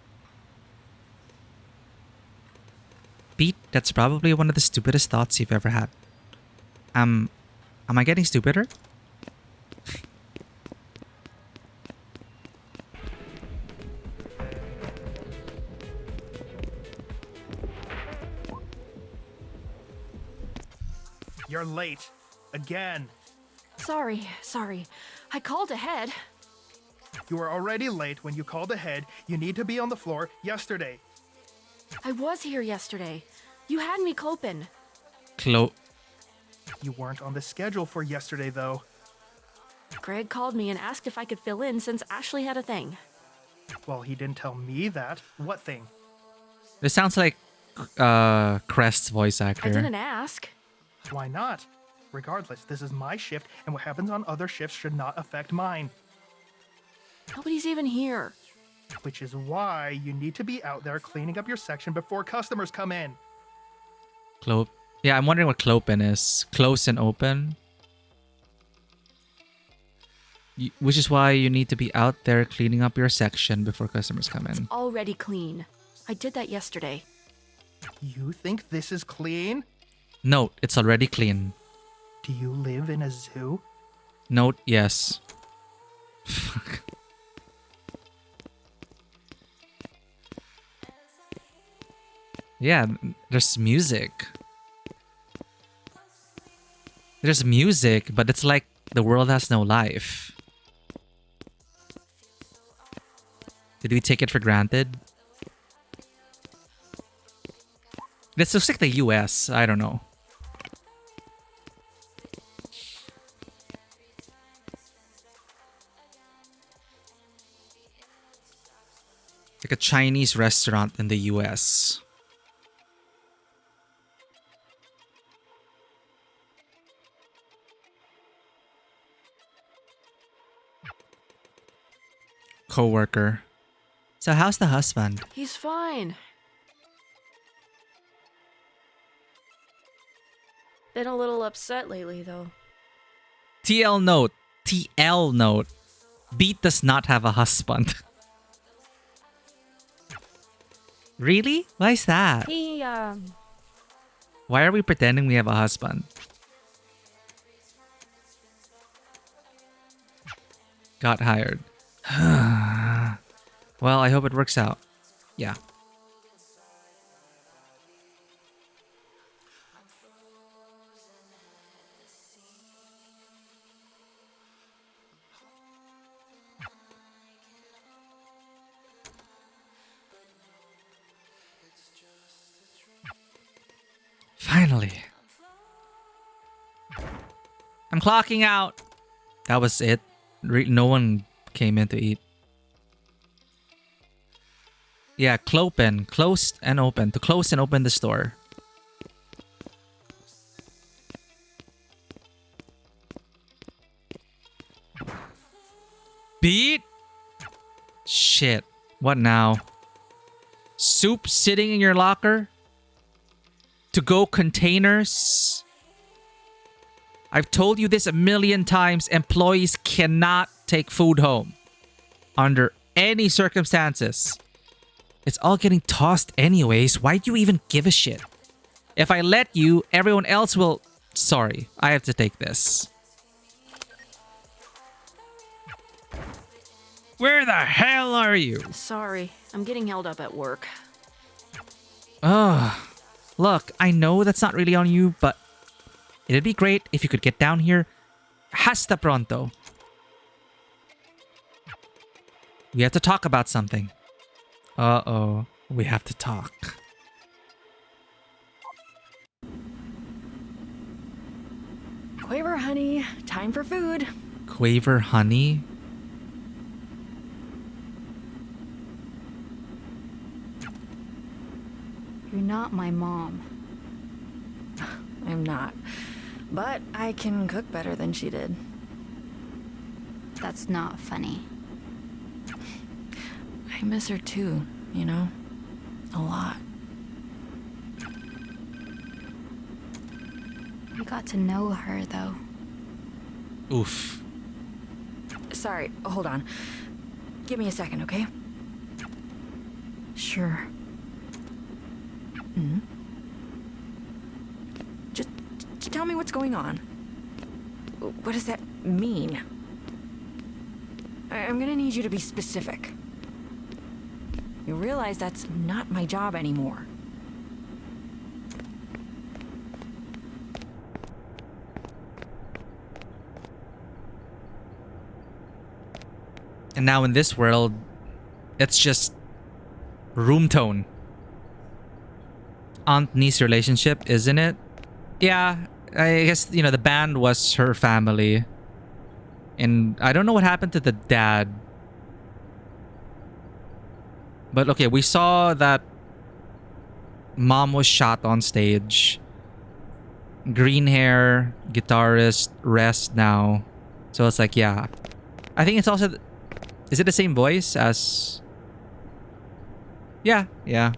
Pete, that's probably one of the stupidest thoughts you've ever had. Am I getting stupider? You're late. Again. Sorry. I called ahead. You were already late when you called ahead. You need to be on the floor yesterday. I was here yesterday. You had me clopin'. You weren't on the schedule for yesterday, though. Greg called me and asked if I could fill in since Ashley had a thing. Well, he didn't tell me that. What thing? This sounds like Crest's voice actor. I didn't ask. Why not? Regardless, this is my shift, and what happens on other shifts should not affect mine. Nobody's even here. Which is why you need to be out there cleaning up your section before customers come in. Yeah, I'm wondering what clopin is. Close and open. Which is why you need to be out there cleaning up your section before customers come in. Already clean. I did that yesterday. You think this is clean? Note, it's already clean. Do you live in a zoo? Note, yes. Fuck. Yeah, there's music. There's music, but it's like the world has no life. Did we take it for granted? This looks like the US. I don't know. Like a Chinese restaurant in the US. Coworker. So how's the husband? He's fine. Been a little upset lately, though. TL note. TL note. Beat does not have a husband. Really? Why is that? He, Why are we pretending we have a husband? Got hired. Well, I hope it works out. Yeah. Finally. I'm clocking out. That was it. No one came in to eat. Yeah, clopen. Closed and open. To close and open the store. Beat? Shit. What now? Soup sitting in your locker? To-go containers? I've told you this a million times. Employees cannot take food home. Under any circumstances. It's all getting tossed anyways. Why do you even give a shit? If I let you, everyone else will... Sorry, I have to take this. Where the hell are you? sorry. I'm getting held up at work. Ugh. Look, I know that's not really on you, but it'd be great if you could get down here. Hasta pronto. We have to talk about something. Uh-oh. We have to talk. Quaver, honey. Time for food. Quaver honey? You're not my mom. I'm not. But I can cook better than she did. That's not funny. I miss her too, you know? A lot. You got to know her, though. Oof. Sorry, hold on. Give me a second, okay? Sure. Hmm? Just tell me what's going on. What does that mean? I'm gonna need you to be specific. You realize that's not my job anymore. And now in this world, it's just room tone. Aunt niece relationship, isn't it? Yeah, I guess, you know, the band was her family. And I don't know what happened to the dad. But okay, we saw that mom was shot on stage. Green hair, guitarist, rest now. So it's like, yeah. I think it's also... Is it the same voice as... Yeah, yeah.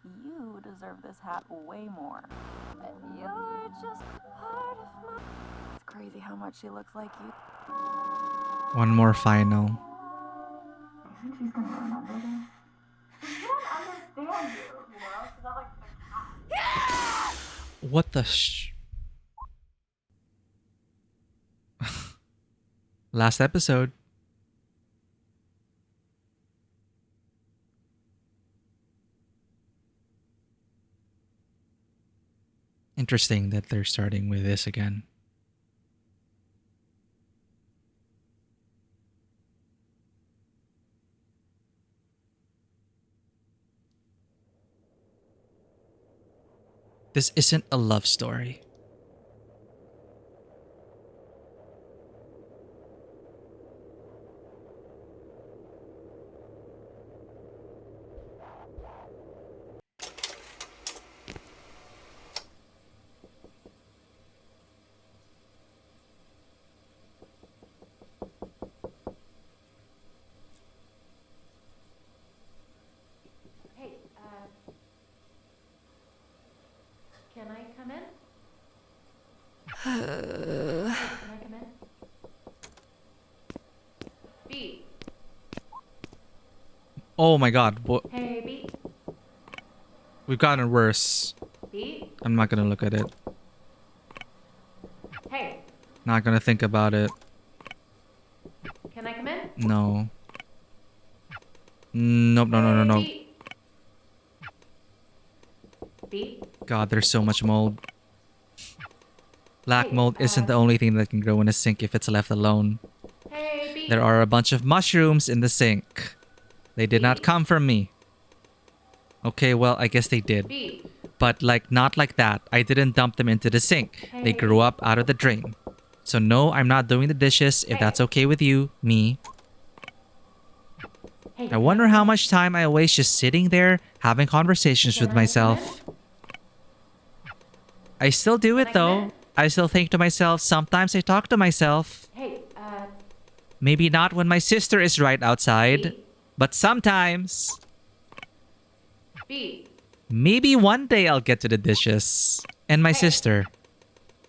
You deserve this hat way more. You're just part of my... It's crazy how much she looks like you. One more final. You think she's gonna remember this? She doesn't understand you know? She's not like the cat. What the Last episode. Interesting that they're starting with this again. This isn't a love story. Can I come in? B. Oh my god. Hey, B. We've gotten worse. B. I'm not gonna look at it. Hey. Not gonna think about it. Can I come in? No. Nope, no. B. B. God, there's so much mold. Black mold isn't the only thing that can grow in a sink if it's left alone. Hey, B. There are a bunch of mushrooms in the sink. They did not come from me. Okay, well, I guess they did. B. But like, not like that. I didn't dump them into the sink. They grew up out of the drain. So no, I'm not doing the dishes if that's okay with you, me. I wonder how much time I waste just sitting there having conversations with myself. I still do it though. I still think to myself. Sometimes I talk to myself. Hey, Maybe not when my sister is right outside, but sometimes. B. Maybe one day I'll get to the dishes. And my sister.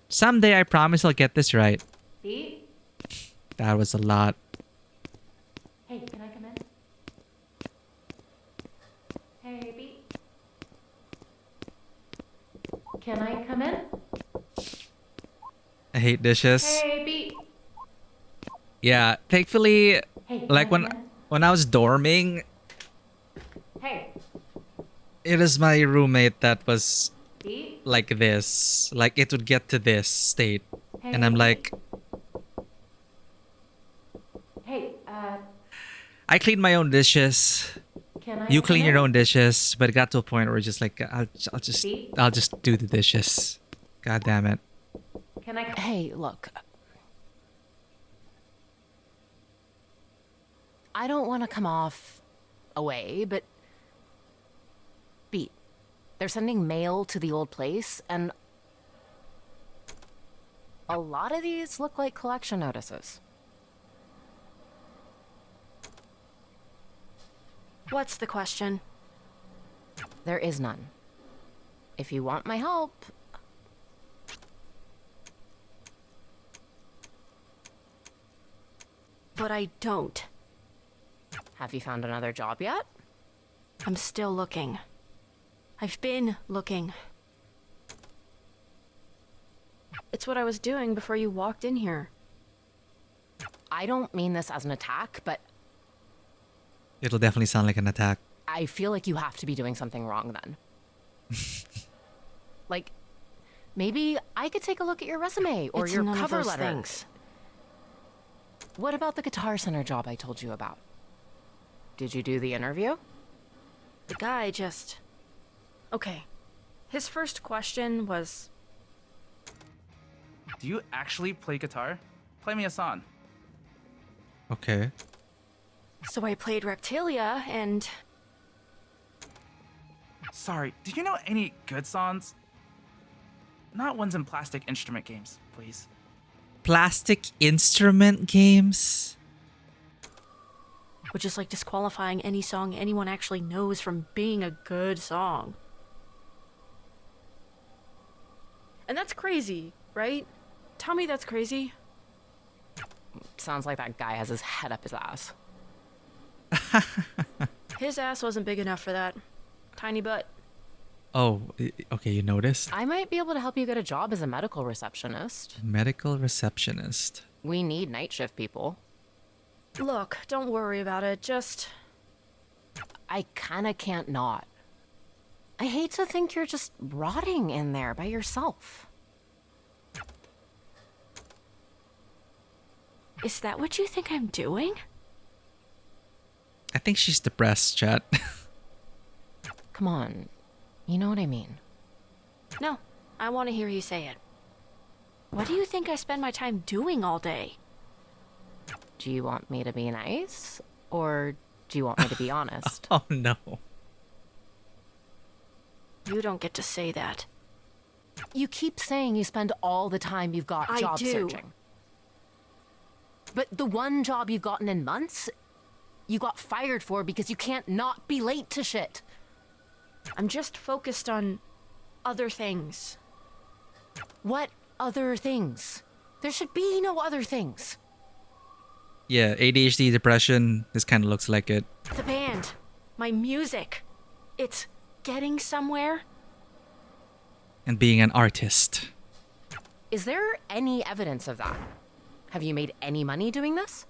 Someday I promise I'll get this right. B. That was a lot. Hey, can I come in? Hey, B. Can I come in? I hate dishes. Hey, B. Yeah, thankfully, Hey, like can I come when I was dorming, Hey. it is my roommate that was B. like this. Like it would get to this state. And I'm like, Hey, I clean my own dishes. Can I You come clean your in? own dishes, but it got to a point where just like B? I'll just do the dishes. God damn it. Can I? Hey, look. I don't want to come off away, but B, they're sending mail to the old place, and a lot of these look like collection notices. What's the question? There is none. If you want my help, But I don't. have you found another job yet? I'm still looking. I've been looking. It's what I was doing before you walked in here. I don't mean this as an attack, but It'll definitely sound like an attack. I feel like you have to be doing something wrong then. Like, maybe I could take a look at your resume or It's your none of cover those letter. things. What about the Guitar Center job I told you about? Did you do the interview? The guy just... Okay. His first question was... Do you actually play guitar? Play me a song. Okay. So I played Reptilia, and... Sorry, do you know any good songs? Not ones in plastic instrument games, please. Plastic instrument games? Which is like disqualifying any song anyone actually knows from being a good song. And that's crazy, right? Tell me that's crazy. Sounds like that guy has his head up his ass. His ass wasn't big enough for that. Tiny butt. Oh, okay, you noticed? I might be able to help you get a job as a medical receptionist. Medical receptionist. We need night shift people. Look, don't worry about it, just... I kinda can't not. I hate to think you're just rotting in there by yourself. Is that what you think I'm doing? I think she's depressed, chat. Come on. You know what I mean. No, I want to hear you say it. What do you think I spend my time doing all day? Do you want me to be nice? Or do you want me to be honest? Oh no. You don't get to say that. You keep saying you spend all the time you've got I job do. searching. But the one job you've gotten in months, you got fired for because you can't not be late to shit. I'm just focused on other things. What other things. There should be no other things. Yeah, ADHD, depression. This kind of looks like it. The band, my music, it's getting somewhere. And being an artist. Is there any evidence of that? Have you made any money doing this?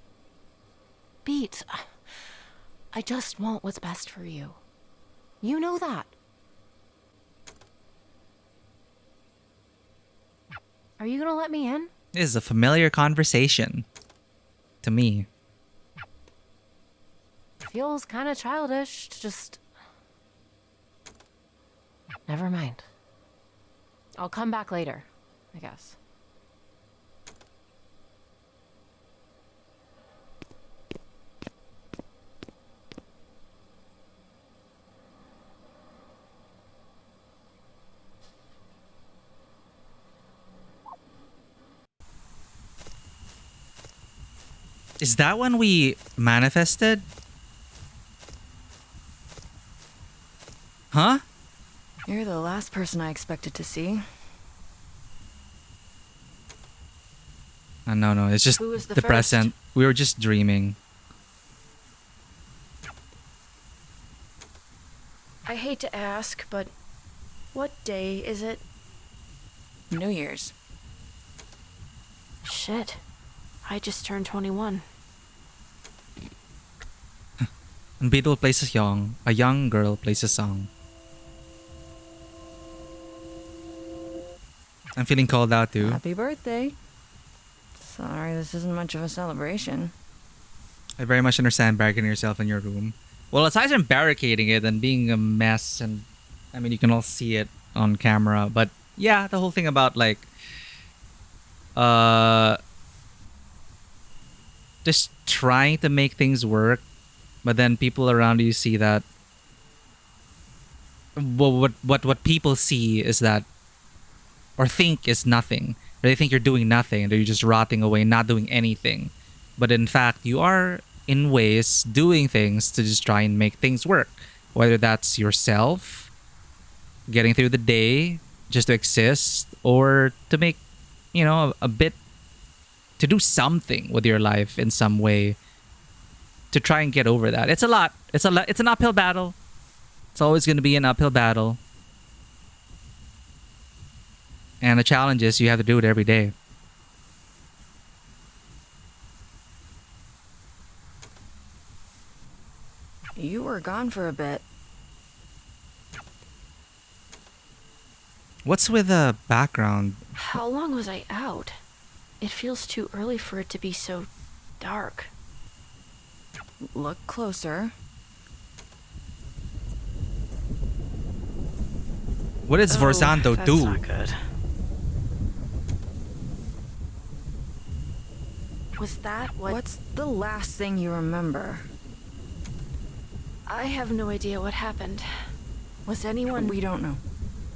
Beats, I just want what's best for you. You know that. Are you gonna let me in? This is a familiar conversation. To me. Feels kind of childish to just... Never mind. I'll come back later, I guess. Is that when we manifested? Huh? You're the last person I expected to see. No, it's just Who was the the first? present. We were just dreaming. I hate to ask, but what day is it? New Year's. Shit. I just turned 21. Unbeatable plays a young girl plays a song. I'm feeling called out too. Happy birthday. Sorry, this isn't much of a celebration. I very much understand barricading yourself in your room. Well, aside from barricading it and being a mess, and I mean, you can all see it on camera, but yeah, the whole thing about like, just trying to make things work, but then people around you see that. Well, what people see is that, or think is nothing. Or they think you're doing nothing, and you're just rotting away, not doing anything. But in fact, you are, in ways, doing things to just try and make things work. Whether that's yourself, getting through the day, just to exist, or to make, you know, a bit, to do something with your life in some way, to try and get over that. It's a lot. It's an uphill battle. It's always going to be an uphill battle. And the challenge is you have to do it every day. You were gone for a bit. What's with the background? How long was I out? It feels too early for it to be so dark. Look closer. What does Forzando that's do? Not good. Was that what... What's the last thing you remember? I have no idea what happened. Was anyone... We don't know.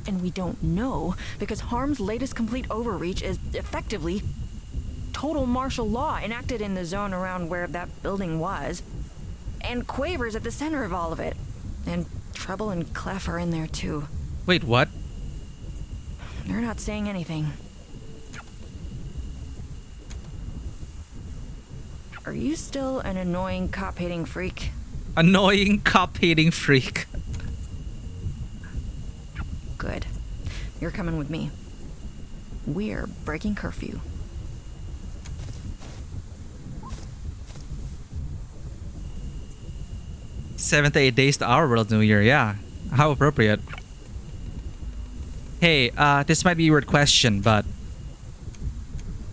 And we don't know because Harm's latest complete overreach is effectively total martial law enacted in the zone around where that building was. And Quaver's at the center of all of it. And Trouble and Clef are in there too. Wait, what? They're not saying anything. Are you still an annoying cop-hating freak? Annoying cop-hating freak. Good. You're coming with me. We're breaking curfew. Seven to 8 days to our World New Year, yeah. How appropriate. Hey, this might be a weird question, but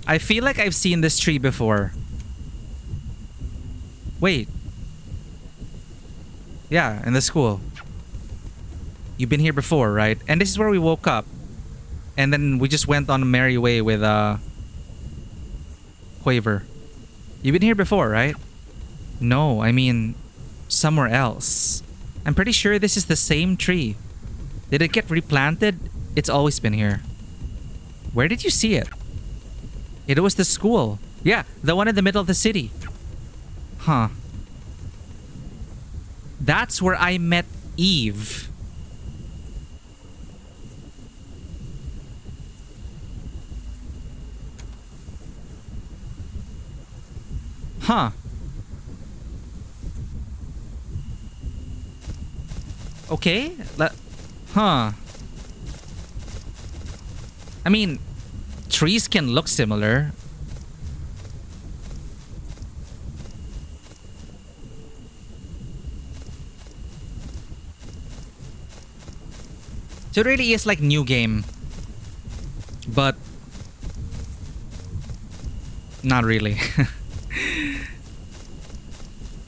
I feel like I've seen this tree before. Wait. Yeah, in the school. You've been here before, right? And this is where we woke up. And then we just went on a merry way with Quaver. You've been here before, right? No, I mean somewhere else. I'm pretty sure this is the same tree. Did it get replanted? It's always been here. Where did you see it? It was the school. Yeah, the one in the middle of the city. Huh. That's where I met Eve. Huh. Okay. Huh. I mean, trees can look similar. So it really is like new game. But not really.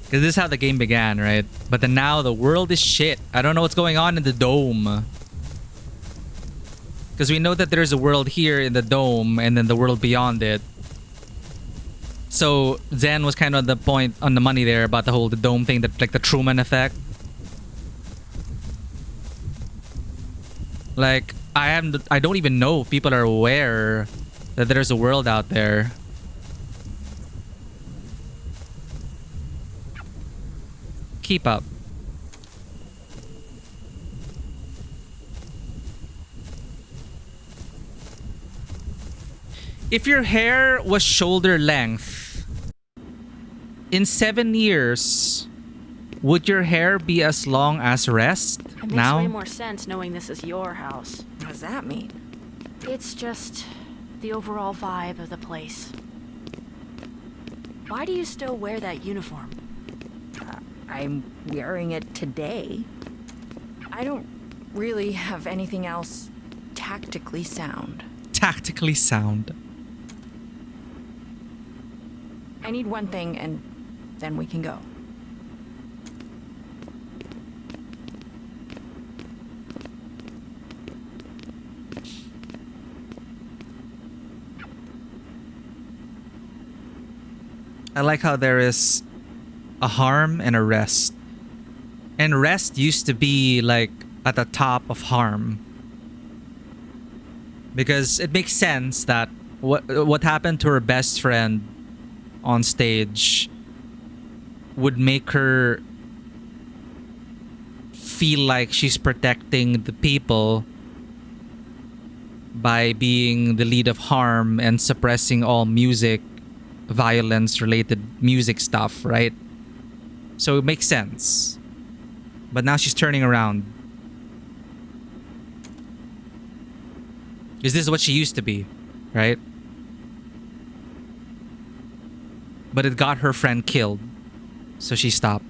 Because this is how the game began, right? But then now the world is shit. I don't know what's going on in the dome. Because we know that there's a world here in the dome and then the world beyond it. So Zen was kind of on the point, on the money there about the dome thing, that like the Truman effect. Like I don't even know if people are aware that there's a world out there. Keep up. If your hair was shoulder length, in 7 years, would your hair be as long as rest It makes now? way more sense knowing this is your house. What does that mean? It's just the overall vibe of the place. Why do you still wear that uniform? I'm wearing it today. I don't really have anything else tactically sound. Tactically sound. I need one thing and then we can go. I like how there is a harm and a rest. And rest used to be like at the top of harm. Because it makes sense that what happened to her best friend on stage would make her feel like she's protecting the people by being the lead of harm and suppressing all music, violence related music stuff, right? So it makes sense. But now she's turning around. Is this what she used to be, right? But it got her friend killed. So she stopped.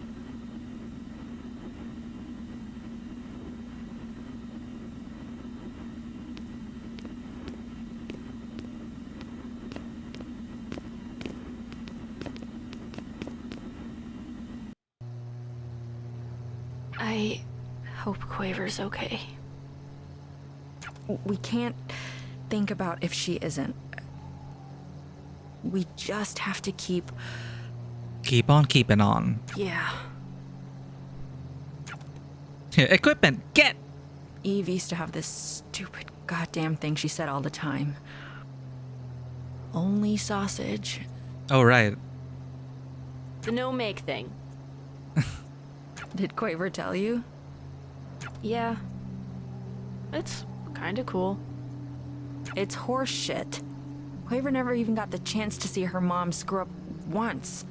I hope Quaver's okay. We can't think about if she isn't. We just have to keep on keeping on. Yeah. Equipment, get! Eve used to have this stupid goddamn thing she said all the time. Only sausage. Oh, right. The no make thing. Did Quaver tell you? Yeah. It's kinda cool. It's horse shit. Quaver never even got the chance to see her mom screw up once.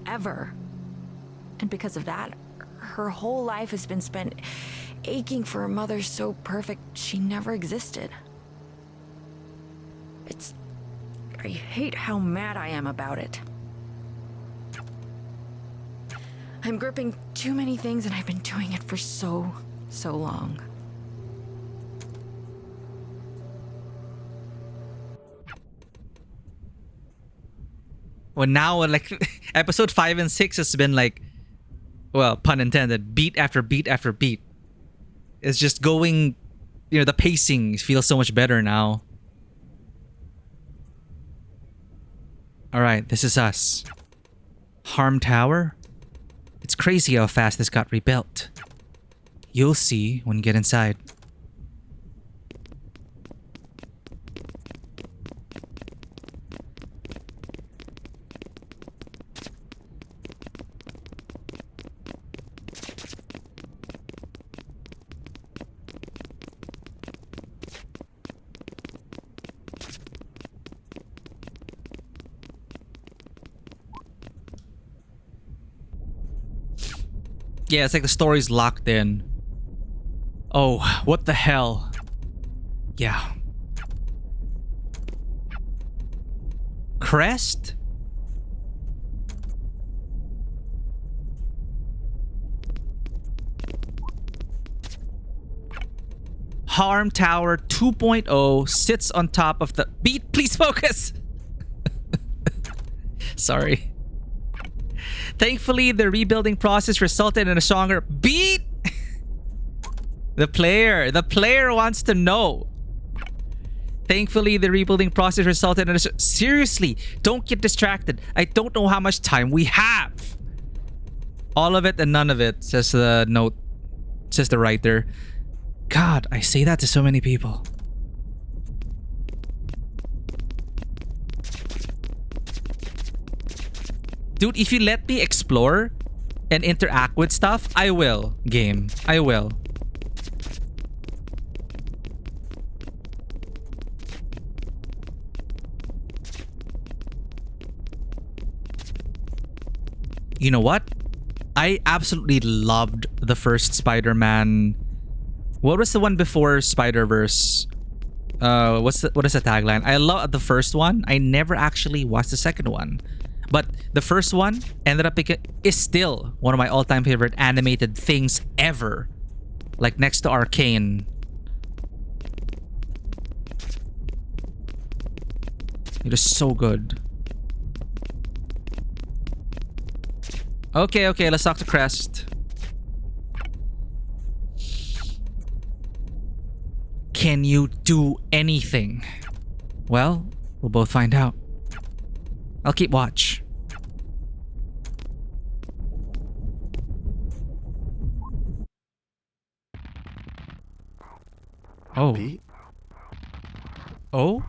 Ever. And because of that, her whole life has been spent aching for a mother so perfect she never existed. I hate how mad I am about it. I'm gripping too many things and I've been doing it for so long. Well, now, like, episode 5 and 6 has been like, well, pun intended, beat after beat after beat. It's just going, the pacing feels so much better now. Alright, this is us. Harm Tower? It's crazy how fast this got rebuilt. You'll see when you get inside. Yeah, it's like the story's locked in. Oh, what the hell? Yeah. Crest? Harm Tower 2.0 sits on top of the... Beat, please focus! Sorry. Thankfully, the rebuilding process resulted in a stronger... Beat! The player wants to know. Thankfully, the rebuilding process resulted in a... Seriously, don't get distracted. I don't know how much time we have. All of it and none of it, says the note. Says the writer. God, I say that to so many people. Dude, if you let me explore and interact with stuff, I will, game. I will. You know what? I absolutely loved the first Spider-Man. What was the one before Spider-Verse? What is the tagline? I love the first one. I never actually watched the second one. But the first one ended up is still one of my all-time favorite animated things ever. Like next to Arcane. It is so good. Okay, let's talk to Crest. Can you do anything? Well, we'll both find out. I'll keep watch. Oh. Pete? Oh?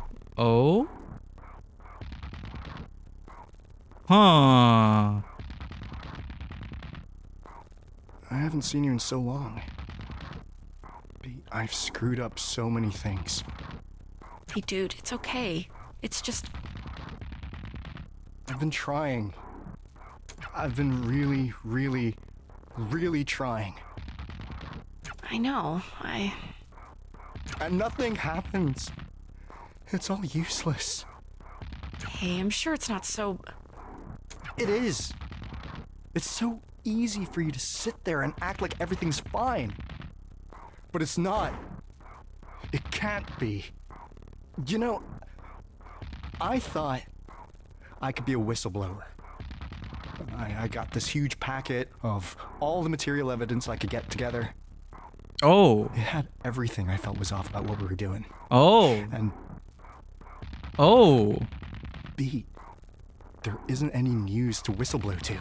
Huh. I haven't seen you in so long. Pete, I've screwed up so many things. Hey, dude, it's okay. It's just... I've been trying. I've been really trying. I know, And nothing happens. It's all useless. Hey, I'm sure it's not so... It is. It's so easy for you to sit there and act like everything's fine. But it's not. It can't be. You know, I thought I could be a whistleblower. I got this huge packet of all the material evidence I could get together. Oh. It had everything I felt was off about what we were doing. Oh. And... Oh. B, there isn't any news to whistleblow to.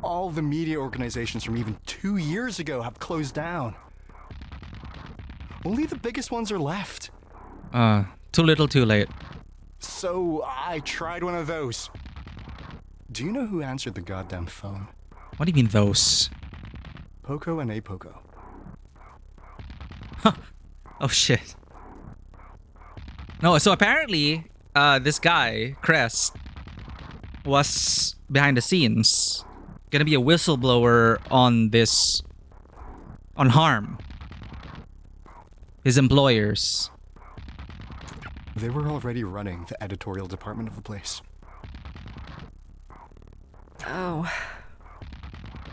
All the media organizations from even 2 years ago have closed down. Only the biggest ones are left. Too little, too late. So I tried one of those. Do you know who answered the goddamn phone? What do you mean those? Poco and Apoco. Huh. Oh shit. No, so apparently, this guy, Crest, was behind the scenes. Gonna be a whistleblower on this... on Harm. His employers. They were already running the editorial department of the place. Oh.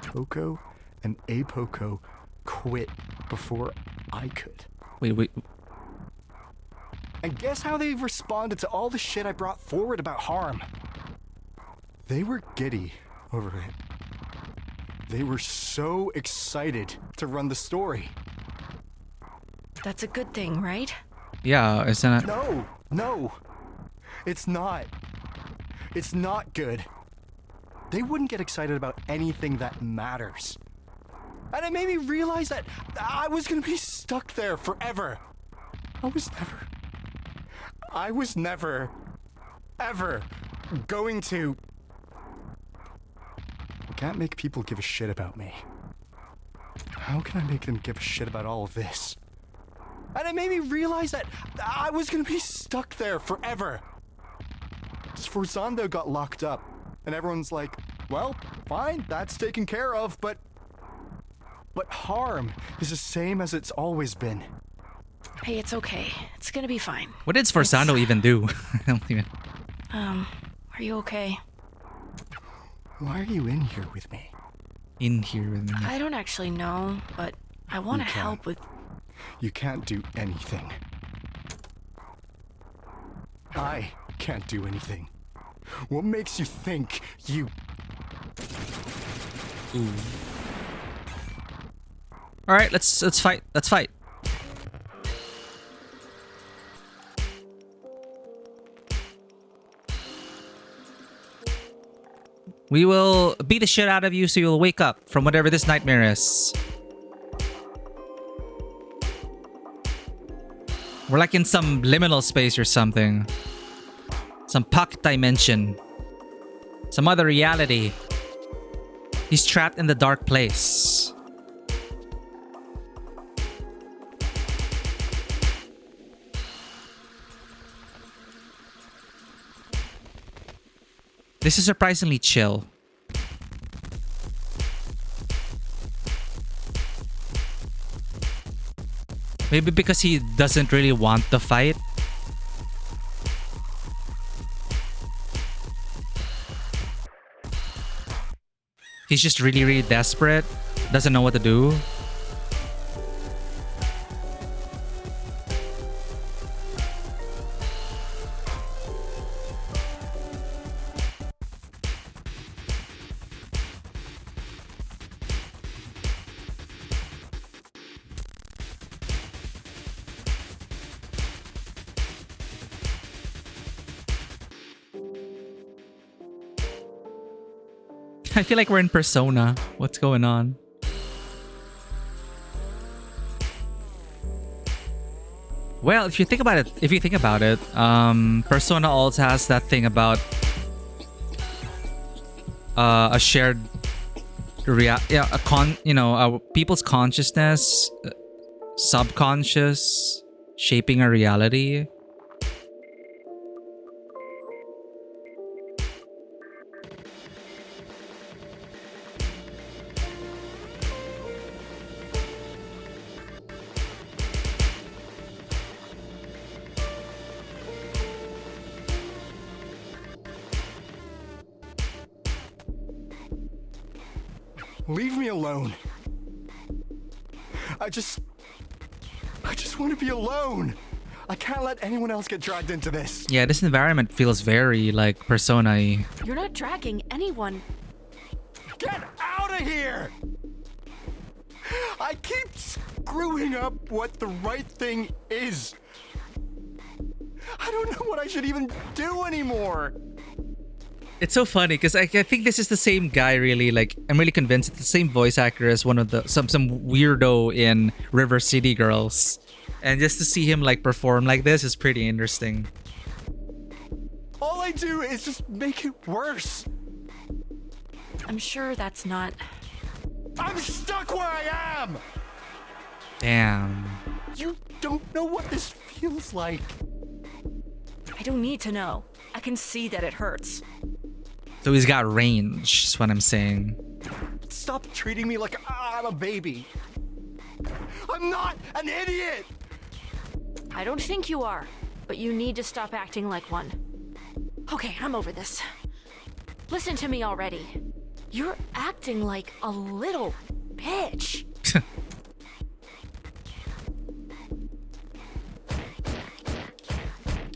Poco and Apoco quit before I could. Wait. And guess how they responded to all the shit I brought forward about Harm? They were giddy over it. They were so excited to run the story. That's a good thing, right? Yeah, isn't it? No. It's not. It's not good. They wouldn't get excited about anything that matters. And it made me realize that I was gonna be stuck there forever. I was never, ever going to... I can't make people give a shit about me. How can I make them give a shit about all of this? And it made me realize that I was gonna be stuck there forever. Sforzando got locked up, and everyone's like, well, fine, that's taken care of, but harm is the same as it's always been. Hey, it's okay. It's gonna be fine. What did Sforzano even do? I don't even... Are you okay? Why are you in here with me? In here with me. I don't actually know, but I want to You can't. help with... You can't do anything. I can't do anything. What makes you think you... Ooh. All right, let's fight. Let's fight. We will beat the shit out of you so you'll wake up from whatever this nightmare is. We're like in some liminal space or something. Some puck dimension. Some other reality. He's trapped in the dark place. This is surprisingly chill. Maybe because he doesn't really want the fight. He's just really, really desperate. Doesn't know what to do. I feel like we're in Persona. What's going on? Well, if you think about it, Persona also has that thing about a shared people's consciousness, subconscious, shaping a reality. Leave me alone. I just want to be alone. I can't let anyone else get dragged into this. Yeah, this environment feels very like Persona-y. You're not dragging anyone. Get out of here! I keep screwing up what the right thing is. I don't know what I should even do anymore. It's so funny because I think this is the same guy, really. Like, I'm really convinced it's the same voice actor as one of the some weirdo in River City Girls, and just to see him like perform like this is pretty interesting. All I do is just make it worse. I'm sure that's not... I'm stuck where I am. Damn. You don't know what this feels like. I don't need to know. I can see that it hurts. So he's got range, is what I'm saying. Stop treating me like I'm a baby. I'm not an idiot! I don't think you are, but you need to stop acting like one. Okay, I'm over this. Listen to me already. You're acting like a little bitch.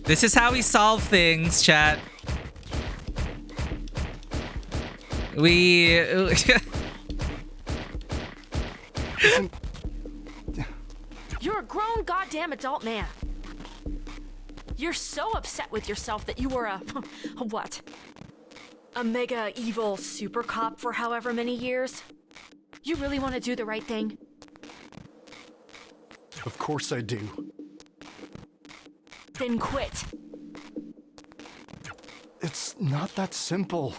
This is how we solve things, chat. You're a grown goddamn adult man. You're so upset with yourself that you were a what? A mega evil super cop for however many years? You really want to do the right thing? Of course I do. Then quit. It's not that simple.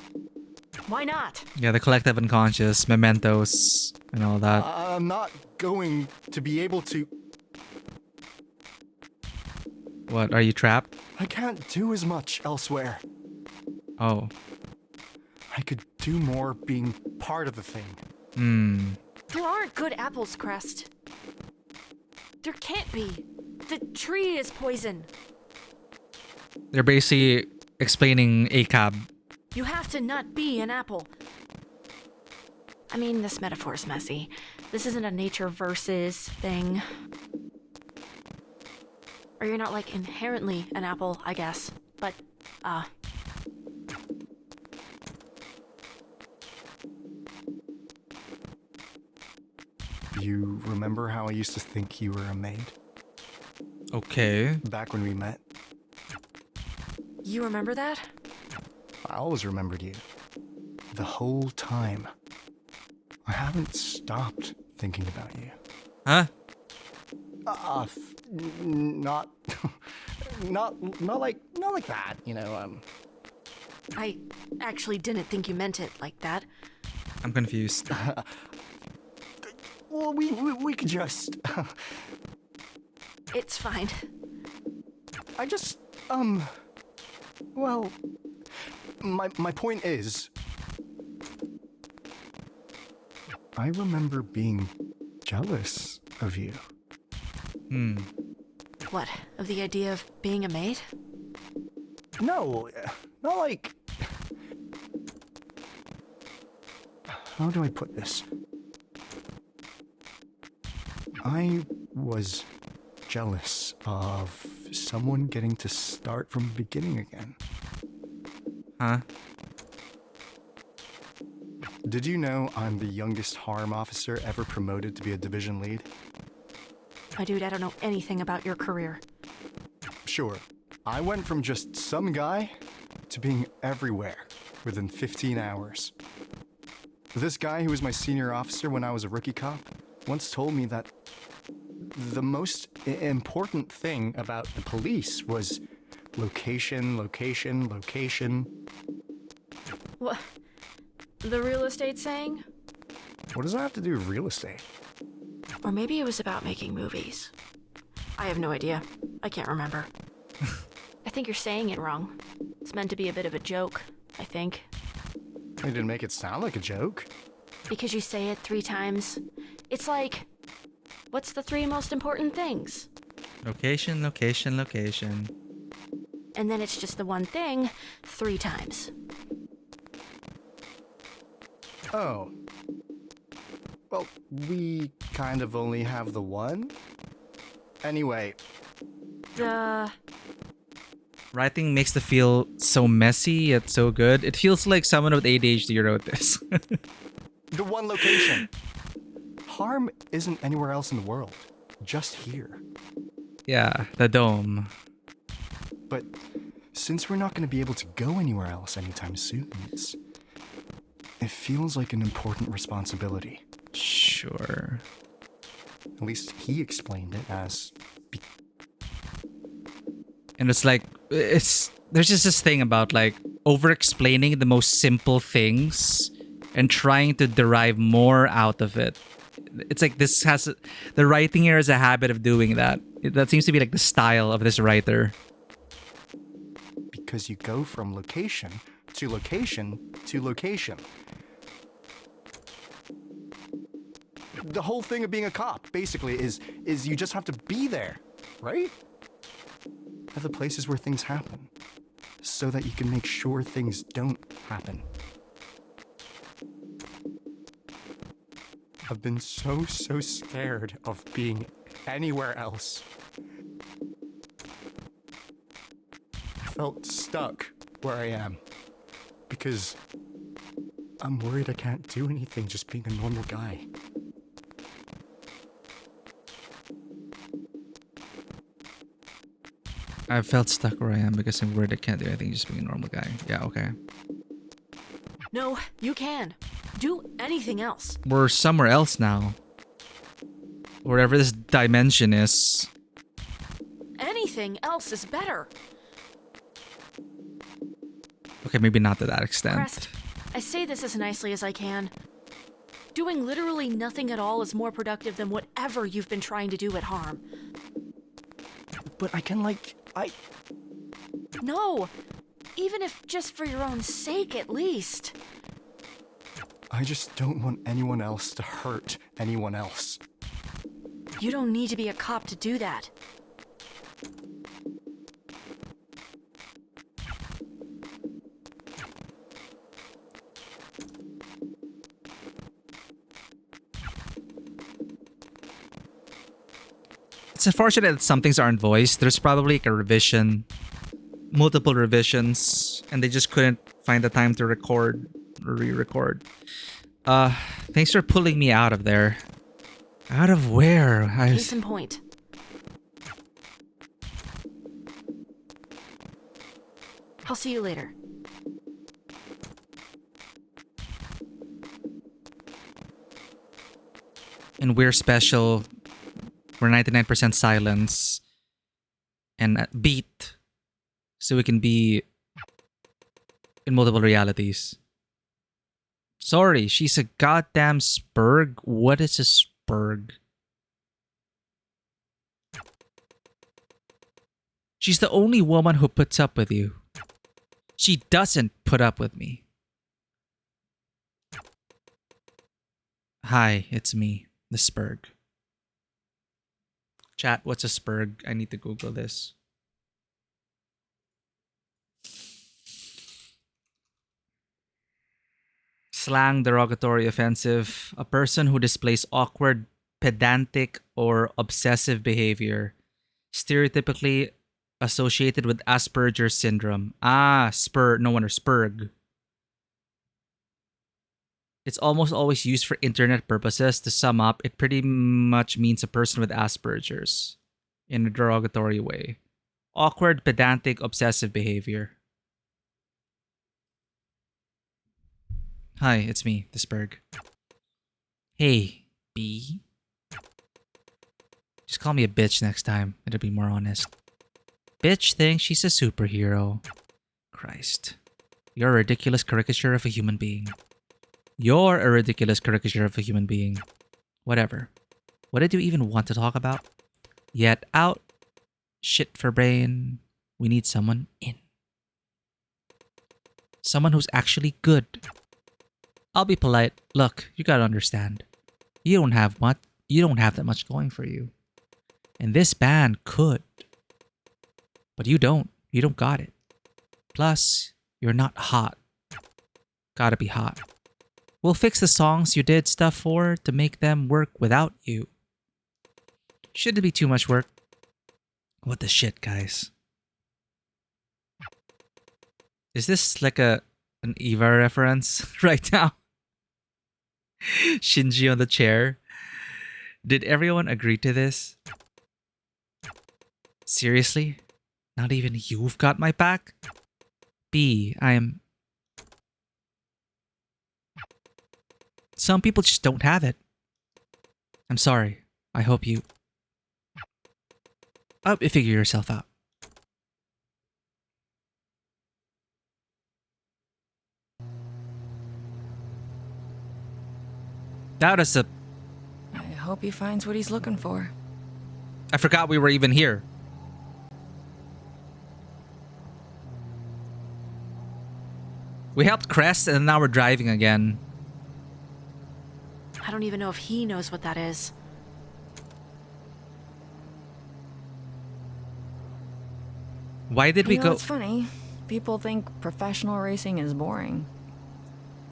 Why not? Yeah, the collective unconscious, mementos, and all that. I'm not going to be able to... What, are you trapped? I can't do as much elsewhere. Oh. I could do more being part of the thing. There aren't good apples, Crest. There can't be. The tree is poison. They're basically explaining ACAB. You have to not be an apple. I mean, this metaphor's messy. This isn't a nature versus thing. Or you're not, like, inherently an apple, I guess. But, You remember how I used to think you were a maid? Okay. Back when we met? You remember that? I always remembered you. The whole time. I haven't stopped thinking about you. Huh? Not like that, you know, I actually didn't think you meant it like that. I'm confused. Well, we could just... It's fine. I just, well, my point is, I remember being jealous of you. What, of the idea of being a maid? No, not like... How do I put this? I was jealous of someone getting to start from the beginning again. Huh? Did you know I'm the youngest harm officer ever promoted to be a division lead? My dude, I don't know anything about your career. Sure. I went from just some guy to being everywhere within 15 hours. This guy who was my senior officer when I was a rookie cop once told me that the most important thing about the police was location, location, location. What? The real estate saying? What does that have to do with real estate? Or maybe it was about making movies. I have no idea. I can't remember. I think you're saying it wrong. It's meant to be a bit of a joke, I think. You didn't make it sound like a joke. Because you say it 3 times. It's like, what's the 3 most important things? Location, location, location. And then it's just the one thing 3 times. Oh. Well, we kind of only have the one. Anyway. Writing makes the feel so messy yet so good. It feels like someone with ADHD wrote this. The one location. Harm isn't anywhere else in the world. Just here. Yeah, the dome. But since we're not going to be able to go anywhere else anytime soon, it feels like an important responsibility. Sure. At least he explained it as... And it's like, there's just this thing about like over-explaining the most simple things and trying to derive more out of it. It's like the writing here has a habit of doing that. That seems to be like the style of this writer. Because you go from location to location to location. The whole thing of being a cop, basically, is you just have to be there, right? At the places where things happen, so that you can make sure things don't happen. I've been so scared of being anywhere else. I felt stuck where I am, because I'm worried I can't do anything just being a normal guy. I felt stuck where I am because I'm worried I can't do anything just being a normal guy. Yeah, okay. No, you can. Do anything else. We're somewhere else now. Wherever this dimension is. Anything else is better. Okay, maybe not to that extent. Crest, I say this as nicely as I can. Doing literally nothing at all is more productive than whatever you've been trying to do at Harm. But I can, No! Even if just for your own sake, at least. I just don't want anyone else to hurt anyone else. You don't need to be a cop to do that. It's unfortunate that some things aren't voiced. There's probably like a revision, multiple revisions, and they just couldn't find the time to record or re-record. Thanks for pulling me out of there. Out of where? Case in point. I'll see you later. And we're special. We're 99% silence. And beat. So we can be in multiple realities. Sorry, she's a goddamn spurg. What is a spurg? She's the only woman who puts up with you. She doesn't put up with me. Hi, it's me, the spurg. Chat, what's a spurg? I need to Google this. Slang, derogatory, offensive. A person who displays awkward, pedantic, or obsessive behavior. Stereotypically associated with Asperger's syndrome. No wonder, spurg. It's almost always used for internet purposes. To sum up, it pretty much means a person with Asperger's in a derogatory way. Awkward, pedantic, obsessive behavior. Hi, it's me, the spurg. Hey, B. Just call me a bitch next time. It'll be more honest. Bitch thinks she's a superhero. Christ. You're a ridiculous caricature of a human being. You're a ridiculous caricature of a human being. Whatever. What did you even want to talk about? Yet out. Shit for brain. We need someone in. Someone who's actually good. I'll be polite. Look, you gotta understand. You don't have that much going for you. And this band could. But you don't. You don't got it. Plus, you're not hot. Gotta be hot. We'll fix the songs you did stuff for to make them work without you. Shouldn't be too much work. What the shit, guys? Is this like an Eva reference right now? Shinji on the chair. Did everyone agree to this? Seriously? Not even you've got my back? B, Some people just don't have it. I'm sorry. I hope you... figure yourself out. That is a... I hope he finds what he's looking for. I forgot we were even here. We helped Crest and now we're driving again. I don't even know if he knows what that is. Why did we go... It's funny. People think professional racing is boring.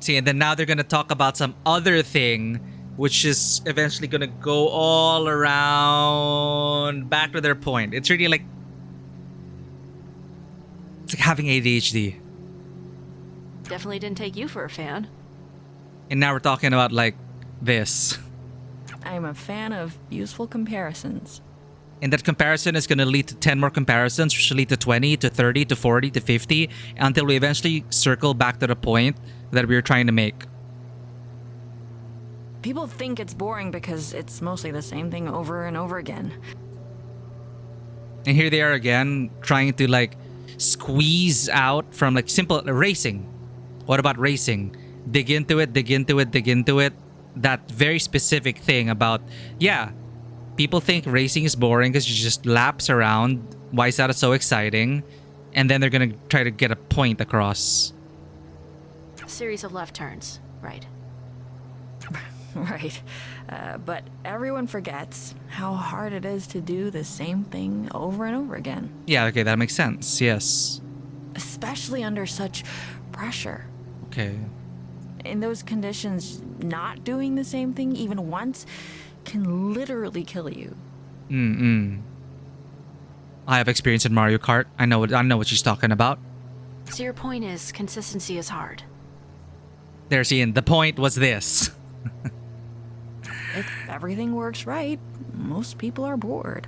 See, and then now they're gonna talk about some other thing, which is eventually gonna go all around back to their point. It's really like... It's like having ADHD. Definitely didn't take you for a fan. And now we're talking about like this. I'm a fan of useful comparisons. And that comparison is going to lead to 10 more comparisons, which will lead to 20, to 30, to 40, to 50, until we eventually circle back to the point that we were trying to make. People think it's boring because it's mostly the same thing over and over again. And here they are again, trying to like squeeze out from like simple racing. What about racing? Dig into it, dig into it, dig into it. That very specific thing about, yeah, people think racing is boring because you just laps around. Why is that so exciting? And then they're going to try to get a point across. A series of left turns, right. Right. But everyone forgets how hard it is to do the same thing over and over again. Yeah, okay, that makes sense. Yes. Especially under such pressure. Okay. In those conditions, not doing the same thing even once can literally kill you. I have experience in Mario Kart. I know what she's talking about. So your point is, consistency is hard. There's Ian. The point was this. If everything works right, most people are bored.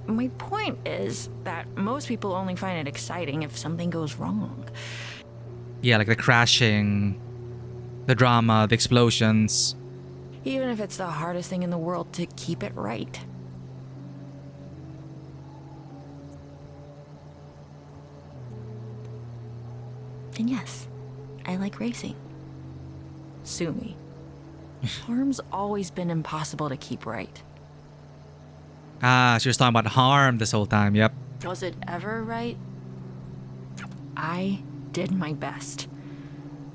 My point is that most people only find it exciting if something goes wrong. Yeah, like the crashing, the drama, the explosions. Even if it's the hardest thing in the world to keep it right. And yes, I like racing. Sue me. Harm's always been impossible to keep right. Ah, she was talking about harm this whole time. Yep. Was it ever right? I did my best.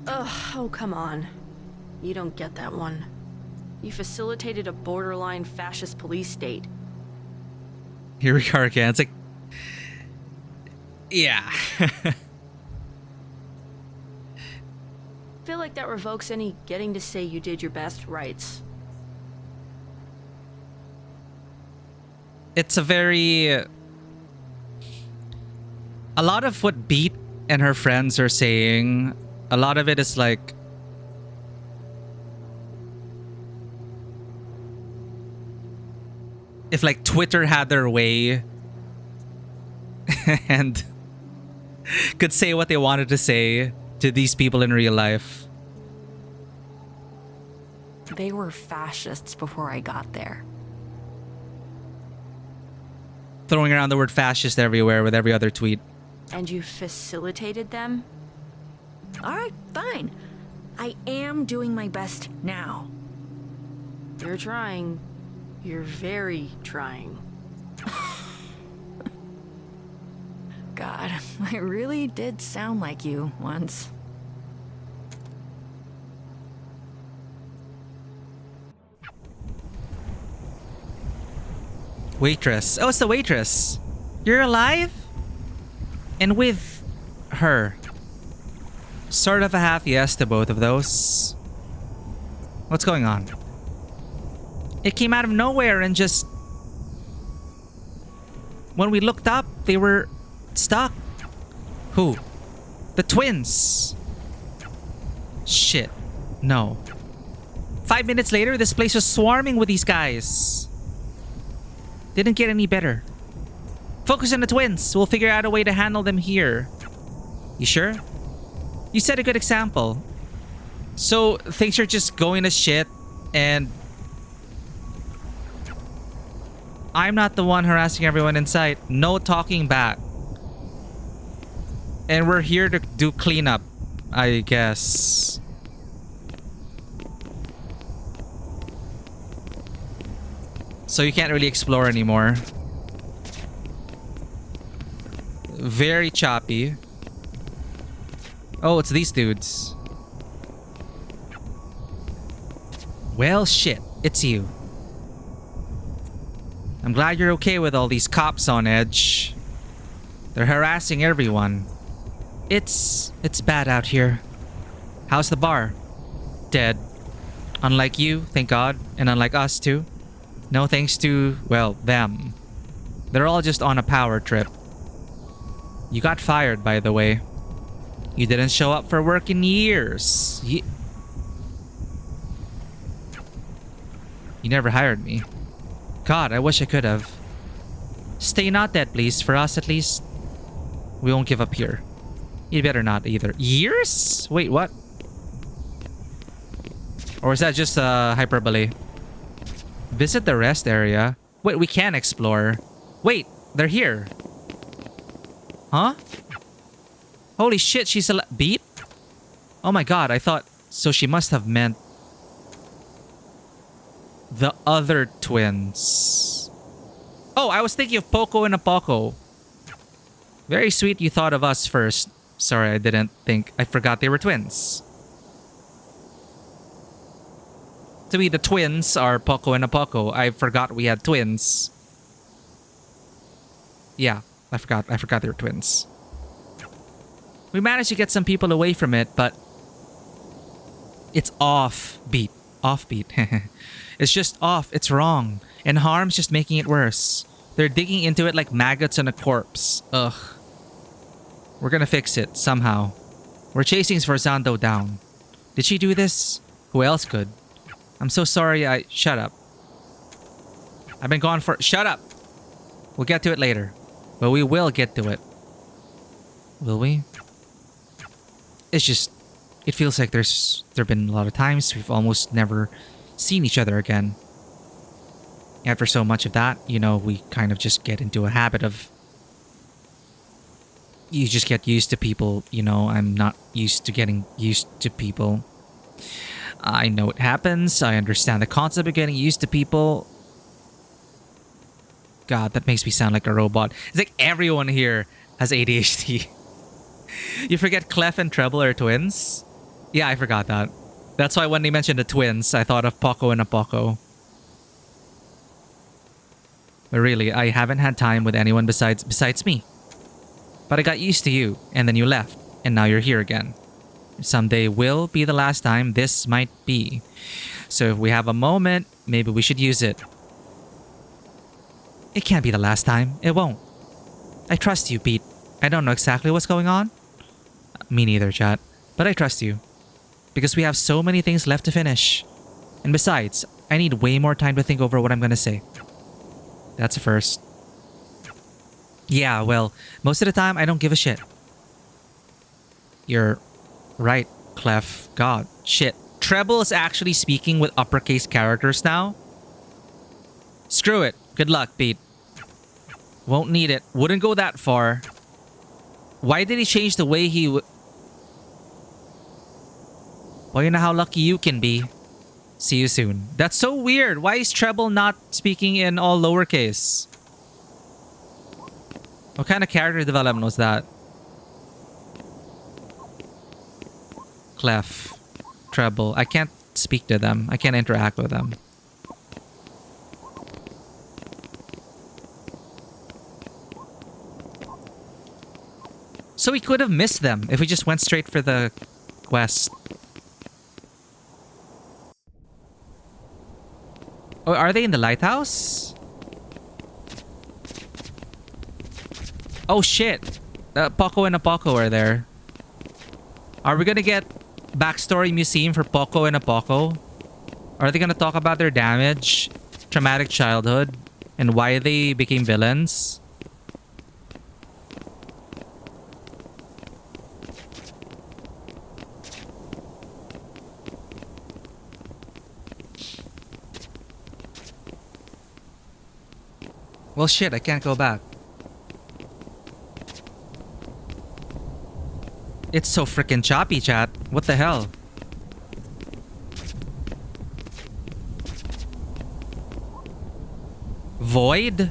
Ugh, oh, come on. You don't get that one. You facilitated a borderline fascist police state. Here we are again. It's like, yeah. I feel like that revokes any getting to say you did your best rights. It's a very... A lot of what Beat and her friends are saying, a lot of it is like... If like Twitter had their way and could say what they wanted to say to these people in real life. They were fascists before I got there. Throwing around the word fascist everywhere with every other tweet. And you facilitated them? Alright, fine. I am doing my best now. You're trying. You're very trying. God, I really did sound like you once. Waitress. Oh, it's the waitress. You're alive? And with her. Sort of a half yes to both of those. What's going on? It came out of nowhere and just... When we looked up, they were stuck. Who? The twins. Shit. No. 5 minutes later, this place was swarming with these guys. Didn't get any better. Focus on the twins. We'll figure out a way to handle them here. You sure? You set a good example. So, things are just going to shit and... I'm not the one harassing everyone in sight. No talking back. And we're here to do cleanup, I guess. So you can't really explore anymore. Very choppy. Oh, it's these dudes. Well, shit. It's you. I'm glad you're okay with all these cops on edge. They're harassing everyone. It's bad out here. How's the bar? Dead. Unlike you, thank God, and unlike us too. No thanks to, well, them. They're all just on a power trip. You got fired, by the way. You didn't show up for work in years. You never hired me. God, I wish I could have. Stay not dead, please. For us, at least. We won't give up here. You better not either. Years? Wait, what? Or is that just hyperbole? Visit the rest area. Wait, we can explore. Wait, they're here. Huh? Holy shit, she's a beat? Oh my god, I thought... So she must have meant... the other twins. Oh, I was thinking of Poco and Apoco. Very sweet you thought of us first. Sorry, I didn't think. I forgot they were twins. To me, the twins are Poco and Apoco. I forgot we had twins. Yeah, I forgot they were twins. We managed to get some people away from it, but it's offbeat. Offbeat. It's just off. It's wrong. And Harm's just making it worse. They're digging into it like maggots on a corpse. Ugh. We're gonna fix it somehow. We're chasing Sforzando down. Did she do this? Who else could? I'm so sorry. Shut up. I've been gone for... Shut up! We'll get to it later. But we will get to it. Will we? It's just... It feels like there've been a lot of times we've almost never seen each other again. After so much of that, you know, we kind of just get into a habit of... You just get used to people, you know. I'm not used to getting used to people. I know it happens. I understand the concept of getting used to people. God, that makes me sound like a robot. It's like everyone here has ADHD. You forget Clef and Treble are twins? Yeah, I forgot that. That's why when they mentioned the twins, I thought of Poco and Apoco. But really, I haven't had time with anyone besides me. But I got used to you, and then you left, and now you're here again. Someday will be the last time this might be. So if we have a moment, maybe we should use it. It can't be the last time. It won't. I trust you, Pete. I don't know exactly what's going on. Me neither, chat. But I trust you. Because we have so many things left to finish. And besides, I need way more time to think over what I'm gonna say. That's a first. Yeah, well, most of the time I don't give a shit. You're right, Clef. God, shit. Treble is actually speaking with uppercase characters now? Screw it. Good luck, Pete. Won't need it. Wouldn't go that far. Why did he change the way he would... Well, you know how lucky you can be. See you soon. That's so weird. Why is Treble not speaking in all lowercase? What kind of character development was that? Clef. Treble. I can't speak to them. I can't interact with them. So we could have missed them if we just went straight for the quest. Oh, are they in the lighthouse? Oh shit. Poco and Apoco are there. Are we gonna get backstory museum for Poco and Apoco? Are they gonna talk about their damage, traumatic childhood, and why they became villains? Well, shit, I can't go back. It's so freaking choppy, chat. What the hell? Void?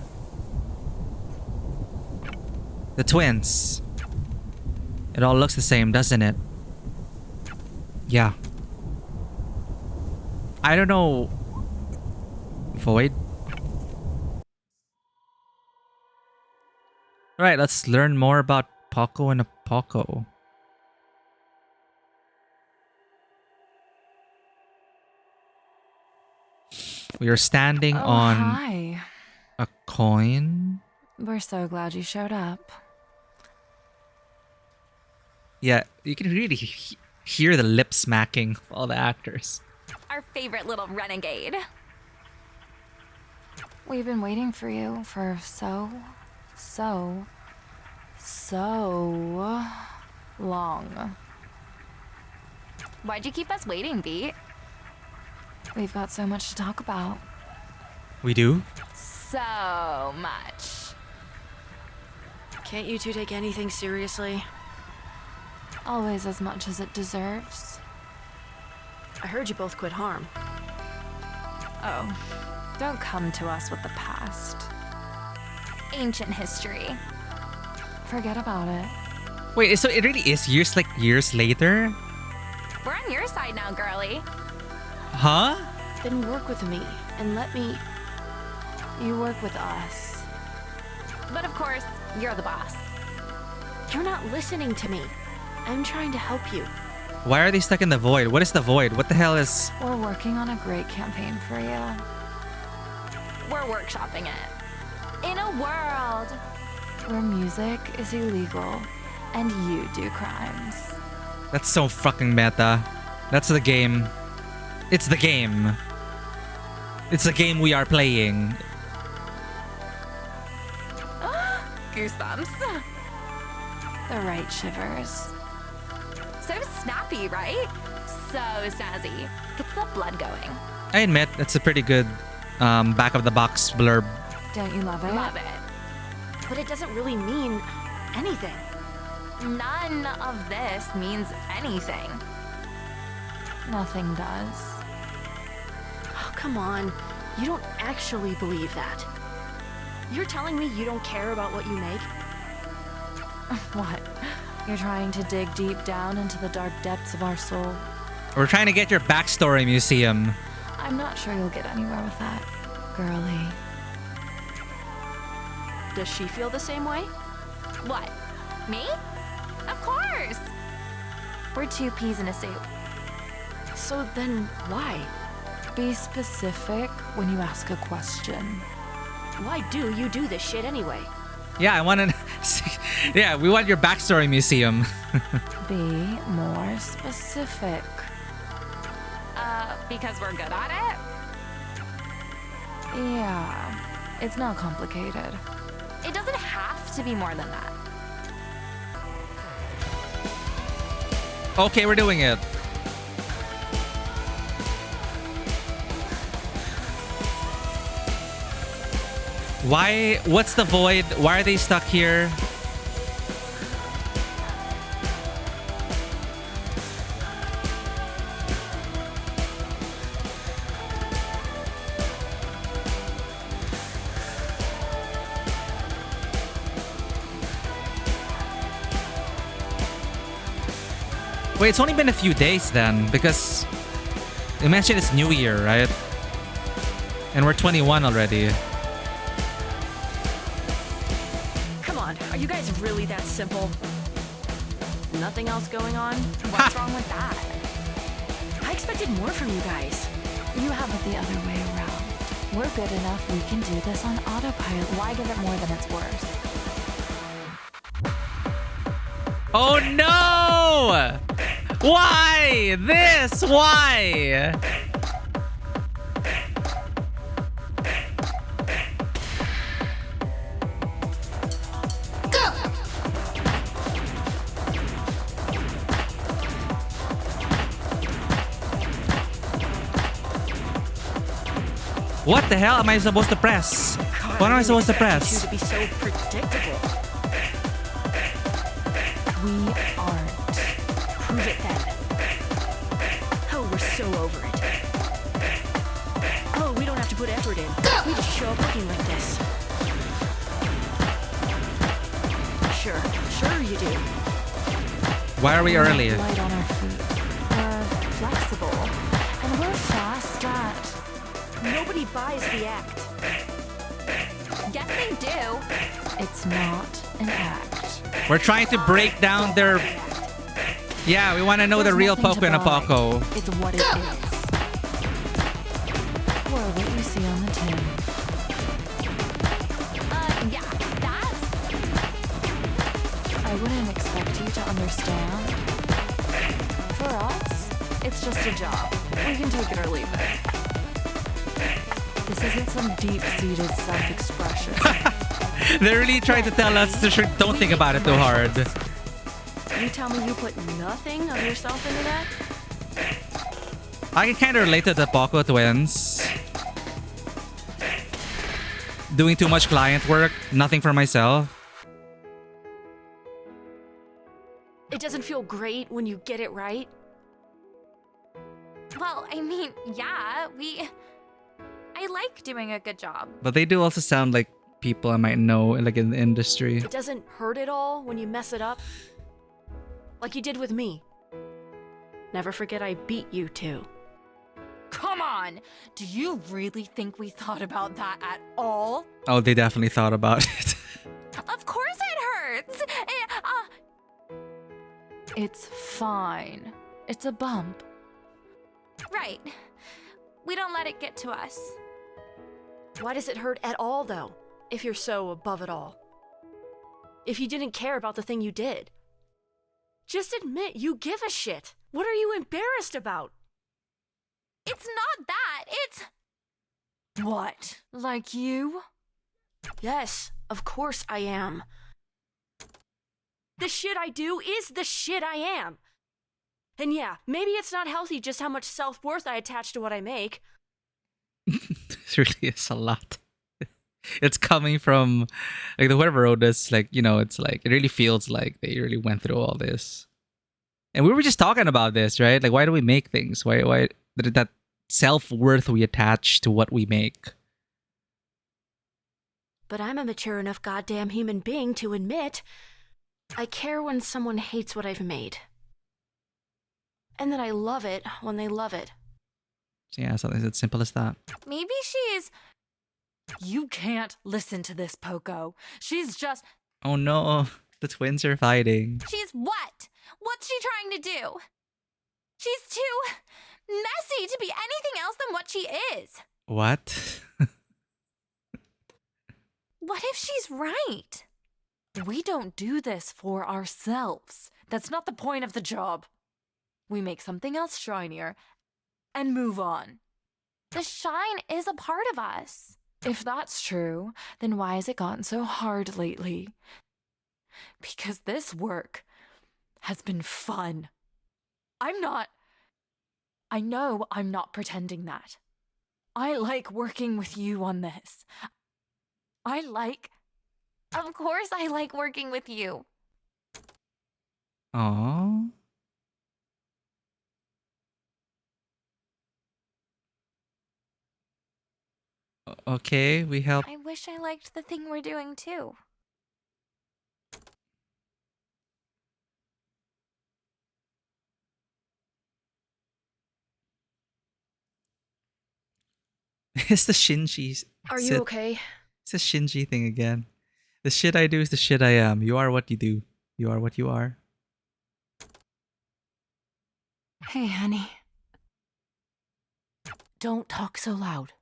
The twins. It all looks the same, doesn't it? Yeah. I don't know. Void? Alright, let's learn more about Poco and Apoco. We are standing on Hi. a coin. We're so glad you showed up. Yeah, you can really hear the lip smacking of all the actors. Our favorite little renegade. We've been waiting for you for so long. Why'd you keep us waiting, Beat? We've got so much to talk about. We do? So much. Can't you two take anything seriously? Always as much as it deserves. I heard you both quit harm. Oh, don't come to us with the past. Ancient history. Forget about it. Wait, so it really is years later? We're on your side now, girly. Huh? Then work with me and let me. You work with us. But of course, you're the boss. You're not listening to me. I'm trying to help you. Why are they stuck in the void? What is the void? What the hell is... We're working on a great campaign for you. We're workshopping it. In a world where music is illegal and you do crimes. That's so fucking meta. That's the game. It's the game. It's the game we are playing. Goosebumps. The right shivers. So snappy, right? So snazzy. Gets the blood going. I admit, that's a pretty good back of the box blurb. Don't you love it? Love it. But it doesn't really mean anything. None of this means anything. Nothing does. Oh, come on. You don't actually believe that. You're telling me you don't care about what you make? What? You're trying to dig deep down into the dark depths of our soul? We're trying to get your backstory museum. I'm not sure you'll get anywhere with that, girlie. Does she feel the same way? What? Me? Of course! We're two peas in a soup. So then why? Be specific when you ask a question. Why do you do this shit anyway? Yeah, I want to... Yeah, we want your backstory museum. Be more specific. Because we're good at it? Yeah, it's not complicated. It doesn't have to be more than that. Okay, we're doing it. Why? What's the void? Why are they stuck here? Wait, it's only been a few days then, because you mentioned it's New Year, right? And we're 21 already. Come on, are you guys really that simple? Nothing else going on? What's wrong with that? I expected more from you guys. You have it the other way around. We're good enough, we can do this on autopilot. Why give it more than it's worth? Oh no! Why? This? Why? What the hell am I supposed to press? What am I supposed to press? To be so predictable. We aren't. Prove it then. Oh, we're so over it. Oh, we don't have to put effort in. We just show up looking like this. Sure you do. Why are we early? We're light on our feet. We're flexible. And we're fast at... Nobody buys the act. Yes, they do. It's not an act. We're trying to break down their... Yeah, we want to know the real Poco and Apoco. It's what it is. Or what you see on the tin. Yeah, that's... I wouldn't expect you to understand. For us, it's just a job. We can take it or leave it. This isn't some deep-seated self-expression. They're really trying to tell us to don't think about it too hard. You tell me you put nothing of yourself into that? I can kind of relate to the Poco twins. Doing too much client work, nothing for myself. It doesn't feel great when you get it right. Well, I mean, yeah, I like doing a good job. But they do also sound like people I might know, like in the industry. It doesn't hurt at all when you mess it up. Like you did with me. Never forget I beat you too. Come on! Do you really think we thought about that at all? Oh, they definitely thought about it. Of course it hurts! It's fine. It's a bump. Right. We don't let it get to us. Why does it hurt at all, though, if you're so above it all? If you didn't care about the thing you did? Just admit you give a shit. What are you embarrassed about? It's not that. It's... What? Like you? Yes, of course I am. The shit I do is the shit I am. And yeah, maybe it's not healthy just how much self-worth I attach to what I make. This really is a lot. It's coming from like the whoever wrote this, like, you know, it's like it really feels like they really went through all this. And we were just talking about this, right? Like, why do we make things? Why that self-worth we attach to what we make? But I'm a mature enough goddamn human being to admit I care when someone hates what I've made. And that I love it when they love it. So yeah, something as simple as that. Maybe she's... You can't listen to this, Poco. She's just... Oh no, the twins are fighting. She's what? What's she trying to do? She's too messy to be anything else than what she is. What? What if she's right? We don't do this for ourselves. That's not the point of the job. We make something else shinier and move on. The shine is a part of us. If that's true, then why has it gotten so hard lately? Because this work has been fun. I know I'm not pretending that. I like working with you on this. Of course I like working with you. Aww. Okay, we help. I wish I liked the thing we're doing too. It's the Shinji. Are you okay? It's a Shinji thing again. The shit I do is the shit I am. You are what you do. You are what you are. Hey, honey. Don't talk so loud.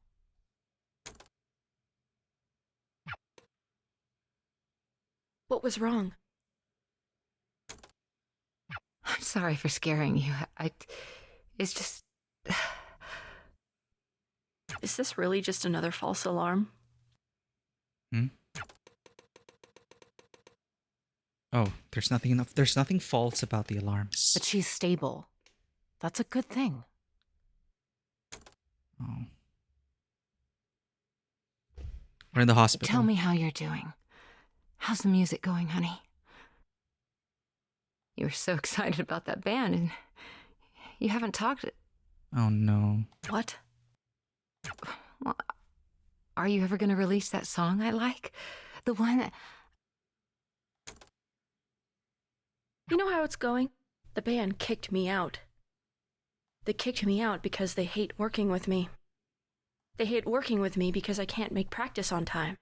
What was wrong? I'm sorry for scaring you. It's just... Is this really just another false alarm? Hmm? Oh, there's nothing false about the alarms. But she's stable. That's a good thing. Oh. We're in the hospital. Tell me how you're doing. How's the music going, honey? You were so excited about that band, and you haven't talked... Oh, no. What? Well, are you ever going to release that song I like? The one that... You know how it's going? The band kicked me out. They kicked me out because they hate working with me. They hate working with me because I can't make practice on time.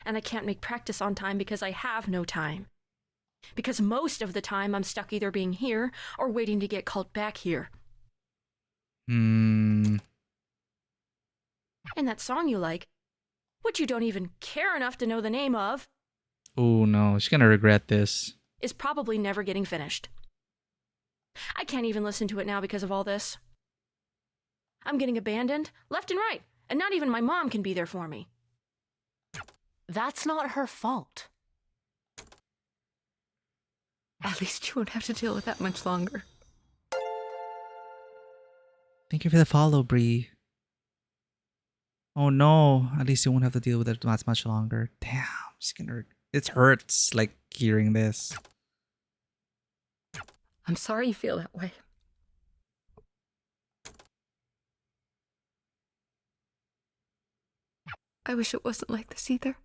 And I can't make practice on time because I have no time. Because most of the time I'm stuck either being here or waiting to get called back here. And that song you like, which you don't even care enough to know the name of, Oh no, she's gonna regret this. is probably never getting finished. I can't even listen to it now because of all this. I'm getting abandoned left and right, and not even my mom can be there for me. That's not her fault. At least you won't have to deal with that much longer. Thank you for the follow, Bree. Oh no, at least you won't have to deal with it that much longer. Damn, she's gonna... It hurts, like, hearing this. I'm sorry you feel that way. I wish it wasn't like this either.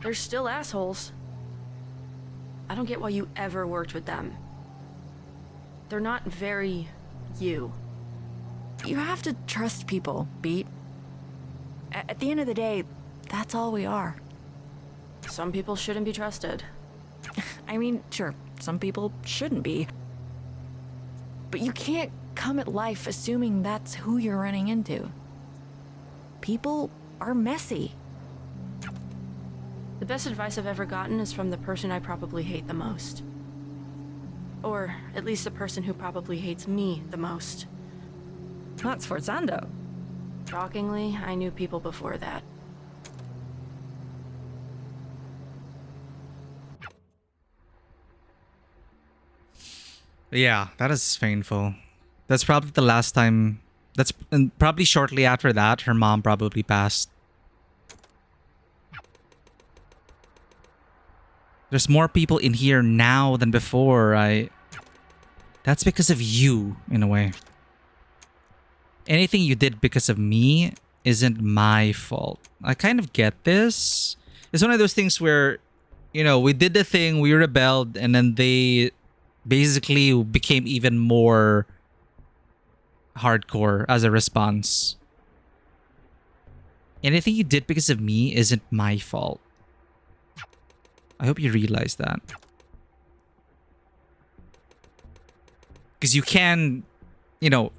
They're still assholes. I don't get why you ever worked with them. They're not very you. You have to trust people, Beat. At the end of the day, that's all we are. Some people shouldn't be trusted. I mean, sure, some people shouldn't be. But you can't come at life assuming that's who you're running into. People are messy. The best advice I've ever gotten is from the person I probably hate the most. Or at least the person who probably hates me the most. That's Forzando. Shockingly, I knew people before that. Yeah, that is painful. That's probably the last time. And probably shortly after that, her mom probably passed. There's more people in here now than before. That's because of you, in a way. Anything you did because of me isn't my fault. I kind of get this. It's one of those things where, we did the thing, we rebelled, and then they basically became even more hardcore as a response. Anything you did because of me isn't my fault. I hope you realize that. Because you can, yeah,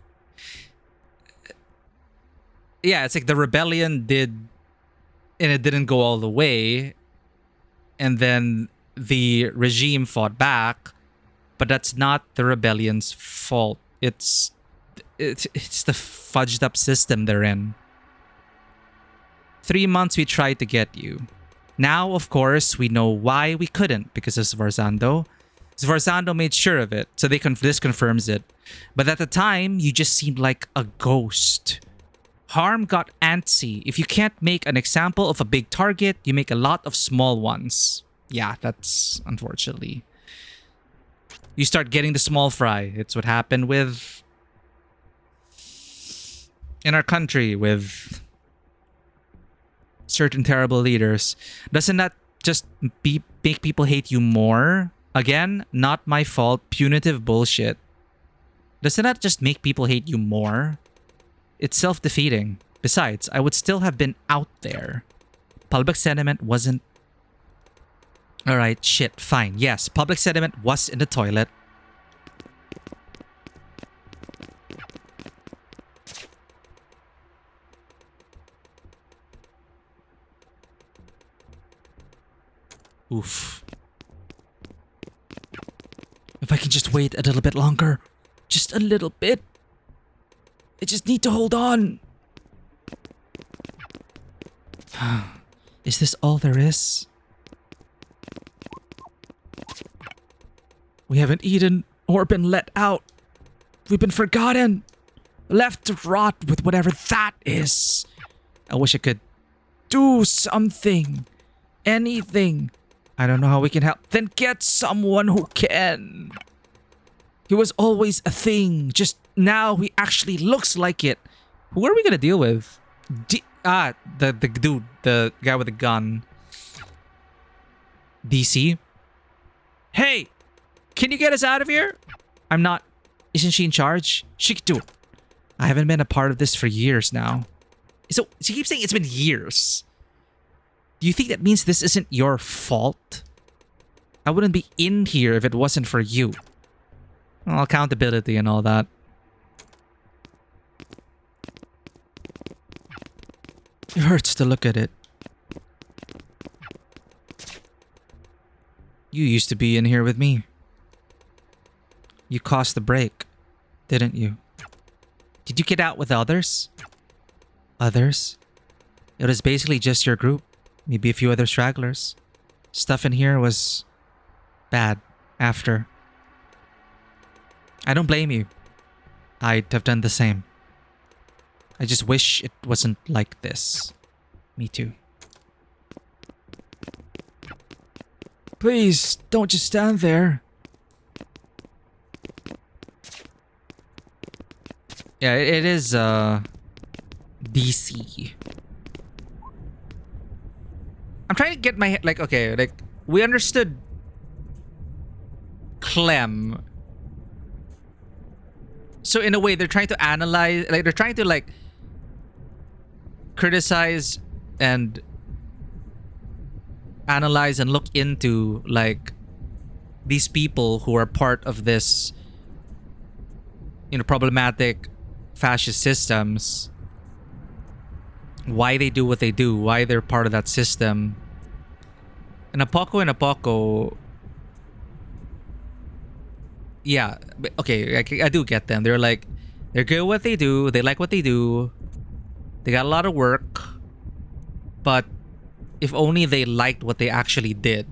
it's like the rebellion did, and it didn't go all the way. And then the regime fought back, but that's not the rebellion's fault. It's the fudged up system they're in. 3 months we tried to get you. Now, of course, we know why we couldn't because of Sforzando. Sforzando made sure of it, so this confirms it. But at the time, you just seemed like a ghost. Harm got antsy. If you can't make an example of a big target, you make a lot of small ones. Yeah, that's unfortunately. You start getting the small fry. It's what happened in our country with certain terrible leaders. Doesn't that just make people hate you more? Again, not my fault. Punitive bullshit. Doesn't that just make people hate you more? It's self-defeating. Besides, I would still have been out there. Public sentiment wasn't... Alright, shit, fine. Yes, public sentiment was in the toilet. Oof. If I can just wait a little bit longer. Just a little bit. I just need to hold on. Is this all there is? We haven't eaten or been let out. We've been forgotten. Left to rot with whatever that is. I wish I could do something. Anything. I don't know how we can help. Then get someone who can. He was always a thing. Just now he actually looks like it. Who are we gonna deal with? The dude. The guy with the gun. DC? Hey! Can you get us out of here? I'm not... Isn't she in charge? She could do it. I haven't been a part of this for years now. So she keeps saying it's been years. Do you think that means this isn't your fault? I wouldn't be in here if it wasn't for you. Well, accountability and all that. It hurts to look at it. You used to be in here with me. You caused the break, didn't you? Did you get out with others? Others? It was basically just your group. Maybe a few other stragglers. Stuff in here was bad after. I don't blame you. I'd have done the same. I just wish it wasn't like this. Me too. Please, don't just stand there. Yeah, it is, DC. I'm trying to get my like, okay, like we understood Clem. So in a way, they're trying to analyze, like they're trying to like criticize and analyze and look into like these people who are part of this, you know, problematic fascist systems, why they do what they do, why they're part of that system. And Apoco, yeah, okay, I do get them. They're like, they're good at what they do, they like what they do, they got a lot of work, but if only they liked what they actually did.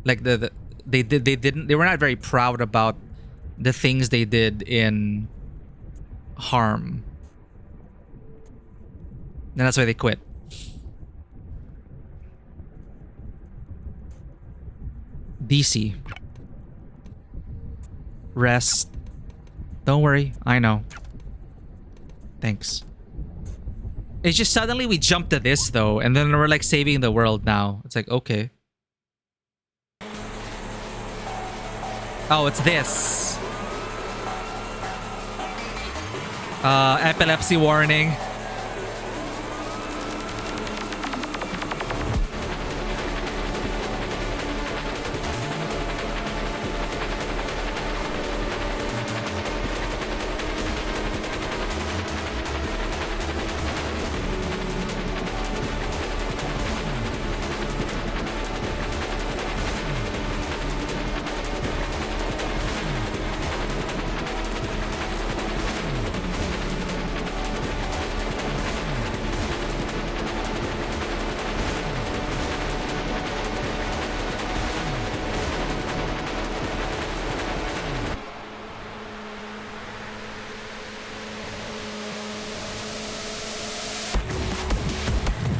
Like they were not very proud about the things they did in Harm. And that's why they quit. DC. Rest. Don't worry, I know. Thanks. It's just suddenly we jump to this though, and then we're like saving the world now. It's like, okay. Oh, it's this. Epilepsy warning.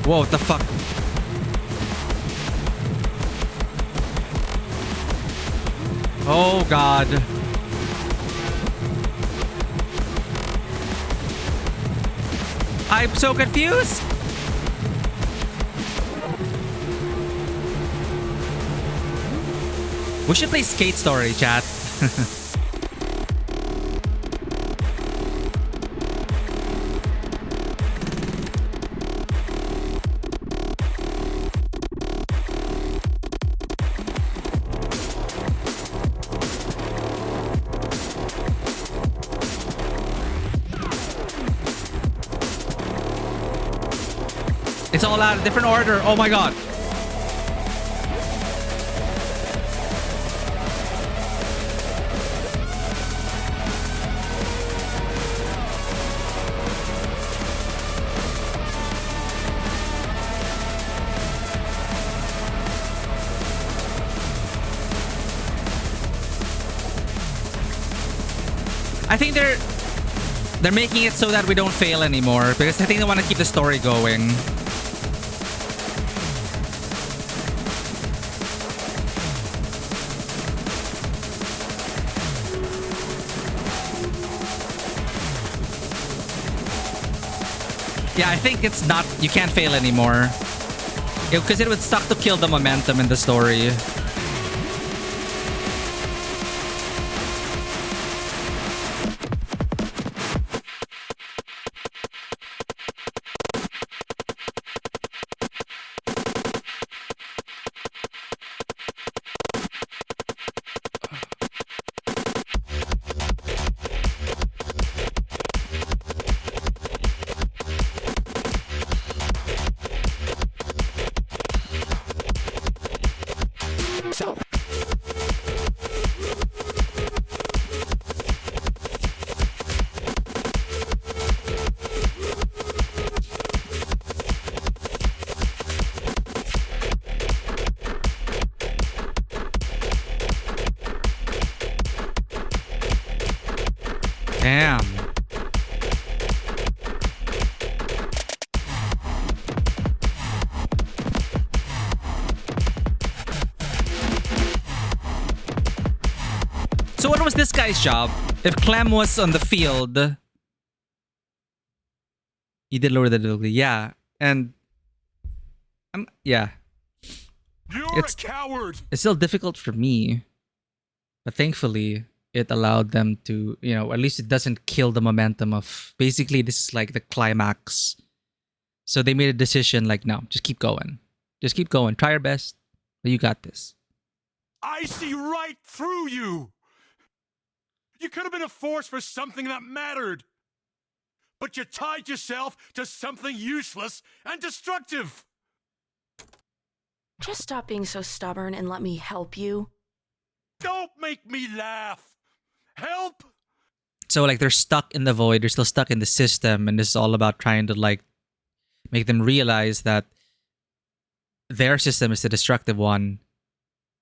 Whoa, what the fuck? Oh god. I'm so confused. We should play Skate Story, chat. It's all out of different order. Oh my god. I think they're making it so that we don't fail anymore, because I think they want to keep the story going. Yeah, I think it's not, you can't fail anymore. Because it would suck to kill the momentum in the story. Damn. So what was this guy's job? If Clem was on the field, he did lower the difficulty. Yeah, and yeah. You're a coward! It's still difficult for me, but thankfully it allowed them to, at least it doesn't kill the momentum of, basically this is like the climax. So they made a decision like, no, just keep going. Just keep going. Try your best, but you got this. I see right through you! You could have been a force for something that mattered. But you tied yourself to something useless and destructive. Just stop being so stubborn and let me help you. Don't make me laugh. Help! So like they're stuck in the void, they're still stuck in the system, and this is all about trying to like make them realize that their system is the destructive one.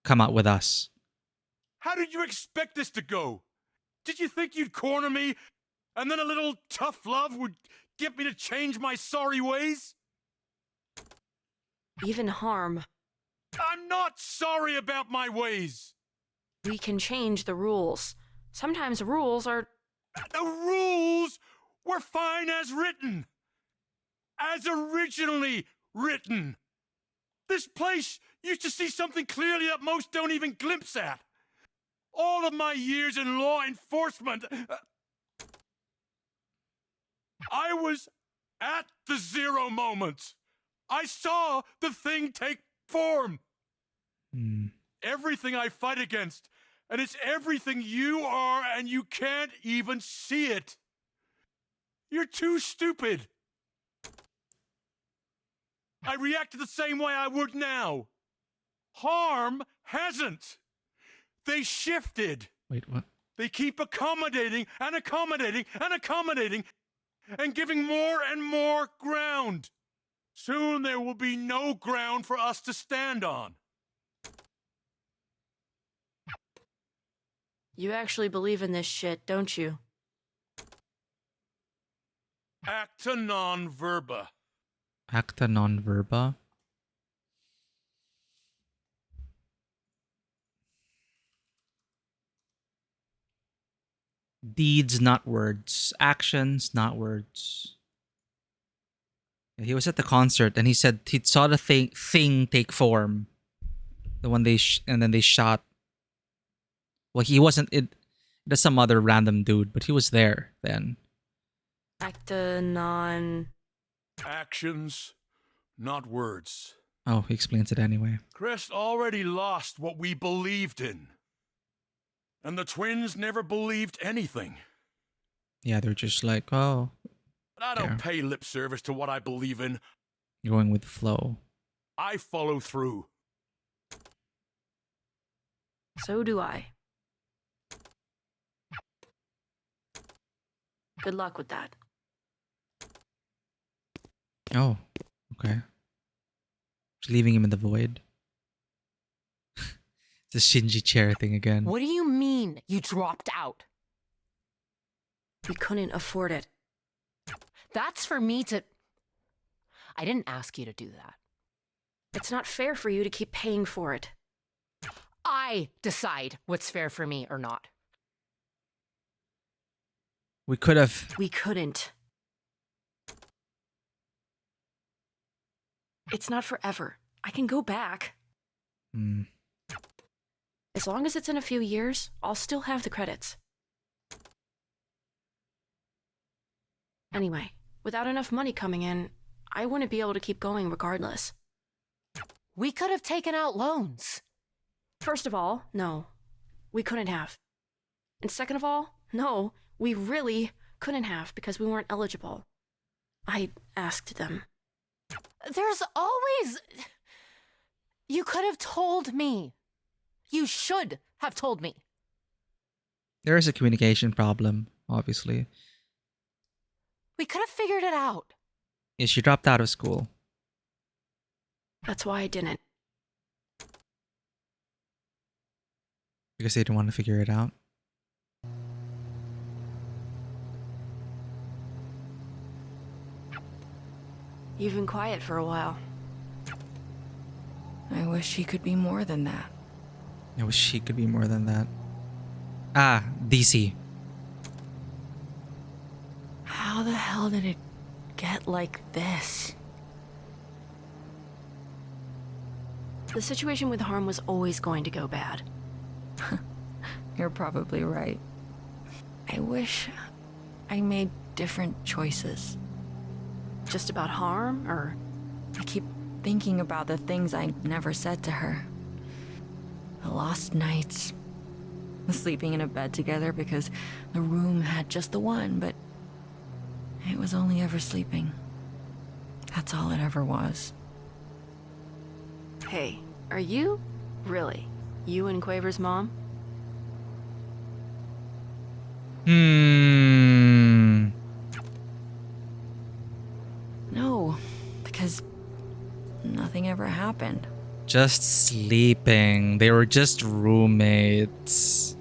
Come out with us. How did you expect this to go? Did you think you'd corner me, and then a little tough love would get me to change my sorry ways? Even harm. I'm not sorry about my ways. We can change the rules. Sometimes rules are... The rules were fine as written. As originally written. This place used to see something clearly that most don't even glimpse at. All of my years in law enforcement, I was at the zero moment. I saw the thing take form. Everything I fight against, and it's everything you are, and you can't even see it. You're too stupid. I reacted the same way I would now. Harm hasn't. They shifted. Wait, what? They keep accommodating and accommodating and accommodating and giving more and more ground. Soon there will be no ground for us to stand on. You actually believe in this shit, don't you? Acta non verba. Acta non verba. Deeds, not words. Actions, not words. He was at the concert and he said he saw the thing take form. The one and then they shot. Well, he wasn't. There's some other random dude, but he was there then. Acta non... Actions, not words. Oh, he explains it anyway. Crest already lost what we believed in. And the twins never believed anything. Yeah, they're just like, oh. But I don't pay lip service to what I believe in. You're going with the flow. I follow through. So do I. Good luck with that. Oh, okay. Just leaving him in the void. It's a Shinji chair thing again. What do you mean you dropped out? We couldn't afford it. That's for me to... I didn't ask you to do that. It's not fair for you to keep paying for it. I decide what's fair for me or not. We could have... We couldn't. It's not forever. I can go back. As long as it's in a few years, I'll still have the credits. Anyway, without enough money coming in, I wouldn't be able to keep going regardless. We could have taken out loans. First of all, no, we couldn't have. And second of all, no, we really couldn't have because we weren't eligible. I asked them. There's always... You could have told me. You should have told me. There is a communication problem, obviously. We could have figured it out. Yeah, she dropped out of school. That's why I didn't. Because they didn't want to figure it out. You've been quiet for a while. I wish he could be more than that. I wish she could be more than that. Ah, DC. How the hell did it get like this? The situation with Harm was always going to go bad. You're probably right. I wish I made different choices. Just about Harm, or... I keep thinking about the things I never said to her. The lost nights. Sleeping in a bed together because the room had just the one, but it was only ever sleeping. That's all it ever was. Hey, are you? Really? You and Quaver's mom? No, because nothing ever happened. Just sleeping. They were just roommates.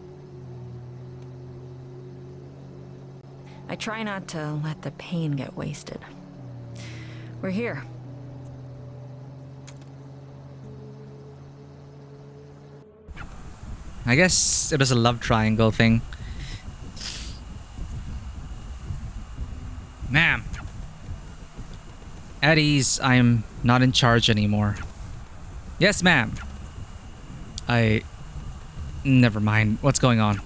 I try not to let the pain get wasted. We're here. I guess it was a love triangle thing. Ma'am. At ease, I'm not in charge anymore. Yes, ma'am. Never mind. What's going on?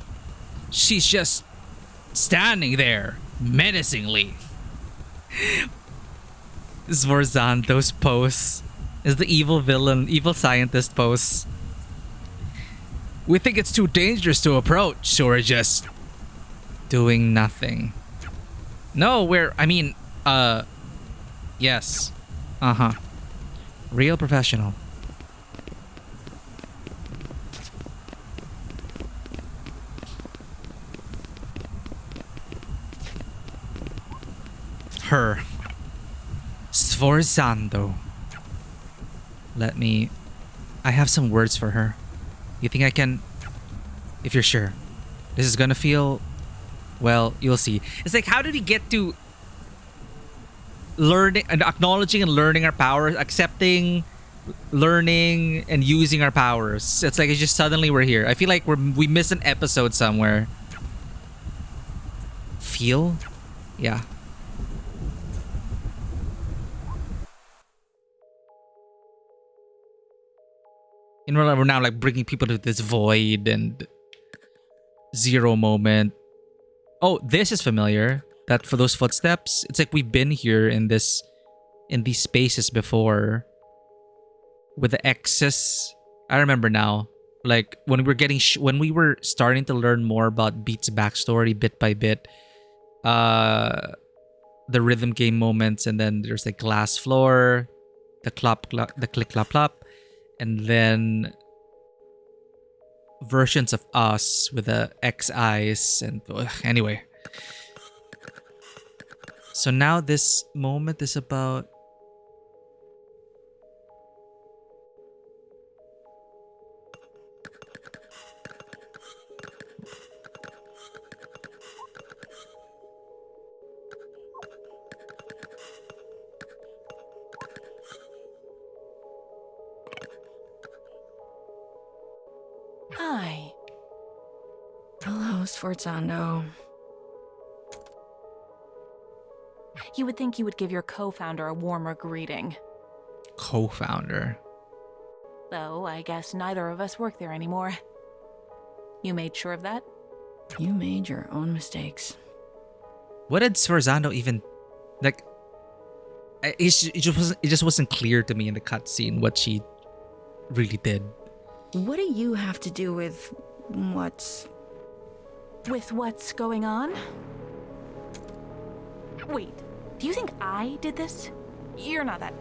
She's just standing there, menacingly. Sforzando's pose is the evil villain, evil scientist pose. We think it's too dangerous to approach, so we're just doing nothing. No, yes. Uh-huh. Real professional. Her. Sforzando. I have some words for her. You think I can... If you're sure. This is gonna feel... Well, you'll see. It's like, how did we get to... learning and acknowledging and learning our powers, accepting, learning, and using our powers? It's like, it's just suddenly we're here. I feel like we missed an episode somewhere. Feel? Yeah. You know, we're now like bringing people to this void and zero moment. Oh, this is familiar. That for those footsteps, it's like we've been here in these spaces before with the X's. I remember now, like when we were starting to learn more about Beat's backstory bit by bit, the rhythm game moments, and then there's the glass floor, the click clap clap. And then versions of us with the X eyes and anyway. So now this moment is about Hi. Hello, Sforzando. You would think you would give your co-founder a warmer greeting. co-founder. Though, I guess neither of us work there anymore. You made sure of that? You made your own mistakes. What did Sforzando even... Like... It just wasn't clear to me in the cutscene what she really did. What do you have to do with what's... With what's going on? Wait, do you think I did this? You're not that...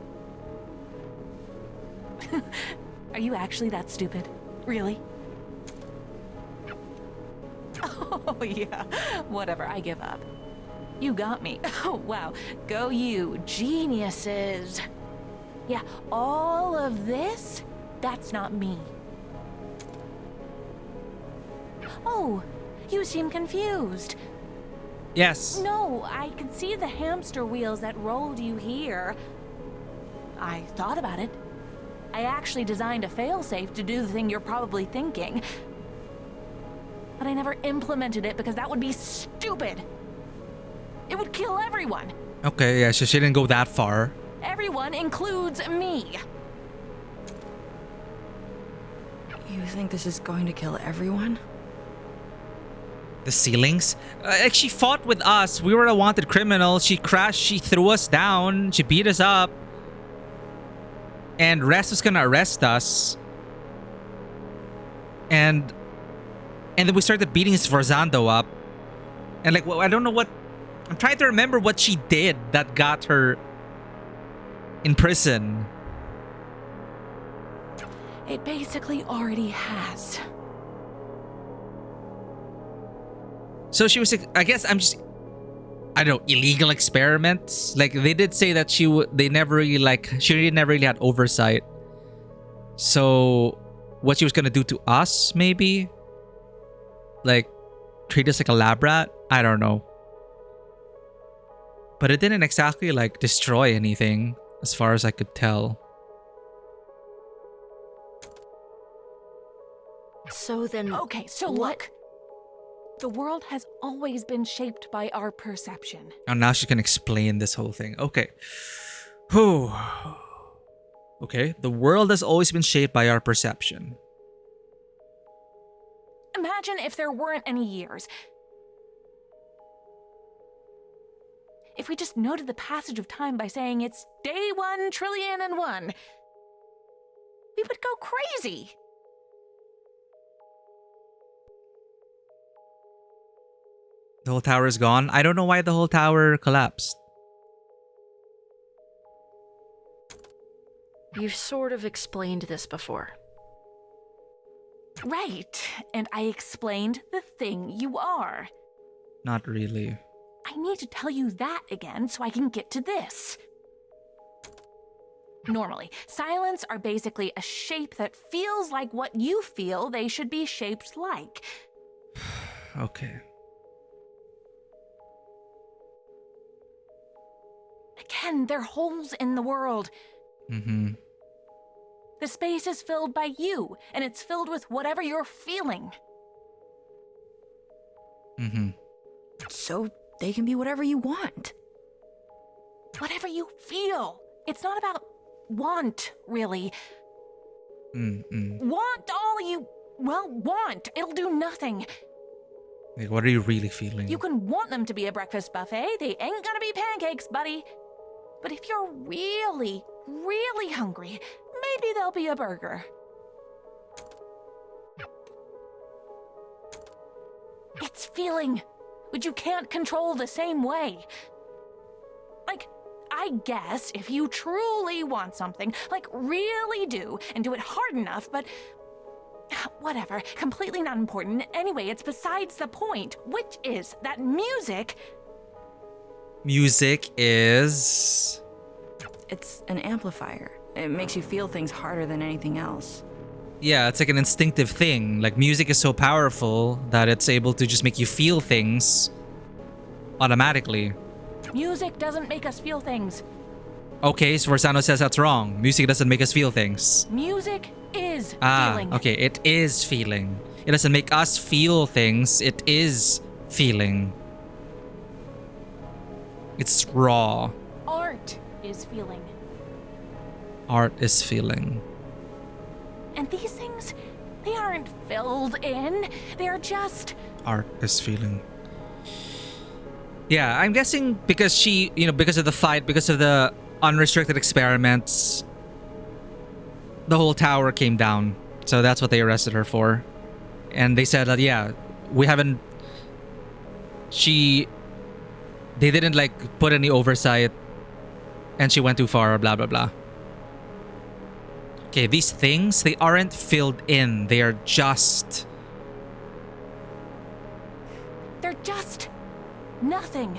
Are you actually that stupid? Really? Oh, yeah. Whatever, I give up. You got me. Oh, wow. Go you, geniuses. Yeah, all of this? That's not me. Oh, you seem confused. Yes. No, I can see the hamster wheels that rolled you here. I thought about it. I actually designed a failsafe to do the thing you're probably thinking. But I never implemented it because that would be stupid. It would kill everyone. Okay, yeah, so she didn't go that far. Everyone includes me. You think this is going to kill everyone? The ceilings? Like, she fought with us. We were a wanted criminal. She crashed. She threw us down. She beat us up. And Rest was gonna arrest us. And then we started beating Sforzando up. And like, well, I don't know what... I'm trying to remember what she did that got her in prison. It basically already has. So she was, I guess I don't know, illegal experiments. Like, they did say that she never really had oversight. So what she was gonna do to us, maybe? Like, treat us like a lab rat? I don't know. But it didn't exactly like destroy anything, as far as I could tell. So then... Okay, so look. The world has always been shaped by our perception. Oh, now she can explain this whole thing. Okay. Whew. Okay, the world has always been shaped by our perception. Imagine if there weren't any years. If we just noted the passage of time by saying it's day 1,000,000,001, we would go crazy. The whole tower is gone. I don't know why the whole tower collapsed. You've sort of explained this before. Right, and I explained the thing you are. Not really. I need to tell you that again so I can get to this. Normally, silence are basically a shape that feels like what you feel they should be shaped like. Okay. Again, they're holes in the world. Mm-hmm. The space is filled by you, and it's filled with whatever you're feeling. Mm-hmm. So they can be whatever you want. Whatever you feel. It's not about want, really. Want all you, want. It'll do nothing. Like, what are you really feeling? You can want them to be a breakfast buffet. They ain't gonna be pancakes, buddy. But if you're really, really hungry, maybe they'll be a burger. It's feeling, which you can't control the same way. Like, I guess if you truly want something, like really do, and do it hard enough, but whatever, completely not important. Anyway, it's besides the point, which is that music... Music is... It's an amplifier. It makes you feel things harder than anything else. Yeah, it's like an instinctive thing. Like, music is so powerful that it's able to just make you feel things automatically. Music doesn't make us feel things. Okay, so Sforzano says that's wrong. Music doesn't make us feel things. Music is feeling. Okay, it is feeling. It doesn't make us feel things. It is feeling. It's raw. Art is feeling. Art is feeling. And these things, they aren't filled in. They're just... Art is feeling. Yeah, I'm guessing because she, because of the fight, because of the unrestricted experiments, the whole tower came down. So that's what they arrested her for. And they said that, yeah, we haven't... They didn't, like, put any oversight. And she went too far, blah, blah, blah. Okay, these things, they aren't filled in. They are just... They're just... nothing.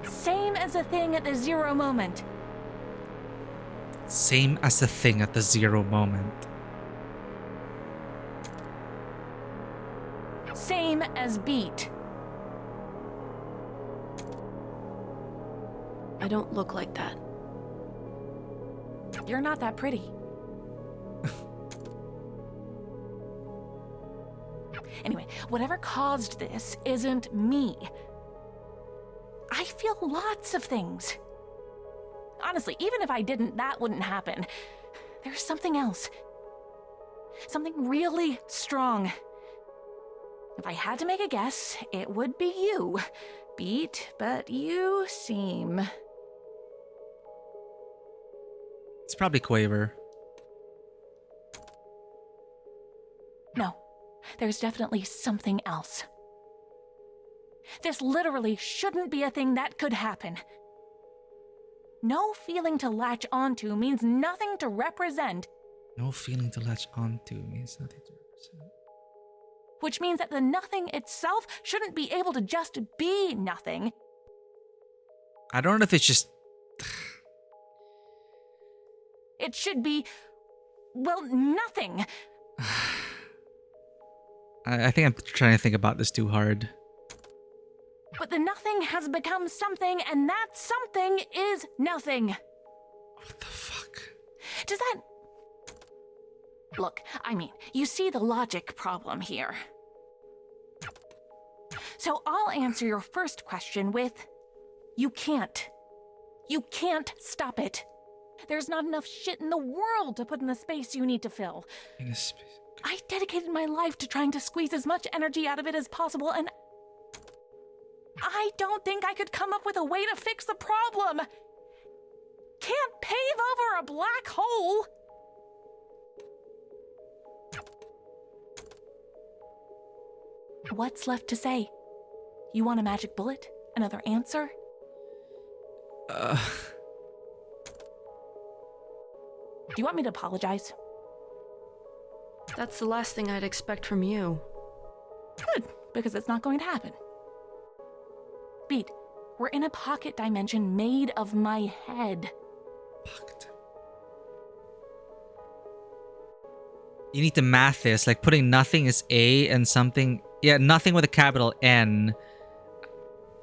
Same as a thing at the zero moment. Same as the thing at the zero moment. Same as beat. I don't look like that. You're not that pretty. Anyway, whatever caused this isn't me. I feel lots of things. Honestly, even if I didn't, that wouldn't happen. there's something else. Something really strong. If I had to make a guess, it would be you, Beat, but you seem... It's probably Quaver. No, there's definitely something else. This literally shouldn't be a thing that could happen. No feeling to latch onto means nothing to represent. No feeling to latch onto means nothing to represent. Which means that the nothing itself shouldn't be able to just be nothing. I don't know if it's just... It should be, well, nothing. I think I'm trying to think about this too hard. But the nothing has become something, and that something is nothing. What the fuck? Does that... Look, I mean, you see the logic problem here. So I'll answer your first question with, you can't. You can't stop it. There's not enough shit in the world to put in the space you need to fill. I dedicated my life to trying to squeeze as much energy out of it as possible, and I don't think I could come up with a way to fix the problem. Can't pave over a black hole. What's left to say? You want a magic bullet? Another answer? Do you want me to apologize? That's the last thing I'd expect from you. Good, because it's not going to happen. Beat, we're in a pocket dimension made of my head. Pocket. You need to math this, like putting nothing is A and something... Yeah, nothing with a capital N.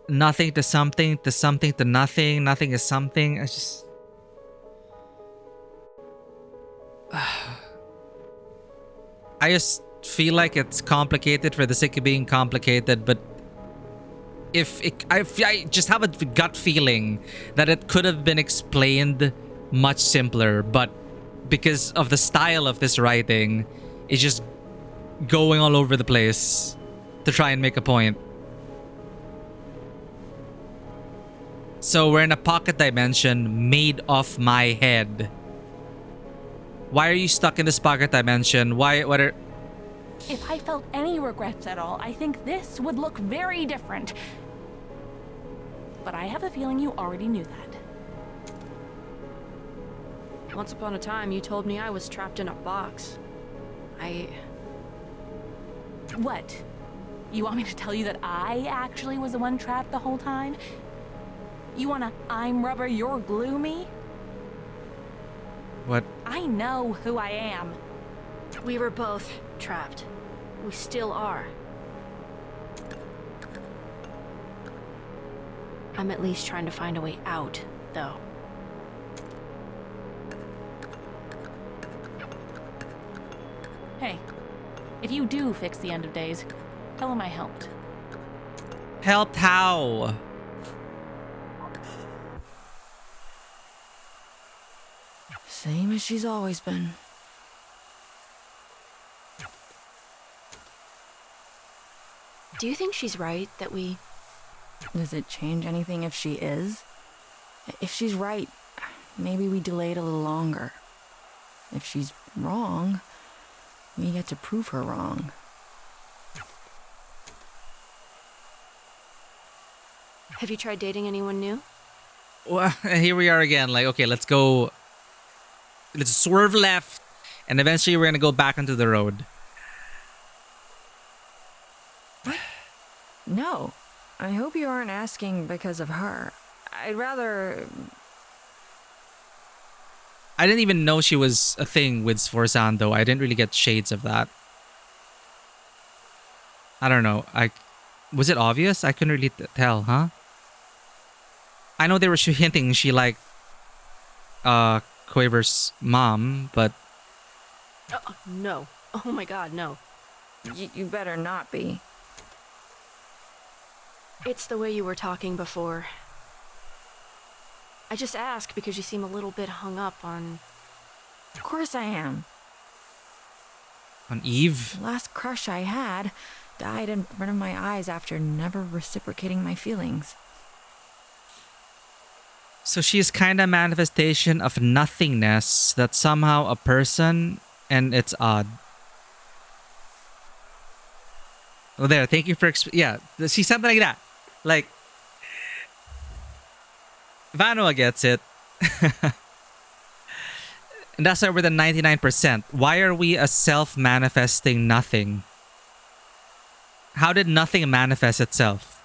Nothing to something to something to nothing. Nothing is something. I just... I just feel like it's complicated for the sake of being complicated, but I just have a gut feeling that it could have been explained much simpler, but because of the style of this writing, it's just going all over the place to try and make a point. So we're in a pocket dimension made of my head. Why are you stuck in this pocket dimension? What are... If I felt any regrets at all, I think this would look very different. But I have a feeling you already knew that. Once upon a time, you told me I was trapped in a box. What? You want me to tell you that I actually was the one trapped the whole time? You wanna I'm rubber, you're glue me? What? I know who I am. We were both trapped. We still are. I'm at least trying to find a way out, though. Hey, if you do fix the end of days, tell him I helped. Helped how? Same as she's always been. Do you think she's right that we... Does it change anything if she is? If she's right, maybe we delay it a little longer. If she's wrong, we get to prove her wrong. Have you tried dating anyone new? Well, here we are again. Like, okay, let's go. Let's swerve left, and eventually we're gonna go back onto the road. No. I hope you aren't asking because of her. I'd rather... I didn't even know she was a thing with Sforzan, though. I didn't really get shades of that. I don't know. Was it obvious? I couldn't really tell, huh? I know they were hinting she liked Quaver's mom, but... No. Oh my god, no. You better not be. It's the way you were talking before. I just ask because you seem a little bit hung up on Of course I am. On Eve? The last crush I had died in front of my eyes after never reciprocating my feelings. So she's kind of manifestation of nothingness that's somehow a person, and it's odd. Oh, there. Thank you for yeah. She's something like that. Like Vanoa gets it. And that's why we're the 99%. Why are we a self-manifesting nothing? How did nothing manifest itself?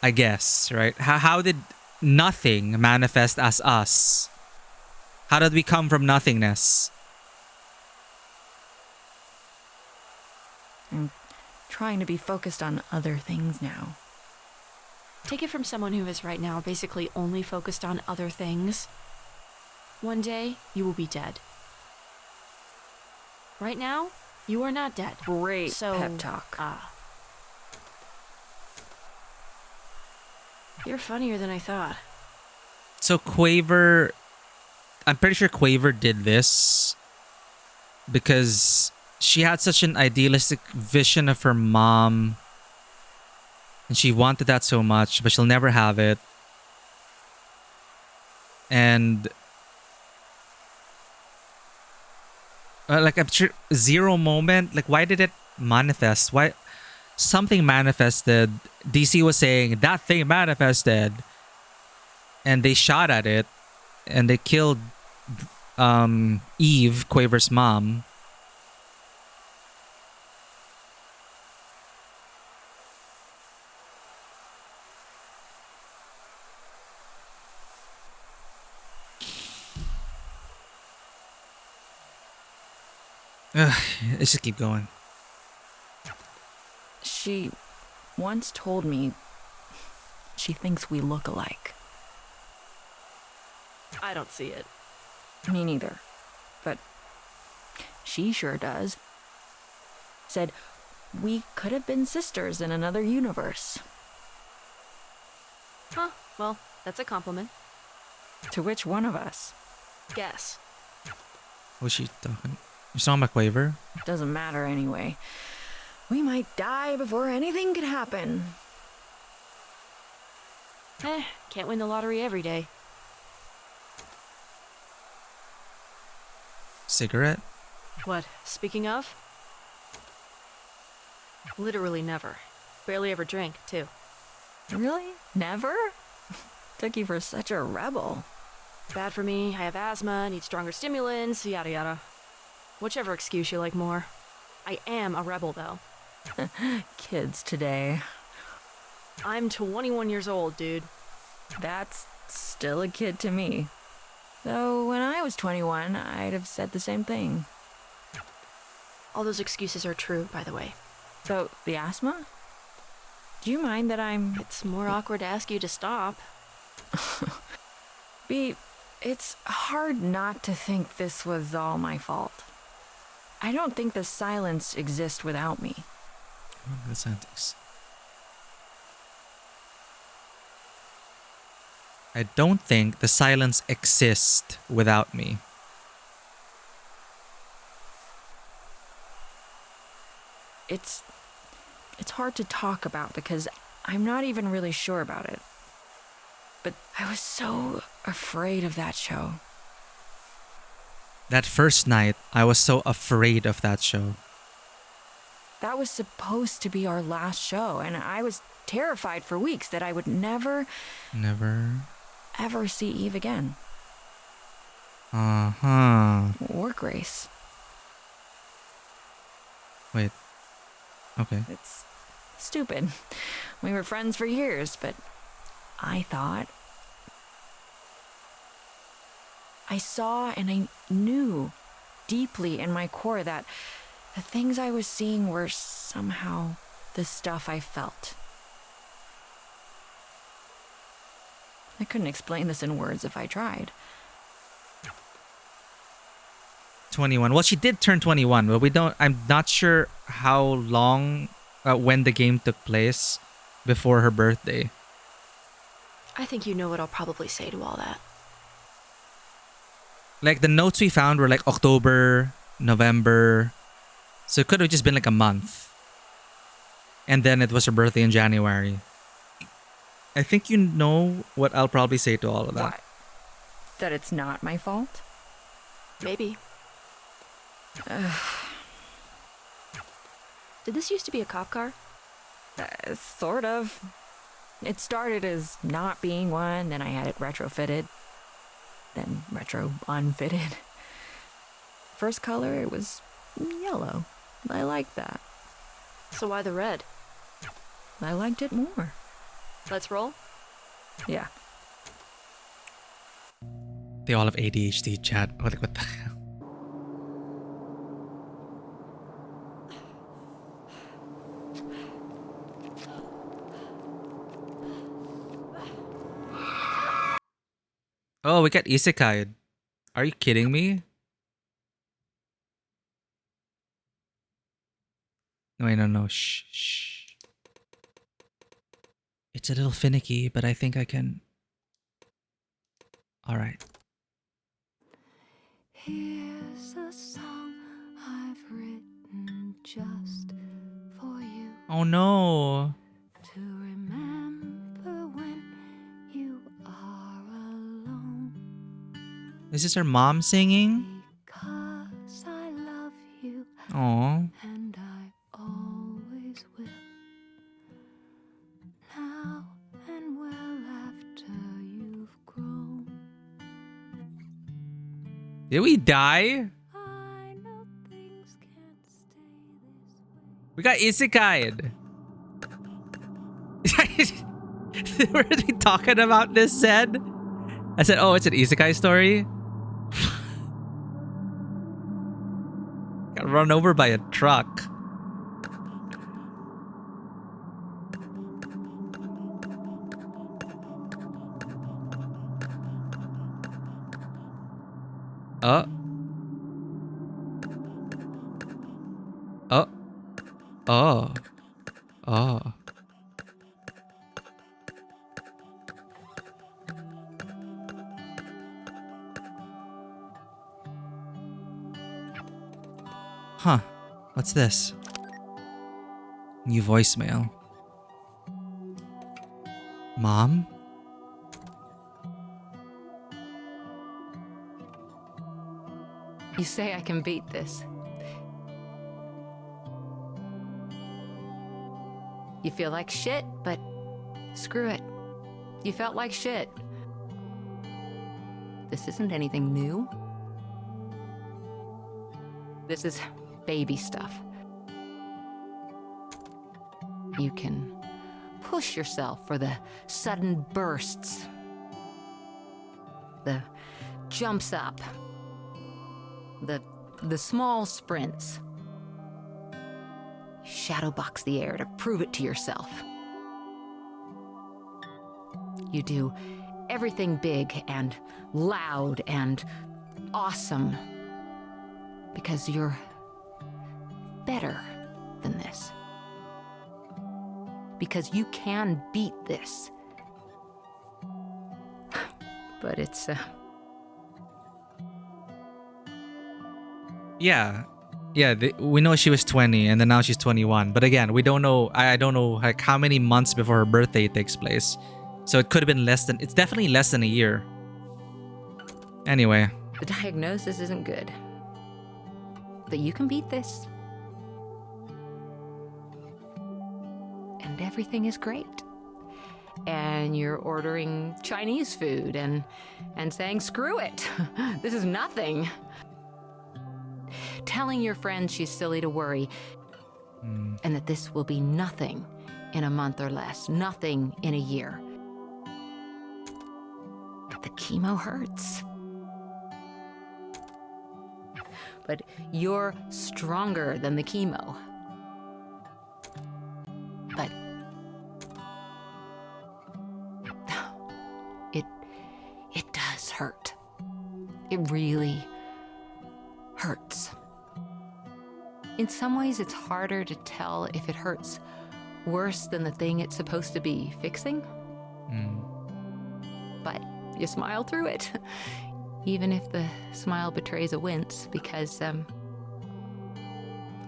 I guess, right? How did nothing manifest as us? How did we come from nothingness? I'm trying to be focused on other things now. Take it from someone who is right now basically only focused on other things. One day, you will be dead. Right now, you are not dead. Great so, pep talk. You're funnier than I thought. So Quaver, I'm pretty sure Quaver did this because she had such an idealistic vision of her mom and she wanted that so much, but she'll never have it. And like I'm sure zero moment, like why did it manifest? Why something manifested? DC was saying that thing manifested, and they shot at it, and they killed Eve, Quaver's mom. Ugh, let's just keep going. She once told me she thinks we look alike. I don't see it. Me neither. But she sure does. Said we could have been sisters in another universe. Huh, well, that's a compliment. To which one of us? Guess. What's she talking? You saw my Quaver? Doesn't matter anyway. We might die before anything could happen. Can't win the lottery every day. Cigarette? What, speaking of? Literally never. Barely ever drank, too. Really? Never? Took you for such a rebel. Bad for me, I have asthma, need stronger stimulants, yada yada. Whichever excuse you like more. I am a rebel, though. Kids today. I'm 21 years old, dude. That's still a kid to me. Though when I was 21, I'd have said the same thing. All those excuses are true, by the way. So, the asthma? Do you mind that I'm... It's more awkward to ask you to stop. It's hard not to think this was all my fault. I don't think the silence exists without me. The sentence. I don't think the silence exists without me. It's hard to talk about because I'm not even really sure about it. But I was so afraid of that show. That first night, I was so afraid of that show. That was supposed to be our last show, and I was terrified for weeks that I would never ever see Eve again. Or Grace. Wait. Okay. It's stupid. We were friends for years, but I thought... I saw and I knew deeply in my core that the things I was seeing were somehow the stuff I felt. I couldn't explain this in words if I tried. 21. Well, she did turn 21, but I'm not sure how long, when the game took place before her birthday. I think you know what I'll probably say to all that. Like the notes we found were like October, November. So it could have just been like a month. And then it was her birthday in January. I think you know what I'll probably say to all of that. What? That it's not my fault? Maybe. Did this used to be a cop car? Sort of. It started as not being one, then I had it retrofitted. Then retro unfitted. First color, it was yellow. I liked that. So why the red? I liked it more. Let's roll? Yeah. They all have ADHD, chat. What the hell? Oh, we got isekai. Are you kidding me? No, wait, no. Shh. It's a little finicky, but I think I can. All right. Here's a song I've written just for you. Oh no. To remember when you are alone. Is this her mom singing? Cause I love you. Aw. And I always will. Now and well after you've grown. Did we die? We got isekai. Were we talking about this, said? I said, oh, it's an isekai story? Got run over by a truck. Oh. Huh. What's this? New voicemail. Mom? You say I can beat this. You feel like shit, but screw it. You felt like shit. This isn't anything new. This is baby stuff. You can push yourself for the sudden bursts, the jumps up, the small sprints. Shadowbox the air to prove it to yourself. You do everything big and loud and awesome because you're better than this. Because you can beat this. But it's Yeah. We know she was 20 and then now she's 21. But again, we don't know. I don't know like how many months before her birthday takes place. So it could have been it's definitely less than a year. Anyway. the diagnosis isn't good. But you can beat this. And everything is great. And you're ordering Chinese food and saying, screw it. This is nothing. Telling your friends she's silly to worry. And that this will be nothing in a month or less. Nothing in a year. But the chemo hurts. But you're stronger than the chemo. But it does hurt. It really hurts. In some ways, it's harder to tell if it hurts worse than the thing it's supposed to be fixing. But you smile through it. even if the smile betrays a wince, because,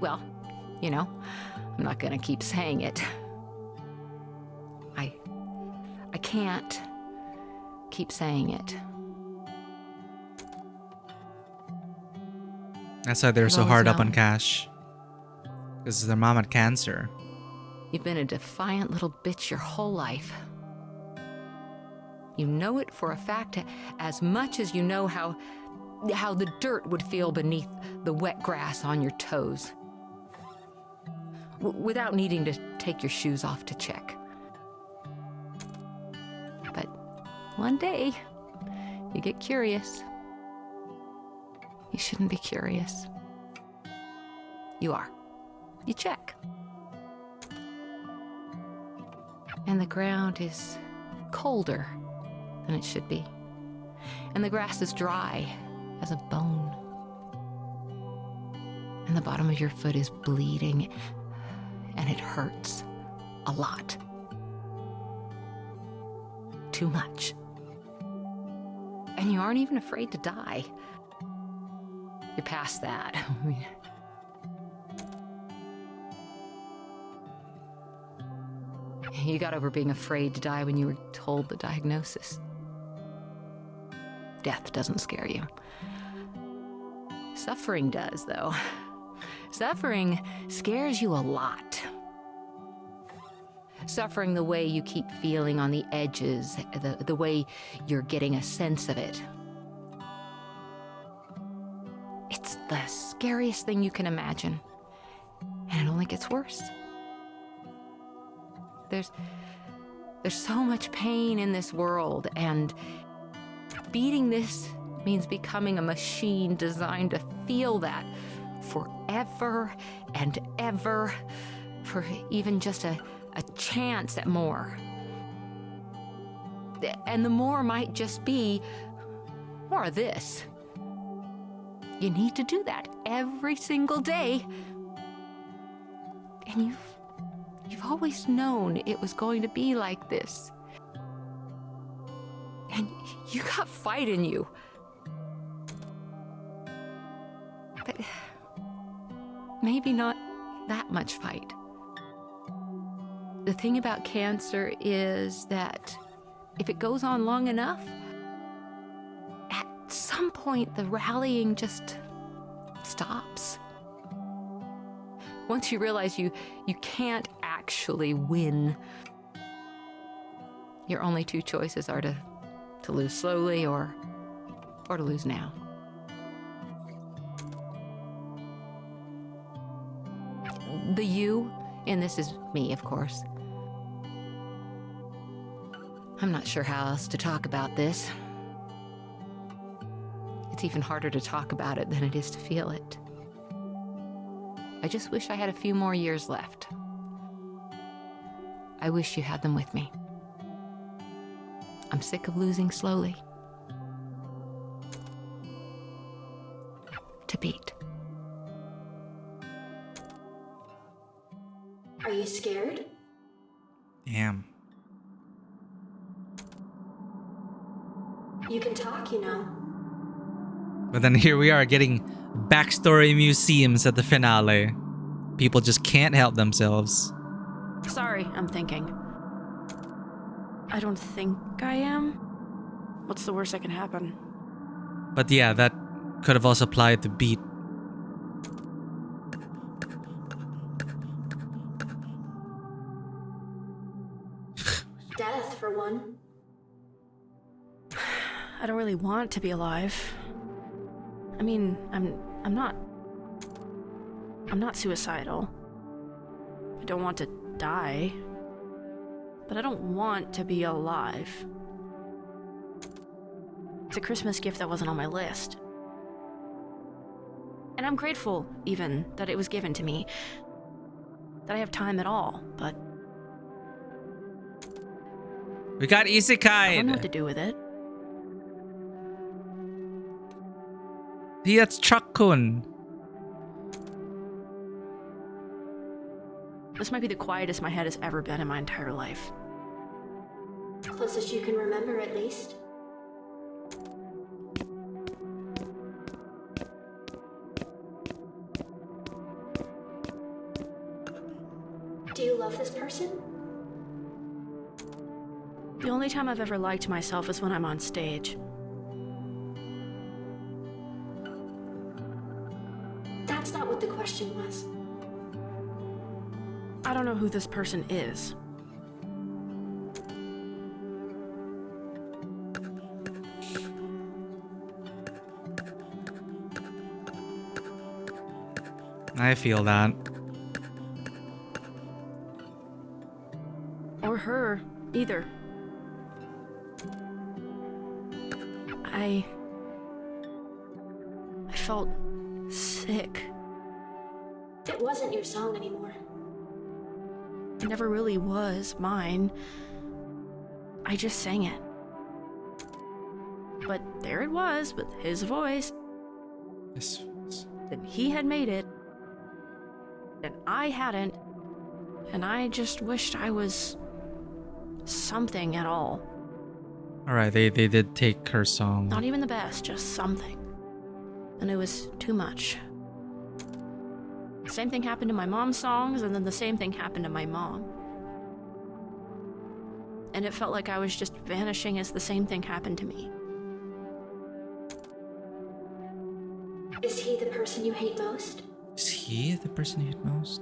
well, you know, I'm not gonna keep saying it. I can't keep saying it. That's why they're I've so always hard up on known. cash. Because their mom had cancer. You've been a defiant little bitch your whole life. You know it for a fact as much as you know how the dirt would feel beneath the wet grass on your toes. Without needing to take your shoes off to check. But one day, you get curious. You shouldn't be curious. You are. You check. And the ground is colder than it should be. And the grass is dry as a bone. And the bottom of your foot is bleeding, and it hurts a lot. Too much. And you aren't even afraid to die. You're past that. I mean, you got over being afraid to die when you were told the diagnosis. Death doesn't scare you. Suffering does, though. Suffering scares you a lot. Suffering the way you keep feeling on the edges, the way you're getting a sense of it. It's the scariest thing you can imagine. And it only gets worse. There's so much pain in this world, and beating this means becoming a machine designed to feel that forever and ever, for even just a chance at more. And the more might just be more of this. You need to do that every single day. And you've always known it was going to be like this. And you got fight in you. But maybe not that much fight. The thing about cancer is that if it goes on long enough, at some point the rallying just stops. Once you realize you can't actually win, your only two choices are to lose slowly or to lose now. The you in this is me, of course. I'm not sure how else to talk about this. It's even harder to talk about it than it is to feel it. I just wish I had a few more years left. I wish you had them with me. I'm sick of losing slowly. To beat. Are you scared? Damn. You can talk, you know. But then here we are getting backstory museums at the finale. People just can't help themselves. Sorry, I'm thinking. I don't think I am. What's the worst that can happen? But yeah, that could have also applied to beat. Death, for one. I don't really want to be alive. I mean, I'm not suicidal. I don't want to die. But I don't want to be alive. It's a Christmas gift that wasn't on my list. And I'm grateful, even, that it was given to me. That I have time at all, but We got Isekai. I don't know what to do with it. That's Chuck-kun. This might be the quietest my head has ever been in my entire life. Closest you can remember, at least. Do you love this person? The only time I've ever liked myself is when I'm on stage. That's not what the question was. I don't know who this person is. I feel that. Or her, either. I felt sick. It wasn't your song anymore. It never really was mine. I just sang it. But there it was with his voice. Yes. That he had made it. And I hadn't. And I just wished I was something at all. Alright, they did take her song. Not even the best, just something. And it was too much. The same thing happened to my mom's songs, and then the same thing happened to my mom. And it felt like I was just vanishing as the same thing happened to me. Is he the person you hate most? Is he the person you hate most?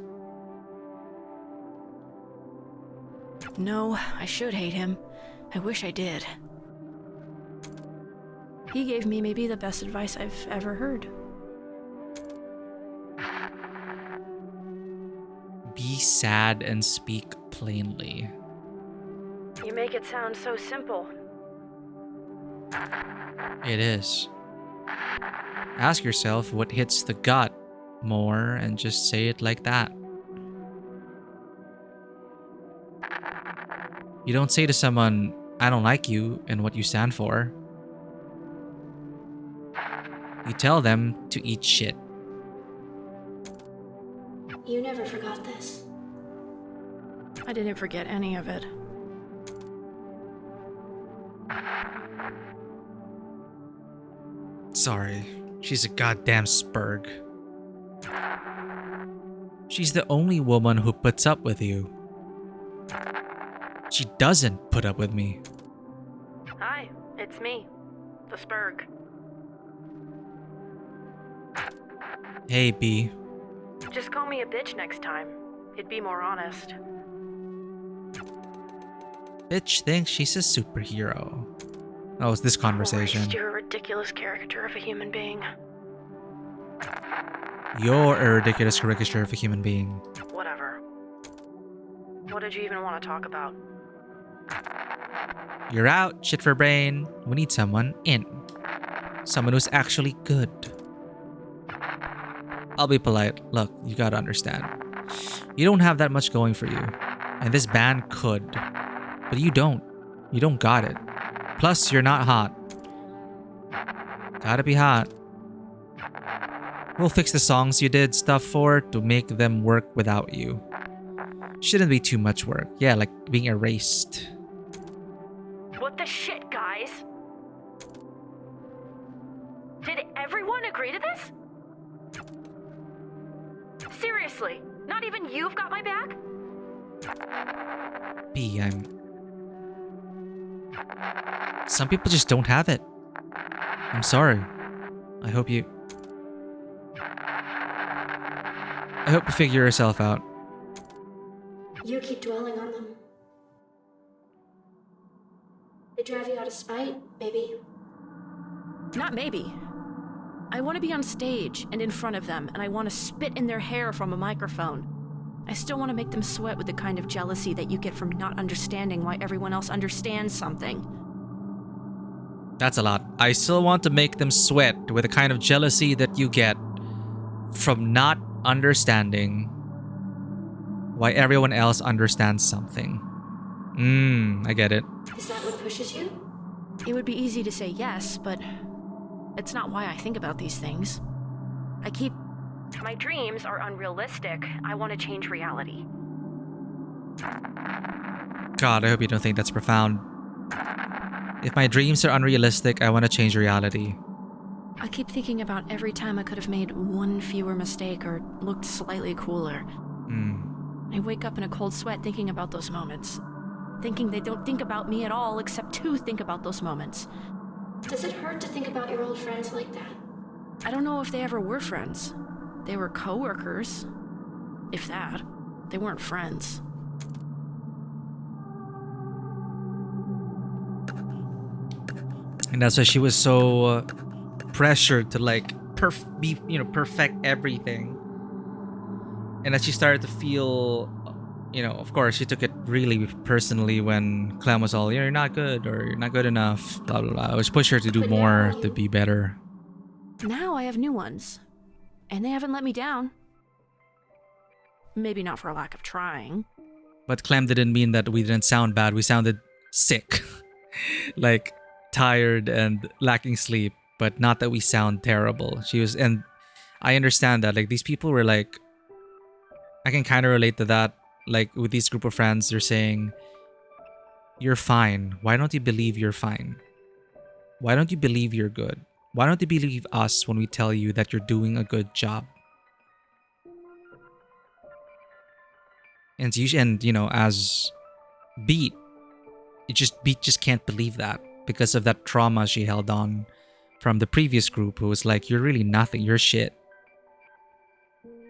No, I should hate him. I wish I did. He gave me maybe the best advice I've ever heard. Be sad and speak plainly. You make it sound so simple. It is. Ask yourself what hits the gut more and just say it like that. You don't say to someone, I don't like you and what you stand for. You tell them to eat shit. You never forgot this. I didn't forget any of it. Sorry, she's a goddamn spurg. She's the only woman who puts up with you. She doesn't put up with me. Hi, it's me, the Spurg. Hey, B. Just call me a bitch next time. It'd be more honest. Bitch thinks she's a superhero. Oh, it's this conversation. Christ, you're a ridiculous caricature of a human being. You're a ridiculous caricature of a human being. Whatever. What did you even want to talk about? You're out, shit for brain. We need someone in. Someone who's actually good. I'll be polite. Look, you gotta understand. You don't have that much going for you. And this band could. But you don't. You don't got it. Plus, you're not hot. Gotta be hot. We'll fix the songs you did stuff for to make them work without you. Shouldn't be too much work. Yeah, like being erased. What the shit, guys? Did everyone agree to this? Seriously, not even you've got my back? B, some people just don't have it. I'm sorry. I hope you figure yourself out. You keep dwelling on them. They drive you out of spite, maybe. Not maybe. I want to be on stage and in front of them, and I want to spit in their hair from a microphone. I still want to make them sweat with the kind of jealousy that you get from not understanding why everyone else understands something. That's a lot. I still want to make them sweat with the kind of jealousy that you get from not understanding why everyone else understands something. I get it. Is that what pushes you? It would be easy to say yes, but it's not why I think about these things. My dreams are unrealistic. I want to change reality. God, I hope you don't think that's profound. If my dreams are unrealistic, I want to change reality. I keep thinking about every time I could have made one fewer mistake or looked slightly cooler. I I wake up in a cold sweat thinking about those moments. Thinking they don't think about me at all except to think about those moments. Does it hurt to think about your old friends like that? I don't know if they ever were friends. They were coworkers. If that. They weren't friends. And that's why she was so pressured to like perfect everything. And as she started to feel, of course, she took it really personally when Clem was all, you're not good or you're not good enough, blah, blah, blah. It was push her to do But more, now to be better. Now I have new ones. And they haven't let me down. Maybe not for a lack of trying. But Clem didn't mean that we didn't sound bad. We sounded sick. Like tired and lacking sleep. But not that we sound terrible. And I understand that. Like these people were like, I can kind of relate to that. Like with this group of friends, they're saying, you're fine. Why don't you believe you're fine? Why don't you believe you're good? Why don't you believe us when we tell you that you're doing a good job? And as Beat just can't believe that because of that trauma she held on from the previous group who was like, you're really nothing, you're shit.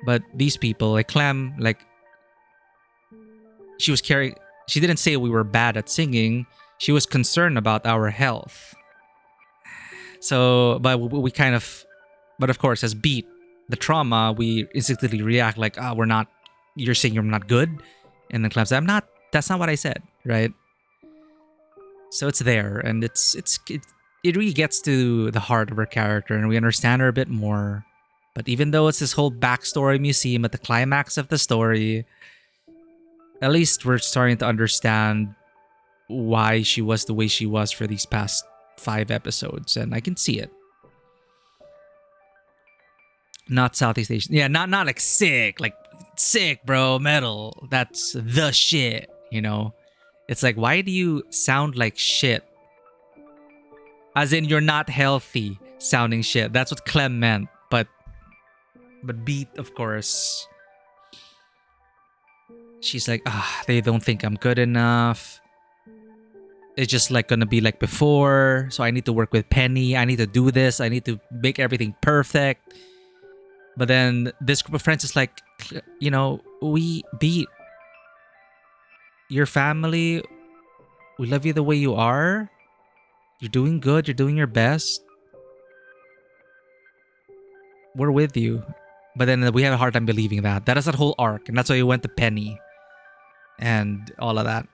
But these people, like Clem, like she didn't say we were bad at singing. She was concerned about our health. So, but of course, as Beat, the trauma, we instinctively react like, you're saying you're not good? And then Clem said, that's not what I said, right? So it's there, and it really gets to the heart of her character, and we understand her a bit more. But even though it's this whole backstory museum at the climax of the story, at least we're starting to understand why she was the way she was for these past 5 episodes, and I can see it. Not Southeast Asian. Yeah, not like sick, bro, metal. That's the shit, It's like, why do you sound like shit? As in, you're not healthy sounding shit. That's what Clem meant. But Beat, of course, she's like, they don't think I'm good enough. It's just like gonna be like before. So I need to work with Penny. I need to do this. I need to make everything perfect. But then this group of friends is like, we Beat your family. We love you the way you are. You're doing good. You're doing your best. We're with you. But then we have a hard time believing that. That is that whole arc. And that's why we went to Penny. And all of that.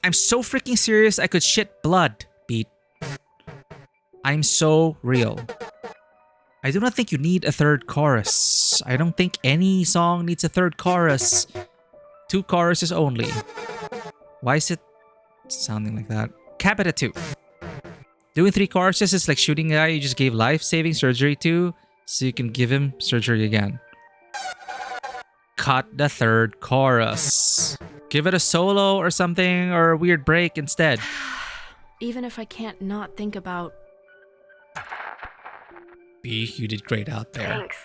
I'm so freaking serious I could shit blood, Beat. I'm so real. I do not think you need a third chorus. I don't think any song needs a third chorus. 2 choruses only. Why is it sounding like that? Cap it at 2. Doing 3 choruses is like shooting a guy you just gave life-saving surgery to, so you can give him surgery again. Cut the 3rd chorus. Give it a solo or something, or a weird break instead. Even if I can't not think about... B, you did great out there. Thanks.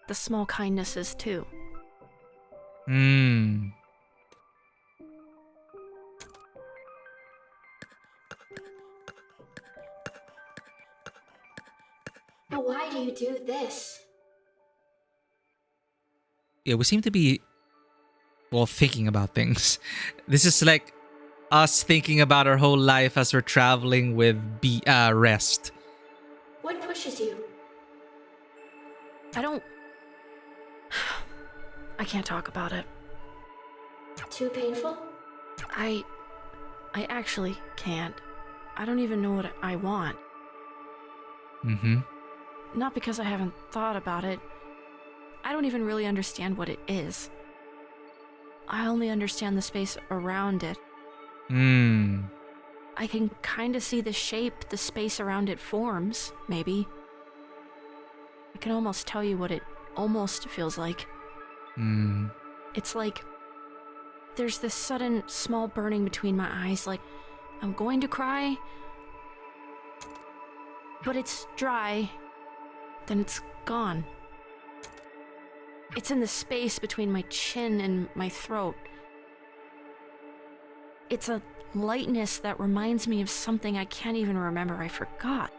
The small kindnesses, too. But why do you do this? Yeah, we seem to be, thinking about things. This is like us thinking about our whole life as we're traveling with Rest. What pushes you? I can't talk about it. Too painful? I actually can't. I don't even know what I want. Not because I haven't thought about it. I don't even really understand what it is. I only understand the space around it. I can kind of see the shape the space around it forms, maybe. I can almost tell you what it almost feels like. It's like there's this sudden small burning between my eyes, like I'm going to cry, But it's dry, then it's gone. It's in the space between my chin and my throat. It's a lightness that reminds me of something I can't even remember I forgot.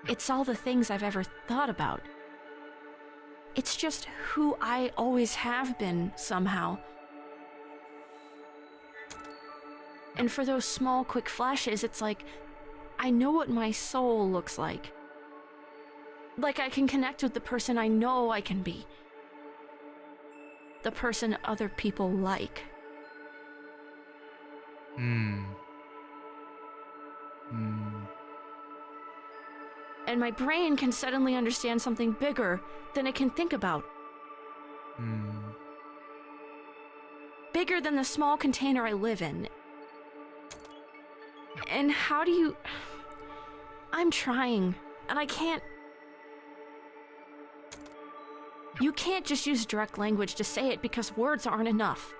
It's all the things I've ever thought about. It's just who I always have been, somehow. And for those small, quick flashes, it's like I know what my soul looks like. Like I can connect with the person I know I can be. The person other people like. And my brain can suddenly understand something bigger than it can think about. Bigger than the small container I live in. And how do you... I'm trying, and I can't... You can't just use direct language to say it because words aren't enough.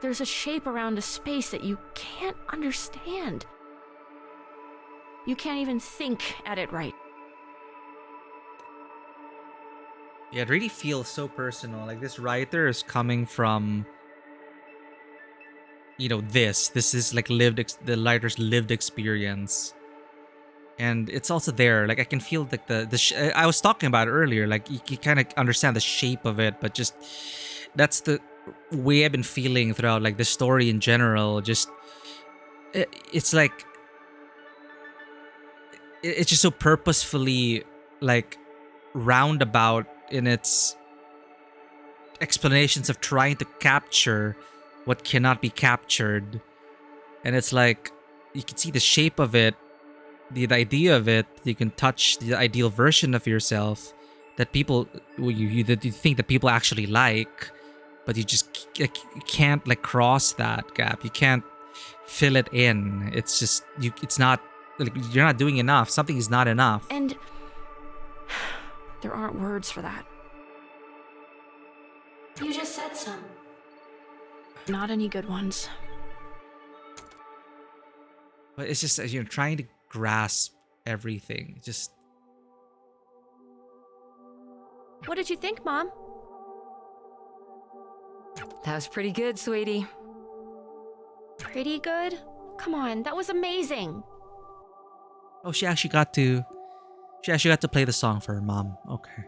There's a shape around a space that you can't understand. You can't even think at it right. Yeah, it really feels so personal. Like this writer is coming from, you know, this is like the writer's lived experience, and it's also there. Like I can feel like I was talking about it earlier. Like you kind of understand the shape of it, but just that's the way I've been feeling throughout like the story in general. Just it's like it's just so purposefully like roundabout in its explanations of trying to capture what cannot be captured. And it's like you can see the shape of it, the idea of it. You can touch the ideal version of yourself that people that you think that people actually like, but you just can't like cross that gap. You can't fill it in. It's just it's not like you're not doing enough. Something is not enough. And there aren't words for that. You just said some. Not any good ones. But it's just trying to grasp everything. Just What did you think, Mom? That was pretty good, sweetie. Pretty good? Come on, that was amazing. oh, she actually got to play the song for her mom. Okay.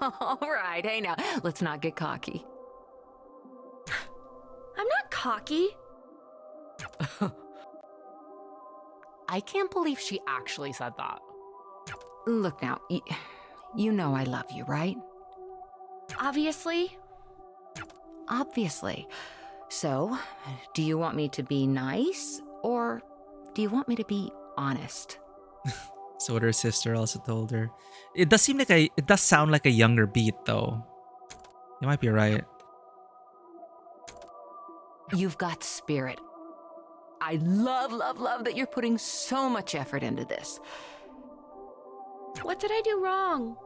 All right, hey now, let's not get cocky. I'm not cocky. I can't believe she actually said that. Look now, you know I love you, right? Obviously. Obviously. So, do you want me to be nice, or do you want me to be honest? So what her sister also told her. It does sound like a younger beat though. You might be right. You've got spirit. I love that you're putting so much effort into this. What did I do wrong?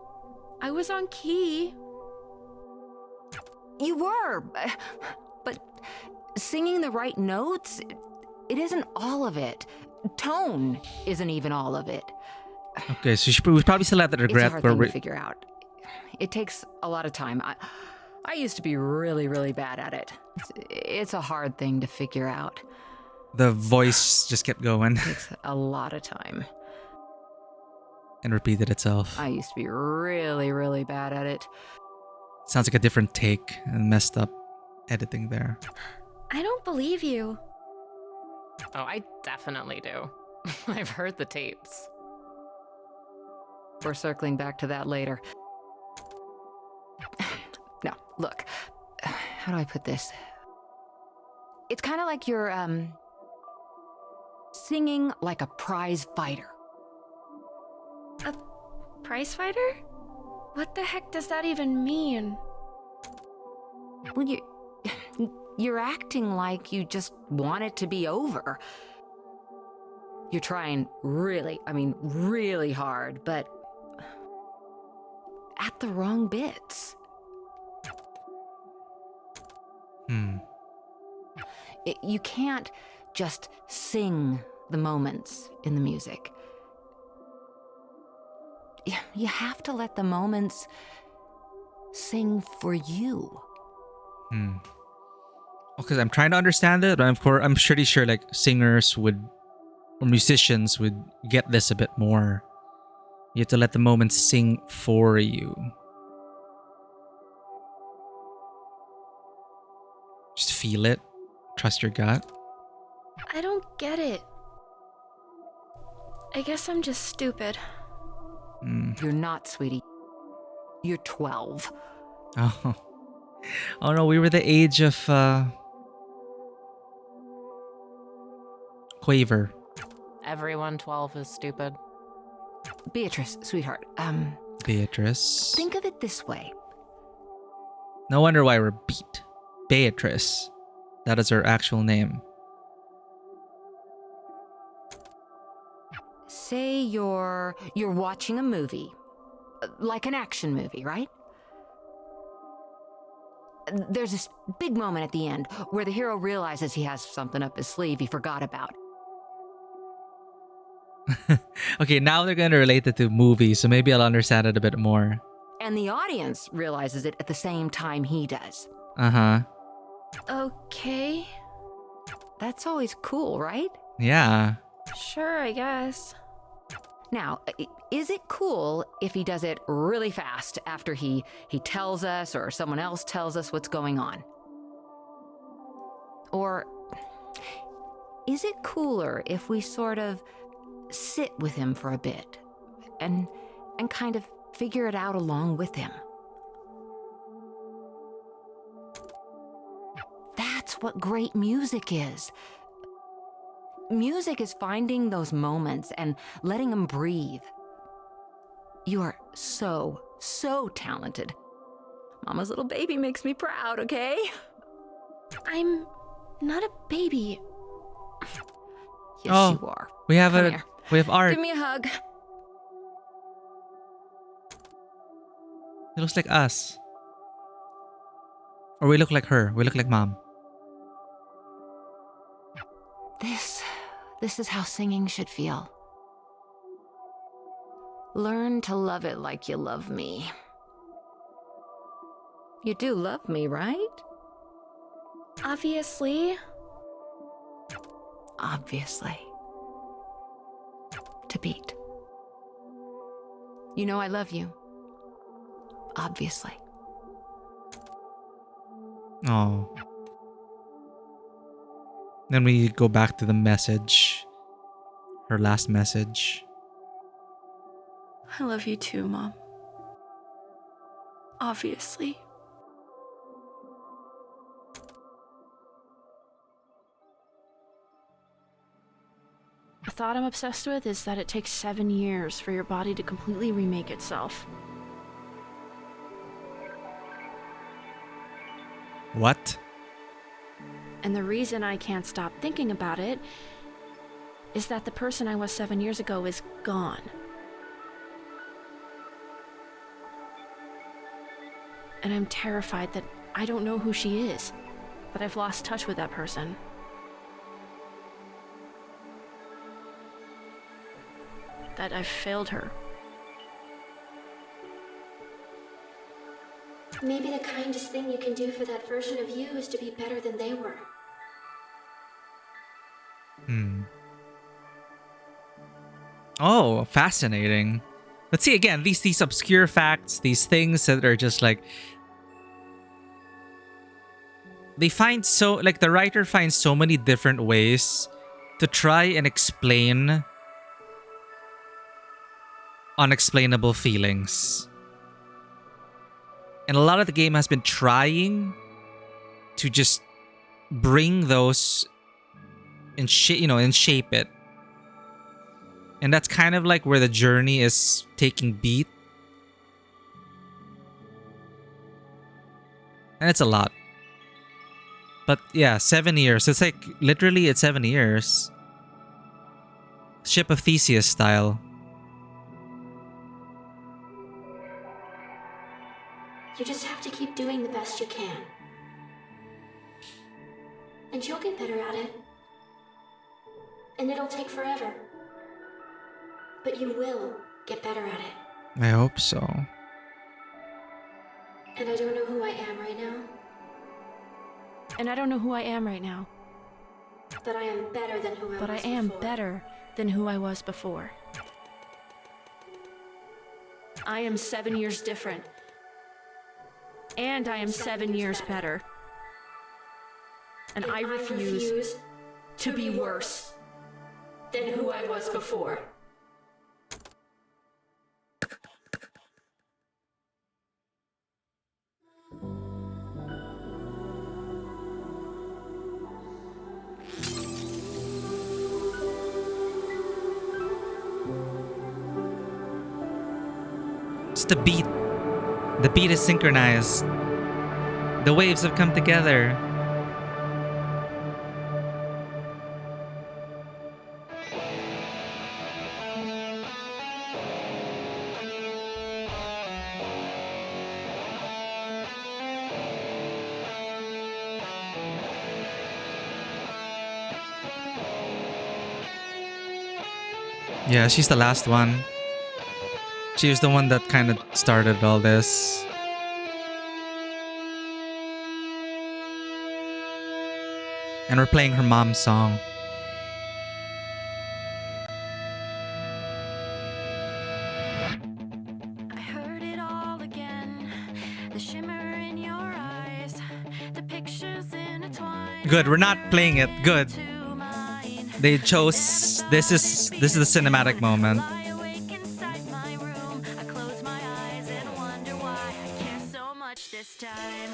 I was on key. You were, but singing the right notes, it isn't all of it. Tone isn't even all of it. Okay, so we probably still have that regret. It's a hard thing to figure out. It takes a lot of time. I used to be really, really bad at it. It's a hard thing to figure out. The voice just kept going. It takes a lot of time. And repeated itself. I used to be really, really bad at it. Sounds like a different take and messed up editing there. I don't believe you. Oh, I definitely do. I've heard the tapes. We're circling back to that later. No, look. How do I put this? It's kind of like you're, singing like a prize fighter. A prize fighter? What the heck does that even mean? Well, you're acting like you just want it to be over. You're trying really hard, but at the wrong bits. You can't just sing the moments in the music. You have to let the moments sing for you. Because I'm trying to understand it, but I'm pretty sure like singers would or musicians would get this a bit more. You have to let the moments sing for you. Just feel it. Trust your gut. I don't get it. I guess I'm just stupid. You're not, sweetie. You're 12. Oh. Oh no, we were the age of Quaver. Everyone 12 is stupid. Beatrice, sweetheart, Beatrice. think of it this way. No wonder why we're beat. Beatrice. That is her actual name. Say you're watching a movie, like an action movie, right? There's this big moment at the end where the hero realizes he has something up his sleeve he forgot about. Okay, now they're gonna relate it to movies, so maybe I'll understand it a bit more. And the audience realizes it at the same time he does. Uh-huh. Okay. That's always cool, right? Yeah. Sure, I guess. Now, is it cool if he does it really fast after he tells us or someone else tells us what's going on? Or is it cooler if we sort of sit with him for a bit and kind of figure it out along with him? That's what great music is. Music is finding those moments and letting them breathe. You are so talented. Mama's little baby makes me proud, okay? I'm not a baby. Yes, you are. We have Come here. we have art. Give me a hug. It looks like us. Or we look like her. We look like mom. This is how singing should feel. Learn to love it like you love me. You do love me, right? Obviously. Obviously. To beat. You know I love you. Obviously. Oh. Then we go back to the message. Her last message. I love you too, Mom. Obviously. A thought I'm obsessed with is that it takes 7 years for your body to completely remake itself. What? And the reason I can't stop thinking about it is that the person I was 7 years ago is gone. And I'm terrified that I don't know who she is, that I've lost touch with that person. That I've failed her. Maybe the kindest thing you can do for that version of you is to be better than they were. Oh, fascinating. Let's see again, these obscure facts, these things that are just like they find so like the writer finds so many different ways to try and explain unexplainable feelings. And a lot of the game has been trying to just bring those and shape it. And that's kind of like where the journey is taking beat. And it's a lot. But yeah, 7 years. It's like literally it's 7 years. Ship of Theseus style. You just have to keep doing the best you can. And you'll get better at it. And it'll take forever. But you will get better at it. I hope so. And I don't know who I am right now. And I don't know who I am right now. But I am better than who I was But I am before. better than who I was before. I am 7 years different. And I am 7 years better. And I refuse to be worse than who I was before. It's the beat. The beat is synchronized. The waves have come together. Yeah, she's the last one. She was the one that kind of started all this. And we're playing her mom's song. I heard it all again. The shimmer in your eyes. The pictures intertwined. Good, we're not playing it. Good. They chose this is the cinematic moment. I close my eyes and wonder why I care so much this time.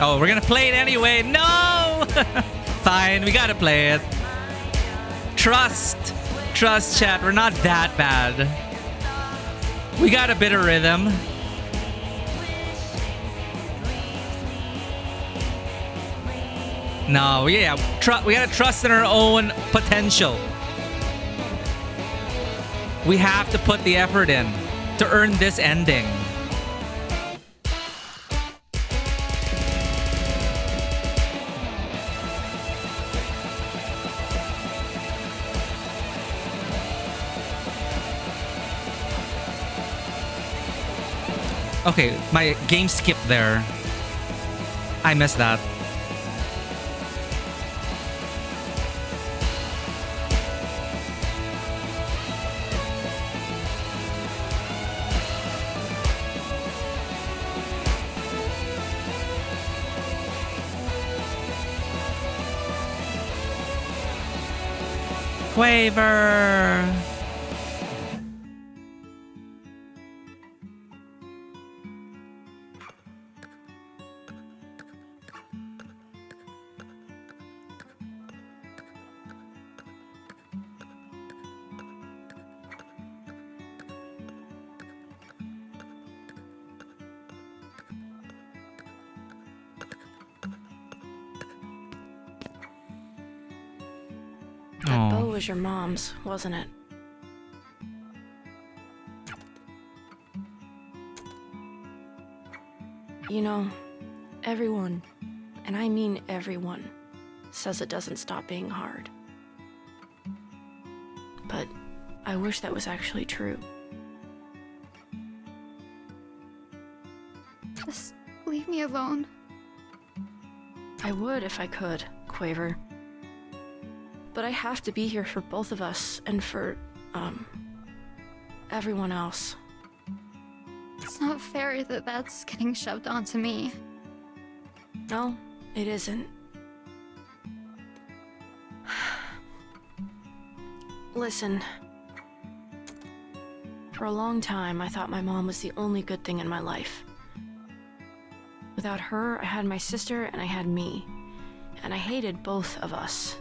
Oh, we're gonna play it anyway. No! Fine, we gotta play it. Trust, chat. We're not that bad. We got a bit of rhythm. No, yeah, we gotta trust in our own potential. We have to put the effort in to earn this ending. Okay, my game skipped there. I missed that. Quaver. That bow was your mom's, wasn't it? You know, everyone, and I mean everyone, says it doesn't stop being hard. But I wish that was actually true. Just leave me alone. I would if I could, Quaver. But I have to be here for both of us and for, everyone else. It's not fair that that's getting shoved onto me. No, it isn't. Listen. For a long time, I thought my mom was the only good thing in my life. Without her, I had my sister and I had me. And I hated both of us.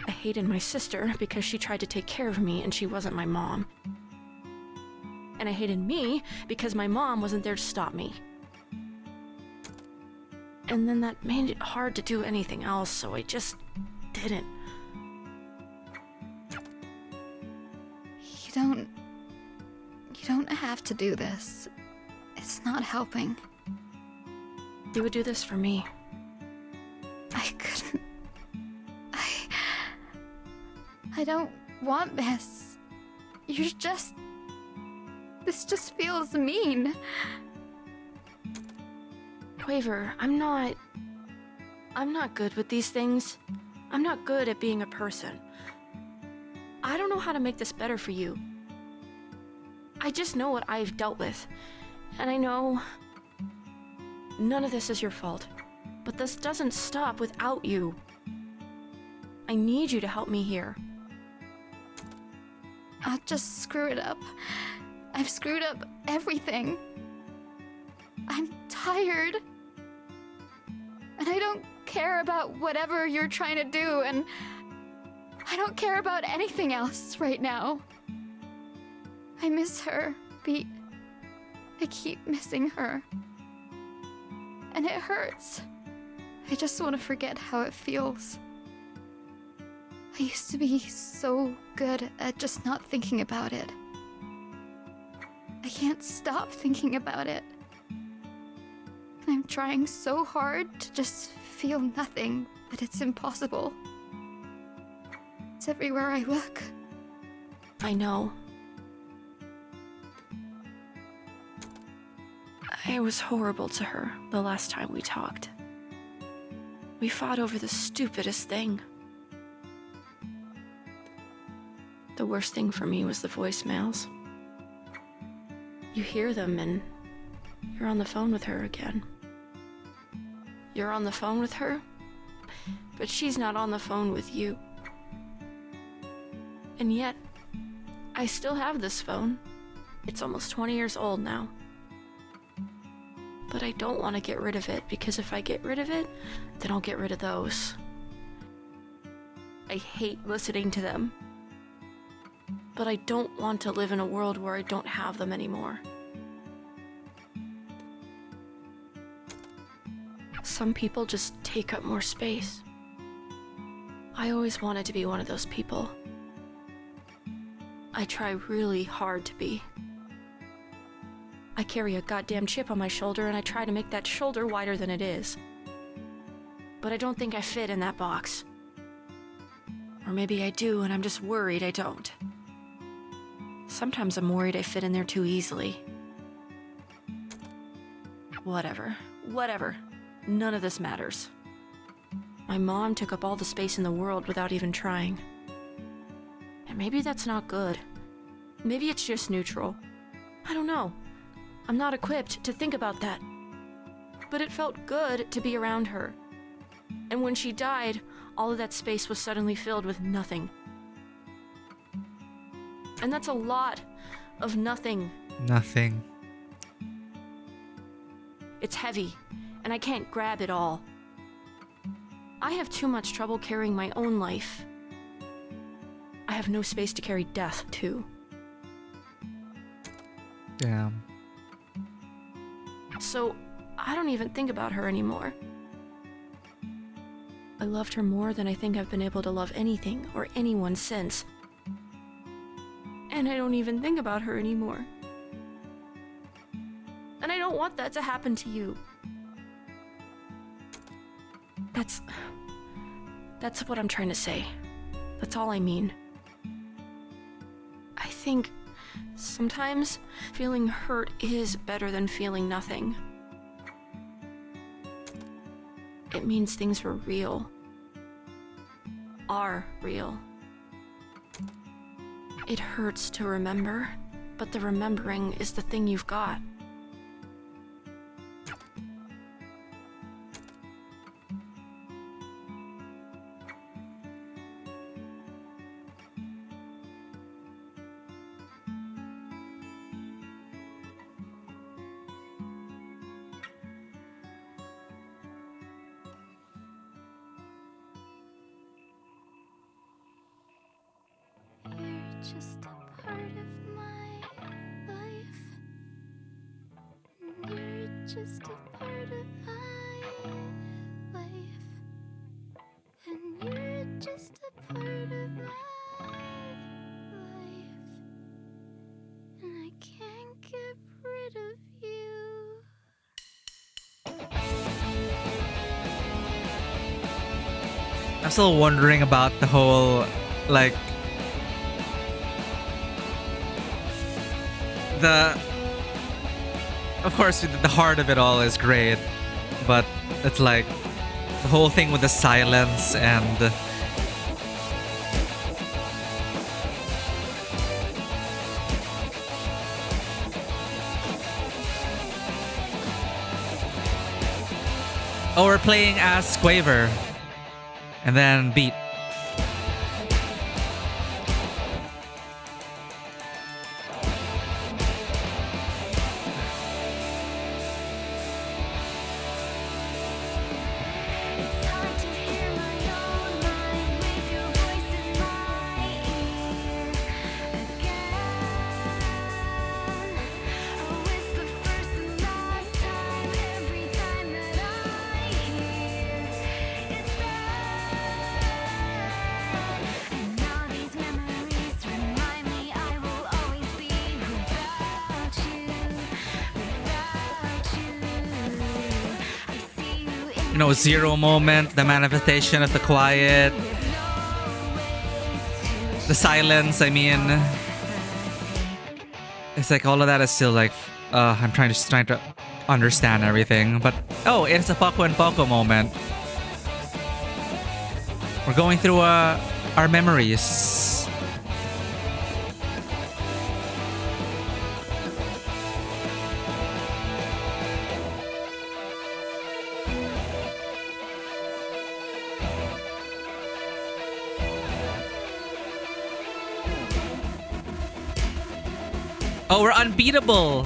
I hated my sister because she tried to take care of me and she wasn't my mom. And I hated me because my mom wasn't there to stop me. And then that made it hard to do anything else, so I just didn't. have to do this. It's not helping. You would do this for me. I couldn't. I don't want this. You're just... This just feels mean. Quaver, I'm not good with these things. I'm not good at being a person. I don't know how to make this better for you. I just know what I've dealt with. And I know none of this is your fault. But this doesn't stop without you. I need you to help me here. I'll just screw it up. I've screwed up everything. I'm tired. And I don't care about whatever you're trying to do, and I don't care about anything else right now. I miss her, Beat. I keep missing her. And it hurts. I just want to forget how it feels. I used to be so good at just not thinking about it. I can't stop thinking about it. And I'm trying so hard to just feel nothing, but it's impossible. It's everywhere I look. I know. I was horrible to her the last time we talked. We fought over the stupidest thing. The worst thing for me was the voicemails. You hear them and you're on the phone with her again. You're on the phone with her, but she's not on the phone with you. And yet, I still have this phone. It's almost 20 years old now. But I don't want to get rid of it, because if I get rid of it, then I'll get rid of those. I hate listening to them. But I don't want to live in a world where I don't have them anymore. Some people just take up more space. I always wanted to be one of those people. I try really hard to be. I carry a goddamn chip on my shoulder and I try to make that shoulder wider than it is. But I don't think I fit in that box. Or maybe I do and I'm just worried I don't. Sometimes I'm worried I fit in there too easily. Whatever. None of this matters. My mom took up all the space in the world without even trying. And maybe that's not good. Maybe it's just neutral. I don't know. I'm not equipped to think about that. But it felt good to be around her. And when she died, all of that space was suddenly filled with nothing. And that's a lot of nothing. Nothing. It's heavy, and I can't grab it all. I have too much trouble carrying my own life. I have no space to carry death, too. Damn. So, I don't even think about her anymore. I loved her more than I think I've been able to love anything or anyone since. And I don't even think about her anymore. And I don't want that to happen to you. That's what I'm trying to say. That's all I mean. I think sometimes feeling hurt is better than feeling nothing. It means things were real. Are real. It hurts to remember, but the remembering is the thing you've got. You're just a part of my life. You're just a part of my life. And you're just a part of my life. And I can't get I'm still wondering about the whole, like, of course, the heart of it all is great, but it's like the whole thing with the silence and oh, we're playing as Quaver and then Beat. You know, zero moment, the manifestation of the quiet, the silence, I mean. It's like all of that is still like, I'm trying to understand everything. But, oh, it's a Poco and Poco moment. We're going through our memories. Oh, we're unbeatable.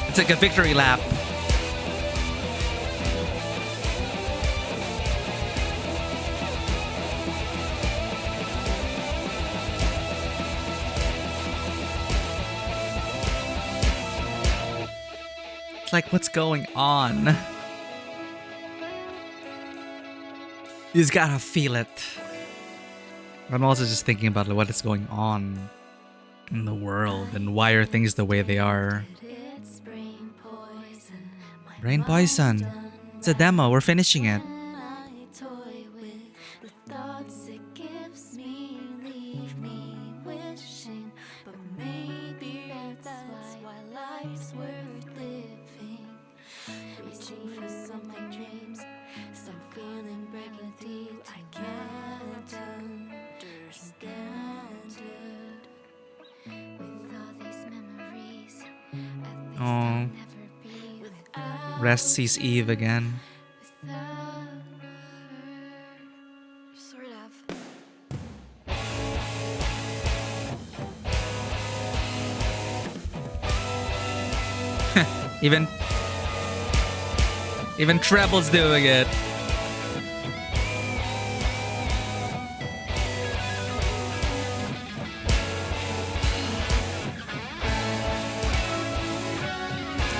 It's like a victory lap. It's like, what's going on? You just gotta feel it. I'm also just thinking about what is going on in the world and why are things the way they are. Brain Poison. It's a demo. We're finishing it. Oh. Rest sees Eve again. Sort of. Even Treble's doing it.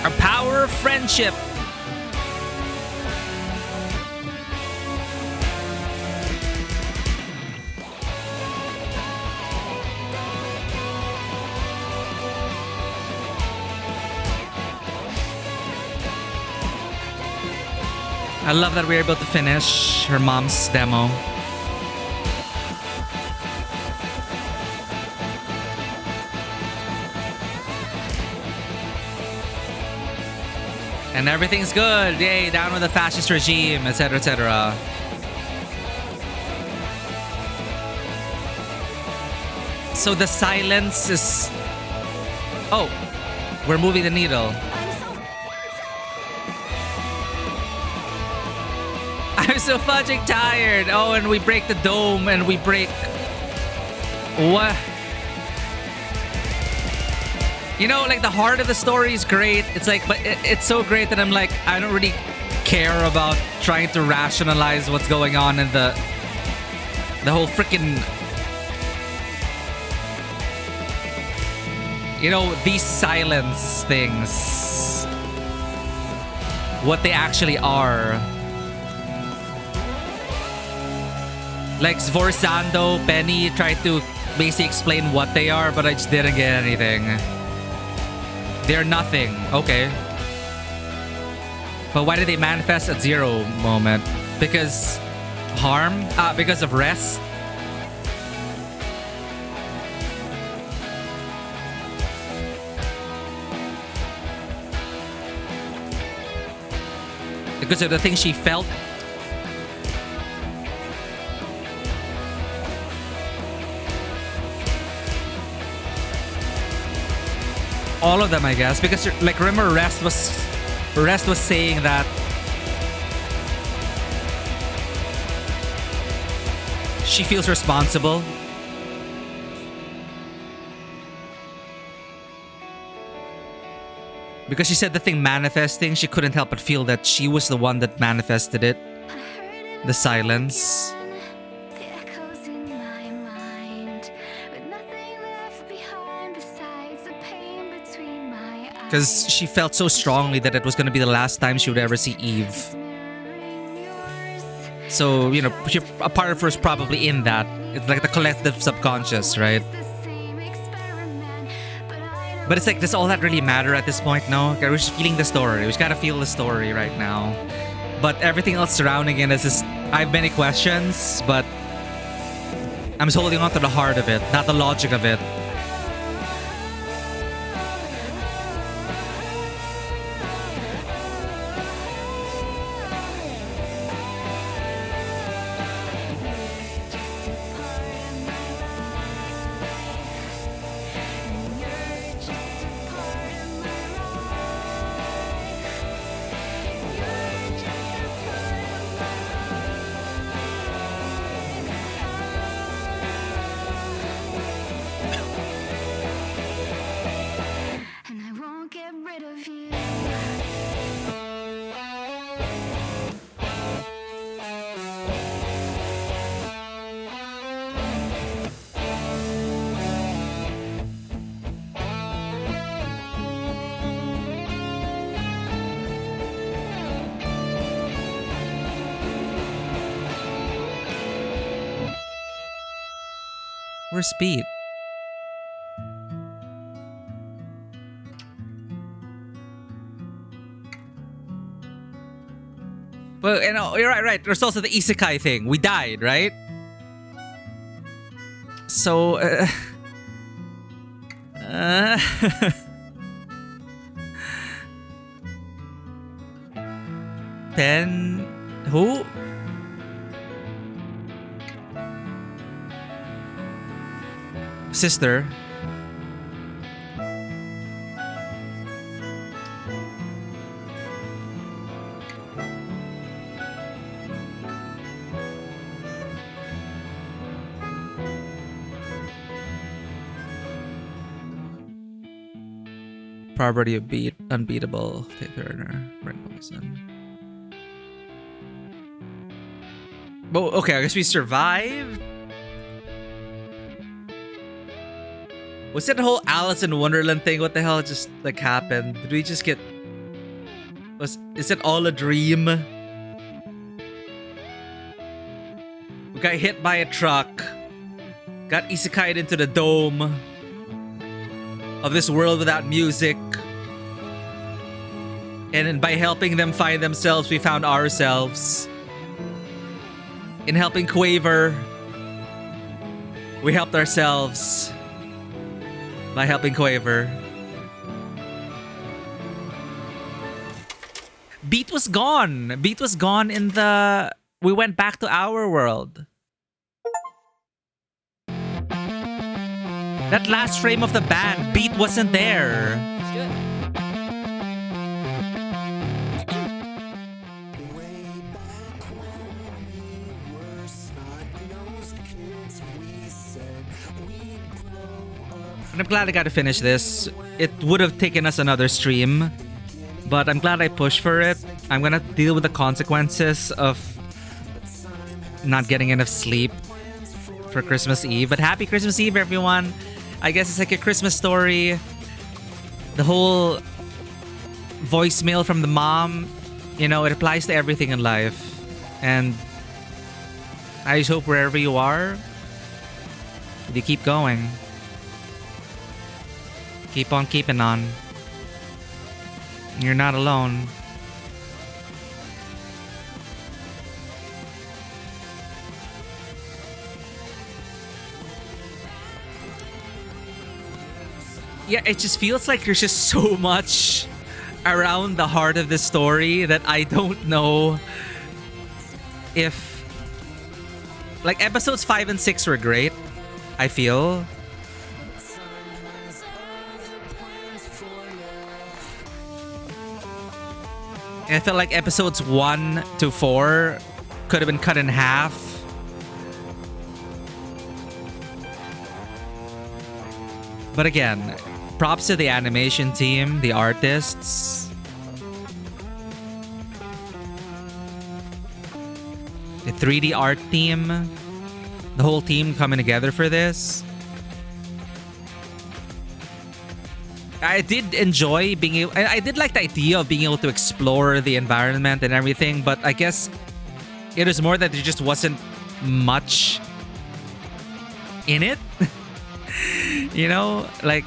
A power of friendship. I love that we were able to finish her mom's demo. And everything's good. Yay, down with the fascist regime, etc., etc. So the silence is... Oh, we're moving the needle. I'm so fudging tired. Oh, and we break the dome and we break... What? You know, like the heart of the story is great. It's like, but it's so great that I'm like, I don't really care about trying to rationalize what's going on in the whole freaking, you know, these silence things. What they actually are. Like Svorzando, Penny tried to basically explain what they are, but I just didn't get anything. They're nothing. Okay. But why did they manifest at 0 moment? Because harm? Because of rest? Because of the things she felt? All of them, I guess, because like remember Rest was saying that she feels responsible. Because she said the thing manifesting, she couldn't help but feel that she was the one that manifested it. The silence. Because she felt so strongly that it was going to be the last time she would ever see Eve. So, you know, a part of her is probably in that. It's like the collective subconscious, right? But it's like, does all that really matter at this point? No? We're just feeling the story. We just gotta feel the story right now. But everything else surrounding it is just... I have many questions, but... I'm just holding on to the heart of it, not the logic of it. Where's Pete? Well, you know, you're right. There's also the isekai thing. We died, right? So, Pen... Who? Sister. Property of Unbeatable, Turner, Brent Poison. Well, okay, I guess we survived. Was that the whole Alice in Wonderland thing? What the hell just like happened? Did we just get... Is it all a dream? We got hit by a truck. Got isekai'd into the dome of this world without music. And then by helping them find themselves, we found ourselves. In helping Quaver, we helped ourselves. By helping Quaver. Beat was gone. Beat was gone in the... We went back to our world. That last frame of the band, Beat wasn't there. Let's do it. I'm glad I got to finish this. It would have taken us another stream, but I'm glad I pushed for it. I'm gonna deal with the consequences of not getting enough sleep for Christmas Eve. But happy Christmas Eve, everyone. I guess it's like a Christmas story. The whole voicemail from the mom, you know, it applies to everything in life. And I just hope wherever you are, you keep going. Keep on keeping on. You're not alone. Yeah, it just feels like there's just so much around the heart of this story that I don't know if... Like, episodes 5 and 6 were great, I feel. And I felt like episodes 1 to 4 could have been cut in half. But again, props to the animation team, the artists. The 3D art team. The whole team coming together for this. I did enjoy being able... I did like the idea of being able to explore the environment and everything, but I guess it was more that there just wasn't much in it. You know? Like...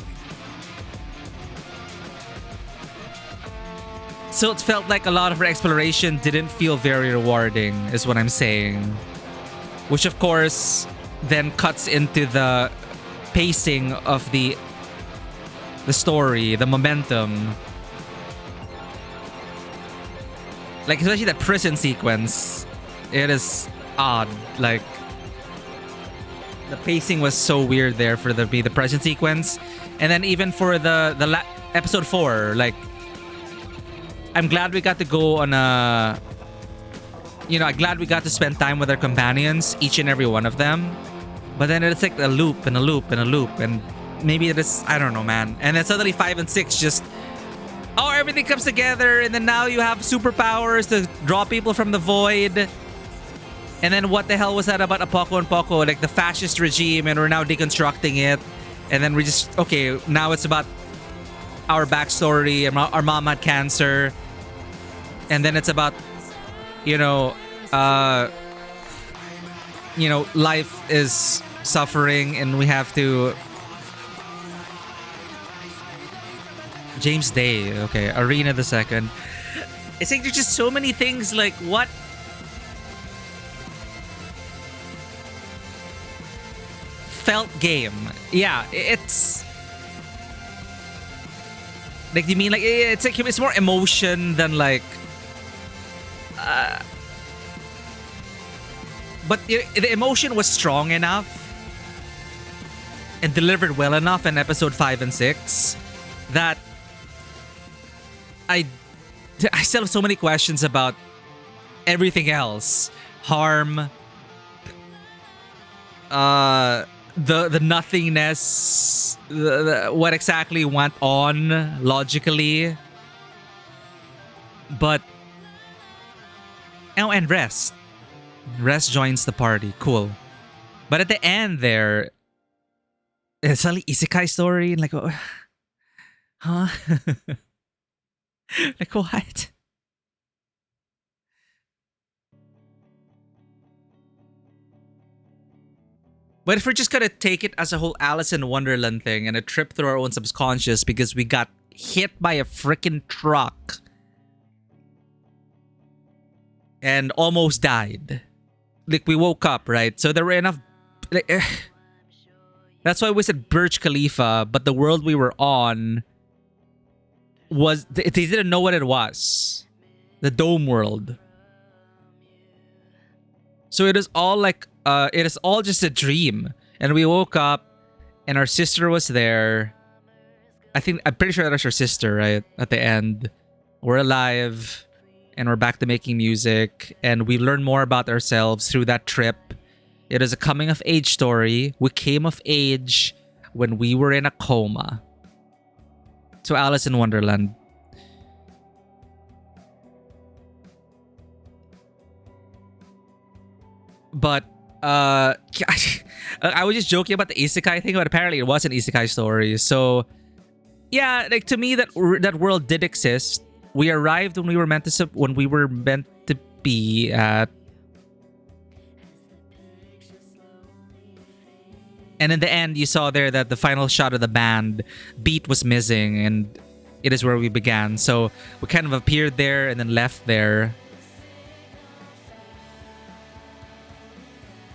So it felt like a lot of our exploration didn't feel very rewarding, is what I'm saying. Which, of course, then cuts into the pacing of the story, the momentum. Like, especially that prison sequence. It is odd. Like, the pacing was so weird there for the prison sequence. And then even for the episode 4, like, I'm glad we got to go on a... You know, I'm glad we got to spend time with our companions, each and every one of them. But then it's like a loop and a loop and a loop. And maybe it is... I don't know, man. And then suddenly 5 and 6 just... Oh, everything comes together. And then now you have superpowers to draw people from the void. And then what the hell was that about Apoco and Poco? Like the fascist regime, and we're now deconstructing it. And then we just... Okay, now it's about our backstory. Our mom had cancer. And then it's about... You know, life is suffering and we have to... James Day, okay, Arena the Second. It's like there's just so many things, like, what? Felt game. Yeah, it's... Like, do you mean, like, it's like, it's more emotion than, like... But the emotion was strong enough and delivered well enough in episode 5 and 6 that I still have so many questions about everything else. Harm, the nothingness, what exactly went on logically, but oh, and Rest joins the party. Cool. But at the end there, it's suddenly isekai story and like, oh, huh? Like, what? But if we're just gonna take it as a whole Alice in Wonderland thing and a trip through our own subconscious because we got hit by a freaking truck and almost died. Like, we woke up, right? So there were enough... Like, that's why we said Burj Khalifa, but the world we were on was... They didn't know what it was. The dome world. So it is all like... it is all just a dream. And we woke up and our sister was there. I'm pretty sure that was her sister, right? At the end. We're alive. And we're back to making music. And we learn more about ourselves through that trip. It is a coming of age story. We came of age. when we were in a coma. So Alice in Wonderland. But I was just joking about the isekai thing, but apparently it was an isekai story. So yeah, like to me that world did exist. We arrived when we were meant to be at. And in the end, you saw there that the final shot of the band, Beat was missing, and it is where we began. So we kind of appeared there and then left there.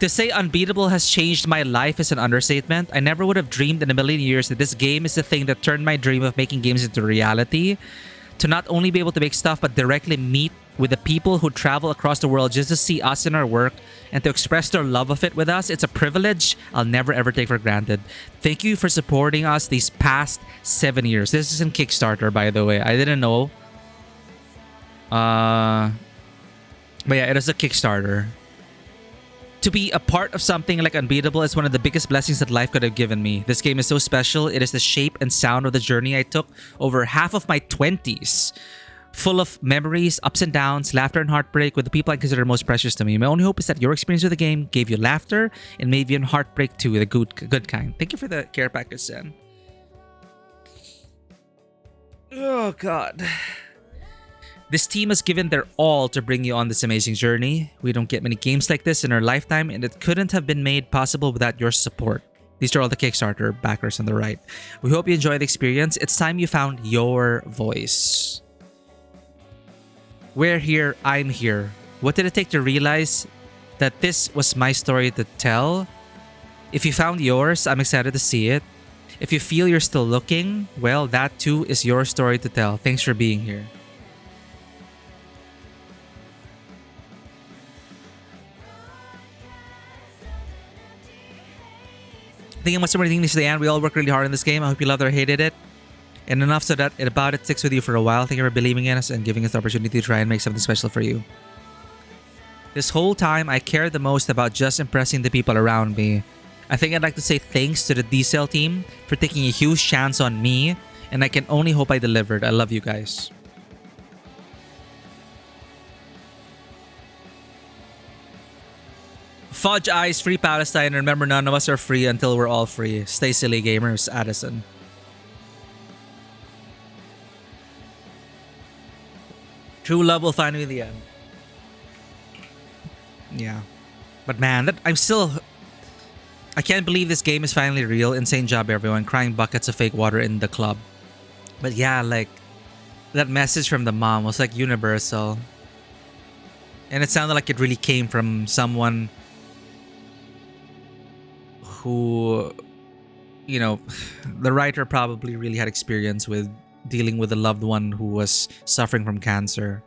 To say Unbeatable has changed my life is an understatement. I never would have dreamed in a million years that this game is the thing that turned my dream of making games into reality. To not only be able to make stuff, but directly meet with the people who travel across the world just to see us in our work and to express their love of it with us. It's a privilege I'll never ever take for granted. Thank you for supporting us these past 7 years. This is in Kickstarter, by the way. I didn't know. But yeah, it is a Kickstarter. To be a part of something like Unbeatable is one of the biggest blessings that life could have given me. This game is so special. It is the shape and sound of the journey I took over half of my 20s. Full of memories, ups and downs, laughter and heartbreak with the people I consider most precious to me. My only hope is that your experience with the game gave you laughter and maybe even heartbreak too, the good kind. Thank you for the care package, Sen. Oh, God. This team has given their all to bring you on this amazing journey. We don't get many games like this in our lifetime, and it couldn't have been made possible without your support. These are all the Kickstarter backers on the right. We hope you enjoy the experience. It's time you found your voice. We're here, I'm here. What did it take to realize that this was my story to tell? If you found yours, I'm excited to see it. If you feel you're still looking, well, that too is your story to tell. Thanks for being here. I think much more English to the end. We all work really hard in this game. I hope you loved or hated it. And enough so that it sticks with you for a while. Thank you for believing in us and giving us the opportunity to try and make something special for you. This whole time, I cared the most about just impressing the people around me. I think I'd like to say thanks to the D-Cell team for taking a huge chance on me. And I can only hope I delivered. I love you guys. Fudge Eyes, Free Palestine. Remember, none of us are free until we're all free. Stay silly, gamers. Addison. True love will find me in the end. Yeah. But man, I can't believe this game is finally real. Insane job, everyone. Crying buckets of fake water in the club. But yeah, like, that message from the mom was like universal. And it sounded like it really came from someone who, you know, the writer probably really had experience with dealing with a loved one who was suffering from cancer.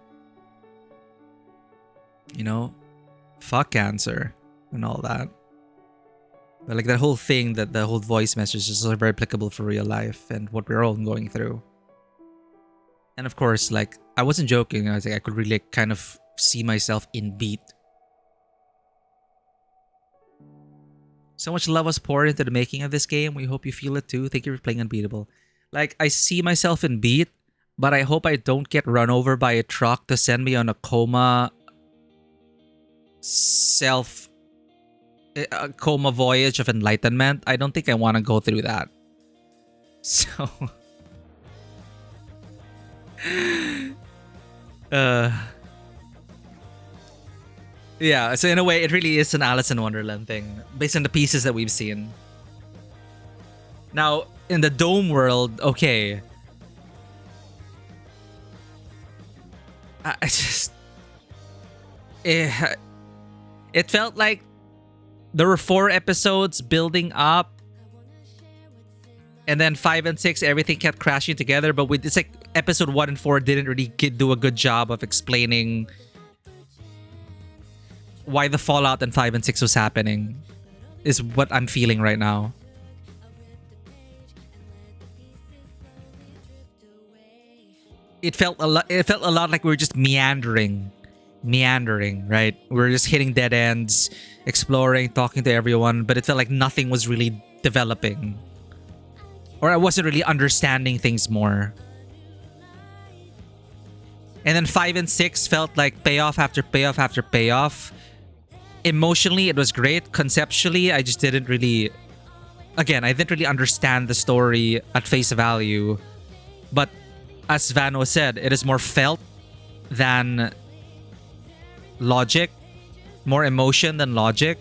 You know, fuck cancer and all that. But like that whole thing, that the whole voice message is very applicable for real life and what we're all going through. And of course, like, I wasn't joking. I was like, I could really kind of see myself in Beat. So much love was poured into the making of this game. We hope you feel it too. Thank you for playing Unbeatable. Like, I see myself in Beat, but I hope I don't get run over by a truck to send me on a coma voyage of enlightenment. I don't think I want to go through that. So yeah, so in a way, it really is an Alice in Wonderland thing, based on the pieces that we've seen. Now, in the Dome world, okay. I just... It felt like there were 4 episodes building up, and then 5 and 6, everything kept crashing together, but it's like episode 1 and 4 didn't really do a good job of explaining why the fallout in 5 and 6 was happening, is what I'm feeling right now. It felt a lot like we were just meandering, right? We were just hitting dead ends, exploring, talking to everyone, but it felt like nothing was really developing. Or I wasn't really understanding things more. And then 5 and 6 felt like payoff after payoff after payoff. Emotionally, it was great. Conceptually, I just didn't really... Again, I didn't really understand the story at face value. But as Vano said, it is more felt than logic. More emotion than logic.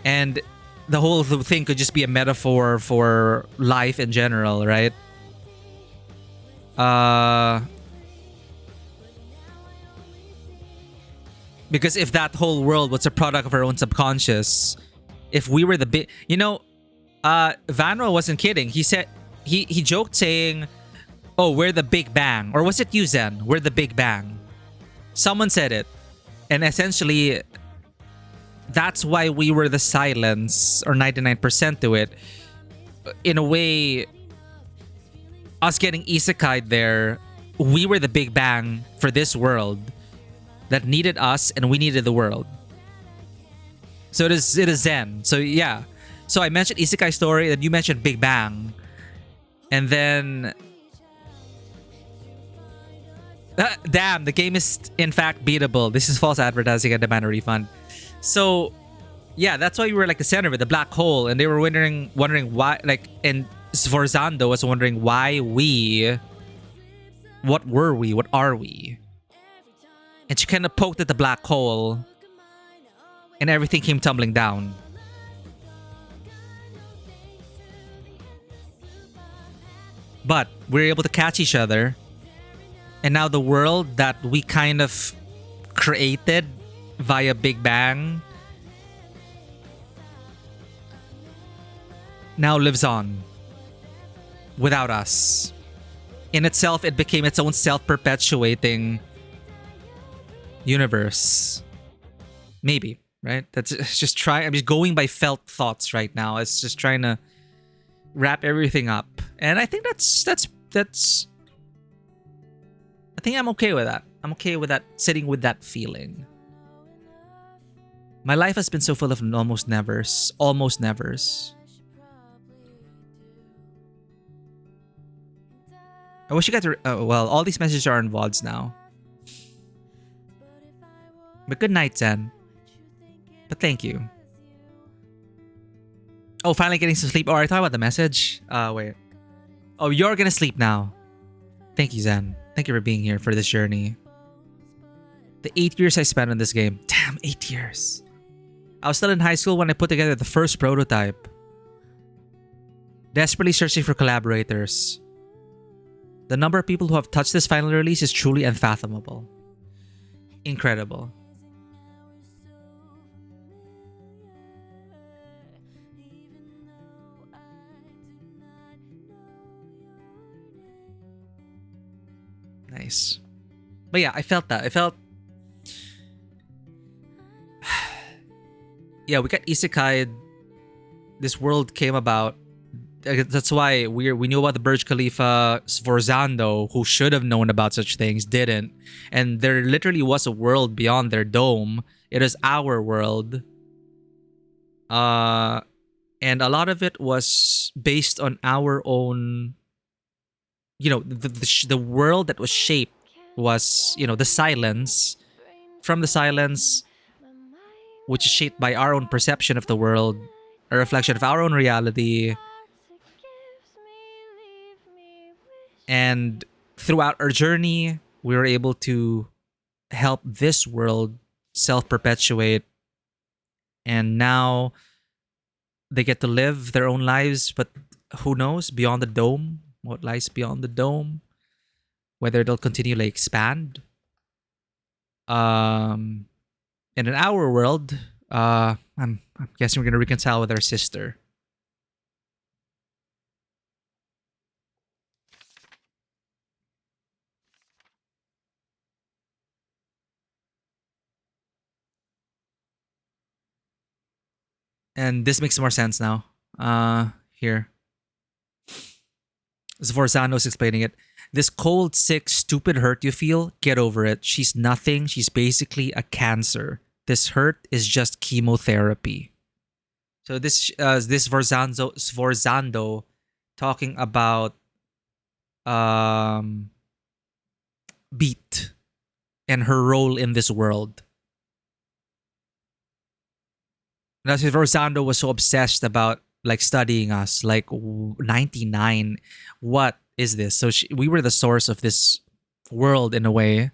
And the whole thing could just be a metaphor for life in general, right? Because if that whole world was a product of our own subconscious, if we were the big... You know, Vanro wasn't kidding. He said... He joked saying, oh, we're the Big Bang. Or was it you, Zen? We're the Big Bang. Someone said it. And essentially, that's why we were the silence, or 99% to it. In a way, us getting isekai'd there, we were the Big Bang for this world that needed us, and we needed the world. So it is Zen. So yeah. So I mentioned isekai story, and you mentioned Big Bang. And then... damn, the game is in fact beatable. This is false advertising and demand a refund. So yeah, that's why we were like the center of it, the black hole. And they were wondering why, like, and Sforzando was wondering why we... What were we? What are we? And she kind of poked at the black hole. And everything came tumbling down. But we were able to catch each other. And now the world that we kind of created via Big Bang now lives on without us. In itself, it became its own self-perpetuating universe. Maybe, right? That's just trying. I'm just going by felt thoughts right now. It's just trying to wrap everything up. And I think that's I think I'm okay with that. I'm okay with that, sitting with that feeling. My life has been so full of almost nevers. Almost nevers. I wish you got to... well, all these messages are in VODs now. But good night, Zen. But thank you. Oh, finally getting some sleep. Oh, are you talking about the message? Wait. Oh, you're gonna sleep now. Thank you, Zen. Thank you for being here for this journey. The 8 years I spent on this game. Damn, 8 years. I was still in high school when I put together the first prototype. Desperately searching for collaborators. The number of people who have touched this final release is truly unfathomable. Incredible. Nice. But yeah, I felt that. I felt... yeah, we got isekai'd. This world came about. That's why we knew about the Burj Khalifa. Sforzando, who should have known about such things, didn't. And there literally was a world beyond their dome. It is our world. And a lot of it was based on our own... You know, the world that was shaped was, you know, the silence. From the silence, which is shaped by our own perception of the world, a reflection of our own reality. And throughout our journey, we were able to help this world self-perpetuate. And now they get to live their own lives, but who knows, beyond the dome? What lies beyond the dome? Whether they'll continually expand. And in our world, I'm guessing we're gonna reconcile with our sister. And this makes more sense now. Here. Sforzano's explaining it. This cold, sick, stupid hurt you feel, get over it. She's nothing. She's basically a cancer. This hurt is just chemotherapy. So this Sforzando talking about Beat and her role in this world. That's if Rosando was so obsessed about like studying us, like 99. What is this? So we were the source of this world in a way.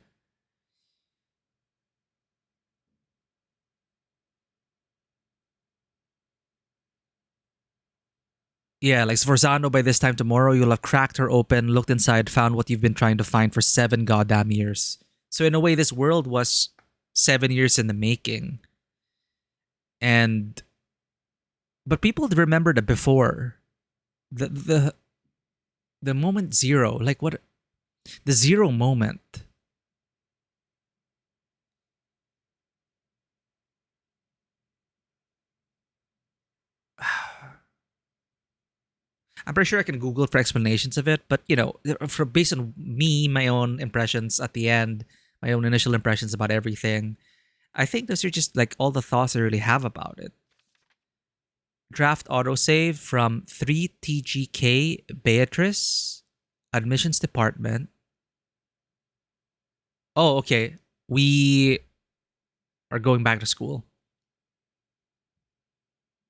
Yeah, like Sforzano, by this time tomorrow, you'll have cracked her open, looked inside, found what you've been trying to find for 7 goddamn years. So in a way, this world was 7 years in the making. But people remember the before. The moment zero. Like what? The zero moment. I'm pretty sure I can Google for explanations of it, but based on me, my own impressions at the end, my own initial impressions about everything, I think those are just like all the thoughts I really have about it. Draft autosave from 3TGK Beatrice, admissions department. Oh, okay. We are going back to school.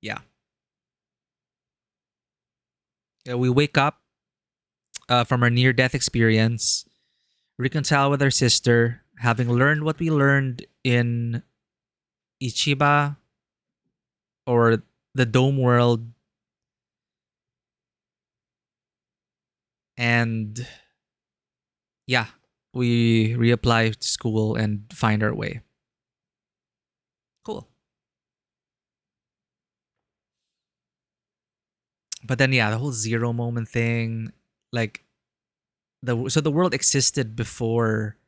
Yeah. We wake up from our near-death experience, reconcile with our sister, having learned what we learned in Ichiba or the Dome World, and yeah, we reapply to school and find our way. Cool. But then yeah, the whole zero moment thing, like so the world existed before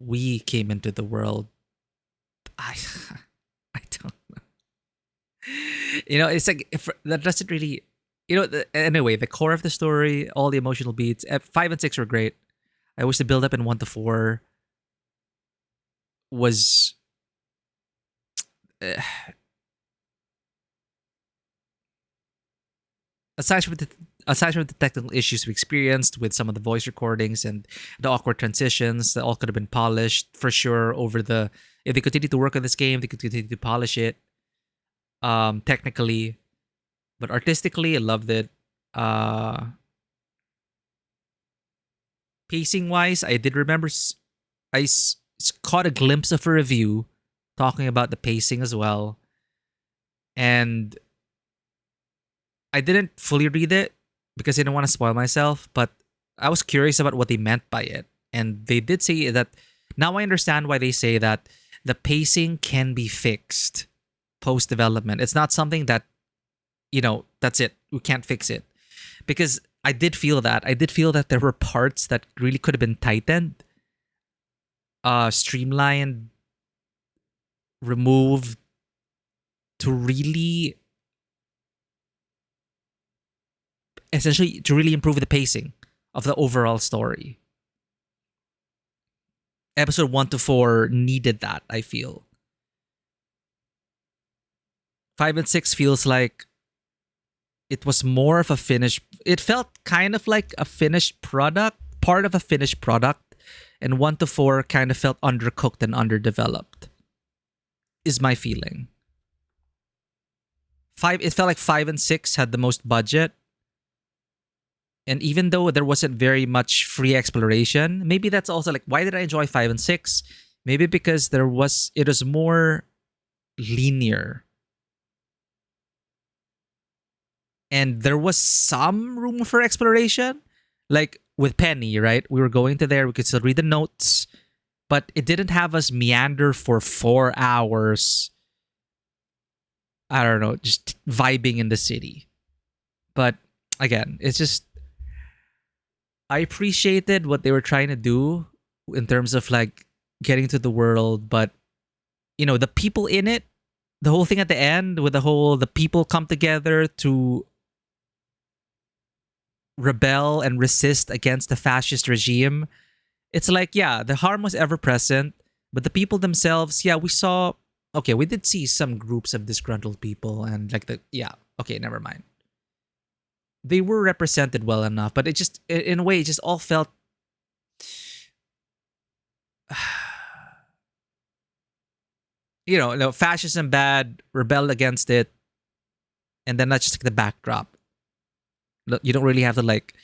we came into the world. I don't know. It's like if that doesn't really, anyway, the core of the story, all the emotional beats, 5 and 6 were great. I wish the build up in 1 to 4 was aside from the technical issues we experienced with some of the voice recordings and the awkward transitions, that all could have been polished for sure if they continue to work on this game, they could continue to polish it technically, but artistically I loved it. Pacing wise, I did remember caught a glimpse of a review talking about the pacing as well, and I didn't fully read it because I didn't want to spoil myself, but I was curious about what they meant by it. And they did say that, now I understand why they say that the pacing can be fixed post-development. It's not something that, that's it. We can't fix it. Because I did feel that. I did feel that there were parts that really could have been tightened, streamlined, removed to really improve the pacing of the overall story. Episode 1 to 4 needed that, I feel. 5 and 6 feels like it was more of a finished... It felt kind of like a finished product, part of a finished product, and 1 to 4 kind of felt undercooked and underdeveloped, is my feeling. It felt like 5 and 6 had the most budget, and even though there wasn't very much free exploration, maybe that's also like, why did I enjoy 5 and 6? Maybe because it was more linear. And there was some room for exploration. Like with Penny, right? We were going to there, we could still read the notes, but it didn't have us meander for 4 hours. I don't know, just vibing in the city. But again, it's just... I appreciated what they were trying to do in terms of like getting to the world, but the people in it, the whole thing at the end with the people come together to rebel and resist against the fascist regime. It's like, yeah, the harm was ever present, but the people themselves, yeah, we saw okay, we did see some groups of disgruntled people and like okay, never mind. They were represented well enough, but it just in a way it just all felt no, fascism bad, rebelled against it, and then that's just like the backdrop. You don't really have to like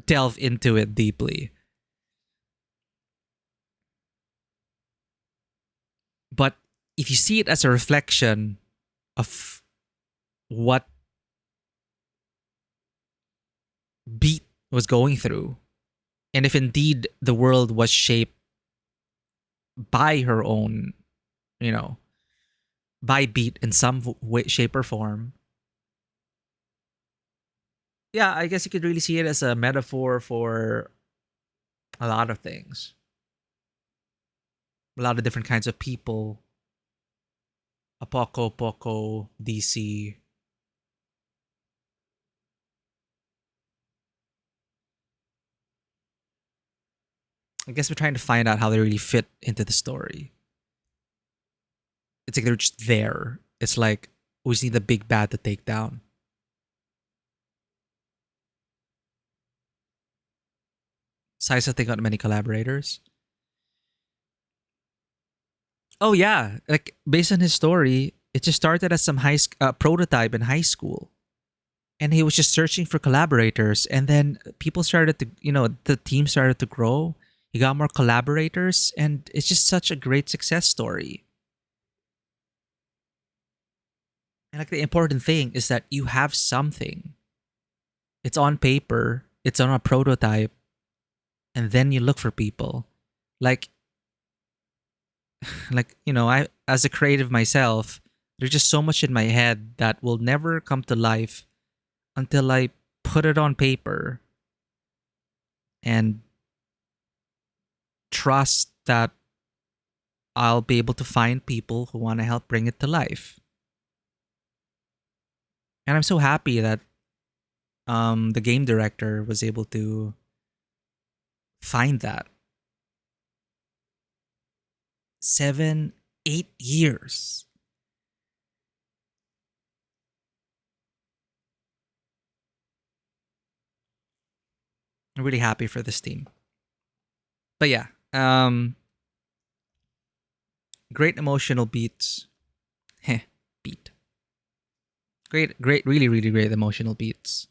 delve into it deeply. But if you see it as a reflection of what Beat was going through, and if indeed the world was shaped by her own, by Beat in some way, shape, or form, yeah, I guess you could really see it as a metaphor for a lot of things, a lot of different kinds of people. A poco DC. I guess we're trying to find out how they really fit into the story. It's like they're just there. It's like we just need the big bad to take down. Saisa, they got many collaborators. Oh yeah, like based on his story, it just started as some prototype in high school, and he was just searching for collaborators, and then people started to, the team started to grow. He got more collaborators, and it's just such a great success story. And like the important thing is that you have something. It's on paper, it's on a prototype, and then you look for people. Like I as a creative myself, there's just so much in my head that will never come to life until I put it on paper and trust that I'll be able to find people who want to help bring it to life. And I'm so happy that the game director was able to find that. 7, 8 years. I'm really happy for this team. But yeah, great emotional beats. Beat. Great, really, really great emotional beats.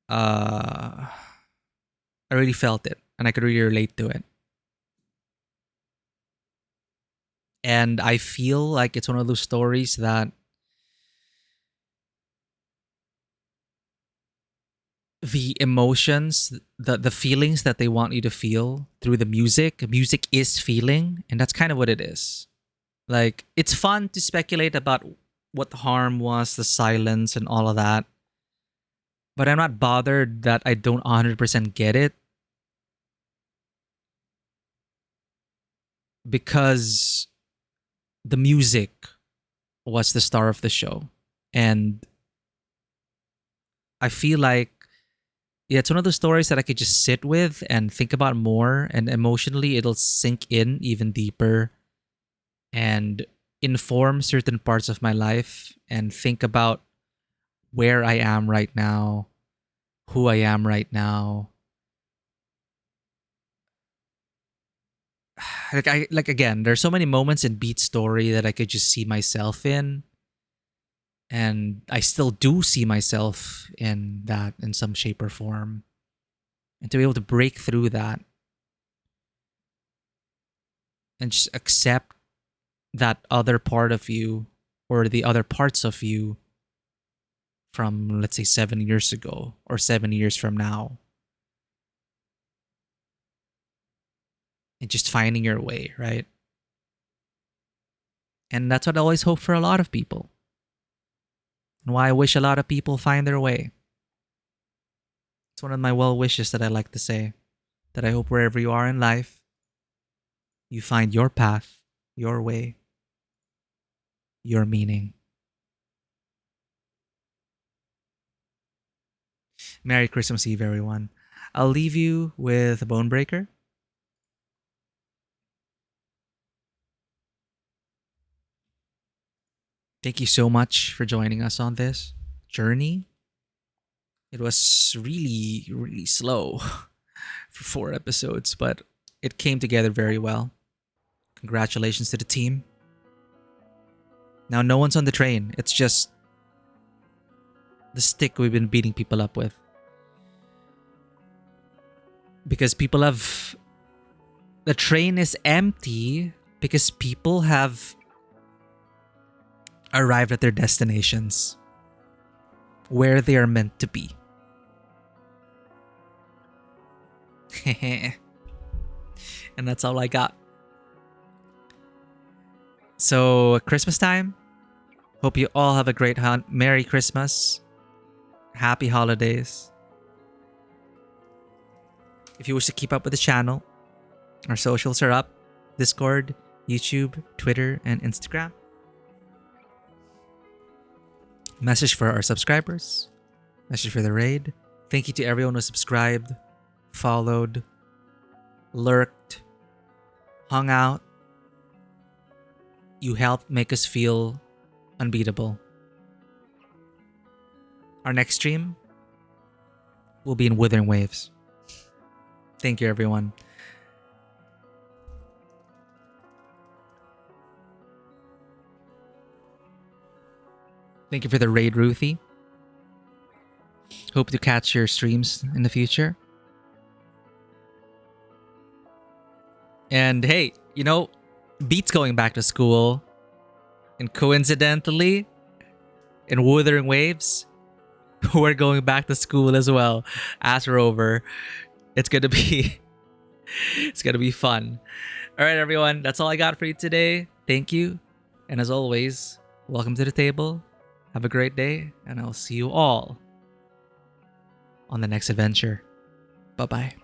I really felt it, and I could really relate to it. And I feel like it's one of those stories that the emotions, the feelings that they want you to feel through the music is feeling, and that's kind of what it is. Like, it's fun to speculate about what the harm was, the silence, and all of that. But I'm not bothered that I don't 100% get it. Because the music was the star of the show. And I feel like, yeah, it's one of those stories that I could just sit with and think about more. And emotionally, it'll sink in even deeper and inform certain parts of my life and think about where I am right now, who I am right now. Like again, there's so many moments in Beat's story that I could just see myself in. And I still do see myself in that in some shape or form. And to be able to break through that and just accept that other part of you or the other parts of you from, let's say, 7 years ago or 7 years from now. And just finding your way, right? And that's what I always hope for a lot of people. And why I wish a lot of people find their way. It's one of my well wishes that I like to say. That I hope wherever you are in life, you find your path, your way, your meaning. Merry Christmas Eve, everyone. I'll leave you with a bone breaker. Thank you so much for joining us on this journey. It was really, really slow for 4 episodes, but it came together very well. Congratulations to the team. Now, no one's on the train. It's just the stick we've been beating people up with. Because people have... The train is empty because people have arrived at their destinations where they are meant to be. And that's all I got. So, Christmas time. Hope you all have a great Merry Christmas. Happy holidays. If you wish to keep up with the channel, our socials are up. Discord, YouTube, Twitter, and Instagram. Message for our subscribers. Message for the raid. Thank you to everyone who subscribed, followed, lurked, hung out. You helped make us feel unbeatable. Our next stream will be in Withering Waves. Thank you, everyone. Thank you for the raid, Ruthie. Hope to catch your streams in the future. And hey, you know, Beat's going back to school. And coincidentally, in Wuthering Waves, we're going back to school as well as Rover. It's gonna be fun. All right, everyone, that's all I got for you today. Thank you. And as always, welcome to the table. Have a great day, and I'll see you all on the next adventure. Bye-bye.